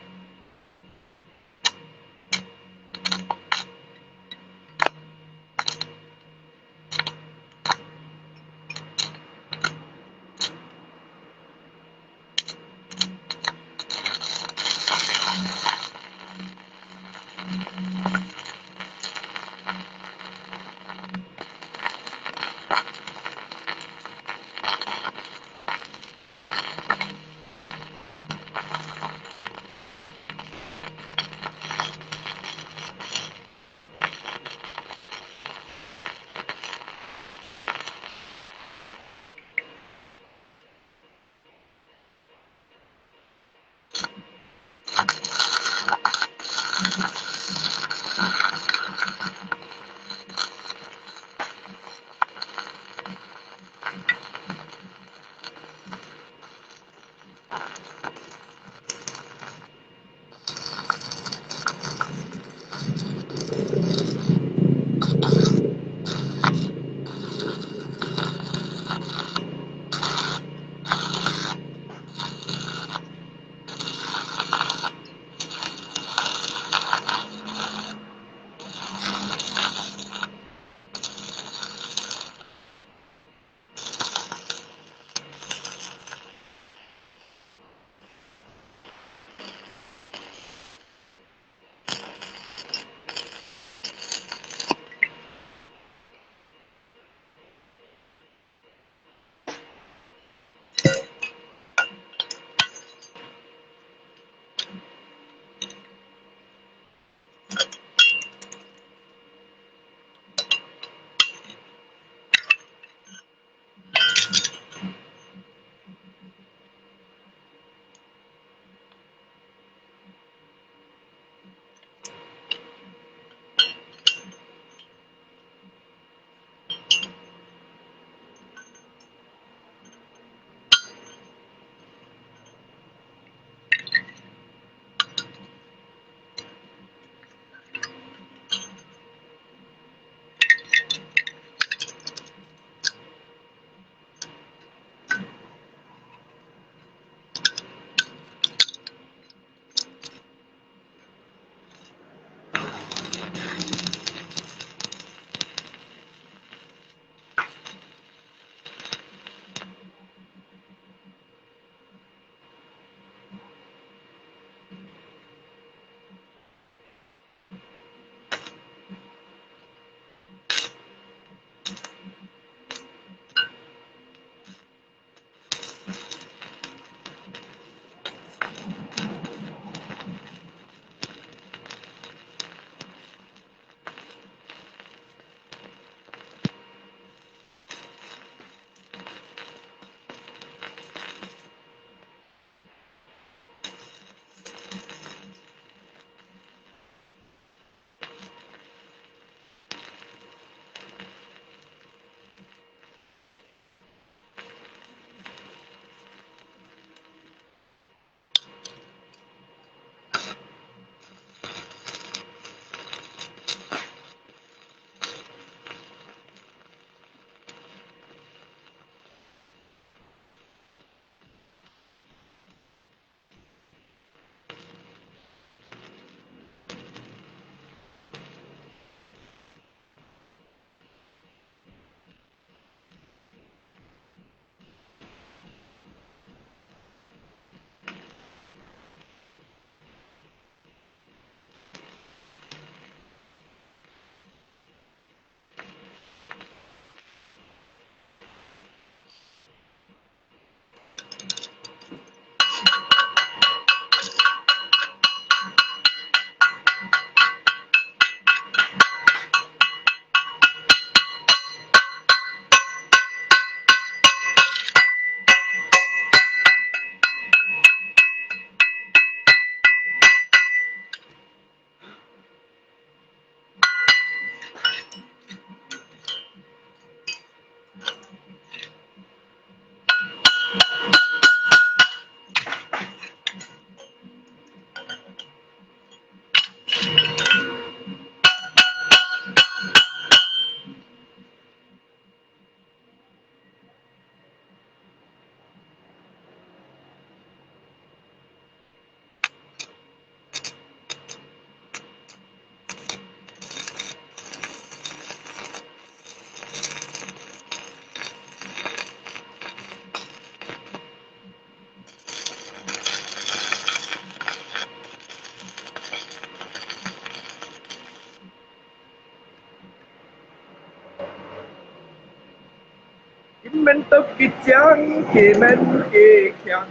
mình tập kịch chẳng khi mình kì khang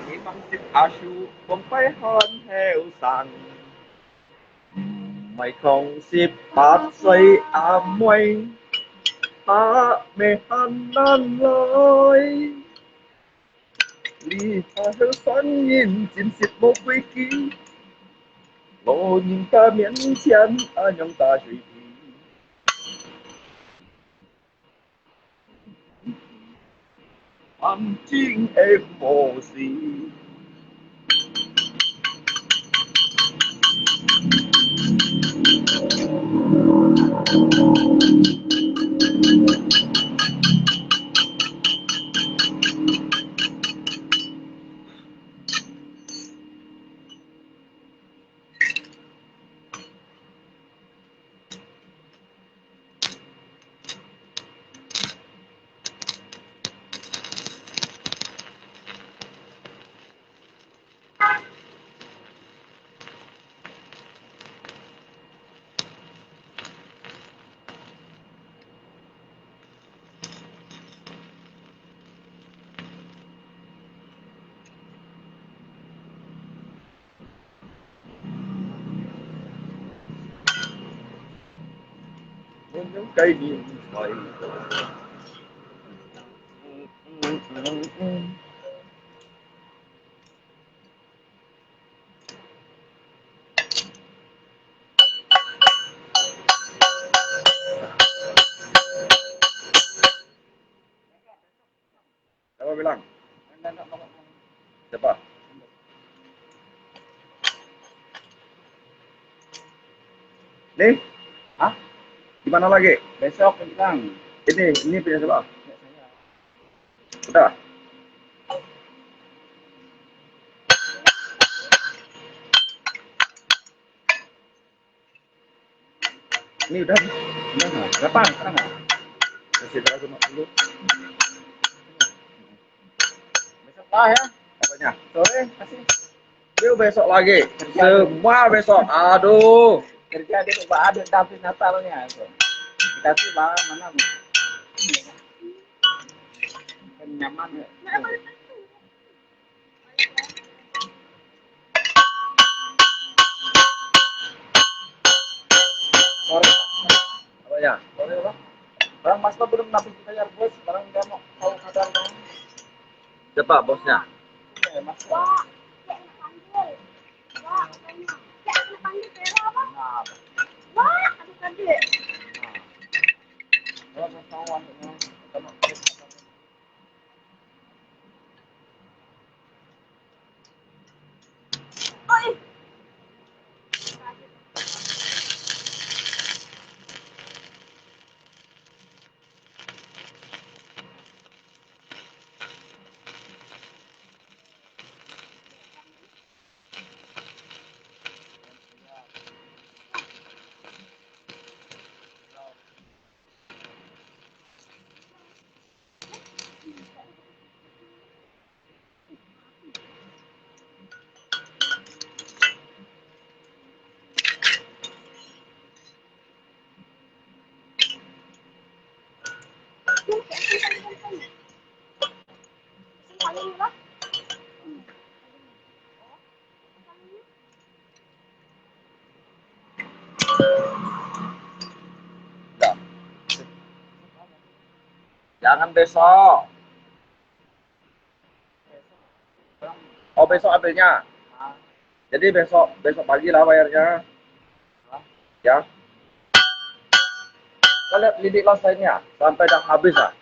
khi bằng tình asu không phải hơn theo sang mày không xếp bát xây mây mẹ hắn nan lối li hơ phán nhìn chìm xịt một quý ký ngô nhìn ta miễn chán nhong ta suy anh chính em mồ gì những cây niềm trời Siapa bilang? Siapa? Nih? Hah? Gimana lagi? Besok bilang. Ini punya siapa? Udah. Ini udah. Udah nggak? Berapa? Sekarang nggak? Masih terlalu dulu. Besok lah ya. Apanya? Sore kasih. Yuk besok lagi. Semua besok. Aduh. Kerja di rumah ada tapi Natalnya. Dikasih barang mana? Nyaman ya. Sore. Apanya? Sore apa? Barang Mas belum nabung bayar bos. Barang dia mau tahu kadar kan. Siapa bosnya? Ya, Mas. Wah, cek nak panggil. Wah, katanya. Cek nak panggil Vera apa? Nah, Wah, aduh kaget. nah. Kawan Oi. Jangan besok. Oh besok ambilnya. Jadi besok pagi lah bayarnya. Ya. Kau lihat lidik lainnya sampai dah habis ah.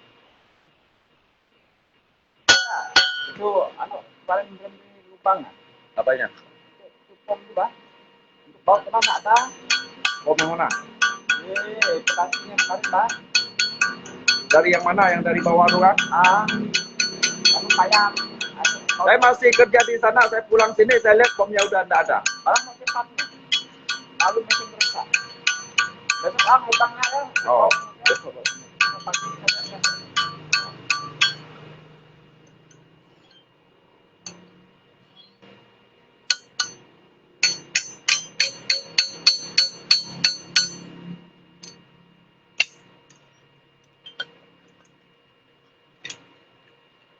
Itu paling lupa nggak? Apanya? Itu juga untuk bawa ke mana ada? Mau yang mana? Petasinya kemarin Pak. Dari yang mana? Yang dari bawah tuh kan? Lalu kayak Saya masih kerja di sana. Saya pulang sini saya lihat pomnya udah tidak ada. barang mau cepat nih. Lalu mesin rusak. Besok hutangnya ya. Oh.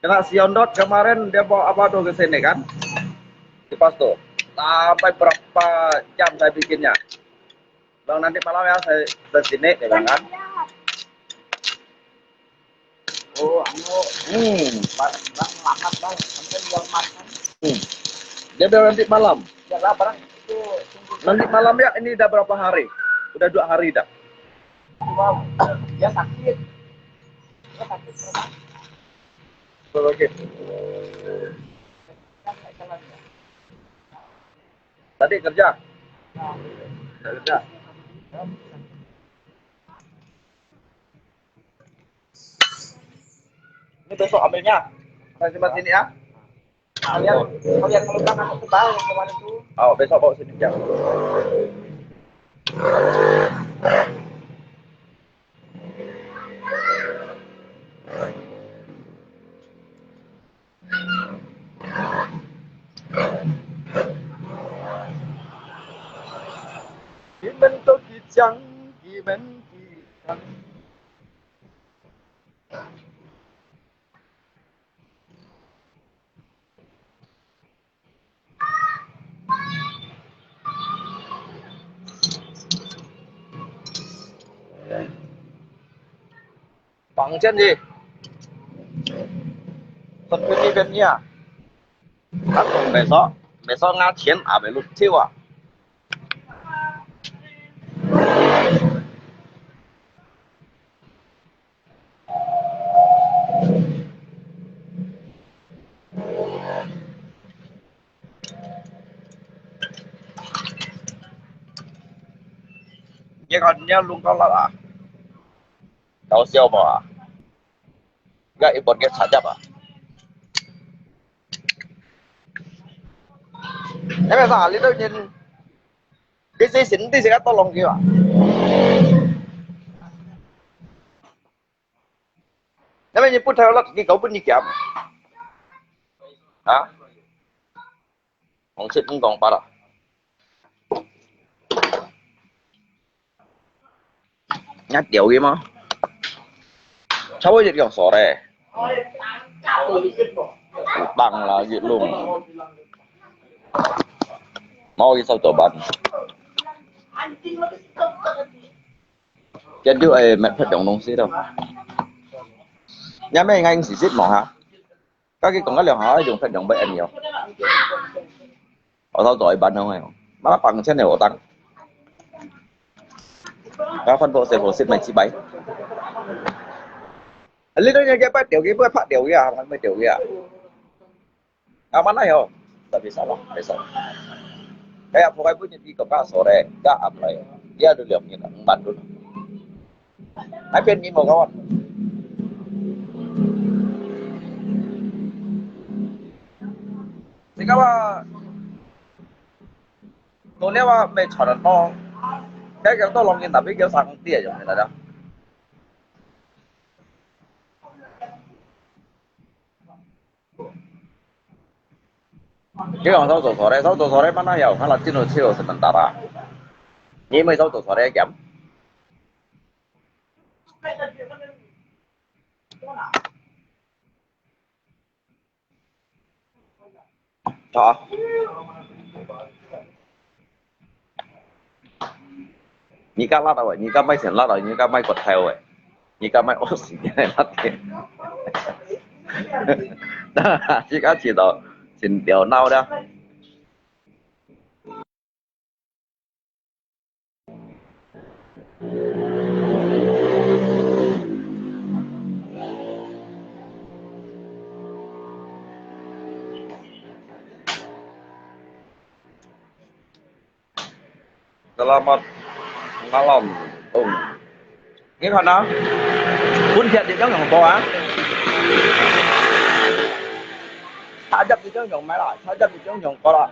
Kena si Ondot kemarin dia bawa apa tuh ke sini kan? Kipas tuh. Sampai berapa jam saya bikinnya. Bang nanti malam ya saya ke sini dia bilang kan. Oh, anu, barang lambat bang, sampai jual makan. Dia bilang nanti malam. Ya lah barang itu Nanti malam ya ini udah berapa hari? Udah 2 hari dah. bang, dia sakit. Dia sakit terus. Oke. Kan nggak jalan ya. Tadi kerja. Nah, Kerja. ini besok ambilnya. Saya simpan sini ya. Kalian kalau kan aku tahu yang kemarin tuh. Oh, besok bawa sini jam. Gimen to kijang, gimen kijang. Bằng chân gì? Phần bên nha. Các tổng bè gió ngã chiến à bè lụt thiêu à. Vậy còn nhớ luôn có là tao siêu mà gak ibon get saja pak. Em bây giờ lý đâu nhìn cái gì xịn thì sẽ tolong kia pak. Em bây giờ put theo là cái cậu bên gì kìa. Hả? Không xịn cũng còn ba rồi. Nhát điều gì mà. Cháu ơi, dòng sổ đây. Bằng là gì luôn. Mau cái sao tổ bắn. Chân chứ ai mẹ thật đồng nông sĩ đâu. Nhá mấy anh chỉ giết mỏ hả? Các cái còn có liều hỏi dùng thật đồng bệ nhiều. Ở sao tội bắn không hay không? Má bằng trên này ổ tăng. Các phân bộ sẽ phổ xịt mày chi bấy. Lý đó cái bắt điều cái bắt phát điều cái à, mới điều cái à. À mắt này không? Tại vì sao lắm? Tại sao? Cái apa cái punya di kepala sore, gak apa ya? Dia ada lihat punya bantu. Hai pengen ni mau kawan. Sikawa tôi nếu mà mày chọn nó cái tôi lòng nhìn tapi kiểu sang tiền rồi này đó. Cái con sáu tổ sore mana ya? Kalau tino chill sementara. Ini mới sáu tổ sore giảm. Cho. Nhị ca lát rồi, nhị ca mấy tiền lát rồi, nhị ca mấy cột theo rồi, nhị ca mấy ốp xì này lát tiền. Nhị ca chỉ đó, xin điều nào đó. Selamat malam, Gimana? Pun thiệt thì cháu nhồng bò á. Thả chấp thì cháu nhồng máy lại, thả chấp thì cháu nhồng có lại.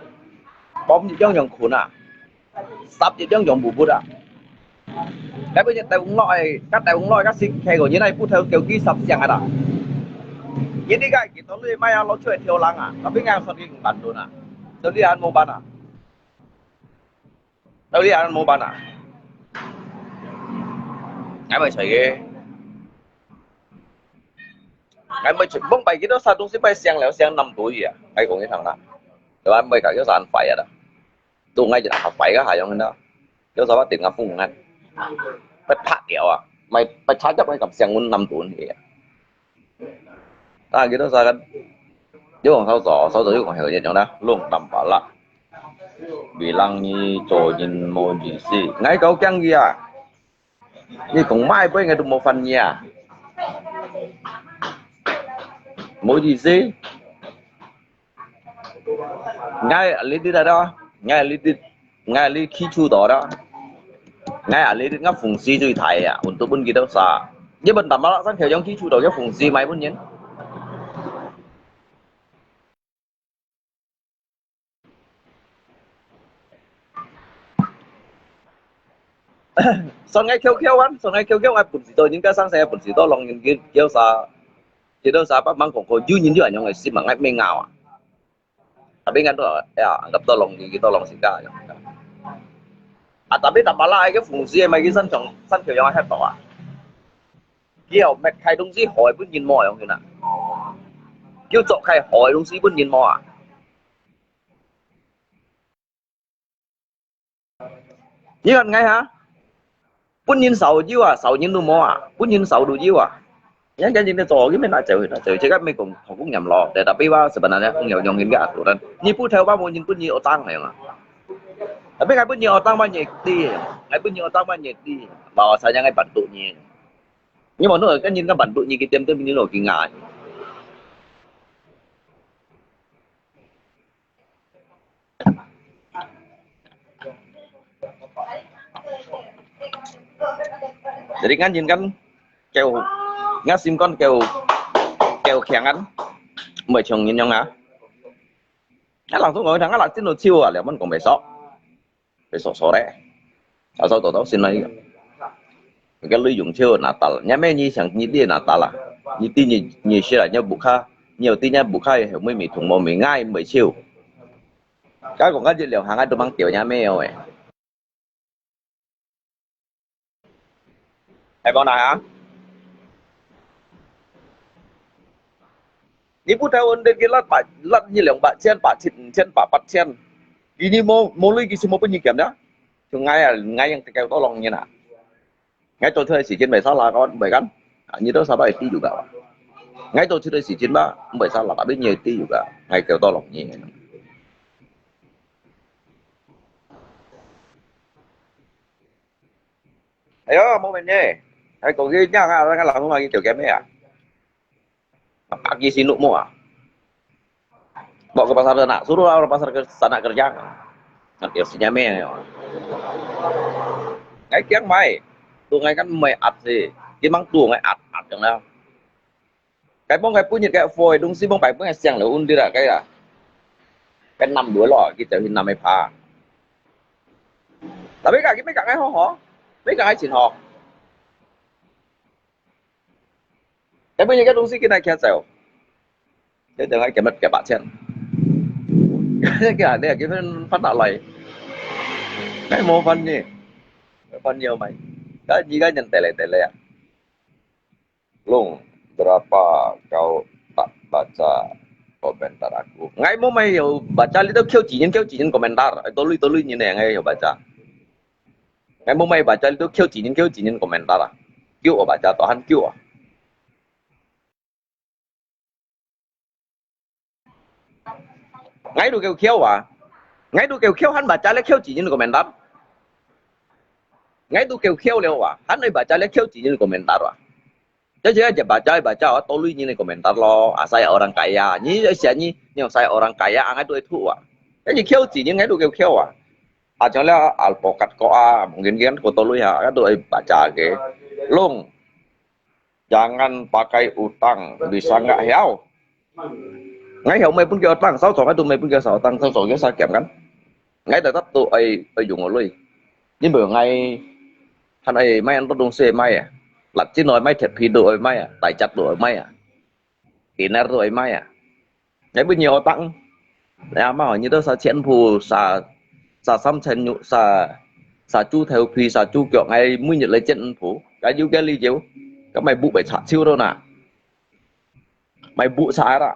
Bom thì cháu nhồng khuôn à. Sắp thì cháu nhồng bù bút à. Cái bây giờ tay uống loại, các sinh khe của như này phút theo kiểu ký sắp chẳng à. Như đi cái kỹ tốn lưu mai nó chuyện thiếu lăng à. Nó biết ngang son kinh bản luôn à. Đâu đi ăn mô bán à. Đâu đi ăn mô bán à. Ngay bởi xảy ghê. ngay mới chụp bông bài cái đó sao东西bài xiang 5 tuổi à ngay còn cái thằng đó rồi anh mới cả cái sàn phải à đó tôi ngay chỉ học phải cái hài trong đó cái sao bắt tiền ngập phun ngay phải phạt kiểu à mày phải trái chấp cái cặp xiang 5 tuổi gì à ta cái đó saoกันnếu còn sau rồi còn hiểu gì trong đó luôn tầm bảo là bilang ni cho nhìn mô gì gì ngay câu chăng gì à như còn mai với ngay một phần nhà mỗi gì gì ngay ở lý đó ngay ở lý khi chu đó ngay ở lý ngắp phùng si duy thầy à untuk pun kita sa dia bentar malah kan theo trong khi chu đó cái phùng si mai pun nhấn sau ngay kêu anh sau ngay kêu ai bùn xì tôi những cái sáng xe bùn xì tôi lòng nhìn kia kêu sa bắt mang còn có duy nhìn anh người xin mà ngay mấy ngào à bên ngay đó gặp tôi lòng gì tôi lòng xì cả tapi tak malah cái phùng xì mấy cái sân kiểu yang hết tỏ kêu mẹ khai đông xí hỏi bún nhìn mỏi không thế nào kêu chọn khai hỏi đông xí bún nhìn mỏi như gần ngay hả bún nhìn sầu nhìn đồ mò bún nhìn sầu đồ chiêu nhớ cái gì nó cái mình đã chơi chứ các mấy cũng họ cũng nhầm lò để tapi ba sebenarnya không nhiều nhìn cái aturan như bún theo ba muốn nhìn bún nhiều otang này mà tapi ngay bún nhiều otang banyak đi ngay bún nhiều otang banyak đi bahwasanya ngay bantu nya nhưng mà nó ở cái nhìn các bantu nya cái tiêm tiêm như lỗ kinh ngại jadi ngajin kan kêu ngasim con kêu khéng ăn mời chồng nhìn nhau ngá cái lòng tôi ngồi thằng cái là tin đồ chiêu à liệu vẫn còn phải sọ đấy ở sau tổ xin này cái lưới dùng chiêu là tao nhà mấy như chẳng như đi là tao là như tin như xe là nhau bục kha nhiều tin nhau bục kha hiểu mấy thùng mò mấy ngay mấy chiêu cái còn cái dữ liệu hàng ai tôi mang tiểu nhà mấy rồi hay con này hả? Ni pun tahu anda kira lat ni leong pak chen pak chen. Ini mau lagi semua penyikian dah. Chứ ngay yang kêu tolong như nào. Ngay tôi thuê sĩ trên 76 là con bảy gắn. Như đó sao bảy tí juga. Ngay tôi thuê sĩ trên 76 là biết nhiều tí juga. Ngay kêu tolong như này. Ayo mau main nhé. Hay còn cái nhá cái làm không ai kiểu kém đấy à? Pagi sinuk mau à? Bawa ke pasar sana, suruh orang pasar ke sana kerja. Nanti harusnya me. Ngay kiang mai, tu ngay kan mai at sih. Cái mang tu ngay at chẳng nào. Cái bông cái punya cái phôi, đúng si bông bài bông cái xiang là un đi là cái năm đuổi lò cái tiểu hình năm mai pha. Tapi mấy cả cái họ, mấy cả cái chuyện họ. Cái bây giờ cái东西cái này kia sao? Cái đừng ai cái mất cái bạn xem. Cái này cái phát đạo này. Cái mô phân gì? Phân nhiều mày. Cái gì cái nhân tele à? Long, berapa kau tak baca komentar aku? Ngay mau mày hiểu baca itu kêu chỉ nhân komentar. Tôi như này ngay hiểu baca. Ngay mau mày baca itu kêu chỉ nhân komentar à? Kêu ở baca toh han kêu à? Ngay đồ kêu à? Ngay đồ kêu hắn baca lấy kêu chỉ nhân komentar. Ngay đồ kêu leo à? Hắn ấy baca lấy kêu chỉ nhân komentar à? Jadi aja baca, tolong ini komentar lo, saya orang kaya, ini saya orang kaya, angat itu tua. Jadi kêu chỉ những cái đồ kêu à, cho nên alpokat ko mungkin kan ko tolong ya, kan tuh baca ke, long, jangan pakai utang, bisa nggak hiao? Ngay hiểu mày pun kêu utang, sao cái tụi mày pun kêu sao utang, sao cái sao kèm kan? Ngay tại tụi ai dùng ở lui, nhưng bữa ngay, hắn ấy mấy anh tụi đông xe mấy à? Lặt chứ nói mấy thiệt phi đội mấy à, tài chặt đội mấy à, tiner đội mấy à, cái bây nhiều tăng, mà hỏi như đó sao chén phù sa xăm chân nhụ sa chu theo phi sa chu kiểu ngay mới nhận lấy chân phù, cái du cái ly chiếu, các mày bụ phải chặt chiêu đâu nè, mày bụ sai đó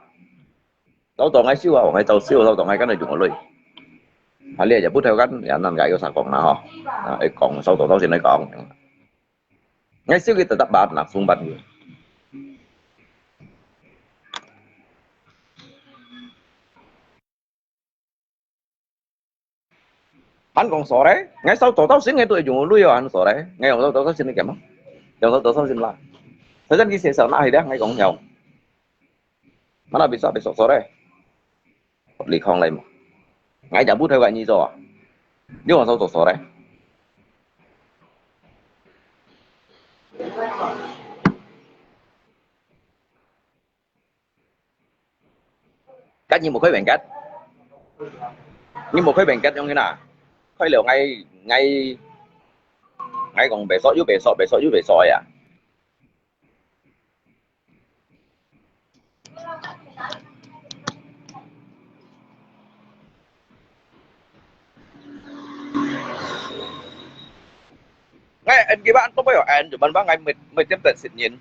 tao tao ngay siêu à ngay tao siêu tao tao ngay cái này dùng ở đây hả liền giờ bút theo cách nhà nằm gãy cái sạc còn nào hả còn sau tao tao xin nói còn ngay siêu cái tao tập bát nạp xuống bát người anh còn sợ đấy ngay sau tao tao xin ngay tôi dùng ở đây anh sợ đấy ngay còn tao tao xin cái kém tao tao xin lại thời gian khi sẽ sợ nào thì đấy ngay còn nhau mà là bị sợ đấy hợp lý không lại mà ngay giờ bút theo cái gì rồi nhưng mà sao tao sợ đấy cách như một khối bền cách như một khối bền cách trong cái nào khối liệu ngay ngay ngay còn bể sọ dưới bể sọ à ngay anh kia bạn tôi bây giờ anh rồi bạn ngay mày tiếp tục xịt nhìn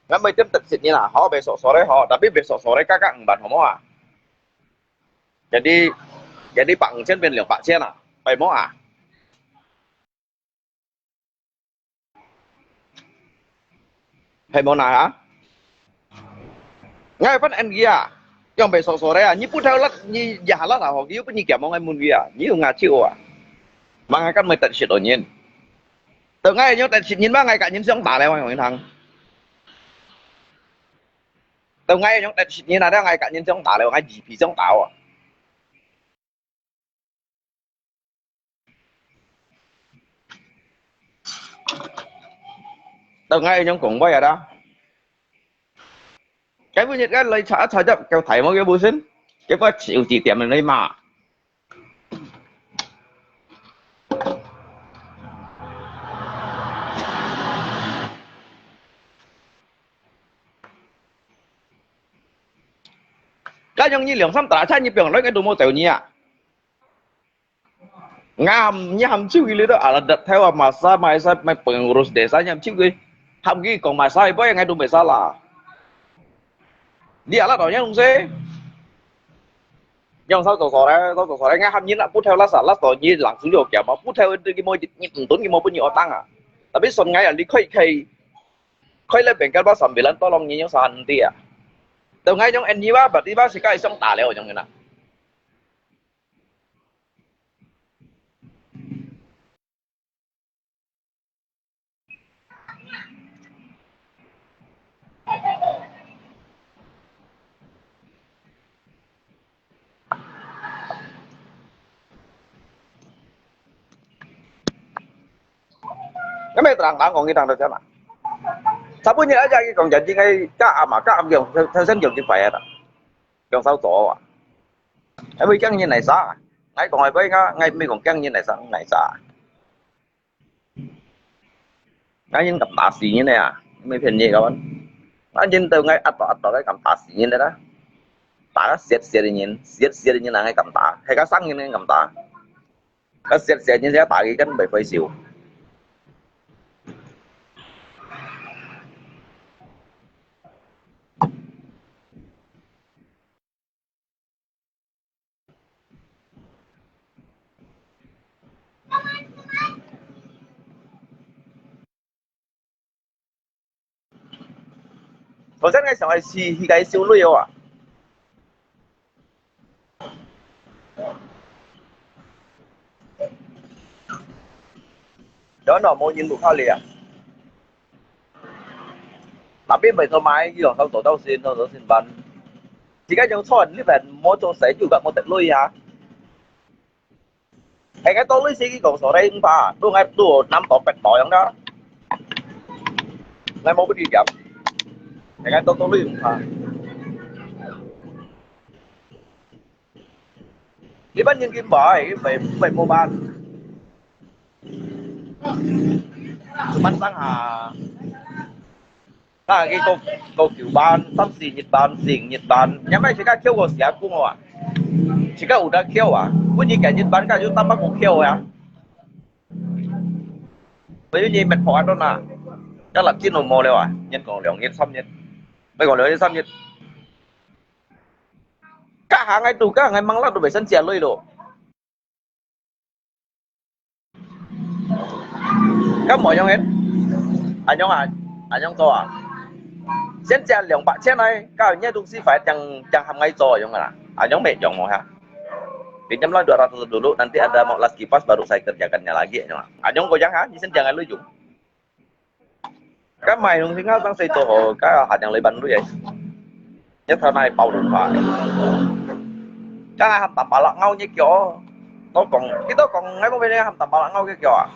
ngay mày tiếp tục xịt nhìn là họ bể sọ đấy họ đã biết bể sọ đấy các bạn họ à jadi Pak Ngsenเป็นเหลืองปะเช่นอ่ะไปหม้ออ่ะhay món nào hả ngay phần anh kia yang bị sổ đấy à như phút theo lát như giả lát là họ kêu cái như kiểu mong anh muốn kia như ngà chịu à mà ngay căn mày tận shit ở nhiên từ ngay nhớ tận shit nhìn ba ngày cả nhìn xong tả lại ngoài thằng từ ngay nhớ tận shit nhìn là ngày cả nhìn xong tả lại ngay gì phí xong tảo à từ ngay nhóm cũng bây giờ đó cái bây giờ cái lấy trả thời chấp kêu thầy một cái bưu sinh cái có chịu chỉ tiệm mình đây mà cái giống như lượng xăm tả cha như biển lấy cái đồ mô tiểu nhỉ à ngam như hầm chiêu gì đó à là đặt theo mà sao mày pengurus desa nhầm chiêu gì hầm gì còn mà sai bởi ngay đồ mày sao là dia lah tau nya nungse yang sao tao sore ngay hầm nhìn là put theo lá sả lá tao nhìn lặng xuống kiểu mà put theo cái môi nhịp tốn cái môi bao nhiêu tăng à tapi son ngay là đi khơi lên bên cái bao sầm bị lần to lòng nhìn nhau sàn đi à tao ngay trong anh như ba bật đi ba sẽ cái xong tả leo trong cái nào cái mấy thằng đã còn cái thằng đâu chứ nào sao bữa nhớ ra cái còn nhận gì ngay các âm dòng theo sinh dòng như vậy đó dòng sao tổ à cái mấy căng như này sao ngay còn với ngay mấy còn căng như này sao ngay những cặp tạ xì như này à mấy phiền gì các bạn nó nhìn từ ngay ắt tỏ cái cặp tạ xì như này đó tạ xiết như là ngay cặp tạ hay cá sáng như này cặp tạ cái xiết như thế tạ cái cánh bể phơi xỉu頭先嘅時候係試計少女啊，đó là mô nhìn một khá lìa tapi mày thôi mai cái dòng tao xin ban chỉ cái dòng son như vậy mua cho sẽ juga mau lui hả hay cái tôi lấy cái cầu sổ đây không phải tôi ngay tôi năm tọt bẹt tỏi trong đó ngay mau đi gặp hay cái tôi lấy không phải cái bánh nhân kim bò cái về mua ban bánh sáng hà cái cô kiểu ban tâm xì Nhật Bản nhắm mấy cái kêu của xẻ cung à chỉ cái ủ đã kêu à có gì cả Nhật Bản cả chúng ta bắt một kêu à bởi vì mệt mỏi đó nè chắc là chín hồ mồ đâu à nhân còn lượng nhân xong nhân Mày còn nhớ đến sao nhỉ? Cả hàng ngày tụ cả ngày mang lát đồ về sân chè lôi đồ. Các mọi người anh nhong to à? Sân chè lượng bạc chè này, các nhà tụ sĩ phải chẳng chẳng hàng ngày to nhong à? Anh nhong mệt nhong mau ha. Pinjamlah 200 dulu, nanti ada mau las kipas baru saya kerjakannya lagi. Anyong goyang ha, jadi jangan lu jung. Cái mày không tiếng tăng xây tổ cái hạt yang lấy bắn đuôi vậy. Nhất sau này bao điện thoại. Cái hàm tầm bà lặng ngâu như kiểu nó còn cái đó còn ngay bên đây hàm tầm bà lặng ngâu cái kiểu à.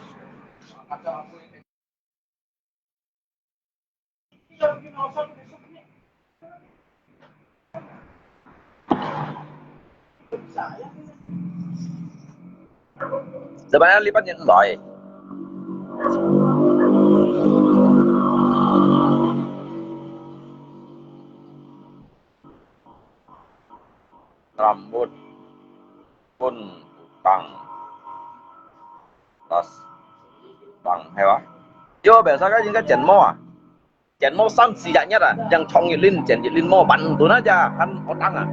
Sebenarnya lipat yang giỏi. Rambut pun bằng tas bằng hay quá. Chưa biasa kan những cái chén mo sang si nhất à, yang chong như linh chén như linh mo bắn tụi nó ra ăn có tăng à.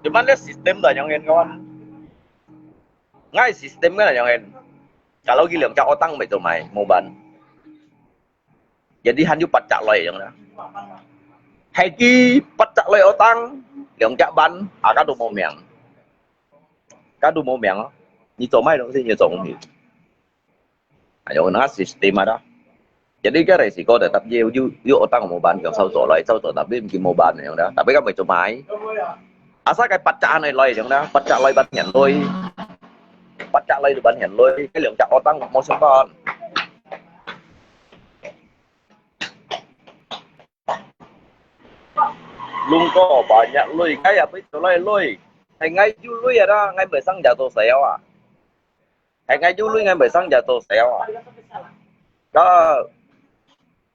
Cuman lihat sistem dah yang kawan. Ngay sistem kan yang kalau gila cak otang betul mai mau ban. Jadi hanyu pacak loy yang dah. Hai ki pacak loy otang, yang cak ban, agak tu mau miang. Kadu mau miang, ni做mai dong sih ni 做你. Ayo nak sistem ada. Jadi cái resiko tetap you otang mau ban yang sau tổ tapi mungkin mau ban yang dah. Tapi kan betul mai. Asal cái pacak này loy yang dah, pacak loy ban nhận loy. Pacak loy tu ban nhận loy, cái lượng cak otang mau sempat. Luôn có banyak lui cái apa itu lui. Hay ngay du lui ada, ngay besang jatuh seo à. Hay ngay du lui ngay besang jatuh seo à. Có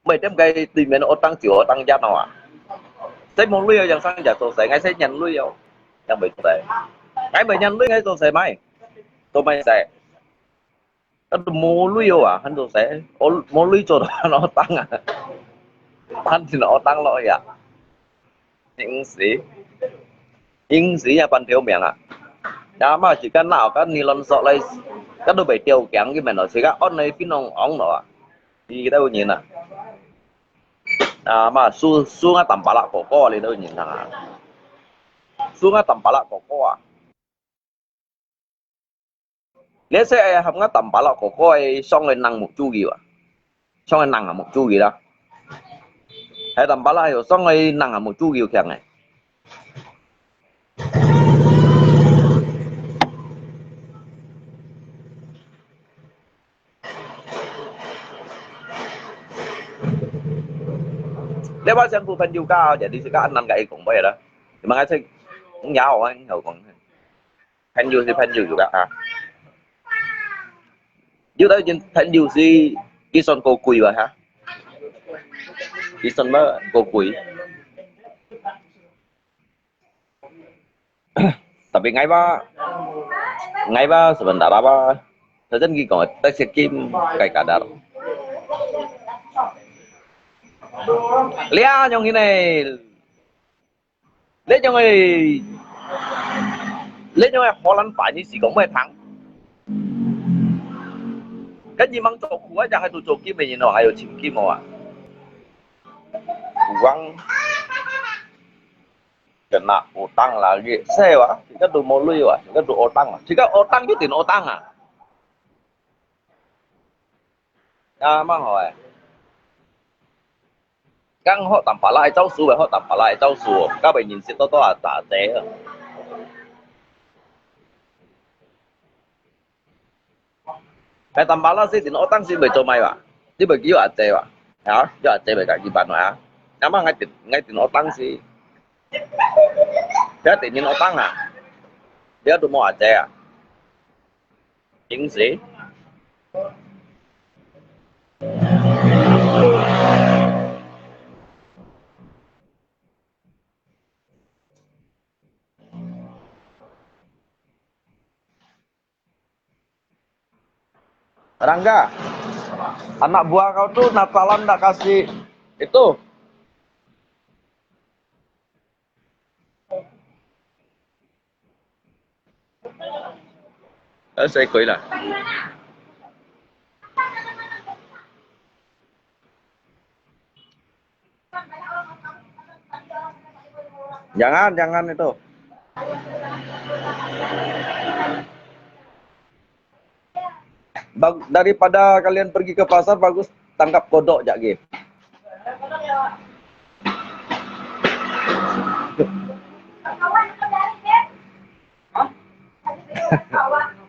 mấy trăm cái tìm đến otang chiều otang giá nào à. Saya mau lui yang sang jatuh seo, ngay saya nhận lui yo. Yang betul saya. Ngay bây nhận lui ngay tôi sẽ mai. Tôi mai sẽ. Cái mau lui yo à, hắn tôi sẽ. Mau lui cho nó tăng à. Hắn thì nó tăng lo ya. Những sĩ nhà ban thiếu miệng à. Đã mà chỉ cần nào các nylon sọ lại các đôi bể tiêu kém cái mền nó sẽ các ớt này pin ống nó à. Đi đâu nhìn à. À mà su ngã tầm bả lạ cổ co lên đâu nhìn thằng à. Su ngã tầm bả lạ cổ co à. Nếu sẽ học ngã tầm bả lạ cổ co xong rồi năng một chu gì à. Xong rồi năng ở một chu gì đó. Hay tầm bả lạ hiểu xong rồi năng ở một chu gì kìa này. Dia bahasa yang bukan juga, jadi sekarang nan gak ikut bayar dah. Memang saya nyau kan, nyau còn penju si penju juga ah. Trước đó trên penju si Kison cô quỳ vậy hả? Kison mới cô quỳ. Tapi ngay ba sebentar apa? Saya kan gigi tes kim kayak kadar. Lia trong cái này lấy cho người Holland phải như chỉ có 10 tháng cái gì mang chỗ của chẳng hay chỗ kim mình nó hay ở chim kim mà quăng kena utang lagi sewa kita tuh mau lu ya kita tuh utang jika utang itu tin utang à à mang hỏi căng họ tầm phá lại châu su và họ tầm phá lại châu su các bạn nhìn sẽ to à tả tế cái tầm phá lại thì nó tăng xin về cho mày à chứ bởi kêu à tế à hả cho à tế bởi cả gì bạn mà nhắm mà ngay thì nó tăng gì thế thì nó tăng à thế tôi mua à tế à chính gì Rangga, Anak buah kau tuh Natalan nggak kasih itu. Saya koi lah. Jangan itu. Daripada kalian pergi ke pasar, bagus tangkap kodok jak gitu. Kawan kau dari Beb? Hah? Kawan.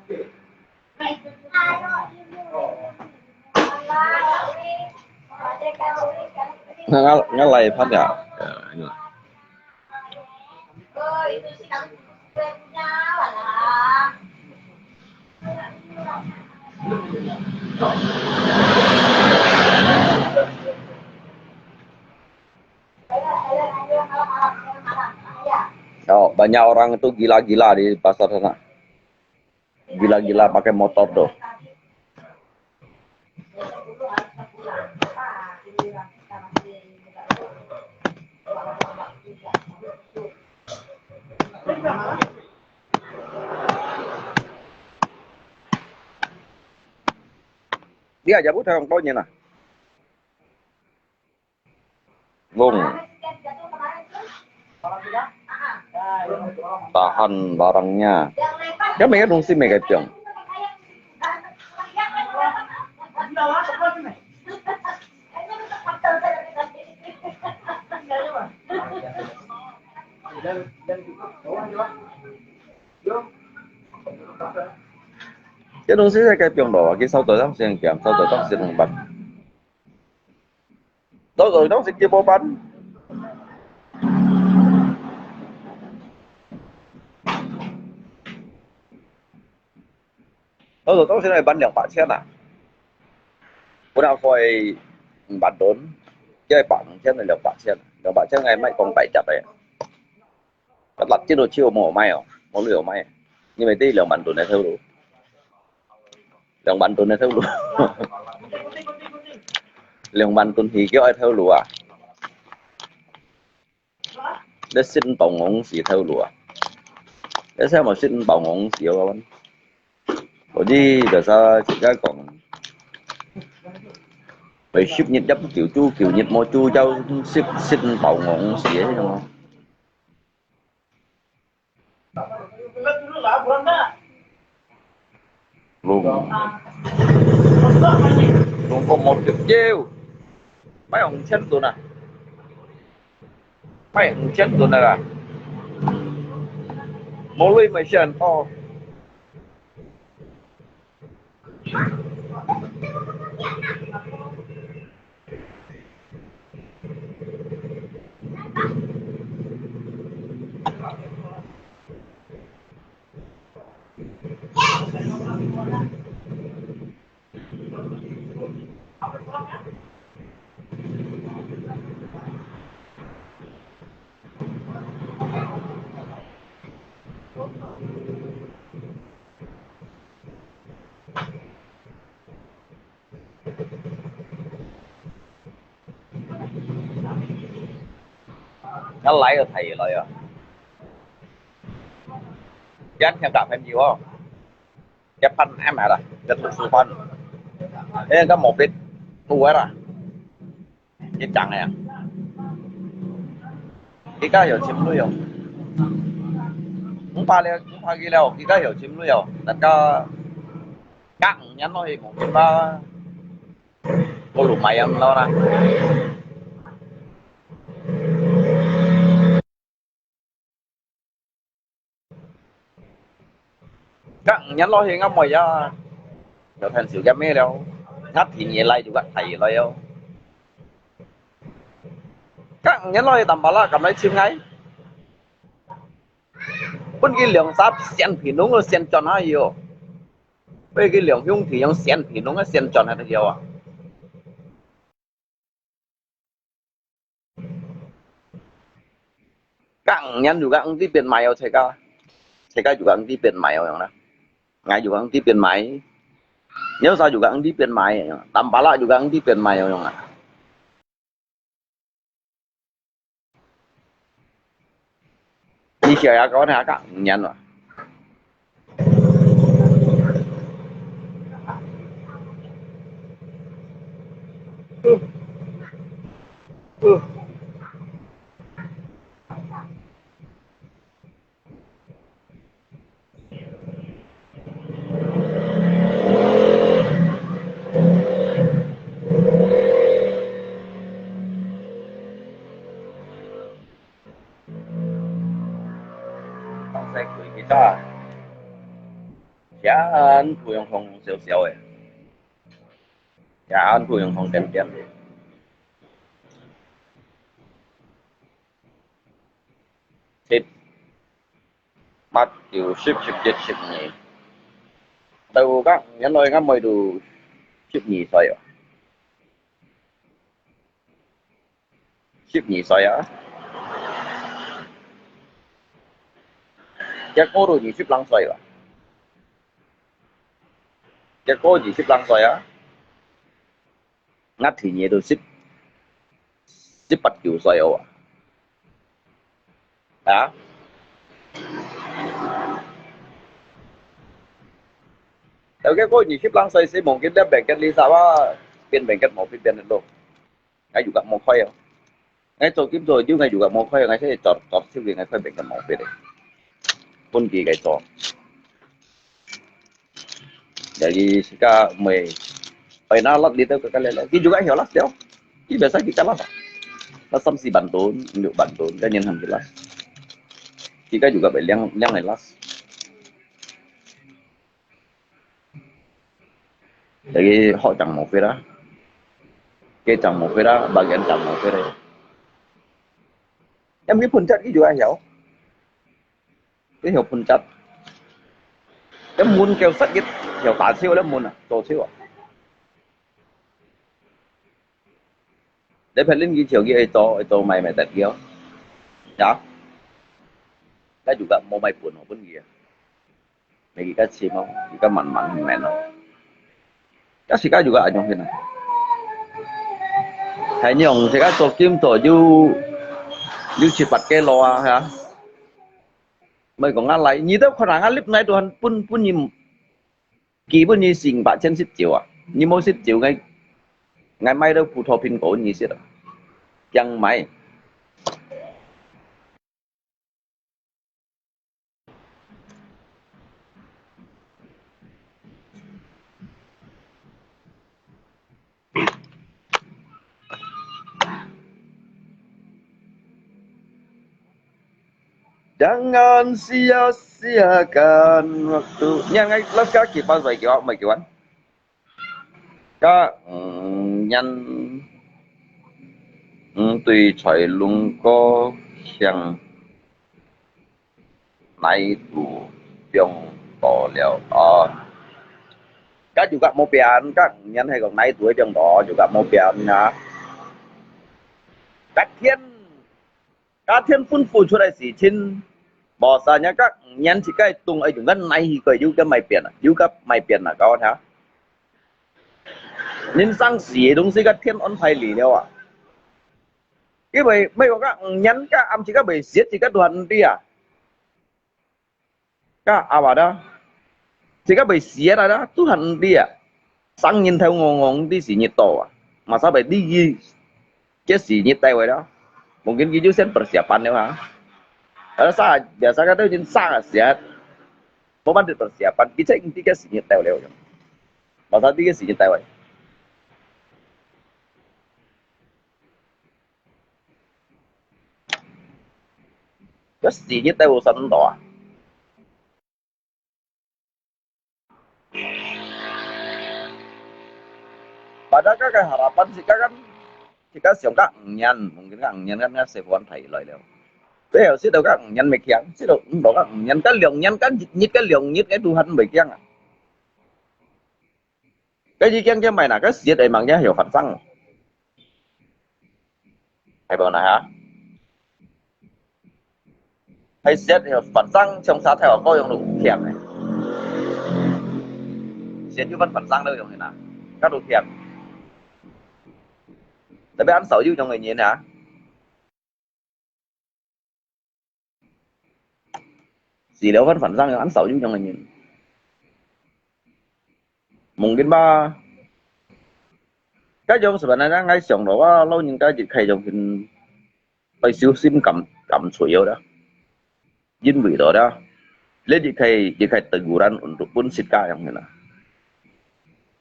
Ngalai pan ya. Oh, itu sih kamu punya lah. Oh, banyak orang itu gila-gila di pasar sana. Gila-gila pakai motor tuh. Dia aja buta orang tuanya nah. Bung. Tahan barangnya. Ya mereka dong sih mereka piang. Cái东西在cái 병 đồ, cái sau tới đó sẽ kiểm, sau tới đó sẽ bằng bắn. Đó rồi đó sẽ kia bó bắn. Đó rồi đó sẽ này bắn 200 à. Bữa nào coi bắn đốn, chơi bắn trên này 200, 200 ngày mai còn 700 đấy. Cái lật trên đồ chiều mổ may à, mổ liều may. Nhưng mà tí 200 đốn này theo đủ. 200 đốn này theo đủ. 200 đốn thì kêu ai theo đủ à? Để xin bảo ngỗng gì theo đủ à? Để sao mà xin bảo ngỗng gì không anh? Có gì để sao chỉ cái còn phải ship nhiệt chấp kiểu nhiệt mô chu cho ship xin bảo ngỗng gì ấy đúng không? Luôn có một kiểu chiêu mấy ông chết tụi này, mấy ông chết tụi này là mỗi lui mấy chân to. Nó lấy rồi thầy lại à. Dán theo đạp em nhiều không? Cái phân em mẹ rồi, cái thực sự phân. Thế có một ít thu hết rồi. Cái chặng này à. Cái cá hiểu chim nuôi không? Cũng pha ghi leo, cái cá hiểu chim nuôi không? Tất cả các nhắn nói cũng chim ba cô lù mày em lo ra. Các nhắn lo thì ngắm mày ra. Rồi thành sự game đâu. Ngắt thì nhẹ lại juga thầy lại đâu. Các nhắn lo thì tầm bảo là cầm lấy chim ngay. Bên cái lượng sáp sen thì đúng là sen tròn hay nhiều. Bây cái lượng hung thì yung sen thì đúng là sen tròn hay là nhiều à. Các nhắn juga ang di pen mày thầy ca juga ang di pen mày yang na. Ngay juga ang di pen mày. Nyosa juga ang di penmai, tampala juga ang di penmai yung nga. Ni siya ya có hả các nhân rồi. Không sẽ cười cái cho. Chả anh phụ用không少少嘅，chả anh phụ用không點點。Thịt bắt điều ship ship chết ship nhỉ. Đâu các nhân ơi các mày đủ ship nhỉ xoay à? Ship nhỉ xoay à? Chắc cô đồ nhỉ ship lăng xoay à? Chắc cô gì ship lăng xoay á? Ngắt thì nhỉ đồ ship bắt kiểu xoay à? Hả? Đâu cái cô gì ship lăng xoay sẽ mungkin dia bengket li sama pin bengket mau pin itu. Nggak juga mau khoy. Nggak cho kiếm rồi chứ nggak juga mau khoy, nggak sẽ chọt siêu gì nggak khoy bengket mau pin. Pun kỳ cái cho. Jadi jika na lat dito ke kalele. Ki juga hiểu las dia. Ki biasa kita las. Las sam si bantun, nduk bantun kan yang alhamdulillah. Kita juga phải liang này las. Jadi họ chẳng một cái đó. Cái chẳng một cái đó, bagian chẳng một cái đấy. Em biết phun chất cái juga hiểu. Cái hiểu phun chất. Em muốn kêu sắc cái hiểu tả siêu lắm muốn à, tổ siêu à. Để phải lên cái chiều kia to mày tật kia. Ya. Cái juga mau mày pun pun kia. Mày cái gì mau, cái mặn mẹ nó. Cái gì cái juga anh không hay nhung thì cái tổ kim tổ du chỉ bật cái loa hả? Mày còn ăn lại, như thế khoản ăn clip này tôi pun nhìn kỳ pun nhìn xinh bạc chân xích chiều à, như mỗi xích chiều ngày mai đâu phụ thuộc pin cổ như xích à, chẳng mày. Jangan sia-siakan waktunya ngay lớp các kỳ bao giờ kiểu mày kiểu anh các nhân tùy trời luôn có hàng này đủ dùng bỏ liệu các juga mau pian các nhân hay còn này tuổi trong đó juga mau pian nha các thiên phun phun出来事情 bahasanya các nhân chỉ cái tung ấy chúng ta này cái juga mai pian là các hả nên sang xỉ đúng gì các thiên ôn phải lý đâu à cái bài mấy các nhân các âm chỉ các bài giết chỉ các đoàn đi à các bảo đó chỉ các bài giết đó Tuhan đi à sang nhìn theo ngon đi xỉ nhiệt tổ à mà sao bài đi gì cái xỉ nhiệt tay vậy đó mungkin gitu sen persiapan ya ha karena biasa kan itu sangat sehat mau bantu persiapan kita inti ke sini tahu lewat masa tiga sini tahu cái sini tahu satu doa padahal cái harapan jika siapa nyan mungkin kan sebuah thầy lời leo bây giờ sẽ đâu các nhân mày khéng sẽ đâu các nhân cái lượng nhất cái tu hành mày khéng à cái gì khéng cho mày là cái gì đấy mà nghe hiểu phản xăng hay bảo này hả hay xét hiểu phản xăng trong xã theo coi dùng đủ khéng này chiến như vẫn phản sang đâu rồi nè các đồ thiệt tại biết ăn xấu như trong người nhìn hả gì đâu vẫn phản sang ăn xấu như trong người nhìn mungkin ba cái dòng sebenarnya ngay xong đó lâu những cái gì khai dòng thì phải siêu sim cầm suy yếu đó dính vị đó lấy gì khai teguran untuk pun sitka yang mana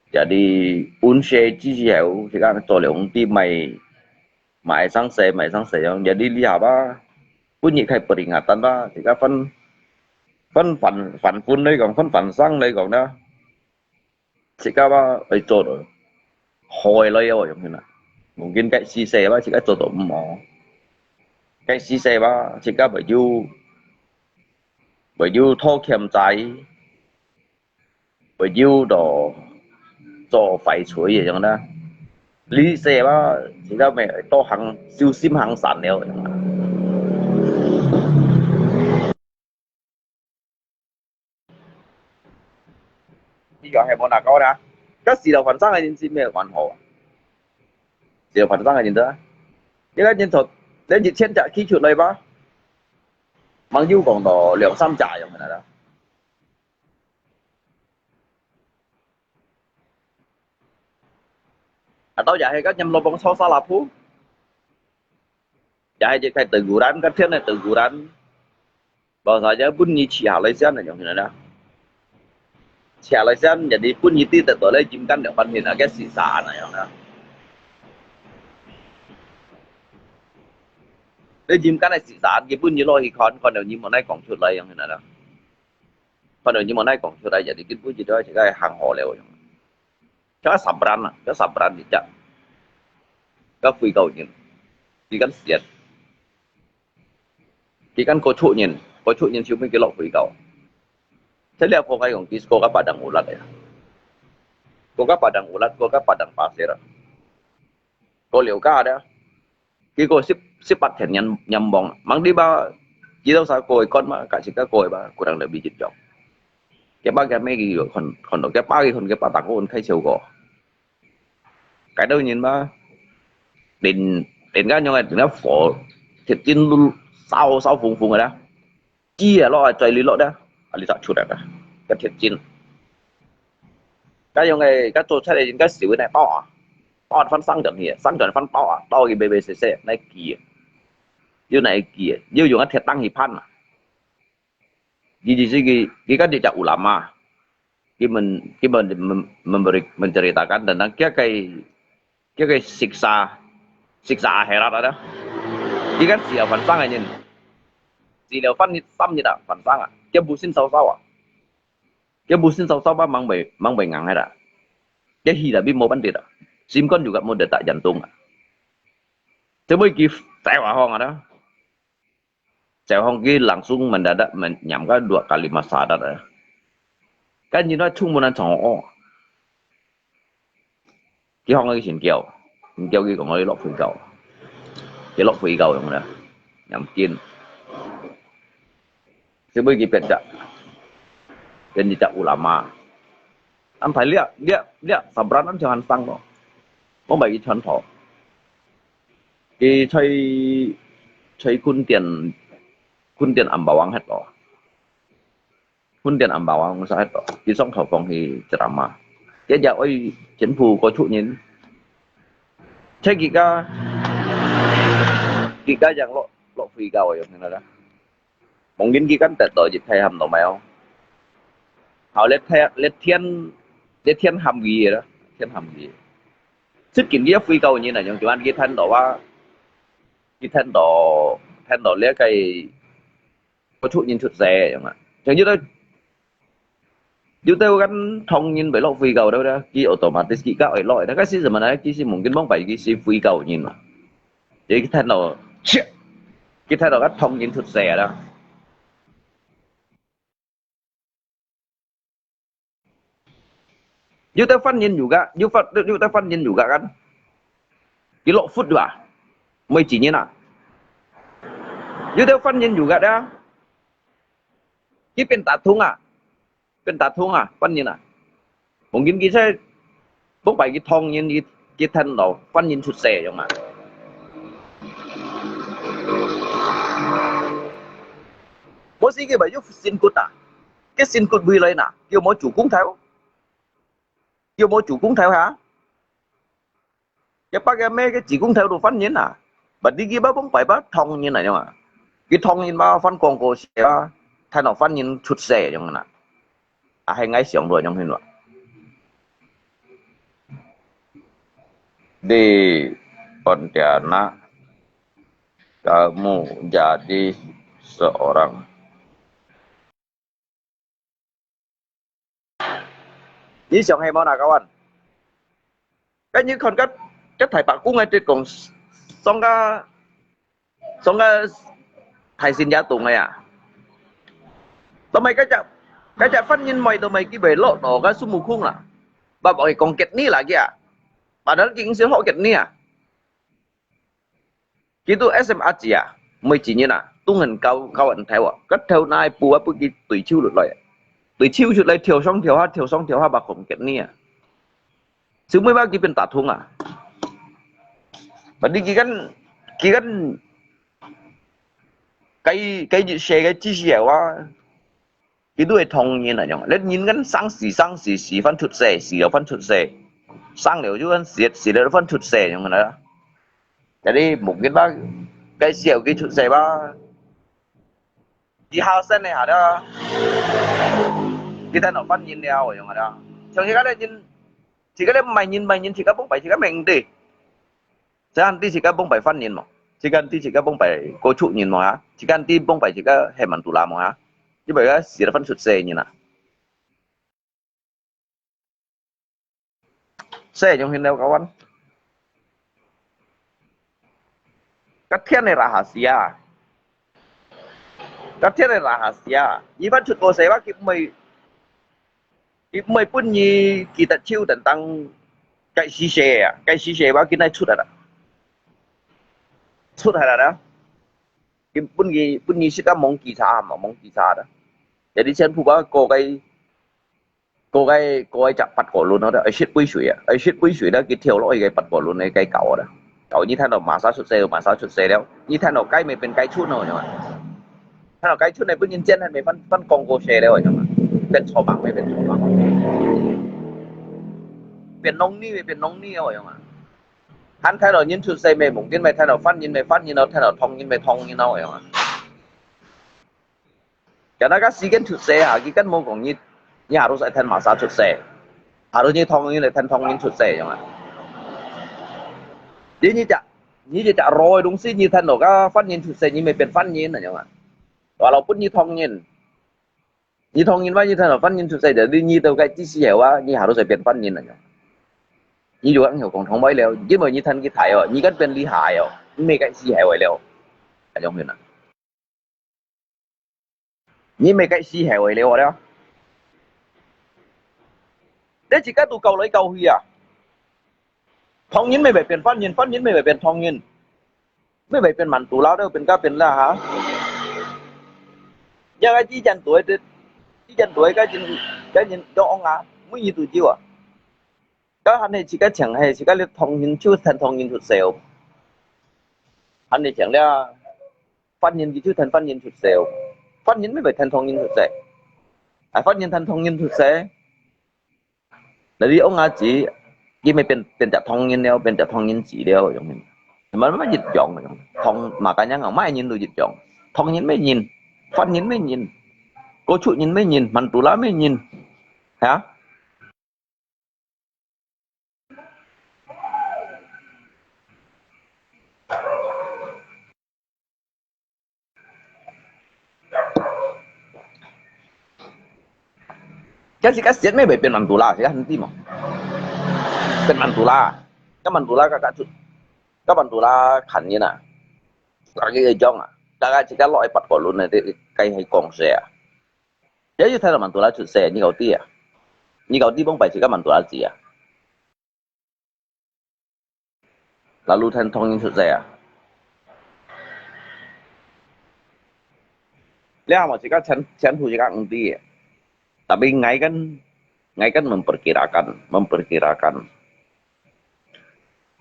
jadi unse ciau sekarang tolong ti mai sang se yang jadi lihat ba pun gì khai peringatan ba jika phản phun đây còn phản sang đây còn đó jika ba phải做到害了有yang mana mungkin kayak si se ba jika 做到冇cái si se ba jika bởi yêu thô khiêm trái bởi yêu đồ cho phải chuối vậy chẳng đó lý xe ba chỉ là mẹ to hàng siêu sim hàng sản liệu đi gọi hệ môn nào có đã các gì đâu phản sang hay gì mẹ hoàn hồ gì đâu phản sang hay gì đó cái đó nhân thuật đến dịch trên chạy khi chuột này ba mang yêu còn đồ liệu xăm chạy rồi này đó tao dạy các nhâm lô bóng so sa là phú dạy chỉ cái từ gù đan các thiên này từ gù đan bao giờ giờ bún nhị chỉ hảo lấy xem này giống như này đó chỉ hảo lấy xem jadi bún nhị tí từ tối lấy chim căn được phân hiện ở cái xì xả này không đó lấy chim căn này xì xả cái bún nhị lôi thì còn nếu như mà nay còn chuột lấy giống như này đó còn nếu như mà nay còn chuột lấy jadi cái bún nhị đó chỉ cái hàng hồ liệu cái sabran thì chắc các phi cầu nhìn chỉ cần xiết chỉ cần có trụ nhìn chịu mấy cái lọ phi cầu thế là có cáiของ disco các padang ulat ya có các padang ulat có các padang pasir có liều ca đó cái cô ship bắt thèn nhầm bong mang đi ba chỉ đâu sao coi con mà cả chỉ các coi ba cô đang đợi bị giật chọc cái ba cái mấy cái còn cái ba cái cái padang con khai chiều gò cái đâu nhìn ba đến cái nhau này nó phổ thiệt chín sau phùng rồi đó chia lo trời lý lọ đó lý tạo chuột đó cái thiệt chín cái nhau này cái tôi thấy cái xỉu này to phân sang chuẩn phân to cái bbcc này kia như này kia như dùng cái thiệt tăng hiệp pan cái dia cak ulama mình menceritakan tentang cái siksa akhirat đó cái kan siapa phản sang anh nhìn chỉ là phản xăm như đó phản sang à cái busin sâu ba mang bề ngang hay là cái hi là bị mau bắn đó sim con juga mau detak jantung thế mới kịp tèo vào hong đó tèo hong kia langsung mendadak nhắm cái 2 kalimat syahadat đó cái như nó chung một lần chọn cái hong cái chuyện kêu cái còn cái lọ phủy cầu rồi nè nhắm kiên thế mới kịp pecah dan jejak ulama anh phải lihat sabran anh jangan sang đó có bảy cái chân thọ cái chơi kun tiền ẩm bảo hết đó kun tiền ẩm bảo hết đó cái song thọ phòng thì drama cái giờ ơi chính phủ có chủ nhìn chơi cái yang lo free cầu rồi như đó mungkin kan tertarik dịch thay hầm đồ mèo họ let thiên hầm gì đó thiên hầm gì sức kiến ghép phi cầu như này trong chúng anh cái thanh độ lấy cái có chút nhìn thực rẻ chẳng hạn chẳng như đó chúng tôi gắn thông nhìn với lọ phi cầu đâu đó cái automatic chỉ các loại đó cái gì mà nói cái gì mungkin bóng bảy cái gì phi cầu nhìn mà cái thanh độ gắn thông nhìn thực rẻ đó Yuta fan nhìn juga kan kilo food dua mới chỉ nhìn à Yuta fan nhìn juga dah cái pentathlon à fan nhìn à mungkin kita bốc bài cái thong nhiên cái thân nó phân nhiên xuất xe rồi mà bố sĩ cái bài giúp xin cút à cái xin cút vui lên à kêu mỗi chủ cũng theo hả cái bác em mấy cái chỉ cũng theo đồ phân nhiên à bà đi kia bác bóng bài bác thong nhiên này nhưng mà cái thong nhiên mà phân con cô xe thay nó phân nhiên xuất xe rồi mà à hay ngay xưởng rồi trong hình rồi di Pontianak kamu jadi seorang Ý xong hay bao nào các anh cái như còn cái thầy bạn cũng ngay trên cùng xong cái thầy xin giá tụng này à tụi mày cái chả phân nhân mày tụi mày cái bể lộ đổ cái sum mù khung là bà bảo còn kẹt ní là kìa bà đó chính sẽ họ kẹt ní à Gitu SMA chỉ à mới chỉ như nào tung hình cao ẩn theo à cất theo nai bùa bùi cái tùy chiêu được lại tùy chiêu được lại thiểu xong thiểu ha bà khổng kẹt ní à chứ mới ba cái bên tạ thung à bà đi cái gì xe cái chi xe quá cái đuôi thông nhiên là nhung lên nhìn cái sang xì phân thuật xe xì ở phân thuật xe sang liệu chứ xì là phân thuật xe nhung này đó jadi mungkin ba cái xèo cái thuật xe ba đi hao sen này hả đó kita nak phân nhìn đeo nhung đó trong khi cái đấy nhìn chỉ cái mày nhìn chỉ cái bông bảy chỉ cái mình đi chứ anh đi chỉ cái bông bảy phân nhìn mà chỉ cái bông bảy cố trụ nhìn mà hả chỉ cái anh đi bông bảy chỉ cái hệ mặt tủ làm mà hả chứ bởi cái xì là phân thuật xe như nào xe trong hình đâu kawan các thiên này rahasia iban cut ko saya kip mai pun ni kita ciu tentang kai sise ba kita cut ada kip pun ni sika mong kita ada jadi sen phu ba ko cái chặt bắt cổ luôn đó ai shit quý sủi đó cái thiểu lỗi cái bắt cổ luôn này cái cậu đó cậu như thế nào mà sao xuất xe đéo như thế nào cái mình bên cái chút nào nhá thế nào cái chút này bên nhìn trên hay mình phân con cô xe đéo rồi nhá bên số bằng bên số bằng bên nông ni rồi nhá hắn thế nào nhìn xuất xe mình mungkin mày thế nào phân nhìn nó thế nào thông nhìn nó rồi nhá cái nó cái xí cái xuất xe à cái căn mông còn như harus ada masa sukses. Harusnya thong ini sukses ya mà. Jadi như chả rồi đúng xí như thân nó cái phát nhiên sukses như mìnhเป็นphát nhiên này mà. Walaupun như thong và như thân nó phát nhiên sukses jadi như tao cái chỉ hiểu á như harus ada phát nhiên này. Như juga hiểu còn thông mấy leo, chứ mà như thân cái thải rồi, như cái bên lý hại rồi, mấy cái chỉ hiểu leo. Anh giống như nào? Như mấy cái chỉ hiểu leo đó. Đấy chỉ cái tụ cầu lấy cầu huy à thông nhiên mày phảiเป็นphát nhiên mày phảiเป็นthông nhiênไม่phảiเป็นมันtụ lao đâuเป็นcáiเป็นlà hả giờ cái chỉ chân tuổi cái nhìn cho ông à mới gì tụi chiêu à cái hắn này chỉ cái chẳng hay chỉ cái thông nhiên chưa thành thông nhiên thực sự hắn này chẳng là phát nhiên gì chứ thành phát nhiên thực sự phát nhiên mới phải thành thông nhiên thực sự à phát nhiên thành thông nhiên thực sự Jadi ông ngã chỉ cái mấy bên chặt thông nhiên đeo bên chặt thông nhiên chỉ đeo giống mình mới dịch chọn này thông mà cá nhân ở máy nhìn được dịch chọn thông nhiên mới nhìn phát nhiên mới nhìn cô chủ nhìn mới nhìn mình tụ lá mới nhìn hả cái gì cái xiết mấy bên mình tụ lá thì hắn tim màเป็นมันตุลาก็มันตุลาก็จุดก็มันตุลาขันนี่น่ะcáiจ้องà đại chỉ cái loại bắt cổ luôn này thì cây hay còn xe nếu như thay là mình tụi nó chụp xe như cầu ti bông bảy chỉ cái mình tụi nó gì à là lưu thanh thông những chụp xe à nếu mà chỉ cái chén thủ chỉ cái ti tại vì ngay Ngai kan memperkirakan.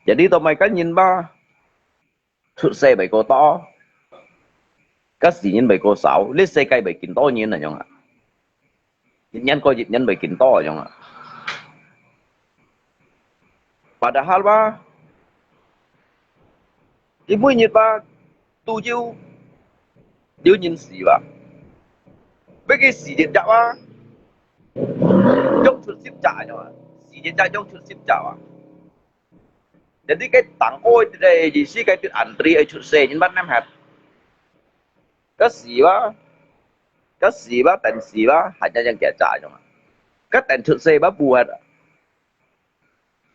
Jadi tụi mày cái nhìn ba xuất xe bảy cô to, cái gì nhìn bảy cô sáu, lấy xe cây bảy kín to nhìn là nhông ạ. Nhân có nhân bảy kín to nhông ạ. Padahal ba, ibu nhìn ba, tu diu nhìn gì ba, mấy cái gì điện chảo ba, trong chút xếp trả nhông ạ, gì điện chảo trong chút xếp trả à. Jadi cái tang oi today di si cái tiết antri ở chút xe nhìn bắt năm hạt. Cái gì ba tận gì ba hanya yang kẻ trả nhông ạ. Cái tận chút xe ba buat.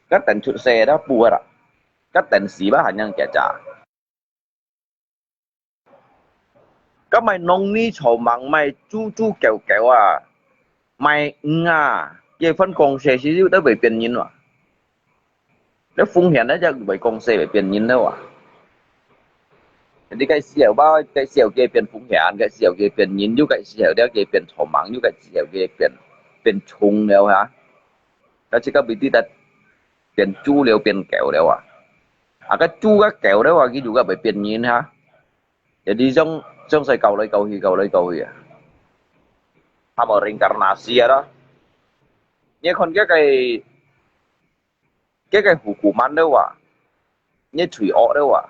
Cái tận chút xe đó buat. Cái tận gì ba hanya yang kẻ trả. Cái mày nông ni chầu măng mày chu kéo à. Mày nga cái phân công xe xí xíu tới bị biến nhìn à. Nó phong hiểm đó cho bị công xe bị biến nhìn đâu à. Jadi cái xẻo kia biến phong hiểm, cái xẻo kia biến nhìn, như cái xẻo đó kia biến chầu măng, như cái xẻo kia biến chung đâu hả. Cái chỉ có bị tí đặt biến chu liều biến kéo đâu à. À cái chu cái kéo đó à cái juga bị biến nhìn ha. Jadi trong saya kau lagi à. Sama reinkarnasi đó. Như còn cái hukuman đâu à. Như thủy ọ đâu à.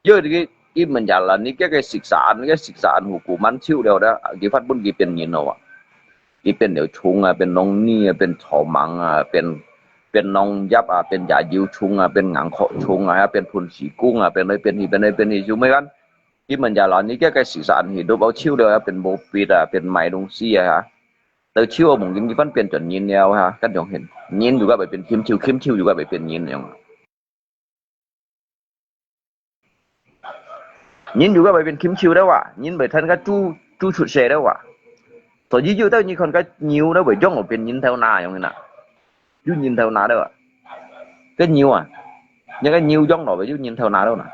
Như cái mình giả là ní cái siksaan hukuman chiêu đâu đó. Cái phát bún cái biến nhìn đâu à. Cái biến điều chung à, biến nông ni à, biến chó măng à, biến nông giáp à, biến giả diêu chung à, biến ngang khổ chung à, biến phun xì cung à, biến này chú mấy con. Khi mình giả là những cái sự sản thì đối báo chiêu đềuเป็นโบปิดเป็นไม้ตรงซี่ฮะแต่ชิวผมยิ่งฟันเปลี่ยนจนยินแล้วฮะกันยองเห็นยินอยู่ก็ไปเป็นเข้มชิวอยู่ก็ไปเป็นยินอย่างยินอยู่ก็ไปเป็นเข้มชิวได้ว่ะยินไปท่านก็จูชุดเชได้ว่ะตัวยี่อยู่แต่ยี่คนก็ยิ้วแล้วไปย่องออกเป็นยินเท่านาอย่างนี้น่ะยุ่ยินเท่านาได้ว่ะก็ยิ้วอ่ะยังก็ยิ้วย่องออกไปยุ่ยินเท่านาแล้วน่ะ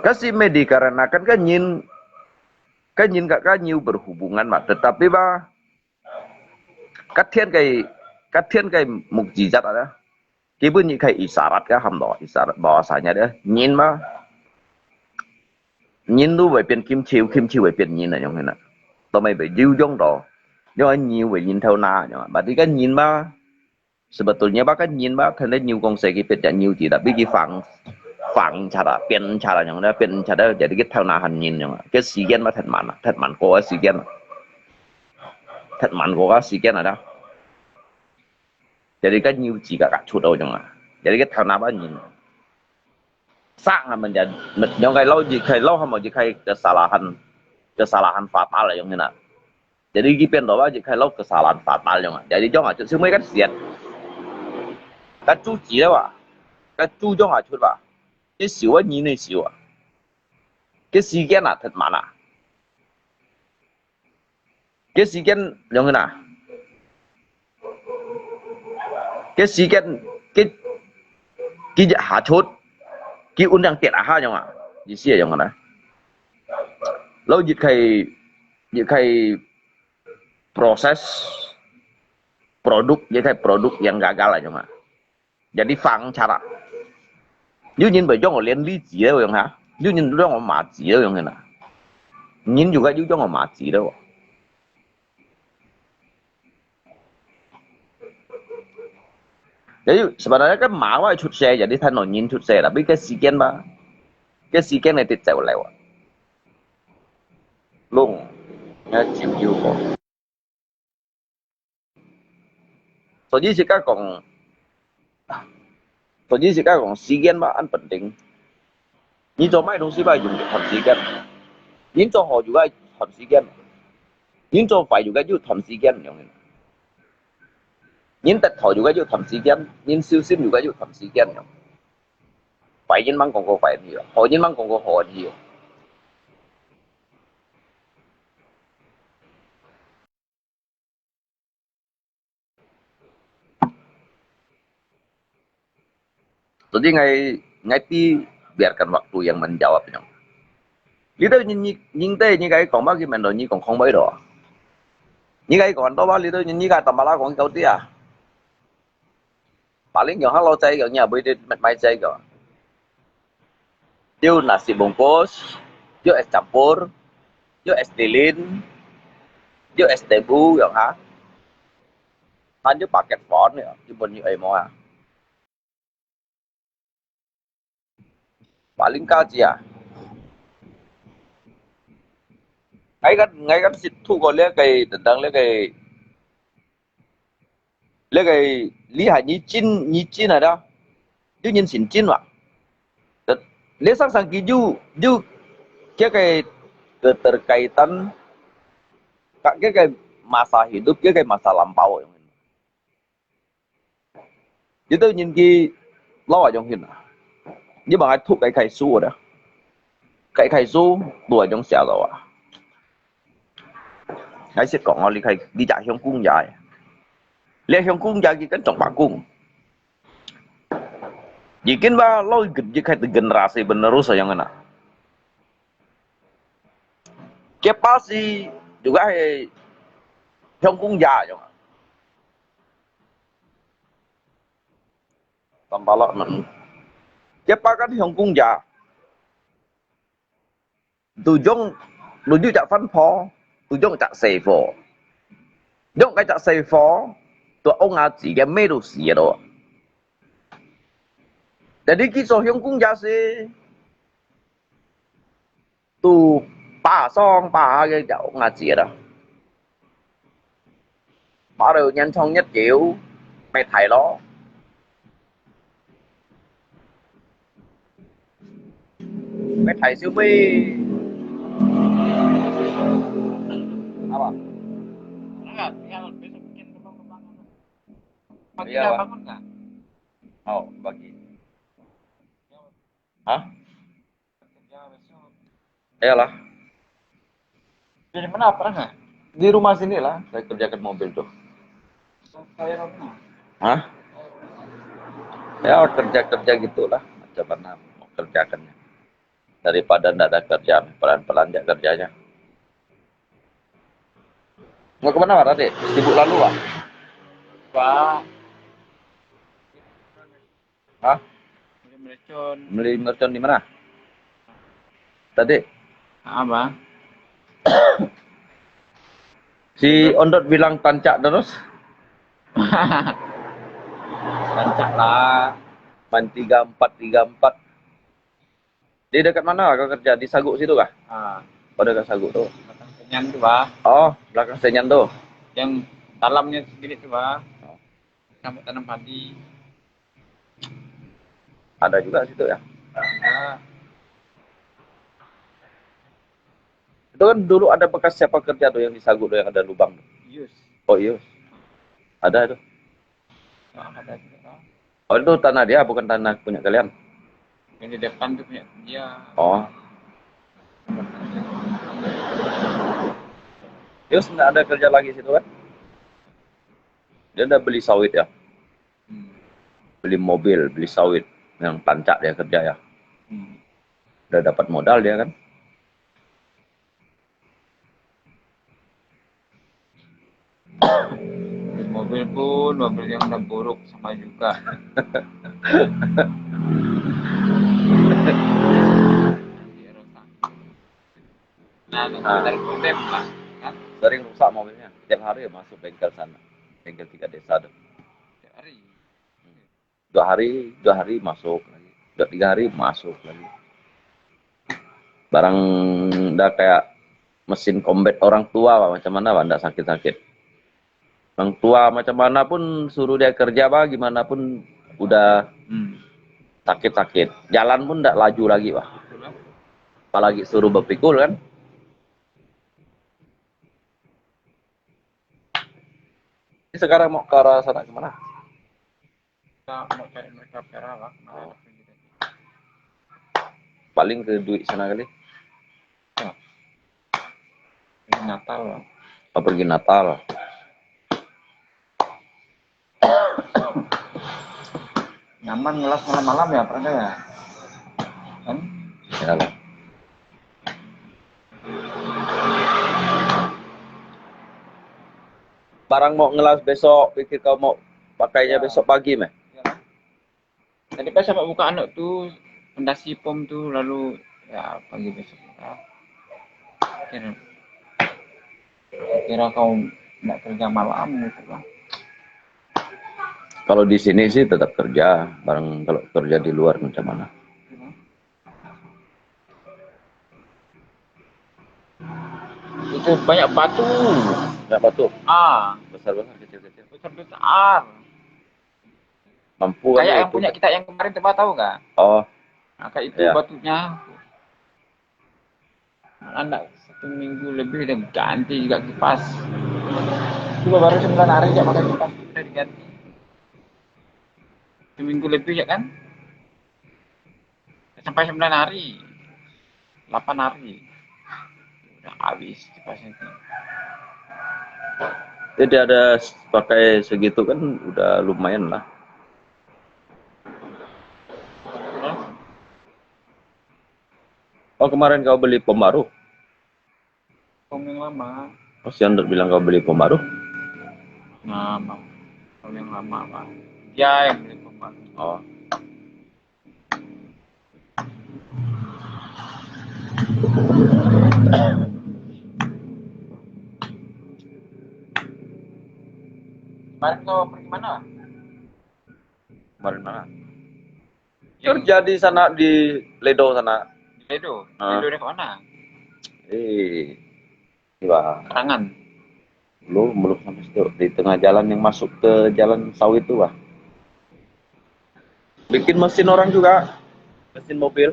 Kasih dikarenakan kan nyin gak nyiu berhubungan mà tetapi ba các thiên cái mukjizat ada cái bunyi kayak isyarat ka hamdo isyarat bahasanya dia nyin ba nyin tu phải biến kim chiu phải biến nyin là như thế nào tụi mày phải diu dong đó do nyiu phải nyin theo na nhưng mà berarti kan nyin ba sebetulnya ba kan nyin ba thành nyiu công sẽ cái biến nyiu chỉ là biết cái phẳng cara biến cara yang đó biến cara jadi cái thao na hành nhìn yang cái sự kiện mà thật mặn của cái sự kiện thật mặn của cái sự kiện này đó jadi cái nhiều chỉ cả chút đâu yang jadi cái thao na bao nhìn sang là mình yang cái lâu không mà chỉ cái kesalahan fatal là yang này jadi cái biến đó bao chỉ cái lâu kesalahan fatal yang jadi cho họ chút mấy cái chuyện cái chú chỉ đó à cái chú cho họ chút vào cái xíu á nhìn này xíu à cái sự kiện là thật mặn à cái sự kiện giống như nào cái sự kiện cái hạ chốt cái undang tiệt à ha giống à gì xí giống này lâu dịch khai proses produk yang gagal là giống à jadi phang cara như nhìn bởi cho họ liên lý gì đâu hả như nhìn cho họ mà gì đâu vậy nè nhìn juga như cho họ mà gì đâu jadi sebenarnya kan mau chút xe jadi thay nó nhìn chút xe là biết cái sự kiện này tiệt dẻo lẹo luôn nghe chịu yêu của所以现在讲时间嘛，很稳定。你做买东西吧，用长时间；你做好就该长时间；你做快就该要长时间用。你得头就该要长时间，你小心就该要长时间用。快人慢讲过快啲，好人慢讲过好啲。Jadi ngai biarkan waktu yang menjawabnya. Kita nying teh nying cái còn bao nhiêu mình rồi nying còn không mấy đó. Như cái còn đó bali itu như cái tambah lah kong kau dia. Paling yang halo cai kau nya boleh mai cai kau. Yo nasi bungkus, yo es campur, yo es lilin, yo es tebu yang ha. Anh với paket phở nữa, chứ bên như ấy mà. Paling kaji ya. Ngay kan situ kau lihat kayak tentang lihat kayak lihat ni Chin ada, dia nhìn xin Chin mà. Lihat sang kiju kayak keterkaitan kayak masa hidup kayak masa lampau. Chứ tôi nhìn kia lo ở trong hình nhưng mà ai thuộc cái su đó cái su tuổi trong xẻo rồi à cái sẽ còn đi chạy trong cung dài lên trong cung dài thì cái trọng bạc cung jikin ba lo jikai tu generasi penerus yang mana Kepasi juga trong cung dài rồi tambah lo mình Kepa kan trong cung dài tujung tak phân phó tujung tak xây phó dùng cái tak xây phó tụi ông à chỉ cái mấy đồ xì đó jadi kisah yang cung gia sih tu ba song ba cái cháu ngà chỉ đó bắt đầu nhanh chóng nhất kiểu mày thầy đó mày thầy siêu mi apa Enggak, tinggal besok bikin kembang-kembangan. Pagi Iya, udah Pak. bangun nggak? oh bagi hah Kerja besok. iyalah Dari mana pernah nggak? di rumah sini lah saya kerjakan mobil tuh Saya rumah. hah ya kerja gitulah macam mana mau kerjakannya daripada ndak ada kerjaan pelan-pelan aja kerjanya mau kemana Pak tadi sibuk lalu Pak Pak. hah Beli mercon. beli mercon di mana tadi Apa? si Ondot bilang tancak terus Rancak lah. main 34 di dekat mana kau kerja di Saguk situ kah Ah, oh dekat Saguk tuh batang kenyan tuh, Pak. oh belakang Senyan tuh Yang dalamnya sedikit tuh, Pak. Sampai tanam padi. ada juga situ ya Ah, itu kan dulu ada bekas siapa kerja tuh yang di Saguk tuh yang ada lubang Yus. oh iya ada itu Ah, ada juga, Pak. oh itu tanah dia bukan tanah punya kalian Yang di depan tuh punya dia. oh Yus nggak ada kerja lagi situ kan dia udah beli sawit ya Hmm. beli mobil beli sawit yang tancak dia kerja ya Hmm. udah dapat modal dia kan Mobil pun mobil yang udah buruk sama juga. Dia rusak. Nah, dari kondem lah, kan? sering rusak mobilnya tiap hari masuk bengkel sana bengkel 3 desa tuh Tiap hari. 2 hari masuk lagi 3 hari masuk lagi barang udah kayak mesin combat orang tua Pak. Macam mana Pak nggak sakit-sakit orang tua macam mana pun suruh dia kerja Pak gimana pun udah sakit-sakit jalan pun nggak laju lagi Pak Itulah. apalagi suruh berpikul kan ini sekarang mau ke arah sana kemana Kita mau cari mereka Perawak. Oh. paling ke duit sana kali Ini Natal lah. mau pergi Natal Nyaman ngelas malam-malam ya, pernah ya? Kan? ya lah barang mau ngelas besok, pikir kau mau pakainya besok pagi, meh. Tadi pas sampai buka anak tuh, pendasi pom tuh, lalu ya pagi besok. Ya. Kira kau nggak kerja malam gitu kan? Kalau di sini sih tetap kerja, barang kalau kerja di luar macam mana? Itu banyak batu. Nggak batu, besar-besar, kecil-kecil. Besar. Mampu Kayak kali yang itu. punya kita yang kemarin coba tahu nggak? Oh, Nah, kayak itu iya. batunya. Anak 1 minggu lebih udah ganti juga kipas. Cuma baru 9 hari ya pakai kipas udah diganti. 1 minggu lebih ya kan? Sampai 9 hari. 8 hari. Udah habis kipasnya itu. Jadi ada pakai segitu kan udah lumayan lah. Oh, kemarin kau beli pom baru? Pom yang lama. Oh, si Ander bilang kau beli pom baru? Nah, Bang. Pom yang lama, Bang. Dia yang beli pom baru. Oh. Kemarin kau pergi mana? Kemarin mana? Kerja di sana, di Ledo sana. Di Ledo. Ah. Ledo dari mana? Wah, Kerangan. belum sampai situ. Di tengah jalan yang masuk ke jalan sawit itu, wah. Bikin mesin orang juga, mesin mobil.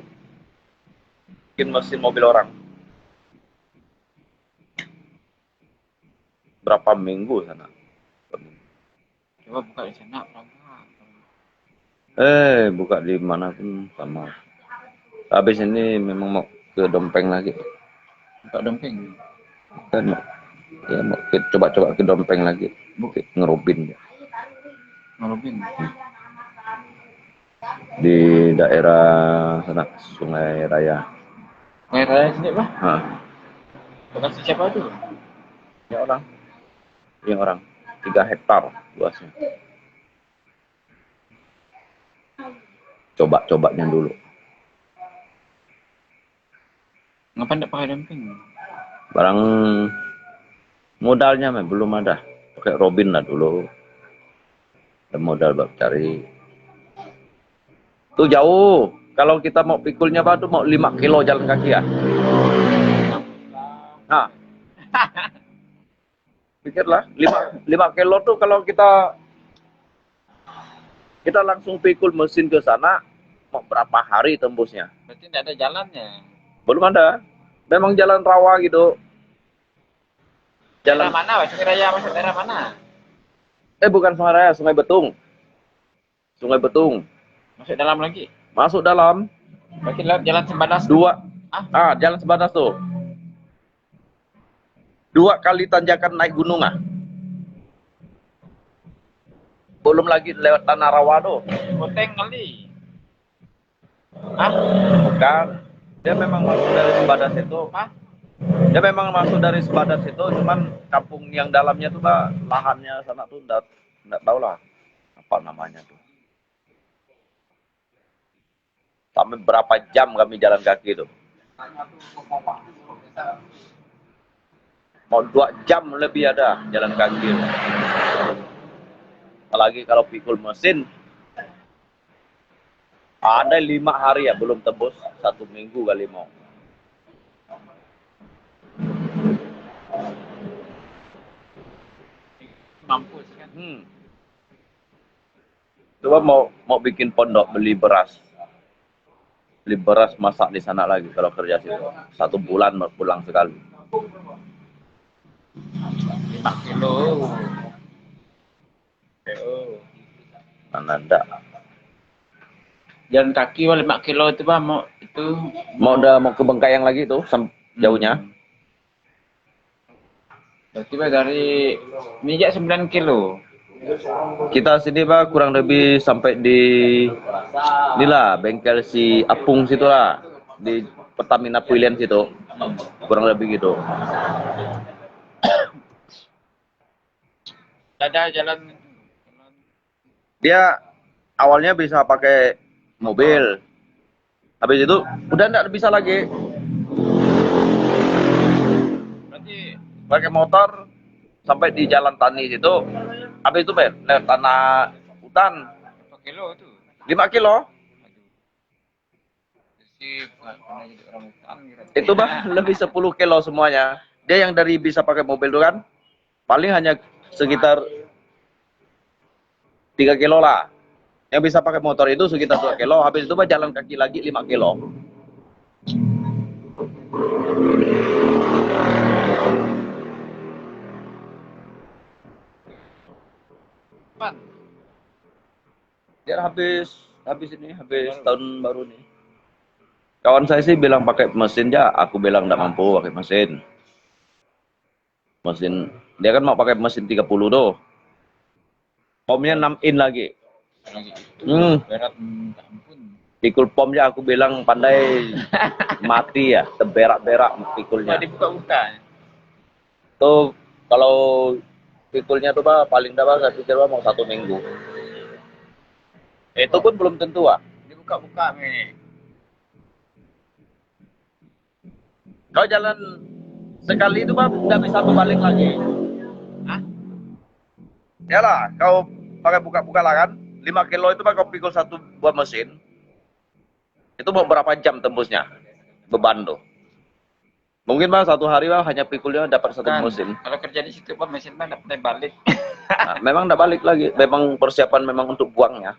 Bikin mesin mobil orang. Berapa minggu sana? Coba buka di sana, berapa? Buka di mana pun sama. Habis ini memang mau ke Dompeng lagi. Buka dompeng. Kan mau coba-coba ke Dompeng lagi. Ngerubin ya. Ngerubin. Di daerah sana Sungai Raya. Sungai Raya sini, Pak? Hah, Bekasi siapa tuh? ya orang. Yang orang 3 hektar luasnya. Coba-cobanya dulu. Ngapain enggak pakai dompeng? Barang modalnya belum ada. Pakai Robin lah dulu. Dan modal buat cari. Tuh jauh. Kalau kita mau pikulnya apa tuh mau 5 kilo jalan kaki ya. Nah. Pikirlah 5 kilo tuh kalau kita langsung pikul mesin ke sana mau berapa hari tembusnya? Berarti tidak ada jalannya. Belum ada. Memang jalan rawa gitu. Daerah Jalan mana, Pak? Sungai Raya masuk daerah mana? bukan Sungai Raya, Sungai Betung. Sungai Betung. Masuk dalam lagi. Masuk dalam Berarti lewat jalan Sembadas. jalan Sebatas tuh. 2 kali tanjakan naik gunung ah. Belum lagi lewat tanah rawa tuh. Boteng kali. Bukan. Dia memang masuk dari Sebadas itu. Dia memang masuk dari Sebadas itu, cuman kampung yang dalamnya tuh lah, lahannya sana tuh enggak tahu lah apa namanya tuh. Sampai berapa jam kami jalan kaki tuh. Mau 2 jam lebih ada jalan kaki. Apalagi kalau pikul mesin. Ada 5 hari ya belum tembus, 1 minggu kali mau. Mampus kan. Coba mau bikin pondok, beli beras masak di sana lagi kalau kerja situ. 1 bulan pulang sekali. 5 kilo. Mana ada. Jalan kaki 5 kilo itu, Pak. Mau ke Bengkayang lagi tuh jauhnya. Berarti Pak dari minyak 9 kilo. Kita sini Pak kurang lebih sampai di inilah bengkel si Apung situ lah, di Pertamina Pilihan situ. Kurang lebih gitu. Ada jalan itu. Dia awalnya bisa pakai mobil. Habis itu udah nggak bisa lagi Berarti pakai motor sampai di jalan tani situ. Habis itu lewat tanah hutan berapa kilo itu? 5 kilo. Aduh. Sih pernah jadi orang hutan gitu. Itu lebih 10 kilo semuanya. Dia yang dari bisa pakai mobil itu kan paling hanya sekitar 3 kilo lah. Yang bisa pakai motor itu sekitar 2 kilo. Habis itu jalan kaki lagi 5 kilo. Man, Dia habis tahun baru nih. Kawan saya sih bilang pakai mesin ya, aku bilang nggak mampu pakai mesin. Dia kan mau pakai mesin 30 tuh. Pomnya 6 in lagi. lagi itu berat minta ampun. Pikul pomnya aku bilang pandai mati ya, terberak-berak pikulnya. Cuma dibuka-buka. Tuh kalau pikulnya tuh paling dapat saya pikir mau 1 minggu. Itu pun belum tentu Dibuka-buka nih. Kau jalan sekali itu nggak bisa berbalik lagi. Hah? Yalah, kau pakai buka-buka lah kan. 5 kilo itu kau pikul 1 buah mesin. Itu mau berapa jam tembusnya? Beban tuh. Mungkin 1 hari hanya pikulnya dapat 1 Kan, mesin. kalau kerja di situ mesin dapat balik. Nah, memang nggak balik lagi. Memang persiapan memang untuk buangnya.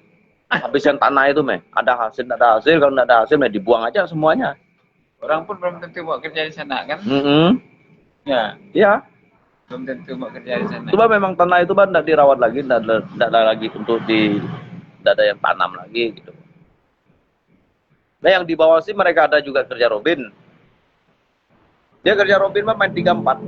Habisan tanah itu ada hasil, nggak ada hasil. Kalau nggak ada hasil, dibuang aja semuanya. Orang pun belum tentu mau kerja di sana kan? Ya, Iya. belum tentu mau kerja di sana. Coba memang tanah itu nggak dirawat lagi, nggak ada lagi untuk nggak ada yang tanam lagi gitu. Nah yang di bawah sih mereka ada juga kerja Robin. Dia kerja Robin main 3-4.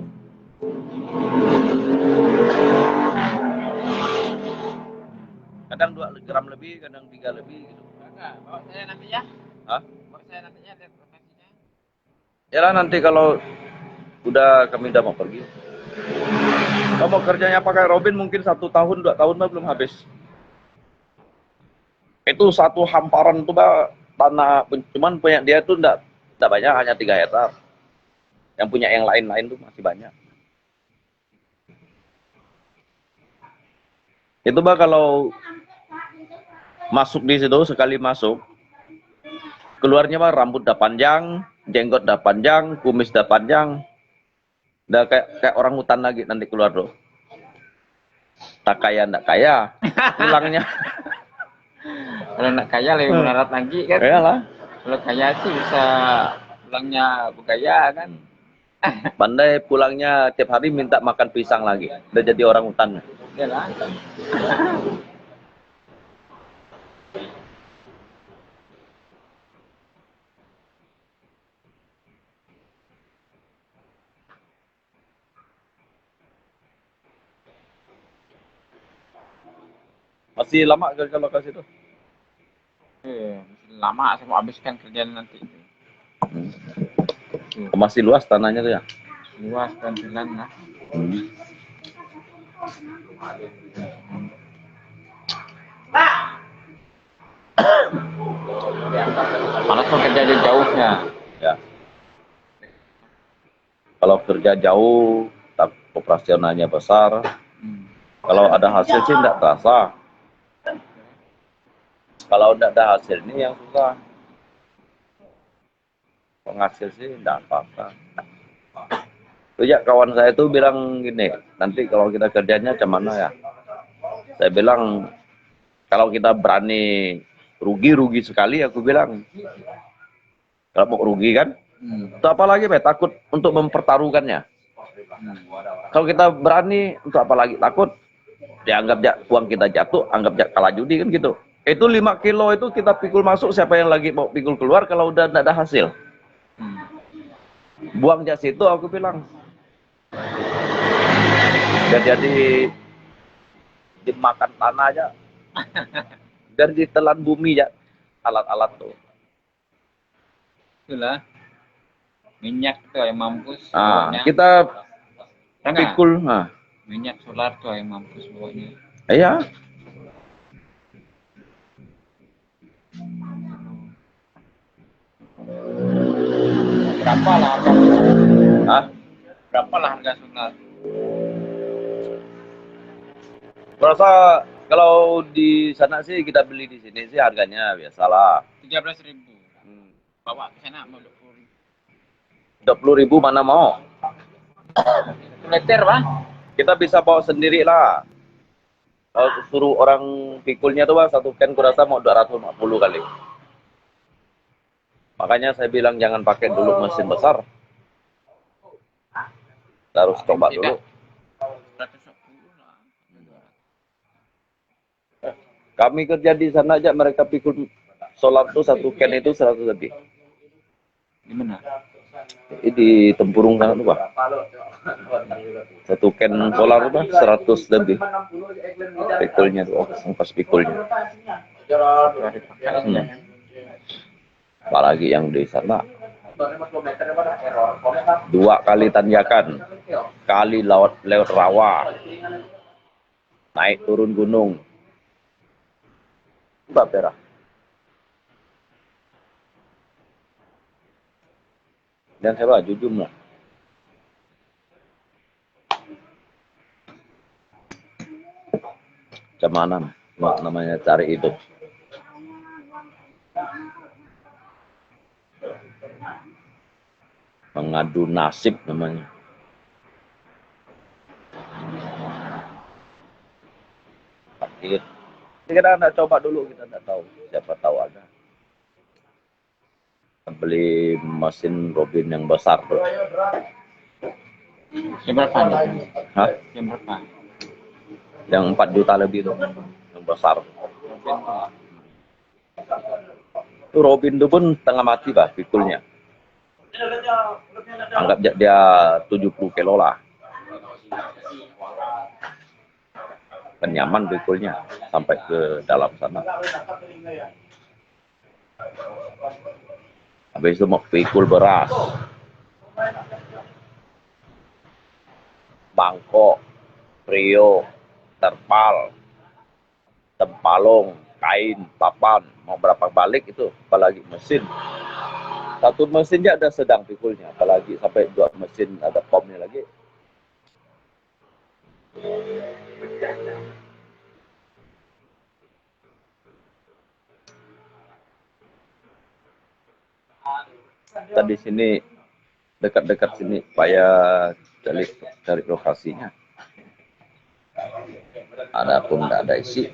Kadang 2 gram lebih, kadang 3 lebih gitu. Enggak, bawa saya nanti ya. Hah? Bawa saya nanti ya lihat lokasinya. Ya lah nanti kalau kami udah mau pergi. Kalau mau kerjanya pakai Robin mungkin 1 tahun, 2 tahun belum habis. Itu satu hamparan tuh tanah, cuman punya dia tuh enggak banyak, hanya 3 hektar. Yang punya yang lain-lain tuh masih banyak. Itu kalau masuk di situ, sekali masuk, keluarnya rambut udah panjang, jenggot udah panjang, kumis udah panjang. Udah kayak orang hutan lagi nanti keluar tuh. Tak kaya, enggak kaya. Pulangnya. Kalau nak kaya lebih melarat lagi kan? Iyalah. Kalau kaya sih bisa pulangnya bergaya kan? Pandai pulangnya tiap hari minta makan pisang lagi. Udah jadi orang hutan. Iyalah. Masih lama kerja lokasi itu? Lama saya mau habiskan kerjaan nanti. Masih luas tanahnya tuh ya? Luas pelan lah. Malas mau kerja jauh-jauhnya. Ya. Kalau kerja jauh, operasionalnya besar. Kalau ada hasil sih enggak terasa. Kalau enggak ada hasil ini yang susah. Penghasil sih enggak apa-apa. Tuh ya kawan saya tuh bilang gini, nanti kalau kita kerjanya macam mana ya? Saya bilang kalau kita berani rugi sekali, aku bilang. Kalau mau rugi kan? Itu apalagi takut untuk mempertaruhkannya. Kalau kita berani untuk apa lagi takut? Dianggap uang kita jatuh, anggap kalah judi kan gitu. Itu 5 kilo itu kita pikul masuk, siapa yang lagi mau pikul keluar kalau udah tidak ada hasil. Buang jas itu aku bilang. Biar jadi dimakan tanah aja. Biar ditelan bumi ya alat-alat tuh. Itulah. Minyak tuh yang mampus. Nah, kita pikul, Minyak solar tuh yang mampus bawahnya. Iya. Berapa lah harga? Hah? Berapa lah harga solar? Merasa kalau di sana sih kita beli di sini sih harganya biasalah. 13.000. Hmm. Bawa ke sana mau 20.000. 20.000 mana mau? Liter bang? Kita bisa bawa sendiri lah. Kalau suruh orang pikulnya tuh bang, satu can kurasa mau 250 kali. Makanya saya bilang jangan pakai dulu mesin besar. Kita harus coba dulu. 110 lah. Kami kerja di sana aja mereka pikul solar tuh satu can itu 100 lebih. Di mana? Di Tempurung sana tuh bang. Satu can solar tuh bang 100 lebih. Pikulnya tuh, ongkos pikulnya. Apalagi yang di sana 2 kali tanjakan, kali lewat rawa, naik turun gunung, Bapera. Dan saya baju jumlah. Macam mana namanya cari hidup. Mengadu nasib namanya. Kita nggak coba dulu, kita nggak tahu. Siapa tahu ada. Beli mesin Robin yang besar tuh. Yang berapa nih? Hah? Yang berapa? Yang 4 juta lebih tuh. Yang besar. Itu Robin tuh pun tengah mati bah pikulnya. Anggap dia 70 kilo lah. Penyaman pikulnya sampai ke dalam sana. Habis itu mau pikul beras, mangkok, trio, terpal, tempalung, kain, papan, mau berapa balik itu, apalagi mesin. Satu mesinnya ada sedang pikulnya, apalagi sampai 2 mesin ada pomnya lagi. Kita di sini dekat-dekat sini supaya cari lokasinya. Adapun nggak ada isi.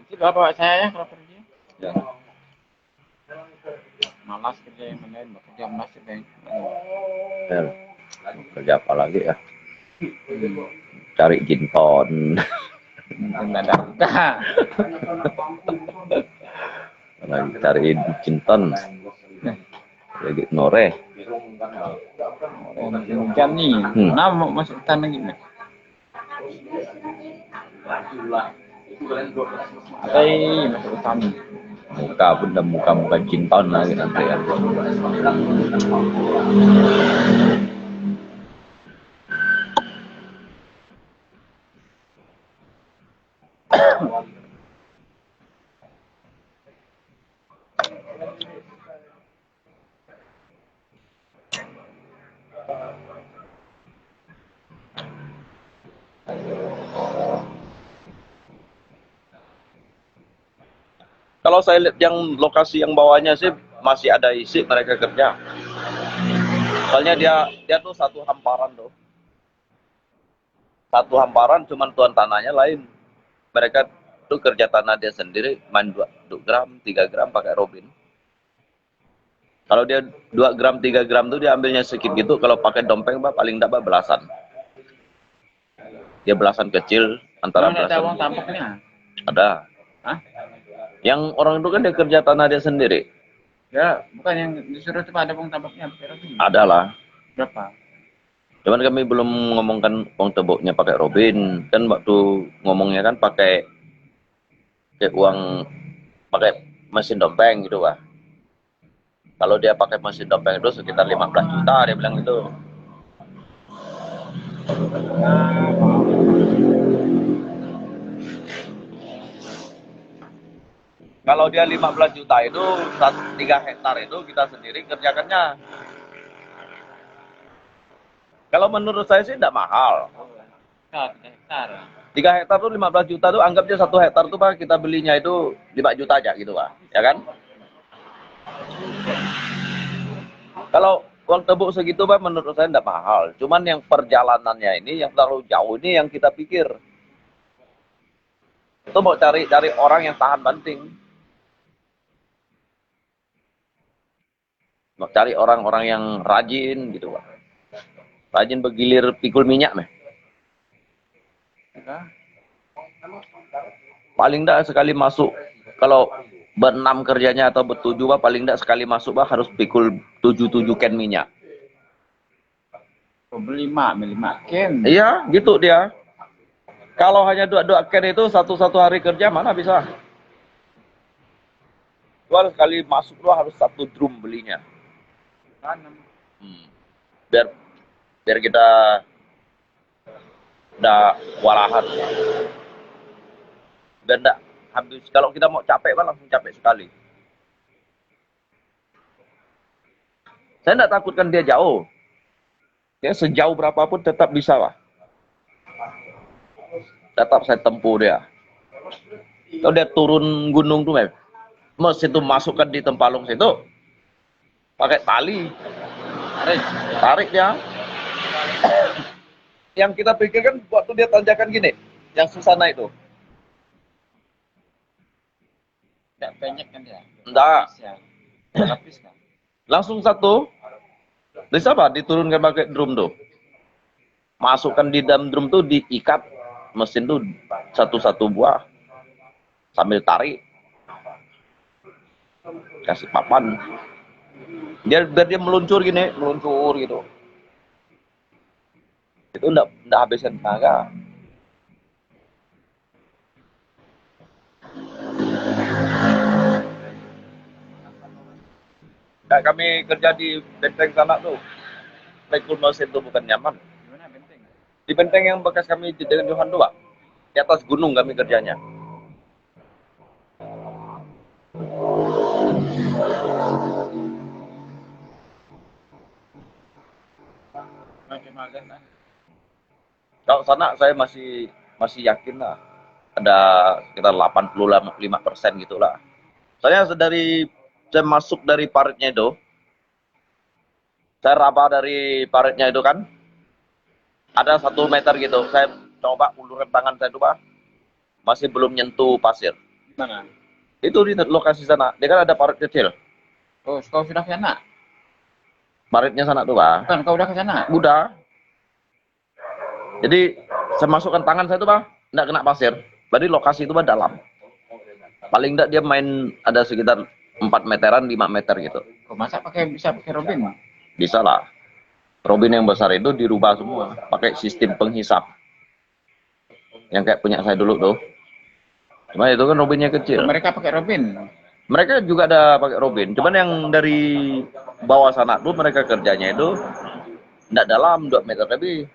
Itu bawa saya ya kalau pergi. Ya. Malas kerja yang lain, bekerja malas kerja yang lain. Ya. Kerja apa lagi ya? Cari jinton. Tidak ada buka. Lagi cari jinton. Lagi noreh. Oh, hujan nih. Nah, mau masuk tanah gimana? Masuk hutan. Muka benda muka jinton lagi nanti ya. Kalau saya lihat yang lokasi yang bawahnya sih masih ada isi mereka kerja. Soalnya dia tuh satu hamparan tuh. Satu hamparan cuman tuan tanahnya lain. Mereka tuh kerja tanah dia sendiri main 2 gram, 3 gram pakai Robin. Kalau dia 2 gram 3 gram tuh dia ambilnya sedikit gitu. Kalau pakai dompeng bah paling enggak bah belasan. Dia belasan kecil antara Memang ada belasan. uang tampaknya. Ada. Hah? Yang orang itu kan dia kerja tanah dia sendiri. Ya, bukan yang disuruh itu ada uang tampaknya. Ada lah. Berapa? Cuman kami belum ngomongkan uang teboknya pakai Robin. Kan waktu ngomongnya kan pakai uang pakai mesin dompeng gitu Pak. Kalau dia pakai mesin dompeng itu sekitar 15 juta dia bilang gitu. Kalau dia 15 juta itu 3 hektar itu kita sendiri kerjakannya. Kalau menurut saya sih tidak mahal. 3 hektar. 3 hektar tuh 15 juta tuh anggap aja 1 hektar tuh Pak kita belinya itu 5 juta aja gitu Pak. Ya kan? Kalau uang tebuk segitu Pak menurut saya tidak mahal. Cuman yang perjalanannya ini yang terlalu jauh ini yang kita pikir. Itu mau cari orang yang tahan banting. Mau cari orang-orang yang rajin gitu Pak. Rajin bergilir pikul minyak meh. Paling enggak sekali masuk kalau berenam kerjanya atau bertujuh Pak paling enggak sekali masuk Pak harus pikul 7 can minyak. Beli 5 can. Iya, gitu dia. Kalau hanya 2 can itu satu hari kerja mana bisa? Jual sekali masuk lu harus 1 drum belinya. Biar kita udah walahan. Biar enggak habis. Kalau kita mau capek Pak langsung capek sekali. Saya enggak takutkan dia jauh. Dia sejauh berapapun tetap bisa Pak. Tetap saya tempuh dia. Kalau dia turun gunung tuh mesin itu masukkan di tempalung situ. Pakai tali. Tarik dia. Yang kita pikirkan waktu dia tanjakan gini. Yang susah naik itu. Tidak banyak kan dia? Enggak. Lapis kan? Langsung satu. Bisa Pak diturunkan pakai drum tuh. Masukkan di dalam drum tuh diikat mesin tuh satu-satu buah. Sambil tarik. Kasih papan. Biar dia meluncur gini, meluncur gitu. Itu enggak habisin tenaga. Kayak kami kerja di benteng sana tuh. Pikul mesin tuh bukan nyaman. Gimana benteng? Di benteng yang bekas kami di dengan Johan tuh Pak. Di atas gunung kami kerjanya. Kalau sana saya masih yakin lah. Ada sekitar 85% gitulah. Saya masuk dari paritnya itu. Saya raba dari paritnya itu kan. Ada 1 meter gitu. Saya coba ulurkan tangan saya itu Pak. Masih belum nyentuh pasir. Mana? Itu di lokasi sana. Dia kan ada parit kecil. Oh, kau sudah ke sana? Paritnya sana tuh Pak. Bukan, kau udah ke sana? Udah. Jadi saya masukkan tangan saya tuh Pak. Nggak kena pasir. Berarti lokasi itu Pak dalam. Paling enggak dia main ada sekitar 4 meteran, 5 meter gitu. Kau masa bisa pakai Robin? Bisa lah. Robin yang besar itu dirubah semua. Pakai sistem penghisap. Yang kayak punya saya dulu tuh. Cuma itu kan Robinnya kecil. Mereka pakai Robin? Mereka juga ada pakai Robin. Cuman yang dari bawah sana tuh mereka kerjanya itu enggak dalam 2 meter lebih.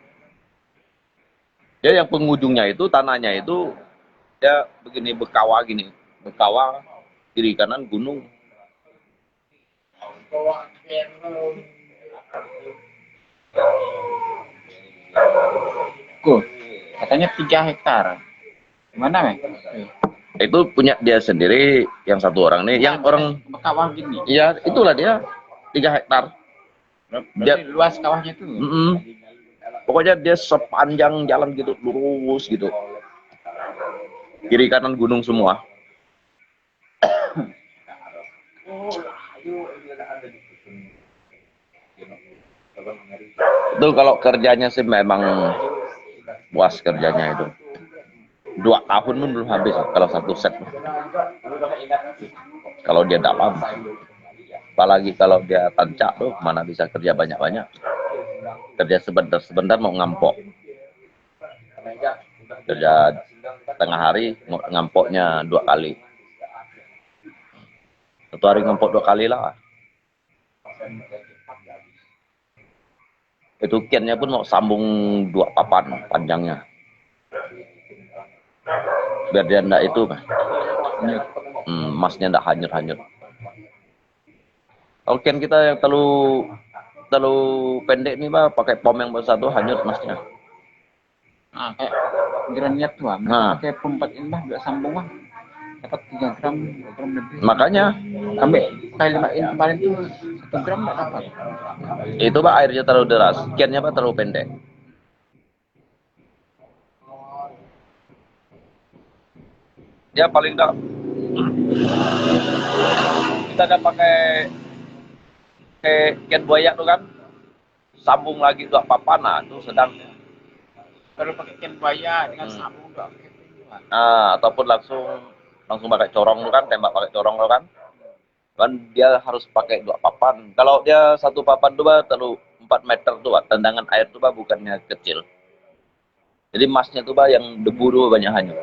Dia yang penghujungnya itu, tanahnya itu dia begini berkawah gini. Berkawah kiri kanan gunung. Katanya 3 hektar. Gimana, Meh? Itu punya dia sendiri yang 1 orang nih. Yang orang kawah gini. Iya, itulah dia 3 hektar. Berarti luas kawahnya itu. Pokoknya dia sepanjang jalan gitu, lurus gitu. Kiri kanan gunung semua. Tuh kalau kerjanya sih memang puas kerjanya itu. 2 tahun pun belum habis kalau satu set. Kalau dia dalam. Apalagi kalau dia tancap tuh mana bisa kerja banyak-banyak. Kerja sebentar-sebentar mau ngampok. Kerja tengah hari ngampoknya 2 kali. Satu hari ngampok 2 kali lah. Itu kiannya pun mau sambung 2 papan panjangnya. Biar dia enggak itu kan. Masnya enggak hanyut-hanyut. Kalau kian kita yang terlalu pendek nih bah, pakai pom yang besar tuh hanyut masnya. Nah, kayak granit tuh, pakai pom 4 in bah, nggak sambung bah. Dapat 3 gram, 2 gram lebih. Makanya Sampai kali 5 in kemarin tuh 1 gram nggak dapat. itu bah airnya terlalu deras, kiannya bah terlalu pendek. Ya paling enggak kita kan pakai kian buaya tuh kan, sambung lagi 2 papan, nah itu sedang. Kalau pakai ikan buaya dengan sambung nggak pakai pin. Ataupun langsung pakai corong tuh kan, tembak pakai corong tuh kan. Kan dia harus pakai 2 papan. Kalau dia 1 papan tuh bah terlalu 4 meter tuh bah, tendangan air tuh bah bukannya kecil. Jadi masnya tuh bah yang debu tuh banyak hanyut.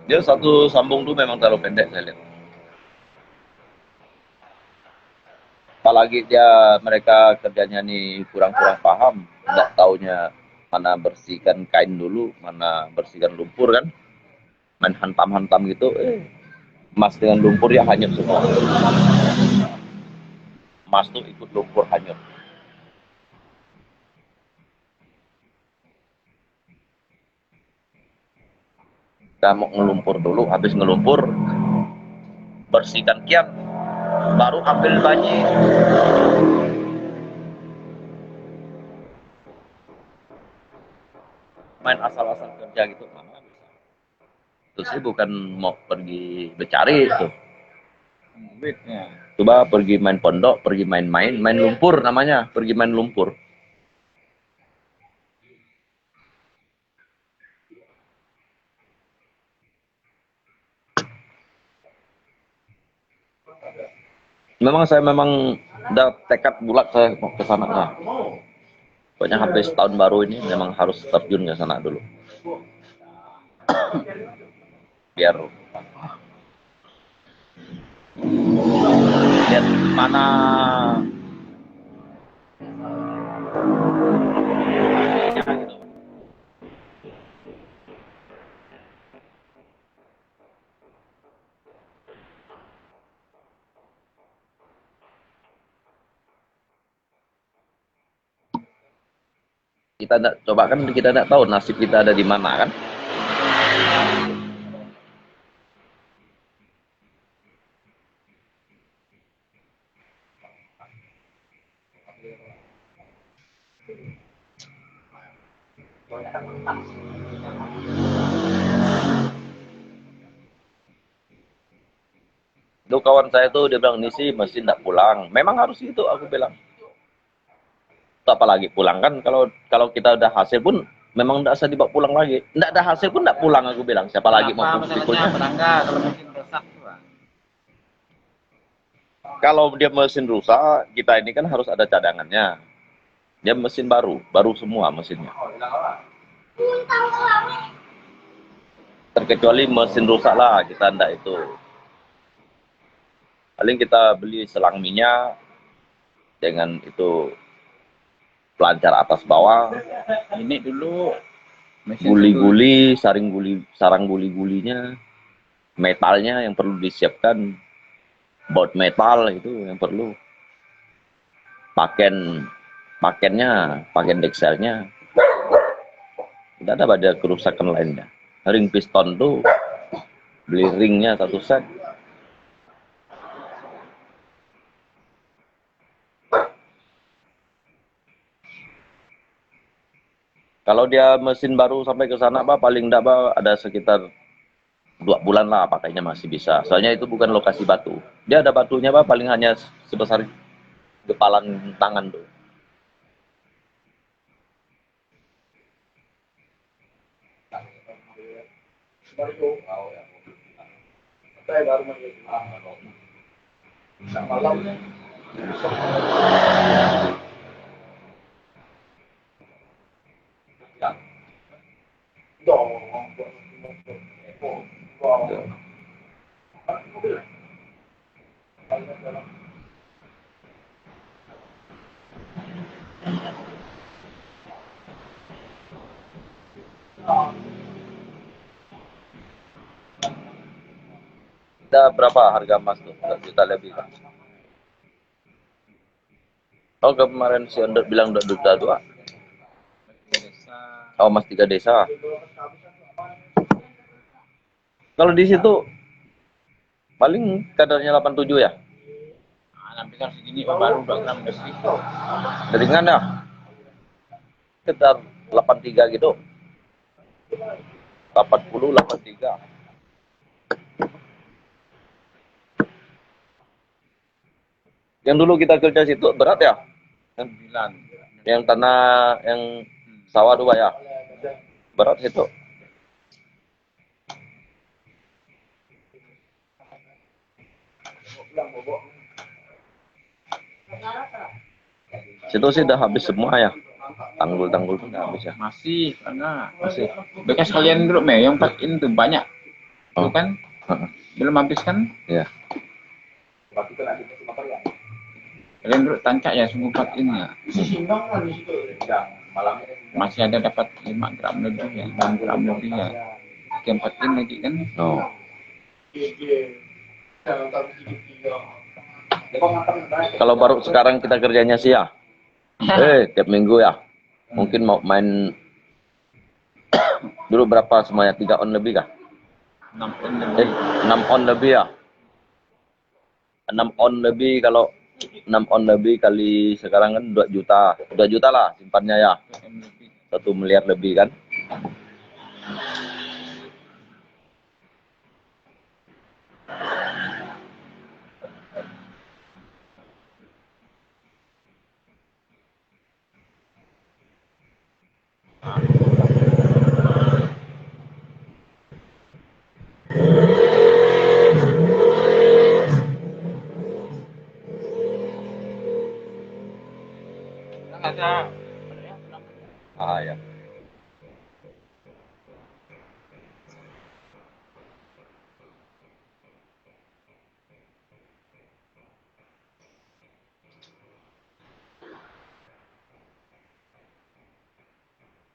Dia satu sambung tuh memang terlalu pendek saya lihat. Apalagi mereka kerjanya nih kurang-kurang paham, nggak taunya mana bersihkan kain dulu, mana bersihkan lumpur kan, main hantam-hantam gitu, emas dengan lumpur ya hanyut semua. Emas tuh ikut lumpur hanyut. Kita mau ngelumpur dulu, habis ngelumpur, bersihkan kian, baru ambil banyi. Main asal-asal kerja gitu, mana bisa. Terus sih bukan mau pergi bercari itu. Coba pergi main pondok, pergi main-main, main lumpur namanya, pergi main lumpur. Saya memang udah tekad bulat saya mau ke sana lah. Pokoknya habis tahun baru ini memang harus terjun ke sana dulu. Biar lihat mana kita tidak coba kan, kita tidak tahu nasib kita ada di mana kan. Itu kawan saya tuh dia bilang, ini sih mesti tidak pulang. Memang harus itu aku bilang. Apalagi pulang kan, kalau kita udah hasil pun memang tidak usah dibawa pulang lagi. Tidak ada hasil pun tidak pulang aku bilang. Siapa lagi mau pikulnya? Kalau dia mesin rusak, kita ini kan harus ada cadangannya. Dia mesin baru semua mesinnya. Terkecuali mesin rusak lah, kita tidak itu. Paling kita beli selang minyak dengan itu pelancar atas bawah. Ini dulu Guli-guli, sarang guli-gulinya, metalnya yang perlu disiapkan, baut metal itu yang perlu. Paken dekselnya. Tidak ada kerusakan lainnya. Ring piston tuh beli ringnya 1 set. Kalau dia mesin baru sampai ke sana, Pak, paling enggak, Pak, ada sekitar 2 bulan lah pakainya masih bisa. Soalnya itu bukan lokasi batu. Dia ada batunya, Pak, paling hanya sebesar kepalan tangan tuh. Ada berapa harga emas tuh? 2 juta lebih, Pak. Oh, kemarin si Ondot bilang 2 juta 2. Oh, emas 3 desa. Kalau di situ paling kadarnya 87 ya? Nah, besar segini Pak, baru 2 gram lebih. Ringan ya? Sekitar 83 gitu. 80, 83. Yang dulu kita kerja situ berat ya? 9. Yang tanah, yang sawah 2 ya? Berat itu. Situ sih udah habis semua ya? Tanggul-tanggul tuh udah habis ya? Masih, karena masih. Bekas kalian dulu yang pakin tuh banyak. Tuh Oh. kan? Belum habis kan? Iya. Kalian dulu tancak ya semua pakin ya. Masih ada dapat 5 gram lebih ya, 6 gram lebih ya. Yang pakin lagi kan? Oh. Kalau baru sekarang kita kerjanya sih ya? Tiap minggu ya? Mungkin mau main dulu berapa semuanya? 3 on lebih kah? 6 on lebih. 6 on lebih ya? 6 on lebih, kalau 6 on lebih kali sekarang kan 2 juta. 2 juta lah simpannya ya. 1 miliar lebih kan? Ada Ah ya.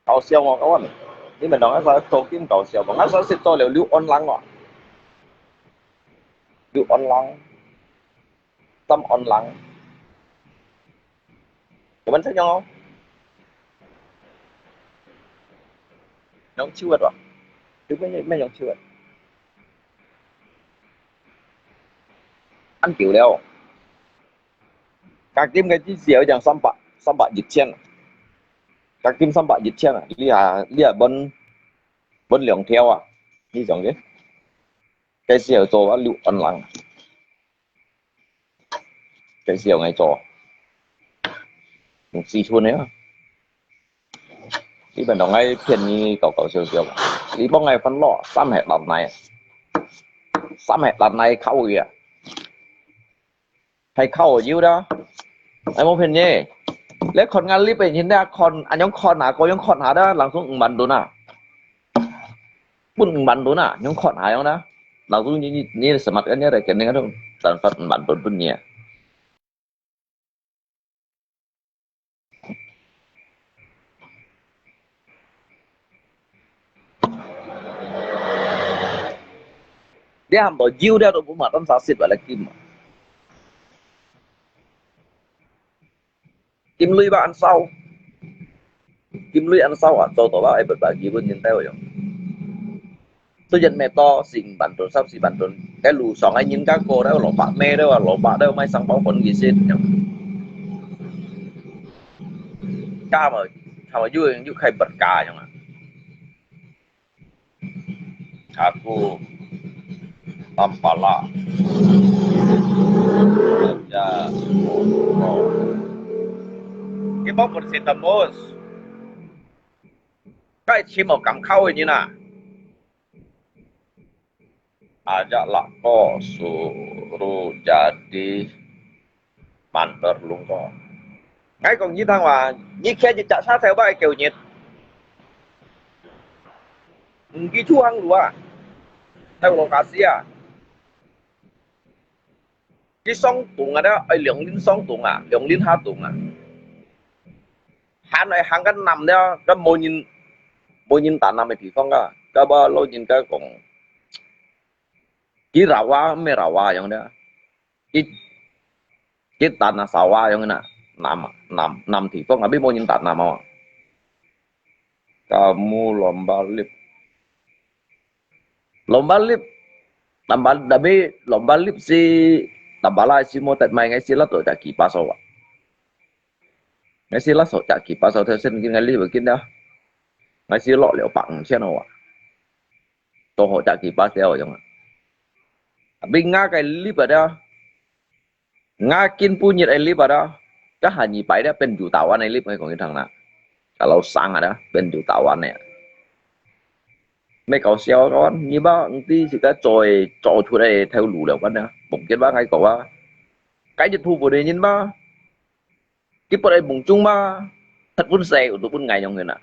搞笑喎，嗰陣你咪當一個做兼搞笑喎，我想識多了溜 online 喎，溜 online，tâm online，有冇識用哦？用超嘅喎，溜咩用超嘅？ăn kiểu leo，格兼嘅支持有樣300熱槍，格兼300熱槍啊！呢下揾2條啊，呢種嘅，嘅時候做啊溜 online，嘅時候我做，用4寸嘅啊。呢邊同我便宜搞笑笑，你幫我分攞3盒辣奶，3盒辣奶溝嘅，係溝腰啦，係冇便宜。你คนงานรีบไปยินได้คนอันยังคนหาก็ยังคนหาได้หลังสุ่งบันดูน่ะปุ่นบันดูน่ะยังคนหายังนะหลังสุ่งนี่สมัครกันเนี่ยอะไรกันเนี่ยก็สันฟัดบันปุ่นปุ่นเนี่ยdia hamba jiu dia tu matan sasit balik kim lui ba ăn sau kim lui ăn sau à cho tổ báo ai bật bagi pun nyentel yo tôi dân mẹ to xình bản tồn sắp xì bản tồn cái lù sòng anh nhìn các cô đó lỗ bạc mê đó lỗ bạc đâu mai sang báo quần gì xin ca mà sama juga kayak berkah jangan. Aku tampala ya oh. Cái bóng một xịt tầm mốt cái chim một cắm khâu như nè ajak lah kau suruh jadi manter luôn kau ngay còn như thằng mà như khi dịch chạy sát theo bài kiểu nhiệt cái chú hăng luôn à theo lokasi à cái song tung à đó ai lượng linh song tung à lượng linh hai tung à hắn này hắn cái nằm đó cái môi nhìn tàn nằm ở địa phương cả cái bao lâu nhìn cái còn chỉ rau quá mấy rau quá giống đó cái tàn là sao quá giống nè nằm địa phương à biết môi nhìn tàn nằm không kamu lomba lip tambah tapi lomba lip si tambah lah si mau tak main ngai sila tu tak kipas awak ngai sila so tak kipas awak terus mungkin ngai begini dah ngai sila leo pang sian awak tu ho tak kipas dia awak jangan tapi ngai kai lip ada ngai kin punya lip ada cái hàng nhị bảy đó bên jutawan này lip ngay còn cái thằng nào kalau sang ada bên jutawan này mấy cậu xéo con như bác tí thì cái trồi trò chủ đề theo lũ đều con nè bụng kết bác ngay cậu á cái dịch thu của đề nhìn ba cái bộ đây bụng chung ba thật vun xe của tụi vun ngày trong người nè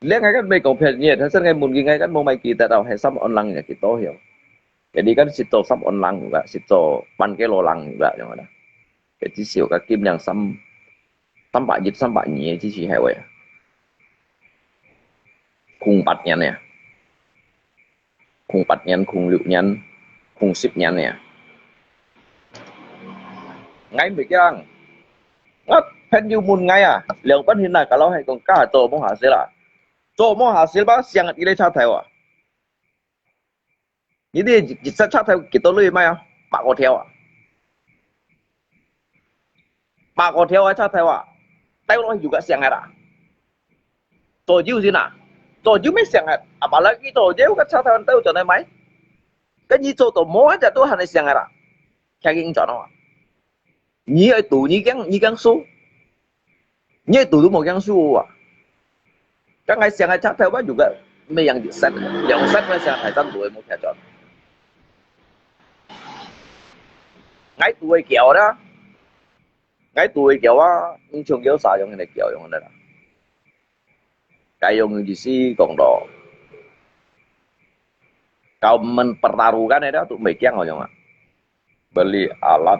lấy ngay cái mấy cậu phèn nhiệt thật ngay muốn ngay cái mô mai kỳ tại đâu hay sắm online là kỳ to hiểu cái đi cái xịt tổ sắm online juga xịt tổ ban cái lô lăng juga trong đó cái chỉ xỉu cái kim yang sắm bạn dịch sắm bạn nhỉ chỉ hay vậy khung 8 nhân nè khung 8 nhân khung 6 nhân khung 10 nhân nè ngay bị cái ngắt pen như mun ngay à liệu bất hiện nay cả lâu hay còn cả tổ mong hạ sẽ là tổ mong hạ sẽ bác xiang đi lấy cha theo à như thế chỉ sát theo cái tổ lưỡi mai à bà có theo à bà có theo ai cha theo à tay nó juga xiang à tổ dữ gì nè tổ dữ mấy xiang à apalagi tổ dữ cái cha theo tay cho này mấy cái gì tổ mó aja tuh hanya xiang à kayak gini cho nhí ở tù nhí gắng số nhí tù một gắng số à các ngày xiang chắc theo bác juga mấy yang set mấy xiang phải dân tuổi một thẻ chọn ngay tuổi kéo đó ngay tuổi kéo á nhưng trường kéo xài trong này kéo trong này là cái dùng gì sih còn đó kau mempertaruhkan itu untuk mekiang loh jangan beli alat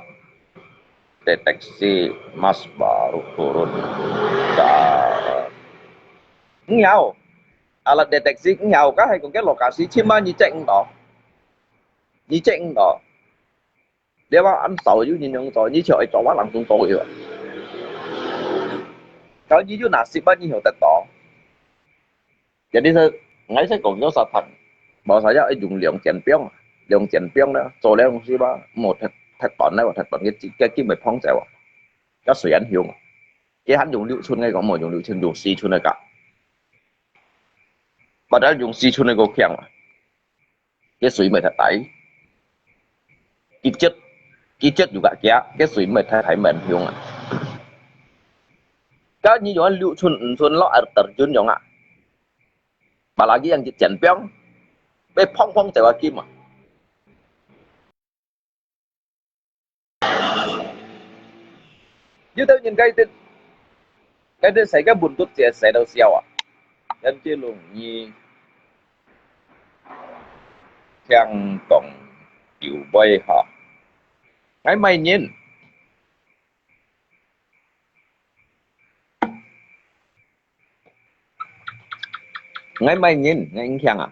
deteksi emas baru turun nhau alat deteksi nhau các hay còn cái lokasi chima như chạy đó dia bảo ăn sầu chứ nhìn nhung sầu như trời cho quá lằng tung tôi rồi kalau như nasib bao nhiêu tật đó jadi ngay sẽ còn nhớ sao thật bảo saya dùng lượng tiền piong đó做了东西吧một thật bẩn đấy thật bẩn cái mày phong chạy cái水ảnh hiệu cái hắn dùng liệu xuân ngay có một dùng liệu xuân dùng xì xuân này cả mà đã dùng xì xuân này có kẹng cái水mày thật tẩy cái chất juga cái水mày thật thấy mệt hiệu cái như vậy liệu xuân lo ở terjun dong apalagi yang tiền piong被砰砰就話劍啊！như tôi nhìn cái tên xảy cái buồn tốt trẻ xảy đầu xèo à nhân chia lùng nhi theo tổng kiểu bay họ ngay mày nhìn ngay anh khen à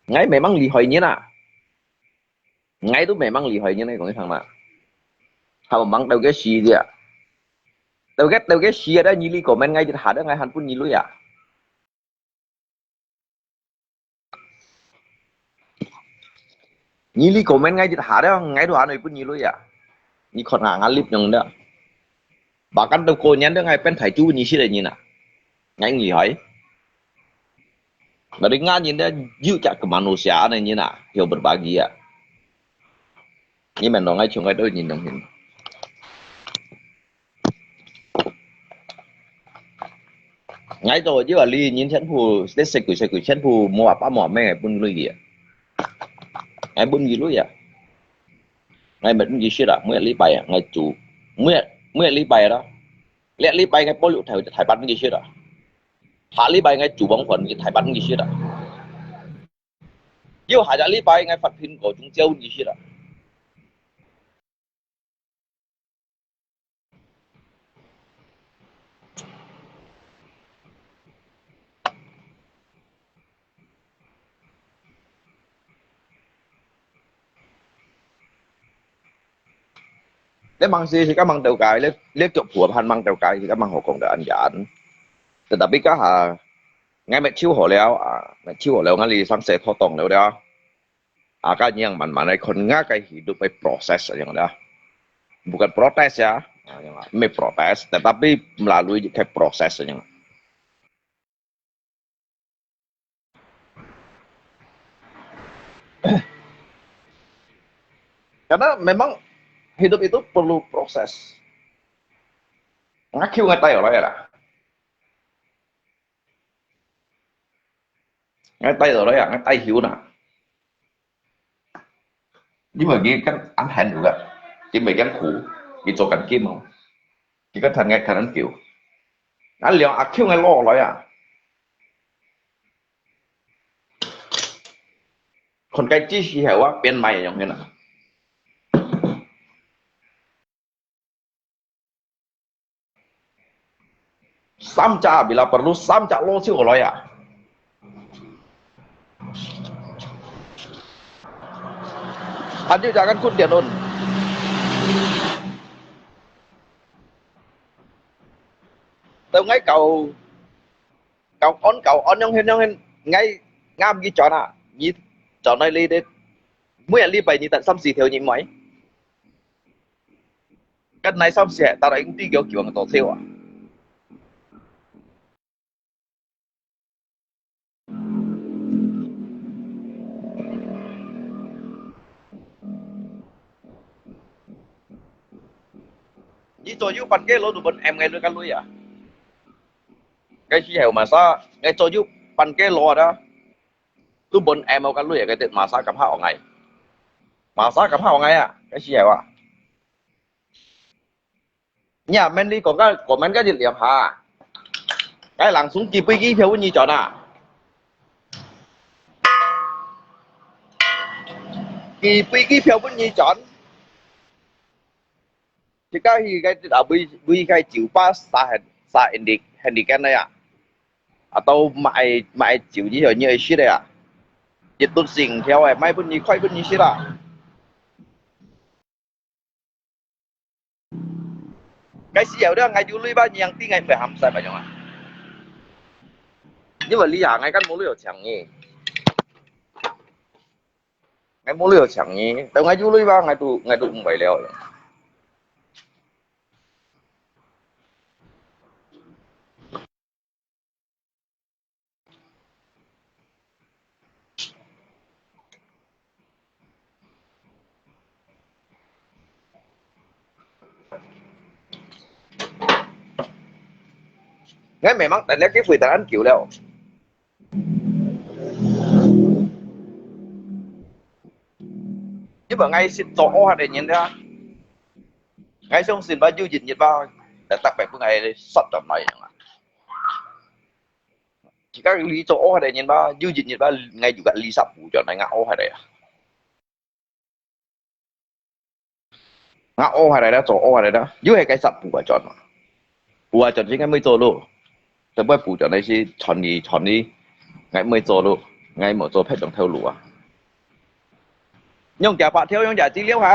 ngay memang lihainya nak ngay itu memang lihainya nih cái thằng nào thằng bang đâu cái gì dia đâu cái gì ada nyili komen ngay jadi ada ngay han pun nyilu ya nyili komen ngay jadi ada ngay tu anu pun nyilu ya ni kon ngalip yang dah Bahkan tokonya dia ngai pen thai chu ni sih ni na. Ngai ngi hỏi. Dari ngaji dia jiu cak kemanusiaan ni na, hiểu berbagi ya. Ni men dong ngai chung ngai doi nhìn dong hin. Ngai rồi chứ là li nhìn chân phù, để sẽ cử chân phù mua apa mua mẹ bún lui gì. Ngai bún gì lui ya. Ngai mình gì sih dah, mua li bay ngai chủ, mua li bay đó. Lẽ li bay ngai polu thai bắn gì sih dah. Hạ li bay ngai chủ bóng phận gì thai bắn gì sih dah. Yêu hạ li bay ngai phát pin của chúng châu gì sih dah. Nếu mang gì thì các mang đầu cái, nếu chụp phù hợp mang đầu cái thì các mang họ cũng đã ăn giản. Tetapi các hà ngay mẹ chiếu họ léo mẹ chiếu họ léo ngay li sang sẽ thọ tòng léo đó. Các yang man nàyคนง่ายcái hidup by proses yang ada. Bukan protes ya,ไม่ protes, tetapi melalui kayak proses yang. Karena memang hidup itu perlu proses. Ngakiu ngatai orang ya. Ngatai orang ya, ngatai hiu na. Nhưng mà nghe cái ăn hẹn juga, chỉ mấy cái khủ, chỉ cho cần kim không, chỉ có thành ngay thành ăn kiểu, ăn liệu ăn kêu ngay lo rồi à, còn cái chi gì hiểu á, bên mày giống như nào, samca bila perlu samca lo sih rồi à. Aduh jangan kun dia don. Tao ngay cầu on nhông hen ngay ngam ghi chọn à, như chọn này đi đấy, mỗi li bảy như tận xăm xì theo như mấy. Cái này xăm xì tao đánh đi kiểu kiểu tổ theo à. Chỉ cho giúp ban cái lỗ tụi bên em ngay đôi cái lối à, cái gì hiểu mà sao ngay cho giúp ban cái lỗ đó tụi bên em mau cái lối à cái tiệm mà sao cầm hao ngày mà sao cầm hao ngày à cái gì hiểu à nhà men đi còn men cái gì liệp hà cái làng xuống kịp cái theo như chọn à kịp cái theo như chọn chỉ cái ở bây cái chịu pas sa handicap này à atau mãi chịu gì rồi như ấy xí đây à chỉ tuân sinh theo ấy mai bên như khoai bên như xí à cái xí ở đó ngày du lịch bao nhiêu tí ngày phải hầm sai phải không ạ nhưng mà lý à ngày căn muốn lừa chẳng nhỉ ngày muốn lừa chẳng nhỉ đâu ngày du lịch bao ngày tụ cũng bảy leo ngay memang tadi cái phi tán kiểu đâu chứ mà ngay xin tổ hay để nhìn ra ngay xong xin bao nhiêu dịch nhiệt bao để tập bài của ngày sắp tầm này chỉ các lý tổ hay để nhìn bao nhiêu dịch nhiệt bao ngay juga lý sắp phụ cho này ngạo hay để ngạo hay để đó tổ hay để đó dưới cái sắp phụ ở chọn phụ ở chọn chỉ cái mấy tổ luônแต่ว่าปู่จะได้ที่ชอนนี้ไงไม่โจลูไงหมดโจเพชรต้องเท่าหลัวย่องจ่าปะเที่ยวย่องจ่าจีเลี้ยวหา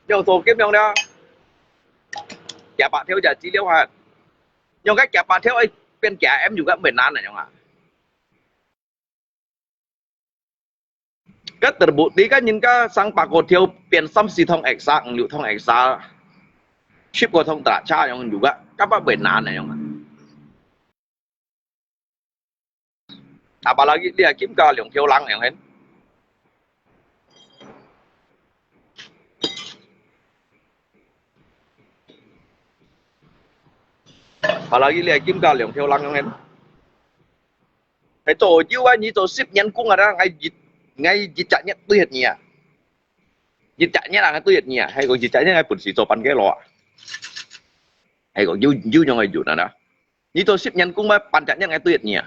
ย่องโจเก็บย่องเนาะจ่าปะเที่ยวจ่าจีเลี้ยวหาย่องcáiจ่าปะเที่ยวไอ้เป็นจ่าem juga เหมือนนั้นน่ะย่องอ่ะ Cái terbukti kan nhìn cái sang Pak Kotiau pian sam si thong eksa, liu thong eksa, ship ko thong teraca yang juga, apa benar yang. Apalagi dia Kim Ka Leong Thieu Lang yang hen. Apalagi dia Kim Ka Leong Thieu Lang yang hen. Cái tổ chiêu anh như tổ ship nhân cung ở đó ngay dịch chạy nhất tuyệt nhỉ, dịch chạy nhất là cái tuyệt nhỉ, hay còn dịch chạy nhất ngay bẩn xì tổ pan cái lọ, hay còn du nhau ngay dụt đó, như tổ ship nhân cung mà pan chạy nhất ngay tuyệt nhỉ.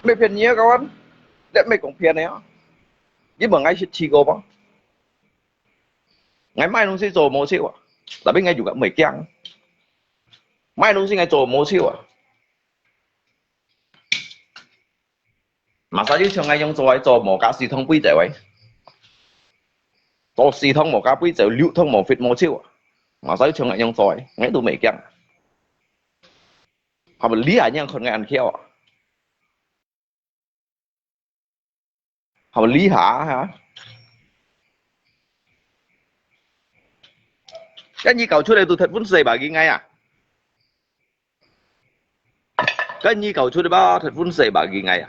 Mày phiền nhé các bạn, để mày cũng phiền này á, nhưng mà ngay chỉ có bao, ngày mai nó sẽ做冇少啊，但係ngay juga mày驚。買東西係做冇超啊！馬上要唱係用做無加系統杯仔位，做系統無加杯仔6通無 fit 冇超啊！馬上要唱係用做位，我都未驚。係咪呢樣คน嘅人跳啊？係咪呢下嚇？一依舊出嚟到thật vốn xề bà ghi ngay à? Cái nhi cầu出đi ba thật vốn xề bà ghi ngay à?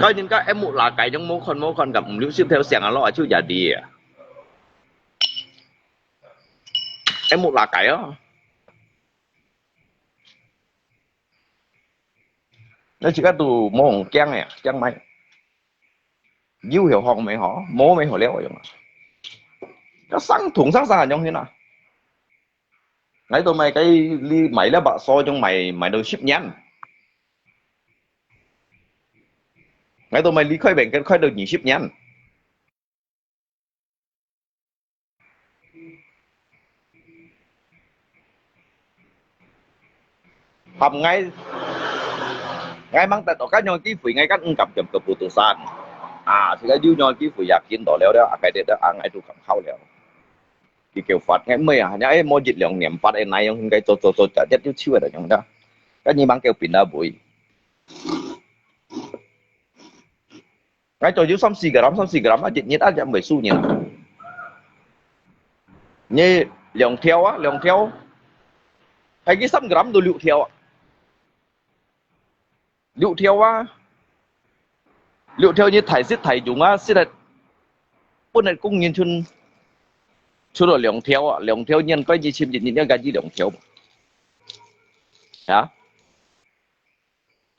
Cái nhìn các em một là cái trong mô con gặp liễu xếp theo xẻng lo ở chứ giả đi à? Em một là cái đó. Nó chỉ có tù mô hồng chăng này, chăng mày. Dưu hiểu hồng mày họ, mô mày họ léo rồi. Nó sáng thủng sáng ra trong thế nào? Nãy tôi mày cái ly mày lá bạc so trong mày đồ ship nhắn. Nãy tôi mày ly khơi bệnh cái khơi đồ nhị ship nhắn. Hầm ngay mang tại tổ cá nhau ký phủy ngay các cặp chậm cặp putusan. Thì cái dư nhau ký phủy yakin tổ leo đó, cái đó ngay tu cầm khâu leo. Thì kiểu phạt ngay mày nhá em mua dịch lượng niệm phạt em này không cái cho chả chết chiêu ở trong đó. Cái như mang kêu pin đá bụi. Cái cho dưới 3 gram á dịch nhiệt á giảm 10 xu nhỉ. Như lượng theo hay cái 5 gram đồ liệu theo á. Liệu theo như thải xiết thải chúng á xiết là bữa nay cũng nhìn chung số độ lượng theo nhân có gì chim nhìn cái gì lượng theo hả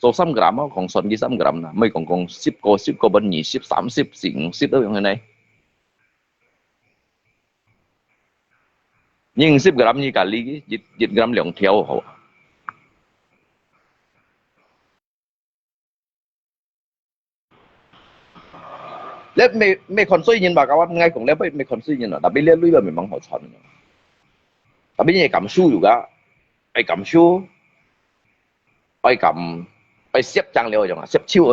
số 5 gram còn son cái 5 gram là mấy còn ship cô bên nhị ship 3 ship xịn ship đâu như này nhưng ship gram như cả ly dịch gram lượng theo hảแล้วไม่คนซุยยินบอกว่าไงของแล้วไม่คนซุยยินอ่ะแต่ไม่เลี้ยลุยแบบไม่มังหัวชนแต่ไม่ยังกำชูอยู่ก็ไอ้กำชูไอ้กำไอ้เสียบจังเลยจังอ่ะเสียบชิว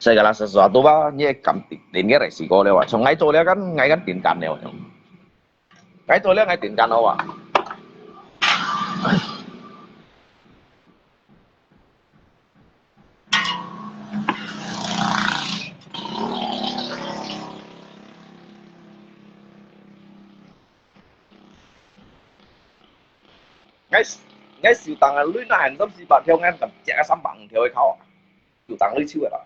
ใส่กระลาสตัวว่าเนี่ยกำติดเด่นแค่ไหนสิก็เลยว่ะช่วงไงตัวแล้วกันไงกันติดกันเลยจังไงตัวแล้วไงติดกันเอาอ่ะngay siêu tăng là lưới này nó chỉ bảo theo ngang tầm trẻ sắm bằng theo hay không siêu tăng lưới chiêu rồi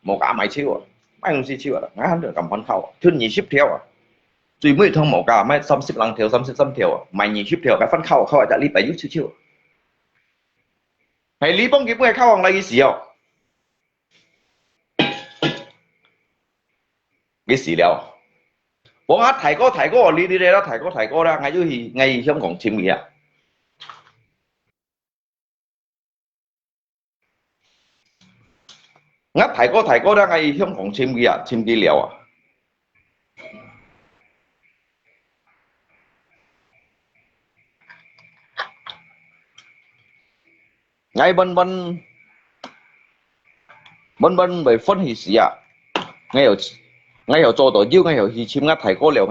một cả máy chiêu máy không chiêu rồi ngay hắn được cầm phân khâu thun nhị ship theo tùy mới thông một cả máy xăm ship lăng theo xăm theo mày nhị ship theo cái phân khâu đã lý bảy chút chiêu hay lý bông kiếm cái khâu bằng là cái gì không cái gì đâu bố hát thầy có lý đi đây đó thầy có ra ngay trong còn chim gì à ngắt thầy có ra ngay trong còn chim gì à chim gì liệu à ngay bên về phân hình gì à ngay ở chỗ tổ chiếu ngay ở chim ngắt thầy có liệu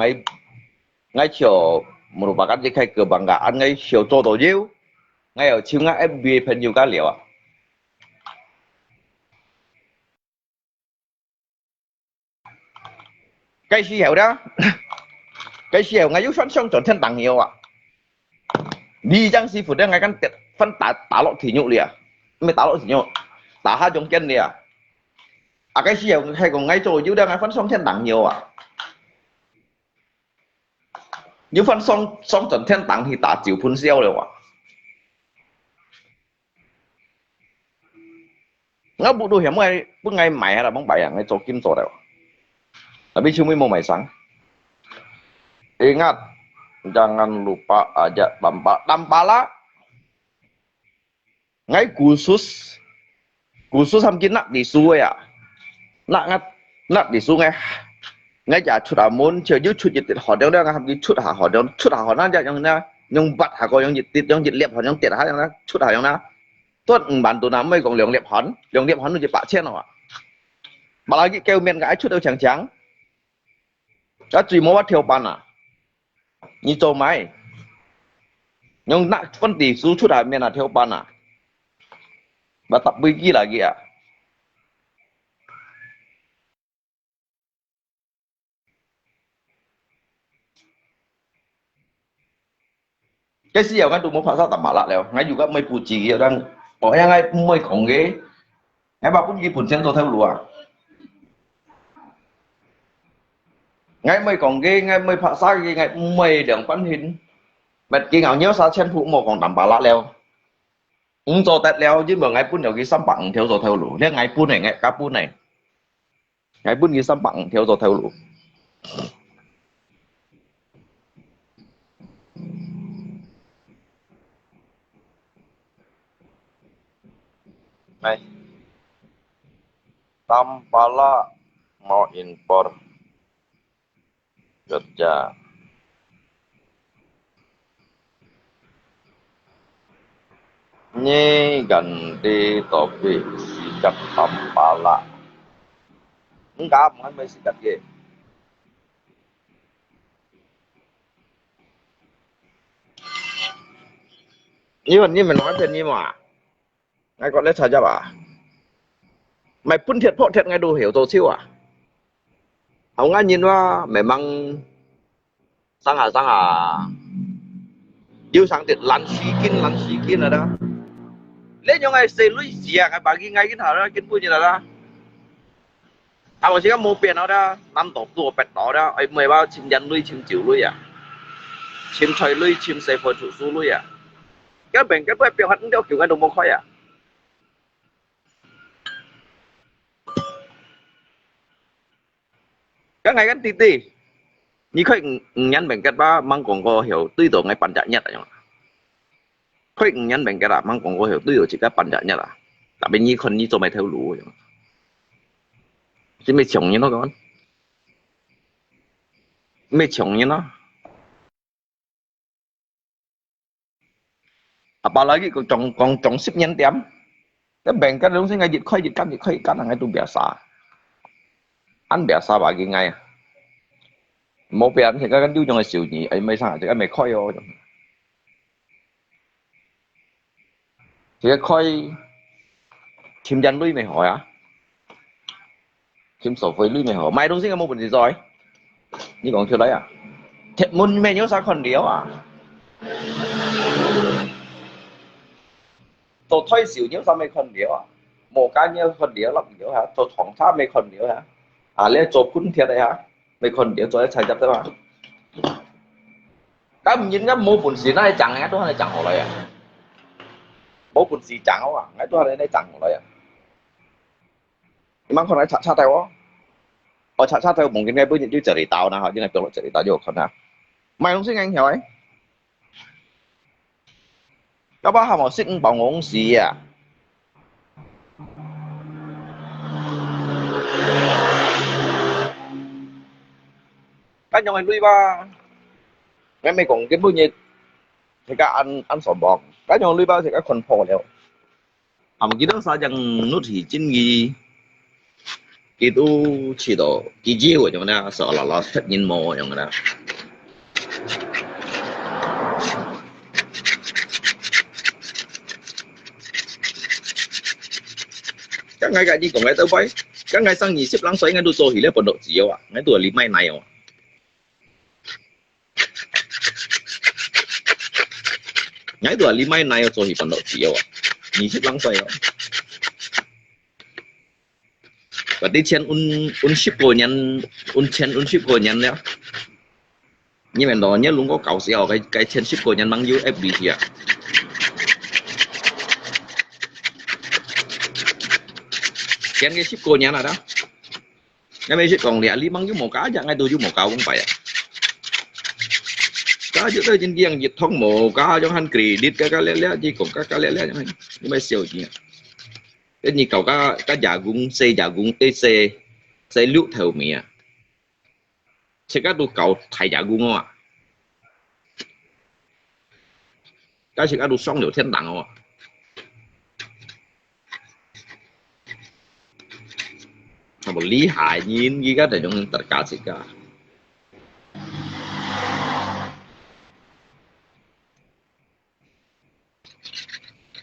ngay chiều merupakan jika kebanggaan ngay siêu cho tổ diêu ngay ở chiếu ngã FBA phần nhiều cá liệu à cái gì hiểu đó cái gì hiểu ngay yếu phân xong chuẩn thân tặng nhiều à đi trang sư phụ đang ngay căn tiệt phân tả lộ thì nhụ lìa mới tả lộ thì nhụ tả hai trong chân lìa à cái gì hiểu hay còn ngay chỗ yếu đang ngay phân xong thân tặng nhiều à nếu phân xong chuẩn thân tặng thì tả chịu phun siêu rồi à ngã bộ đồ hiểm ngay bữa ngay mày hay là bóng bảy à ngay chỗ kim chỗ đấy tapi cuma mau maisang. Ingat, jangan lupa ajak Dampala. Ngay khusus hamkin nak disu ya. Nak disu ngay giả chút à muốn chờ dưới chút nhiệt tiết họ đeo đang ham cái chút hà họ nó ra trong na nhung bật hà coi nhung nhiệt tiết nhung nhiệt liệp họ nhung tiết hà trong chút hà trong na tốt bản tụ nám mới còn liệp hòn nó chỉ bạ trên nào ạ. Bà lại cái kêu miền gái chút đâu trắng đã chỉ muốn bắt theo ban à như châu máy nhưng nãy phân tỷ số chút đại miền là theo ban à và tập bơi kia là gì à cái gì ở cái tụ muốn phá sao tập mà lại ngay dù các mấy phụ chỉ kia đang bỏ ngay mấy khổng ghế ngay bà cũng gì phụ chân tôi theo lúa ngay mấy còn ghê ngay mấy phá xác ghê ngay mấy đường phân hình bật kia ngào nhớ sao chân phụ một còn đảm bảo lạ leo cho tết leo chứ mà ngay pun đều cái xăm bằng theo rồi theo lũ nên ngay pun này ngay cá pun này ngay pun cái xăm bằng theo rồi theo lũ này Dampala mau impor kerja ini ganti topik sikat Dampala enggak bukan sikat ge như mình nói thế như mà ngay còn lấy sao cho bà mày phun thiệt phọ thiệt ngay đồ hiểu tổ siêu à ông ngay nhìn qua mày mang sang à yêu sang tiệt lăn xí kín là đó lấy nhau ngay xây lũy xìa cái bà kia ngay cái thằng đó kiến phu như là đó à mà chỉ có mua tiền nó đó năm tổ tụ bẹt đó đó ấy mày bao chim dân lũy chim chịu lũy à chim chơi lũy chim xây phơi trụ su lũy à cái bệnh cái biểu hắn đeo kiểu cái đồng mông khói à cái ngày cái tí như khách nhắn bệnh cái ba mang còn có hiểu tuy tổ ngay bản chất nhất à khách nhắn bệnh cái là mang còn có hiểu tuy tổ chỉ cái bản chất nhất à tại bên như con như cho mày theo lũ chứ mày chồng như nó con mày chồng như nó à bao lagi còn trồng ship nhắn tiệm cái bệnh cái đúng ngay dịch khơi cắn là ngay tụi bẻ xả ăn bẻ xả bagi ngay một bẻ thì cái điêu trong cái xỉu nhỉ ấy mấy sang thì cái mày khơi ô thì cái khơi chim dân lui mày hỏi á chim sổ phơi lui mày hỏi mày đúng cái một bệnh gì rồi như còn chưa đấy à thiệt muốn mày nhớ sao còn điếu à tôi thấy xỉu nhớ sao mày còn điếu à một cái nhớ còn điếu lắm điếu hả tôi thoáng tháp mày còn điếu hả à lấy cho phun thiệt đấy hả mày còn điếu cho chạy chấp đấy mà cái mình nhìn cái mô bùn xì này chẳng ngay tôi hay chẳng hỏi lại à mô bùn xì chẳng không à ngay tôi hay này chẳng hỏi lại à mang con này chặt theo á chặt theo một cái ngay bây giờ chưa chạy tàu nào họ như này tôi chạy tàu vô con nào mày không xin anh hiểu ấy các bác họ xin bảo ngôn gì à cái nhau anh lui ba cái mày còn cái bao nhiêu thì cả ăn sò bò cái nhau lui ba thì các con phò đều à mà cái đó sao chẳng nút thì chín gì cái đó chỉ đó cái gì của chúng ta sợ là nó thật nhìn mồ chúng ta các ngài cái gì của ngài tao bay các ngài sang nhị xếp lăng xoay ngài đồ cho hỉ lẽ phần độ chỉ à ngài đồ lý mai này à ngài đồ lý mai này cho hỉ phần độ chỉ à nhị xếp lăng xoay à và đi chen un ship của nhân un ship của nhân đó nhưng mà đó nhớ luôn có cầu xíu cái chen ship của nhân bằng UFB à cái ship của nhân là đó ngay bây giờ còn lẻ lý bằng một cá chẳng ngay tôi một cầu cũng phải à cá giữa đây trên giang dịch thông một cá trong hành credit cá lẻ lẻ chỉ còn cá lẻ lẻ nhưng mà siêu gì cái như cầu cá giả gung xe lút theo mía sẽ cá tôi cầu thầy giả gung không à cá sẽ cá tôi xong liệu thiên đẳng không à một lý hại nhìn gì cả để trong tất cả sự cả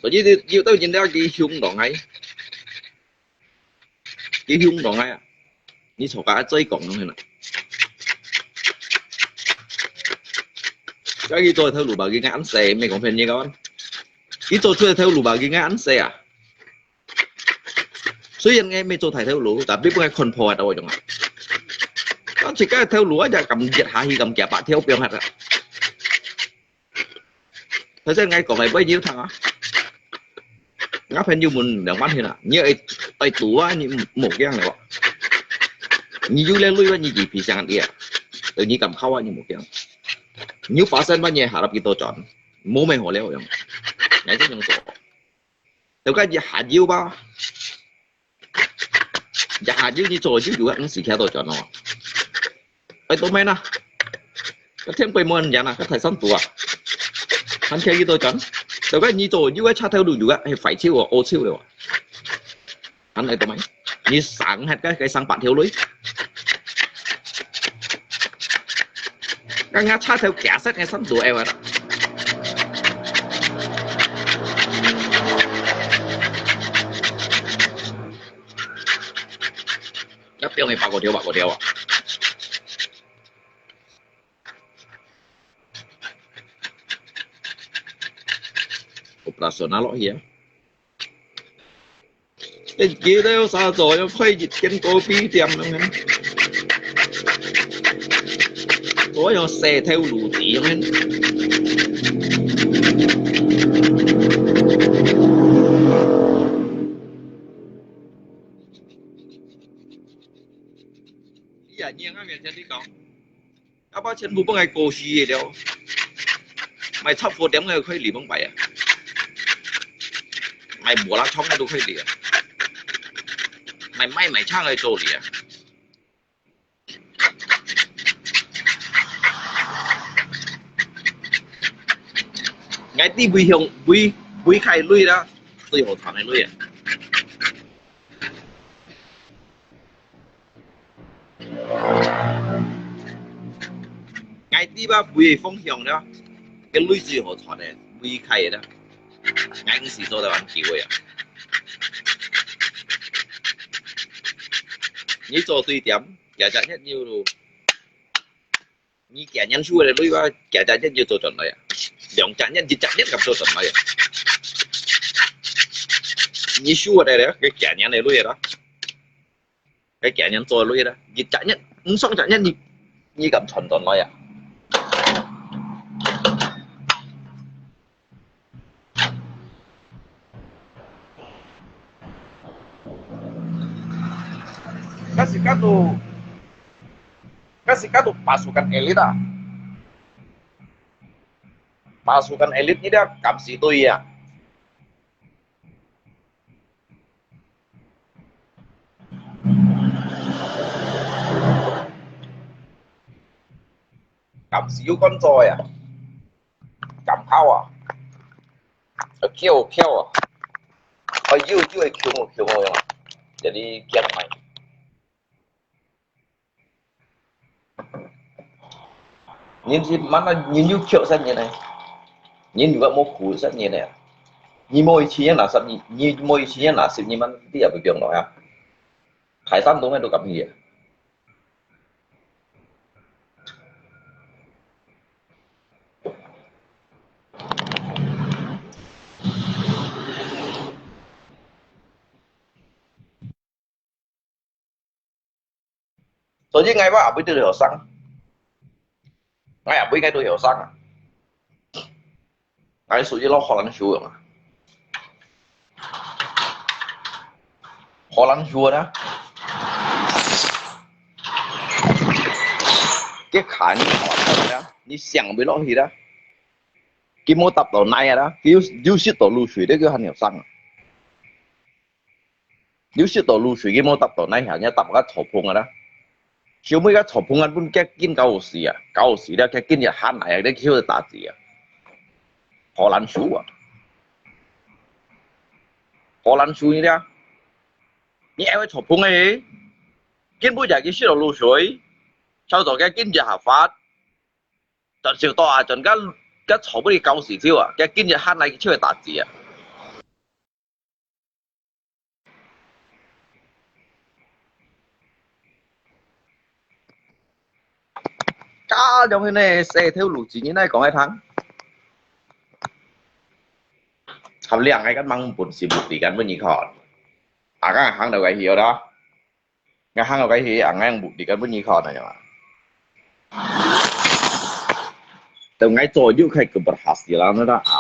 rồi như tôi nhìn thấy cái hung đó ngay cái hung đó ngay à你坐架追講咁啦，而家做睇路白嘅眼射，咩講片嘢講？你做出嚟睇路白嘅眼射啊？雖然嘅未做睇睇路，但係邊個係 control 到仲啊？當時梗係睇路啊，就撳熱下氣撳夾白條變係啦。睇先ngay講係bao nhiêu thằng á? Ngáp hình như mình đang bán thế nào? Như ấy tay tủ á, như một cái này bọn. Như du lên lui với như gì thì sang đi à? Tự nhiên cầm khâu á như một cái. Như phát sinh bao nhiêu hạ lập cái tổ chọn, mua mấy hồ leo vậy. Ngay cái những số. Đâu cái gì hạ diêu bao? Dạ hạ diêu như chỗ chứ chủ ăn xì khéo tổ chọn nó. Ấy tôi mấy nè. Cái thêm quay mơn vậy nè, cái thầy sắm tủ à? Hắn khéo cái tổ chọn. Đâu cái như chỗ như cái cha theo đủ chủ á, hay phải chiêu à, ô chiêu rồi. Hắn này tôi mấy. Như sáng hết cái sáng bạn thiếu lưới. Các ngã cha theo kẻ sách ngay sắm tủ em à đó. Các tiêu này bảo cổ tiêu à. Operasional lo hiya. Cái kia đâu sao rồi nó phơi dịch trên copy tiệm nữa nghe. Có yo xe theo lũ tí nghe. Dạ nhiên á miền trên đi con. Các bác trên bố ngày cổ gì đâu. Mày thắp vô đếm người khơi lì bông bảy à. Mày bùa lá chóng đâu khơi lì à. Mày cha người trồ lì à. Ngay tí bùi hiồng bùi khai lui đó. Tôi hồ thảo này lui à. Ngay tí ba bùi phong hiồng đó. Cái lui tôi hồ thảo này bùi khai đó. Ngay cái gì tôi đã ăn chịu à. Như cho tùy điểm kẻ trả nhất nhiều rồi. Như kẻ nhân xua này lui qua kẻ trả nhất nhiều cho chuẩn này à. Dòng trả nhất chỉ trả nhất gặp cho chuẩn này à. Như xua đây đấy cái kẻ nhân này lui đó. Cái kẻ nhân cho lui đó. Như trả nhất xong trả nhất như gặp chuẩn chuẩn này à. Kasih kado pasukan elit ah. Pasukan elit ini dia kapsi itu ya. Kapsi itu con trôi à. Cầm khao à. Kêu à. Yêu kêu à. Jadi kian main. Nhìn gì mà nó nhìn như triệu dân như này, nhìn như vậy một cú rất như này, 你摸一期也拿十，你摸一期也拿10年蚊啲入去병落啊，台山東喺度咁嘅嘢。所以ngayว่าไม่ได้เหรอสั่งngayไม่ngayตัวเหรอสั่งngay屬於攞荷蘭書啊，荷蘭書呢，cái khả năng hoạt động đó你想不落去的，佢冇搭到奶啊，佢識到露水的叫很有生啊，有識到露水佢冇搭到奶下，你搭個草棚啊啦，小妹個草棚啊本嘅見90啊，90咧嘅見日慳奶啊，啲叫打字啊，荷蘭書啊，荷蘭書呢啲，你喺個草棚嘅，見不就佢識到露水。sau đó cái kinh濟合法，就少多啊！陣間坐俾你90條啊！嘅經濟慳嚟出去打字啊！加咗佢呢4條路線，你呢講一趟，合兩個掹本事目的กันวันนี้ก่อนอ่ะก็หางเดียวกันเหี่ยวเนาะงั้นหางเดียวกันเหี่ยวอ่ะงั้นมุดดีกันวันนี้ก่อนนะจ๊ะแต่ไง做又开始不哈西了那个啊，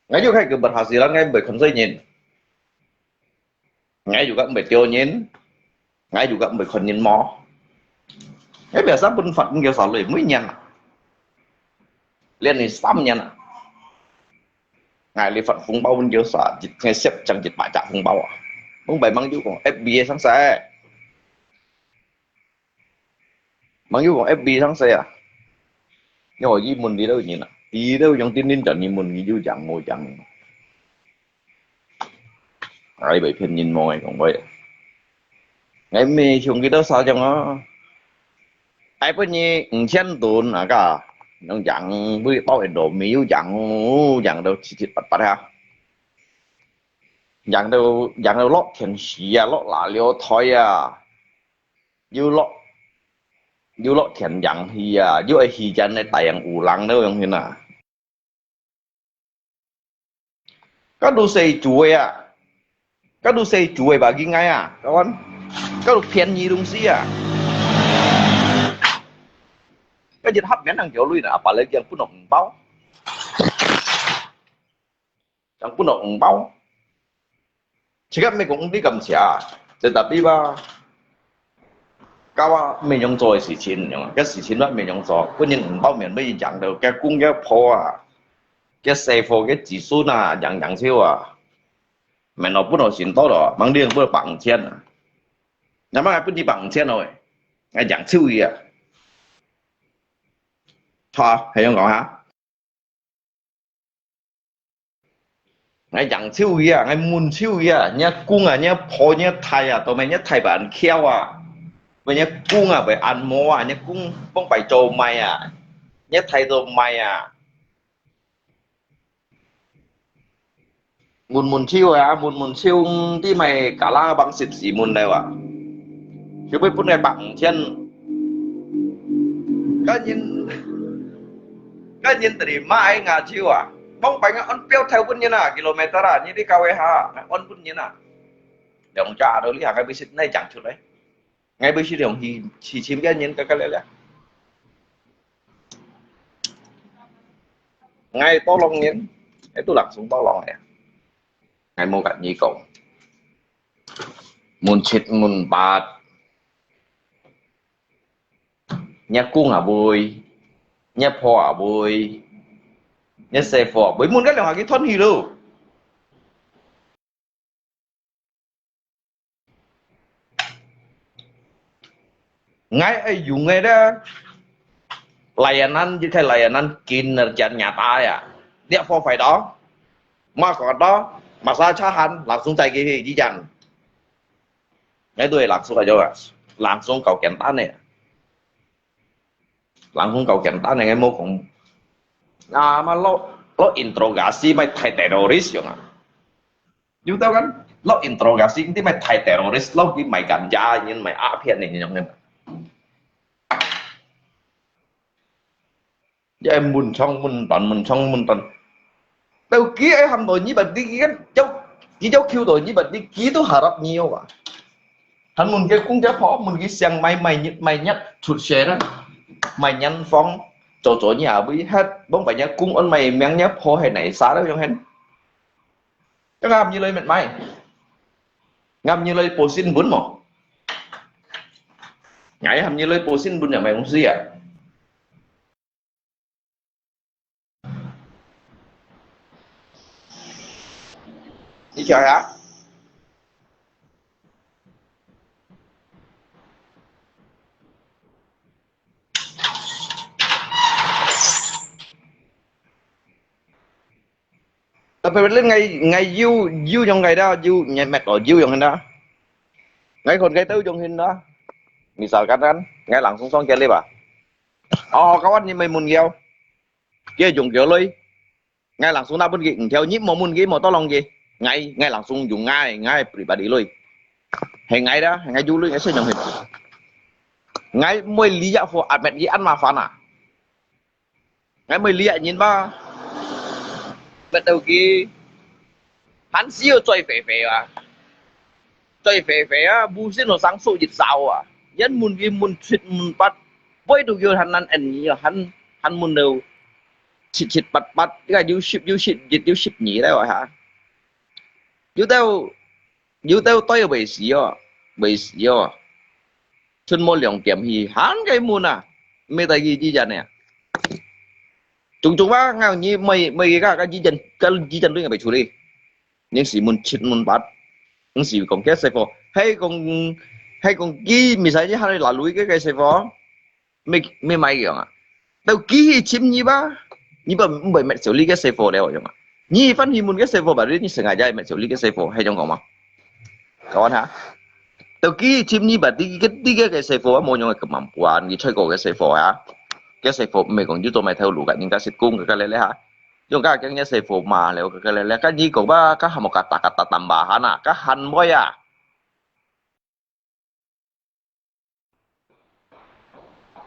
ไง又开始不哈西了，ไงไม่คนใส่ยินไงอยู่กับไม่เตียวยินไงอยู่กับไม่คนยินหมอไงแบบซ้ำเป็นฝันเกี่ยวกับเลยไม่ยินเรียนในซ้ำยินไงเลยฝันฟุ้งเบาเป็นเกี่ยวกับจิตไงเสียบจังจิตป่าจากฟุ้งเบาอ่ะมึงไปมั่งอยู่ของ FBA ทั้งแซ่mang yêu của FB tháng xe à nhưng mà gì mình đi đâu nhìn à đi đâu trong tin đến trận như mình đi du chẳng ngồi chẳng ai bị phim nhìn mồi còn vậy ngày mê chung cái đó sao cho nó ai có như chân tuần à cả nó chẳng với bao đồ miếu chẳng đâu chỉ bắt bắt ha chẳng đâu lót thiền sĩ à lót là liêu thôi à yêu lót yêu lót thiền dạng thì à yêu ai thì chân này tại dạng ủ lăng đâu không thế nào các đồ xây chuối à các đồ xây chuối bà ghi ngay à các con các đồ thiền gì đúng xí à cái gì hấp miễn thằng kiểu lui nè bà lấy chẳng phun nồng bao chẳng phun nồng bao chỉ cần mình cũng đi cầm xả để tập đi ba cao mình用做事情，cái事情đó mình用做，關鍵唔包面咩人到嘅工嘅破啊，嘅社貨嘅子孫啊，人超啊，mình nó bút nó xin to rồi, bằng điên bút bằng千à, nhà mang bút đi bằng千rồi, ngay dạng siêu gì à, thôi, hay không講hả? Ngay dạng siêu gì à, ngay muôn siêu gì à, nhá cung à, nhá po nhá thai à, tụi mày nhá thai bạn khéo à. Bây nhá cung à phải ăn mò à nhá cung bông phải trầu mày à nhá thay đồ mày à muôn chiêu à muôn chiêuที่mày cả la bằng xịt xỉ muôn đây à chứ bây phút này bằng chân cái nhìn từ điểm mai ngà chiêu à bông bánh ăn béo theo quân nhân à km à như đi cao ha ăn quân nhân à đồng trà đâu lý hàng cái bê xịt này chẳng chút đấy ngay bây giờ thì chỉ chim cái nhân cái lẽ ngay to lòng nhân cái tôi lặng xuống to lòng này ngay mua cả nhị cộng muốn chết muốn bạt nhá cung à bùi nhá phò à bùi nhá xe phò bởi muốn cái là cái thôn gì đâu ngay ấy dùng ngay đó layanan như thế layanan kinerja nyata ya dia for phải đó mà còn đó masalah langsung tay cái gì chẳng ngay tôi langsung aja langsung kau kentan này langsung kau kentan này ngay mua cũng mà lo interogasi mày thầy terrorist yang you tahu kan lo interogasi nanti mày thầy terrorist lo cái mày ganja nhưng mày áp hiện này yang ya em mun chong mun tan đầu kia em hầm rồi như bạn đi cái cháu kêu rồi như bạn đi ký tôi harap nhiều à hắn muốn cái cũng chấp họ muốn cái sang mày nhắc chụt xe đó mày nhăn phong chỗ nhà với hết bóng phải nhá cung ơn mày miếng nhấp hồ hay này xá đó trong hết cái ngam như lấy mệt mày ngam như lấy posin bún mỏ ngại hầm như lấy posin bún nhà mày không gì à đi chơi á tapi lên ngày yêu trong ngày đó yêu nhà mẹ rồi yêu trong hình đó ngày còn cái tư trong hình đó misal kan ngày langsung song kali ba kawan ni main mun gel kia dùng kiểu lôi ngày langsung na pun theo nhíp mau mun mau to lòng gì ngày langsung dùng ngay pribadi lôi hay ngày đó ngày du lôi ngày sinh trong hình ngày mới lý giải phụ mẹ gì ăn mà phản à ngày mới lý giải nhìn ba bắt đầu kia hắn siêu chơi phê à bu xin nó sáng sủa dịch sao à dân muốn gì muốn chít muốn bắt với đồ vô hắn ăn nhiều hắn muốn đâu chít bắt cái yêu ship nhỉ đấy hả yêu tao tôi bị xí à chân mua lượng điểm thì hắn cái muốn à mấy tay gì vậy nè chúng ba ngào như mày cái di dân đối người bị处理những sự muốn chết muốn bắt những sự còn kết sợi phò hay còn kí mình sai chứ hay là lùi cái sợi phò mày kiểu à đâu kí chim như ba bởi mẹ xử lý cái sợi phò đều rồi mà như phân thì muốn cái sợi phò bảo đến như sự ngày dài mẹ xử lý cái sợi phò hay trong còn mà các bạn hả đâu kí chim như bà đi cái sợi phò mỗi người cầm mắm quán đi chơi cổ cái sợi phò á cái sợi phò mày còn giúp tôi mày theo lũ cái những cái xịt cung cái này hả yung cái sợi phò mà liệu cái này cái gì cũng ba cái một kata tambahan à cái han boy à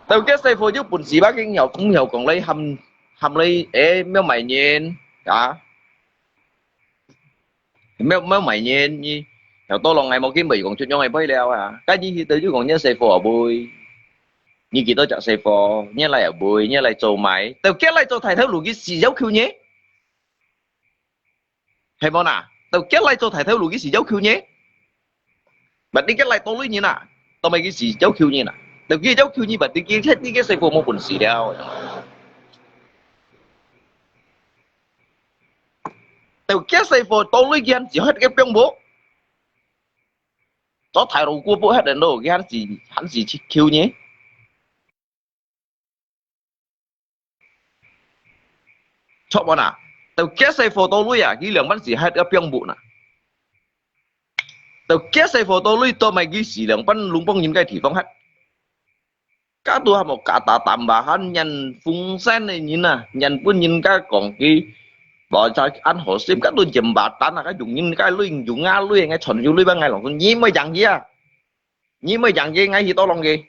từ cái sợi phò giúp bùn xì bác cái nhiều cũng nhiều còn lấy hầm lấy mấy mày nhìn cả mấy mày nhìn như nhiều tôi lần ngày một cái mì còn chuyện cho ngày bơi leo à cái gì thì từ chứ còn nhớ sợi phò bùi như kỳ tôi chọn sợi phò như lại ở bùi như lại trầu máy từ kết lại cho thầy theo lũ cái xì dấu khiêu nhé hay món à từ kết lại cho thầy theo lũ cái xì dấu khiêu nhé bạn đi kết lại tôi lấy như nào tôi mấy cái xì dấu khiêu như nào từ kia dấu khiêu như bạn đi kia hết đi cái sợi phò một quần xì đeo từ kết sợi phò tôi lấy kia chỉ hết cái bông bố cho thầy đồ của bố hết đến đâu cái hắn gì khiêu nhé chọn bọn à tao kết xây photo lui à cái lượng bắn gì hai cái piang bụ nè tao kết xây photo lui tôi mày cái gì lượng bắn lúng bông những cái thì phong hết các tôi học một cả tạm bà hắn nhận phun sen này nhìn nè nhận pun nhìn cái còn cái bỏ cho ăn hồ sim các tôi chìm bà tan là cái dùng những cái lui dùng nga lui ngay chuẩn lui ban ngày lòng con nhí mới dặn gì à nhí mới dặn gì ngay gì to lòng gì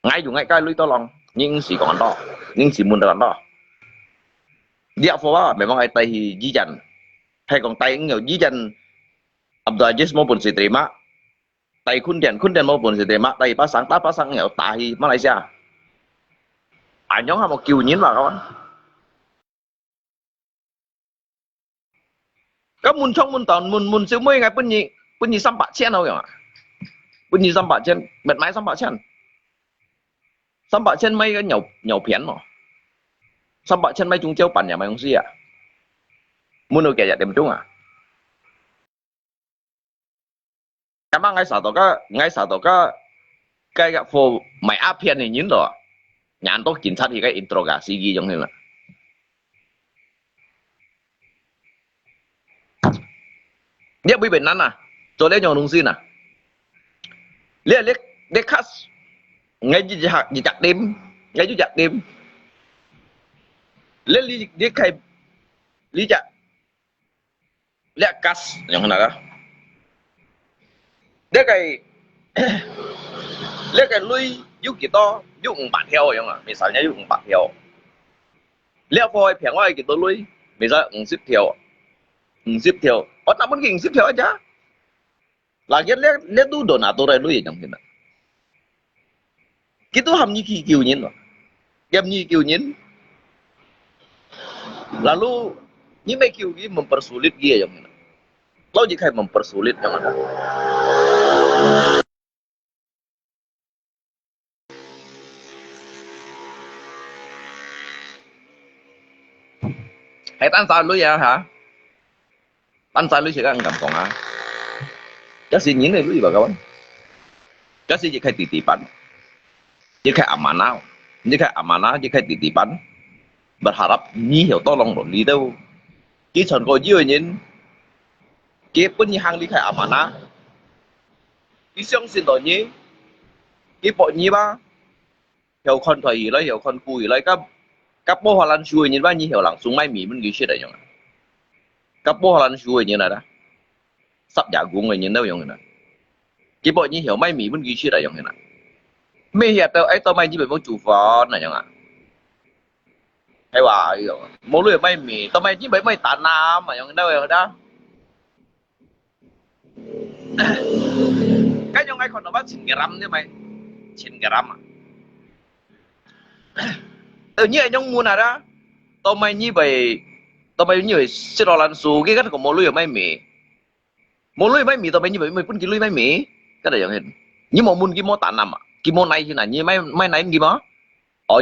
ngay dùng ngay cái lui to lòng nhưng chỉ còn đó nhưng chỉ muốn được đó địa phố á memang ai tay di dân hay còn tay nhiều di dân Abdul Aziz maupun si terima tay Khun Dian maupun si terima tay pasang nghèo tại Malaysia nhóm một kiều nhín vào các bạn các mun trong mun tòn mun siêu mấy ngày bên nhị xăm bạc chen đâu kìa bên nhị xăm bạc chen bật máy xăm bạc chen mấy cái nhậu phiến mà xăm bạc chen mấy chúng treo bản nhà mày không gì à muốn được kẻ giả điểm chung à cảm ơn ngay sau đó cái gặp phô mày áp phiền này nhín rồi nhãn tốt chính xác thì cái interrogasi ghi trong này là dia beli benan à cho dia nhon xin à lihat khas ngay di chặt đêm Le dia kai li ja le kas yang mana dah. Dia kai le kai lui yu kita yu 4 條樣啊，misalnya yu 4 條。le voi平我kita lui misal 50 條，50 條。Oh tak mungkin 50 條aja. Lagian le tu donatur lui yang mana. Kita ham ni kiu nyin loh. Game ni kiu nyin. Lalu ni mai kiu ni mempersulit dia yang mana. Lo jika mempersulit yang mana. Hãy tan sao lui ya hả? Tan sao lui sẽ ăn cầm còn à? Cái gì những này lui bà kawan? Cái gì jika titipan? Jika amanah, jika amanah, jika titipan, berharap ni hiểu tolong rồi đi đâu. Chỉ cần có dưa nhìn, cái pun như hàng đi khai amanah, cái相信rồi nhỉ, cái bộ nhỉ ba, hiểu con thời gì lấy hiểu con cùi lấy các bố họ làm suy nhìn ba như hiểu lặng xuống mai mì mình ghi chuyện đấy nhung. Các bố họ làm suy như này đó, sắp giả cũng người nhìn đâu nhung này. Cái bộ như hiểu mai mì mình ghi chuyện đấy nhung này. Mấy hiện tao ấy tao mai như vậy muốn chủ phó này nhung à. Hayว่าโมลุยไม่มีทำไมที่ไม่ตาน้ำอ่ะยังได้เหรอนะก็ยังไงคนบอกว่าชินกรัมใช่ไหมชินกรัมอ่ะnhư anh muốn à tao mày như vậy sẽ lo lắng số cái của mồ lưỡi mấy mì tao mày như vậy mày phun cái lưỡi mấy mì cái này giống như mà muốn cái món tàn nằm cái món này như này như mấy này cái món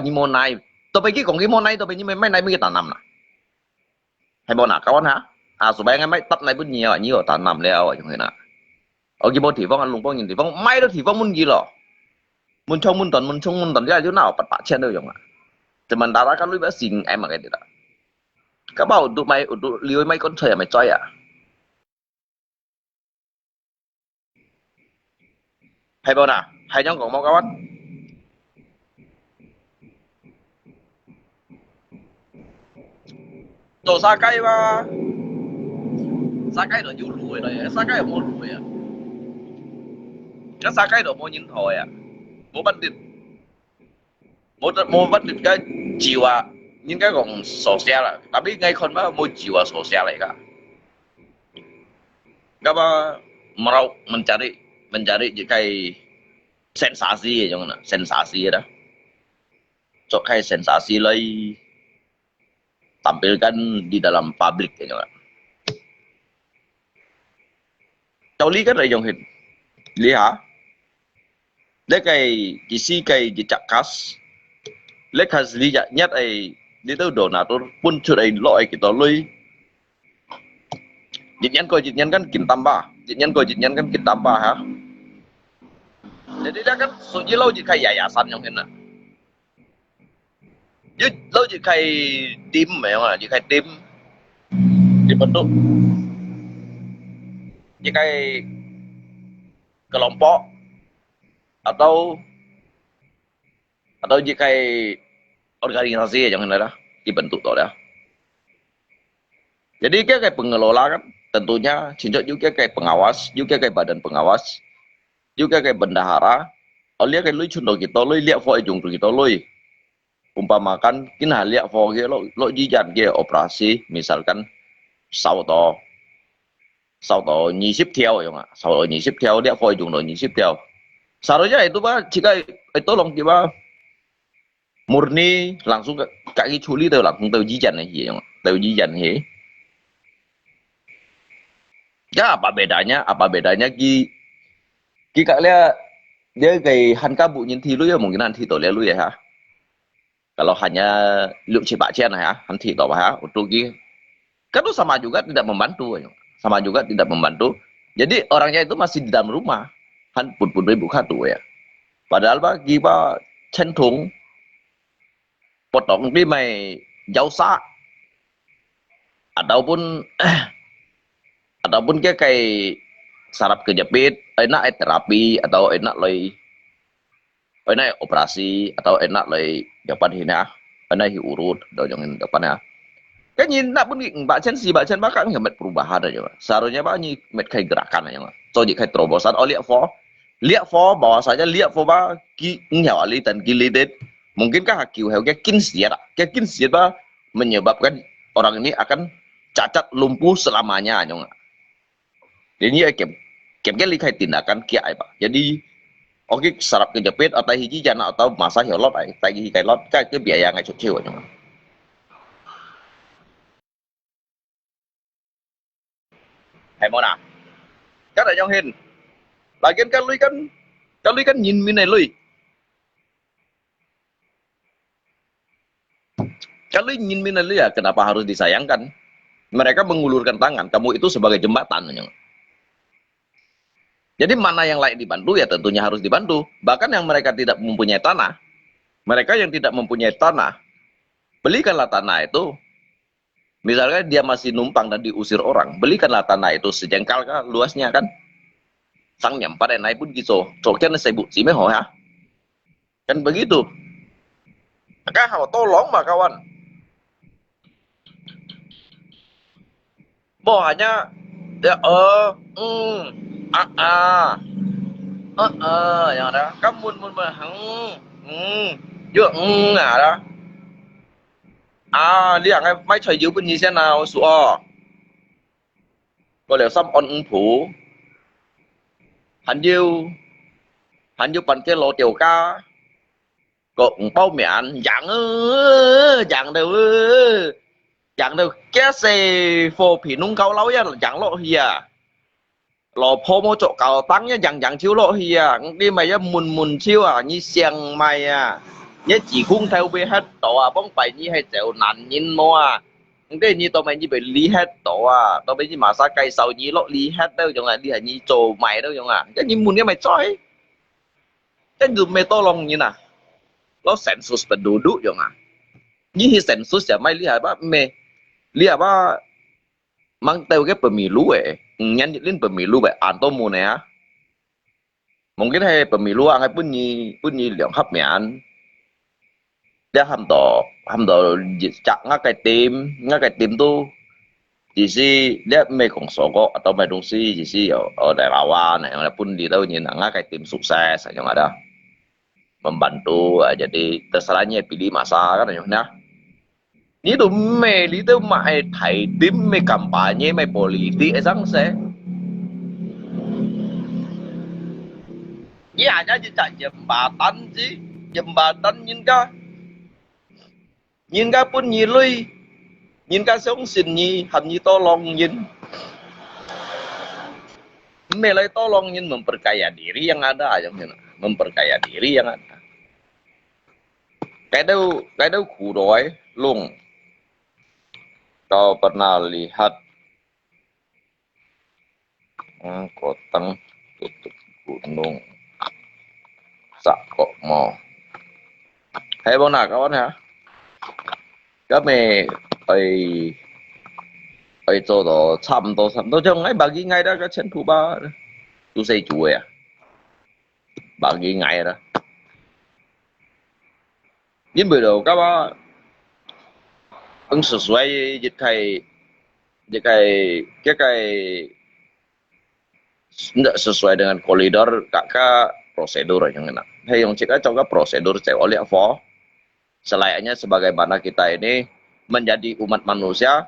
như món này tao mày cái còn cái món này tao mày như mấy này mới cái tàn nằm nè hay món nào kawan hả số mấy mấy tắt này bớt nhiều như ở tàn nằm leo giống như nè cái món thì vong ăn lùng vong nhìn thì vong mấy đó thì vong muốn gì lọ muốn trông muốn tuần ra chỗ nào bật trên đâu giống à sementara kan lu basing emang kayak tidak. Kau mau untuk liu mai con chơi mày chơi à? Hay bao nào? Hay nhóm còn mau kawan? Tổ sa cây ba, sa cây rồi yêu lùi rồi, sa cây mua lùi à? Cái sa cây rồi mua nhìn thôi à? Mua bắt điện. Một vấn đề cái jiwa những cái còn sosial lah, tapi ngay kon ba mau jiwa sosial lại cả. Các bạn mau mencari những cái sensasi giống như sensasi đó, cho cái sensasi lagi tampilkan di dalam publik gitu kan. Cháu lý cái này giống hình lý hả? Lấy cái si cái chặt cắt lấy khas lý dạ nhất ấy đi tới đồ nào tôi pun chưa đầy loại kita lui dịch nhân kan kintamba dịch nhân kan kintamba hả jadi dia kan suji lo jadi kayak yayasan yang kena jadi lo jadi kayak tim memang jadi kayak tim dibentuk jadi kayak kelompok atau jika organisasi yang ada dibentuk tuh dah. Jadi kayak pengelola kan tentunya juga kayak pengawas, juga kayak badan pengawas, juga kayak bendahara. Oleh kayak lu contoh kita, lu lihat foto jung kita lu umpamakan kena lihat foto kita lu jijan dia operasi misalkan sauto 20 條用啊，sauto 20 條lihat foto jung 20 條. Seharusnya itu pak jika itu long tiba murni langsung cái chuli đều langsung từ di dần này gì không? Từ di dần gì? Ya apa bedanya ki kalian dia kayak hanka bu nyin thi lu ya mungkin nanti toleh lu ya ha. Kalau hanya lu cepat chen ya, nanti tol ha untuk ki kan itu sama juga tidak membantu. Jadi orangnya itu masih di dalam rumah. Han pun buka tuh ya. Padahal bagi ba cenderung potong di mai jauh sa ataupun kayak saraf kejepit, enak terapi atau enak operasi atau enak jawaban hina Ana hi urut do jangan depannya. Kan nhìn nak pun mbak Chen si mbak Chen bakal nggak perubahan aja Pak. Seharusnya Pak nyi met kai gerakan aja Pak. So jadi kai terobosan oh lihat for bahwasanya lihat for Pak ki nyawa ali dan gili det. Mungkinkah hakiu heo kin siapa menyebabkan orang ini akan cacat lumpuh selamanya aja nggak. Jadi ya kem lihat tindakan kia Pak. Jadi oke sarap kejepit atau hiji jana atau masa hiolot ay tagi kai lot cái biaya ngai cocil aja. Hay món nào? Các đại trong hình. Lagian kan lui kan nhìn min này lui. Kan lui nhìn min này lui ya, kenapa harus disayangkan? Mereka mengulurkan tangan, kamu itu sebagai jembatan. Jadi mana yang layak dibantu ya tentunya harus dibantu. Bahkan yang mereka tidak mempunyai tanah, mereka yang tidak mempunyai tanah, belikanlah tanah itu. Misalnya dia masih numpang dan diusir orang, belikanlah tanah itu sejengkal kah luasnya kan? Sang nyampa dan naik pun gitu. Soalnya saya sih meho ya. Kan begitu. Maka harus tolong mah kawan. Boh hanya ya yang ada kamu mun chưa đó liang cái máy trời yếu bên như thế nào sủa có lẽ xăm on phủ hắn yêu bằng cái lô tiểu ca cộng bao miệng chẳng đâu cái xe phô phỉ nung cao lâu ya chẳng lộ hìa lò phô mô chỗ cao tăng nhá chẳng chiếu lộ hìa đi mày á mùn chiếu à như xiang mày à nhớ chỉ khung theo bê hết tổ à bóng phải như hay chèo nản nhìn mô à cái như tao mày như bị lý hết tổ à tao bây giờ mà sao cây sau như lộ lý hết đâu chẳng là đi hả như trồ mày đâu chẳng à cái như mùn cái mày chói cái dù mày to lòng như nào lo sensus penduduk jangan ini sensus ya mai lihat apa lihat apa mang tahu ke pemilu nyanyiin pemilu antomu ya mungkin hay pemilu angai punyi liang hấp mian dia ham do cak ngakai tim tu jisi dia me kong soko atau me dongsi jisi daerah rawan yang pun di tahu nyin ngakai tim sukses yang ada membantu jadi terserahnya pilih masa kan ya ini tuh meli tuh mai thầy tim mai kampanye mai politik sang se ini hanya cak jembatan sih jembatan nhìn ka pun nyilui nhìn ka sống xin nhi hầm nhi tolong nhìn melai tolong nhìn memperkaya diri yang ada aja memperkaya diri yang ada cái đâu khủ đói lung kau pernah lihat kotang tutup gunung sak kok mau hay bông nào kawan ya kami ở chỗ đó chăm đâu cho ngay bagi ngay đó cái chân phụ ba tu xây chùa à bagi ngay đó nhưng bây giờ các bạn ứng xử xoay dịch cái sesuai dengan koridor kakak prosedur yang enak. Hey, yang cek coba prosedur cek oleh apa? Selayaknya sebagaimana kita ini menjadi umat manusia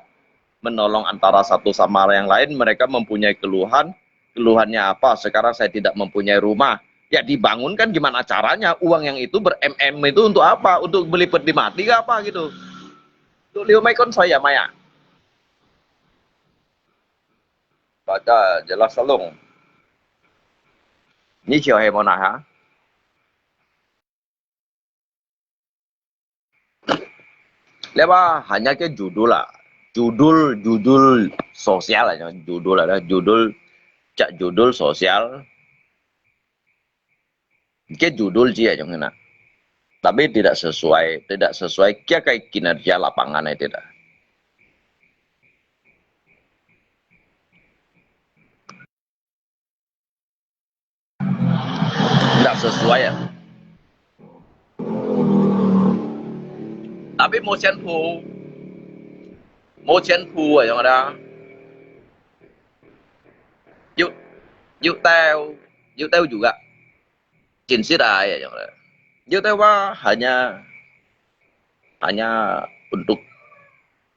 menolong antara satu sama yang lain. Mereka mempunyai keluhannya apa? Sekarang saya tidak mempunyai rumah. Ya dibangunkan gimana caranya? Uang yang itu ber-MM itu untuk apa? Untuk beli peti mati ke apa gitu? Untuk liu mai kon saya maya. Baca jelas salung. Ini chiều hè mùa nào hả? Lewat hanya ke judul lah, judul sosial aja, judul sosial, ke judul sih aja ngena. Tapi tidak sesuai kayak kinerja lapangannya tidak. Tidak sesuai ya. Tapi mau chen pu ở trong đó. Yuk yuk teo juga. Cinsi dah ya trong đó. Yuk teo hanya untuk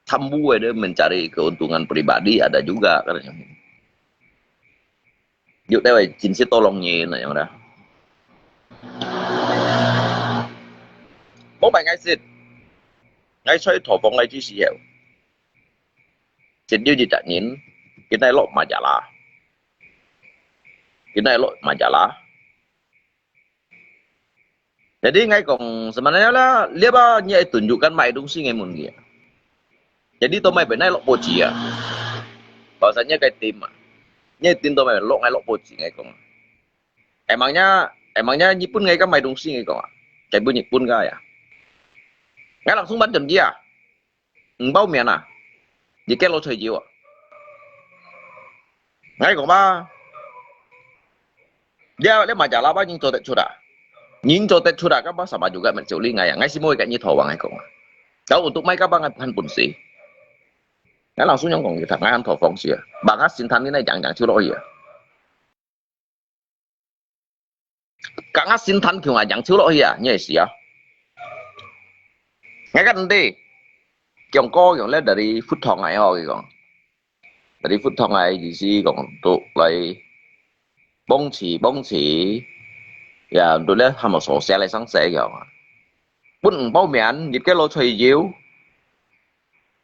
tambu ada mencari keuntungan pribadi ada juga katanya. Yuk teo cinsi tolongin ở trong đó. Bố mày ngay xịt ngay xoay thổ phong ngay chỉ xì hiệu xịt như gì trả nhìn cái này lộ majalah cái này lộ majalah jadi ngay còn sebenarnya lah dia banyak tunjukkan mai dong sih ngay mungkin jadi to mai benar lộ poci ya bahasanya kayak tim nya tim to mai lộ poci ngay còn emangnya Jepun ngay kan mai dong sih ngay còn kayak bu Jepun kah ya ngay langsung bắn chừng gì à? Bao miền à? Gì cái lô trời chiều à? Ngay còn ba dia lấy mà trả lá bao nhiêu cho tết sudah kan ba sama juga mencuri ngay ngay si môi kayak thầu ngay còn kalau untuk mereka banget han pun sih ngay langsung yang còn thằng ngay han thầu phong sih bang hát xin than ini jangan chịu lỗi à các hát xin than kiểu ngay jangan chịu lỗi à như vậy sih ya ngay kan nanti kiong ko kiong le dari Phut Thong này ho gitu dari Phut Thong này di sini còn untuk lại bông chỉ ya untuk le ham một số xe lại sáng xe kiểu bún bao miền những cái lô chơi diếu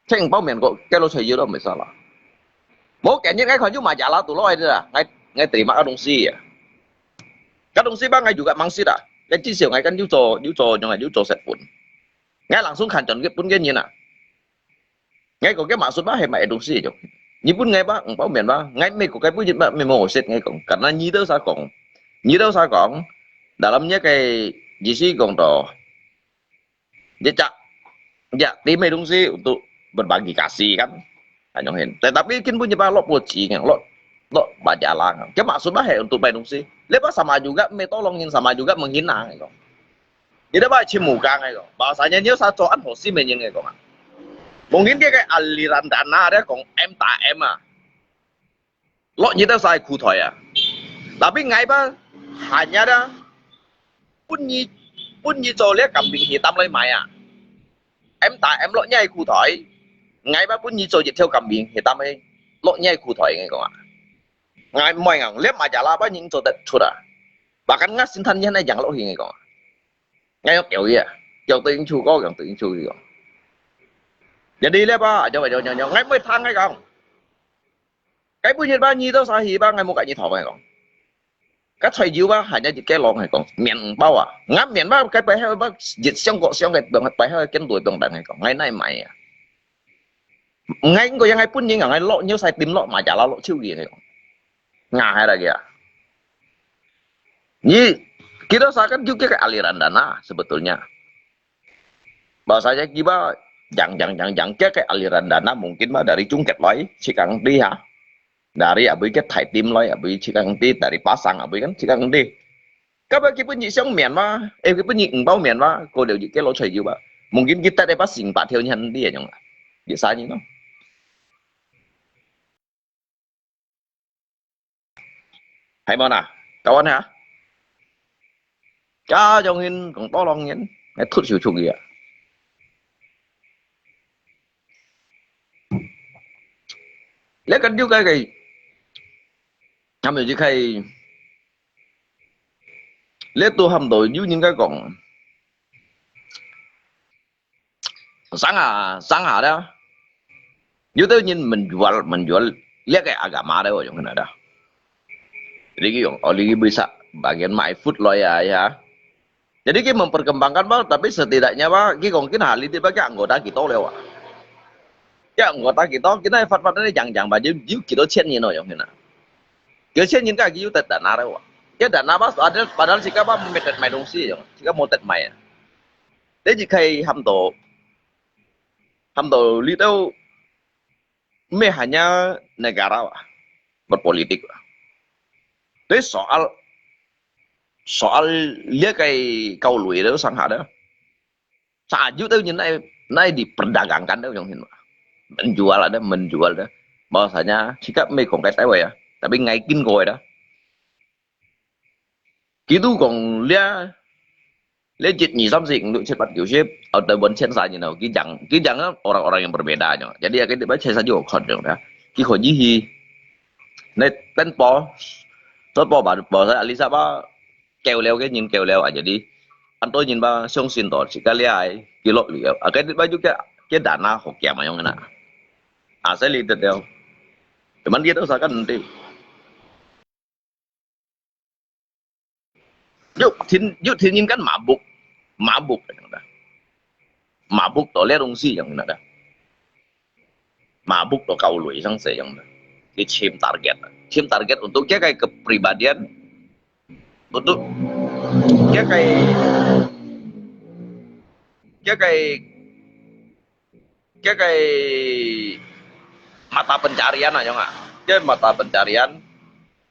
chắc bao miền có cái lô chơi diếu đó mới sao là mỗi cái những cái khỏi nhưng mà trả lá tụi nó là ngay terima cái đồng si à cái đồng si bang ngay juga mangsit à cái chỉ siêu ngay kan diu cho yang diu cho set pun ngay langsung kan chọn cái pun cái gì nè ngay có cái maksud ba hemat edusi chứ như pun ngay ba bảo miền ba ngay mấy có cái pun gì ba mấy mồ set ngay còn karena nyi đâu sao còn dalamnya cái gì sih còn đó dia cak ya tim edusi untuk berbagi kasih kan hanya hen tetapi kin punya ba lo poci kan lo baca lang cái maksud ba untuk edusi lepas sama juga metolongin sama juga menghina gitu jadi ba cimuka gitu bahasanya dia satu an hosi menyen gitu mungkin dia kayak aliran dana dia kong M à lo như tao sai khu thỏi à tapi ngay ba hanya dah pun nyi cho lihat kambing hitam lấy mày à M lo nhai khu thỏi ngay ba pun nyi cho dịch theo kambing hitam ấy lo nhai khu thỏi ngay kong à ngay mọi ngang lihat majalah ba những cho tết sudah bahkan nggak xin thân như này jangan lo hi ngay kong ngay kiểu gì à kiểu tự nhiên chu có kiểu tự nhiên chu gì kong jadi lepas coba ngay mới thang ngay không cái punya ba nhi đâu sao hi ba ngay một cái gì thọ ngay không cái thời diệu ba hanya cái lon hay còn miền bao à ngắm miền ba cái bài hơi ba dịch xong cái bằng bài hơi cái tuổi bằng đằng hay còn ngay nay mày à ngay có yang ngay pun như ngay lộ như sai tim lộ mà chả lộ chiêu gì hay còn ngà hay là kìa nhi kita seakan juga ke aliran dana sebetulnya bahasanya kita jangan cái aliran dana mungkin mah dari cungket loy cikang di ha dari abi cái thải tim loy abi cikang di dari pasang abi kan cikang di các bạn pun nhị sống miền mà em pun nhị bao miền mà cô đều cái lỗ trời gì ba mungkin kita dapat singpat theo nhân đi nhung di sa như nó hay bao nào kawan ha cha trong hin còn to lòng nhẫn cái thut chịu chục gì ạ lấy cái điều cái làm gì cái lấy tôi hầm đổi như những cái còn sáng à đó như tôi nhìn mình jual lấy cái agama đó trong cái này đó jadi ở lagi bisa bagian my food loya ya jadi kita memperkembangkan bang tapi setidaknya bang kita mungkin hal itu bagi anggota kita lewat ya anggota kita fatwa ini jangan baju kita chen ni no yang mana kita chen ni kan kita tak dana lewat ya dana bang ada padahal jika bang metet mai dong sih jika mau tet mai jadi jika hamdo litau me hanya negara berpolitik Thế soal lihat kayak kau lui đó sang hạ đó xả dữ tôi nhìn này Nah diperdagangkan dah yang menjual ada menjual dah. Bahwasanya sikap mấy còn cái tay ya, tapi ngay kinh rồi đó. Gitu còn legit nih sampai untuk cepat Yusuf atau bonceng saja nih, kijang orang-orang yang berbeda nih. Jadi akan dibaca saja kon dong dah. Ki koji hi, nên tên po bảo saya Alisa ba kèo leo cái nhìn kèo leo à jadi anh tôi nhìn ba song xin đó chỉ cái ai cái lọ liệu à cái baju cái đàn na học kèm mà yang na à saya lihat dia cuman dia tahu saya kan nanti yuk nhìn kan mabuk yang dah mabuk to le dong si yang na dah mabuk to kau lui sang saya yang dah cái chim target untuk dia kayak kepribadian untuk dia kayak mata pencarian aja nggak dia mata pencarian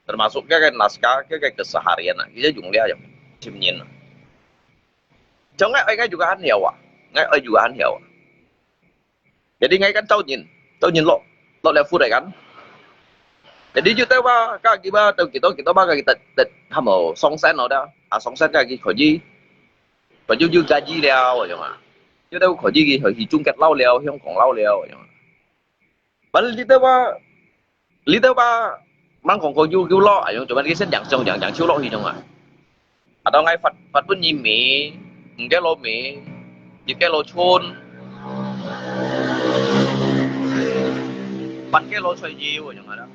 termasuk dia kayak naskah dia kayak keseharian dia jumlah aja simnyin cho ngay juga han hiểu ngay juga han hiểu jadi ngay kan tao nhìn lo leo phu này kan jadi chúng ta ba cái ba tao kita ba cái tật ham ở song sen nó đó song sen cái khỏi gì còn như gaji leo rồi mà chứ đâu khỏi gì khỏi thì chung kết lau leo không còn lau leo rồi mà bal liter ba mang còn có du lo ở chỗ bên cái sân dạng chiếu lo gì không à tao ngay phật vẫn nhìn mì cái lô mì những cái lô chôn bắn cái lô xoay diêu rồi mà đó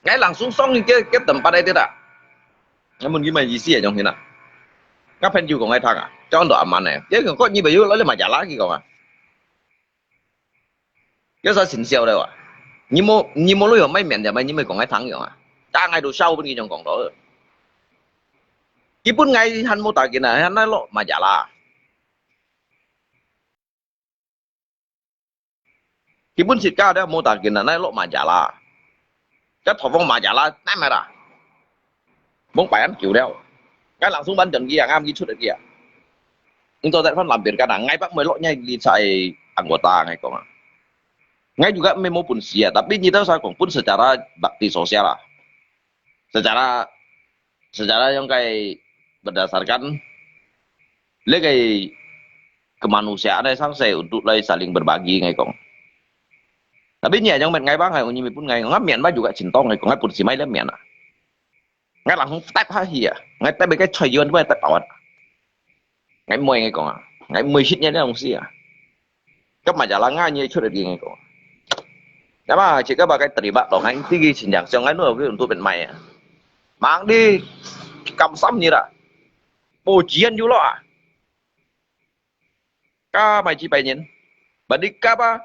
ngay langsung xong cái tempat itu tak namun gimana isi ya jong hina ngapain juga ngai thang cho ando aman ya dia kok như baju lấy majalah lagi kau cái sao xin siêu đây à như mo lui mấy miền nhà mấy như mấy còn ngai thang vậy à ta ngay đồ sau bên kia trong còn đó kipun ngai han mo tak kina han lo majalah kipun sika dia mo tak kina nai lo majalah cái thọ phong majalah nai mà ra muốn bài ăn kiểu đeo cái langsung banten kia ngam gitu deh kia untuk telepon lampir kadang ngay pak meloknya di saya anggota ngay kok ngay juga memo pun sia tapi kita saya pun secara bakti sosial lah secara yang kayak berdasarkan kayak kemanusiaan sang saya untuk saling berbagi ngay kok tapi nya yang ngay bang ngay pun ngay ngap mian ba juga cintong ngay kok ngay pun si mai lem mian ngay langsung tap ya ngay tap cái chơi dương với tap bảo ngay mười ngay còn ngay 10 hit nha đấy ông xí các mà giả là ngay như chút được gì ngay còn nếu mà chỉ các bà cái tỉ bạc đó anh thì ghi chỉnh giảng cho ngay nữa cái tôi bên mày mang đi cầm sắm như là bố chiến du lo các mày chỉ phải nhìn berarti apa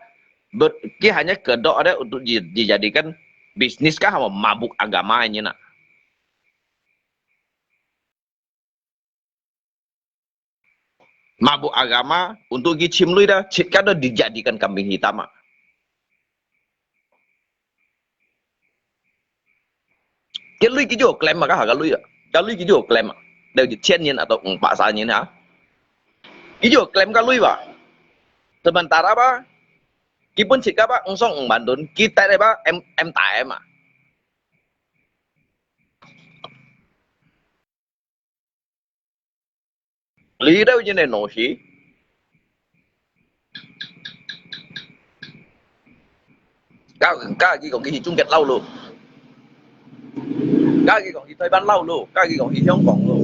ki hanya kedok ada untuk dijadikan bisnis kah sama mabuk agama ini nak mabuk agama untuk gicim lui dah kada dijadikan kambing hitam cái lui cái chỗ claim mà các hàng cái lui cái chỗ claim đều di chen yin atau pak sa yin ha cái chỗ claim cái lui ba sementara ba kipun jika ba ungsong bandun kita deh ba em tak em lý đâu như này nổ khí các cái còn cái chung kết lâu luôn các cái còn cái thời ban lâu luôn các cái còn cái trong vòng luôn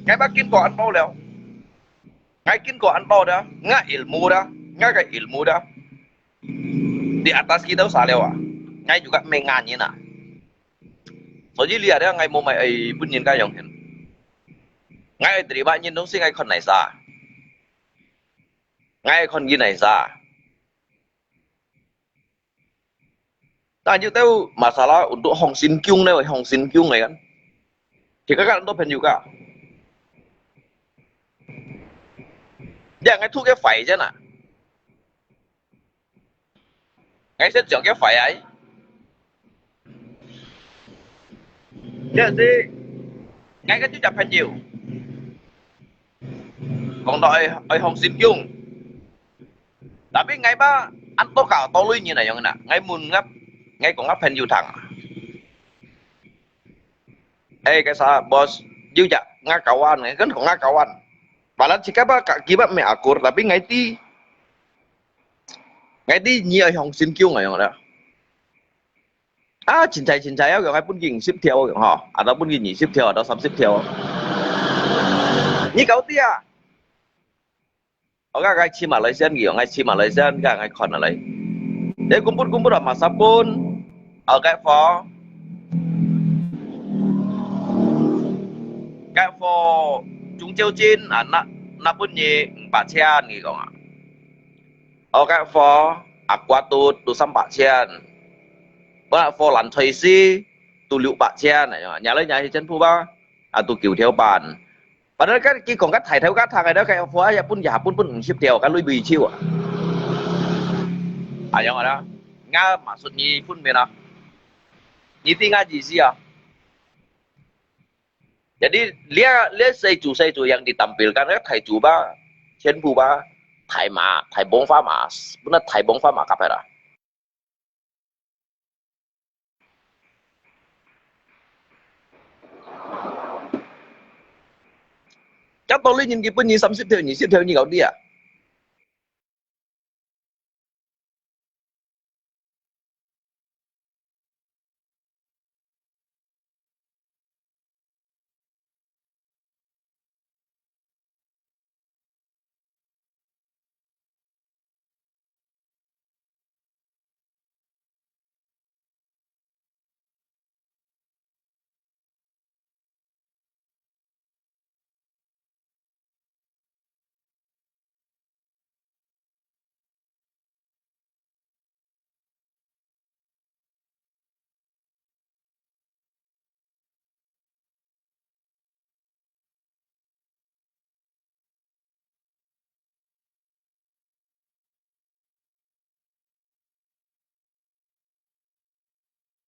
ngay bác kiến có ăn bao leo ngay kiến có ăn bao đó ngay ilmu dah ngay cái ilmu dah di atas kita usah lewat ngay juga menganyi nak soalnya lihat dia ngay mau mai pun nhìn cái dòng hình ngay dari bạn nhìn đúng sih ngay con này xa ngay con gini này xa lanjut tahu masalah untuk Hong Sin Kyung này kan thì các bạn pen juga jangan thu cái phải chứ nè ngay sẽ chọn cái phải ấy jadi ngay cái chú chập hình nhiều còn đợi ở hồng xin chung tapi ngay ba anh to cả to lui như này yang nè ngay mun ngap ngay còn ngap hình nhiều thằng cái sao bos dư dạ nga kawan ngay kan nga kawan balan sikap ba kibat me akur tapi ngay ti nhiều hồng xin chung này yang đó cincai á ngay pun ging ship theo họ ada pun ging ship theo ada sam ship theo như cậu tia orang ngay chi Malaysia gitu ngay chi Malaysia enggak ngay kon alai dia kumpul sama sapun cái phó chúng chiêu chín na pun nyi 4,000 gitu cái phó aquatut tu 3,000 ba phó lần thời si tu 6,000 này nhà lấy nhà thì chân phu ba tu kiểu theo bàn padahal kan còn các thầy theo các thằng này đó kayak phó ya pun ship theo kan lui bì chiu yang ada nga maksud nyi pun bena nyi ti ngaji sih ya jadi lihat saya cu yang ditampilkan kan thầy chủ ba chân phu ba thầy bông pha mà benar thầy bông pha mà kapera chắc tôi lấy nhìn cái bên nhìn xăm xếp theo như cậu đi à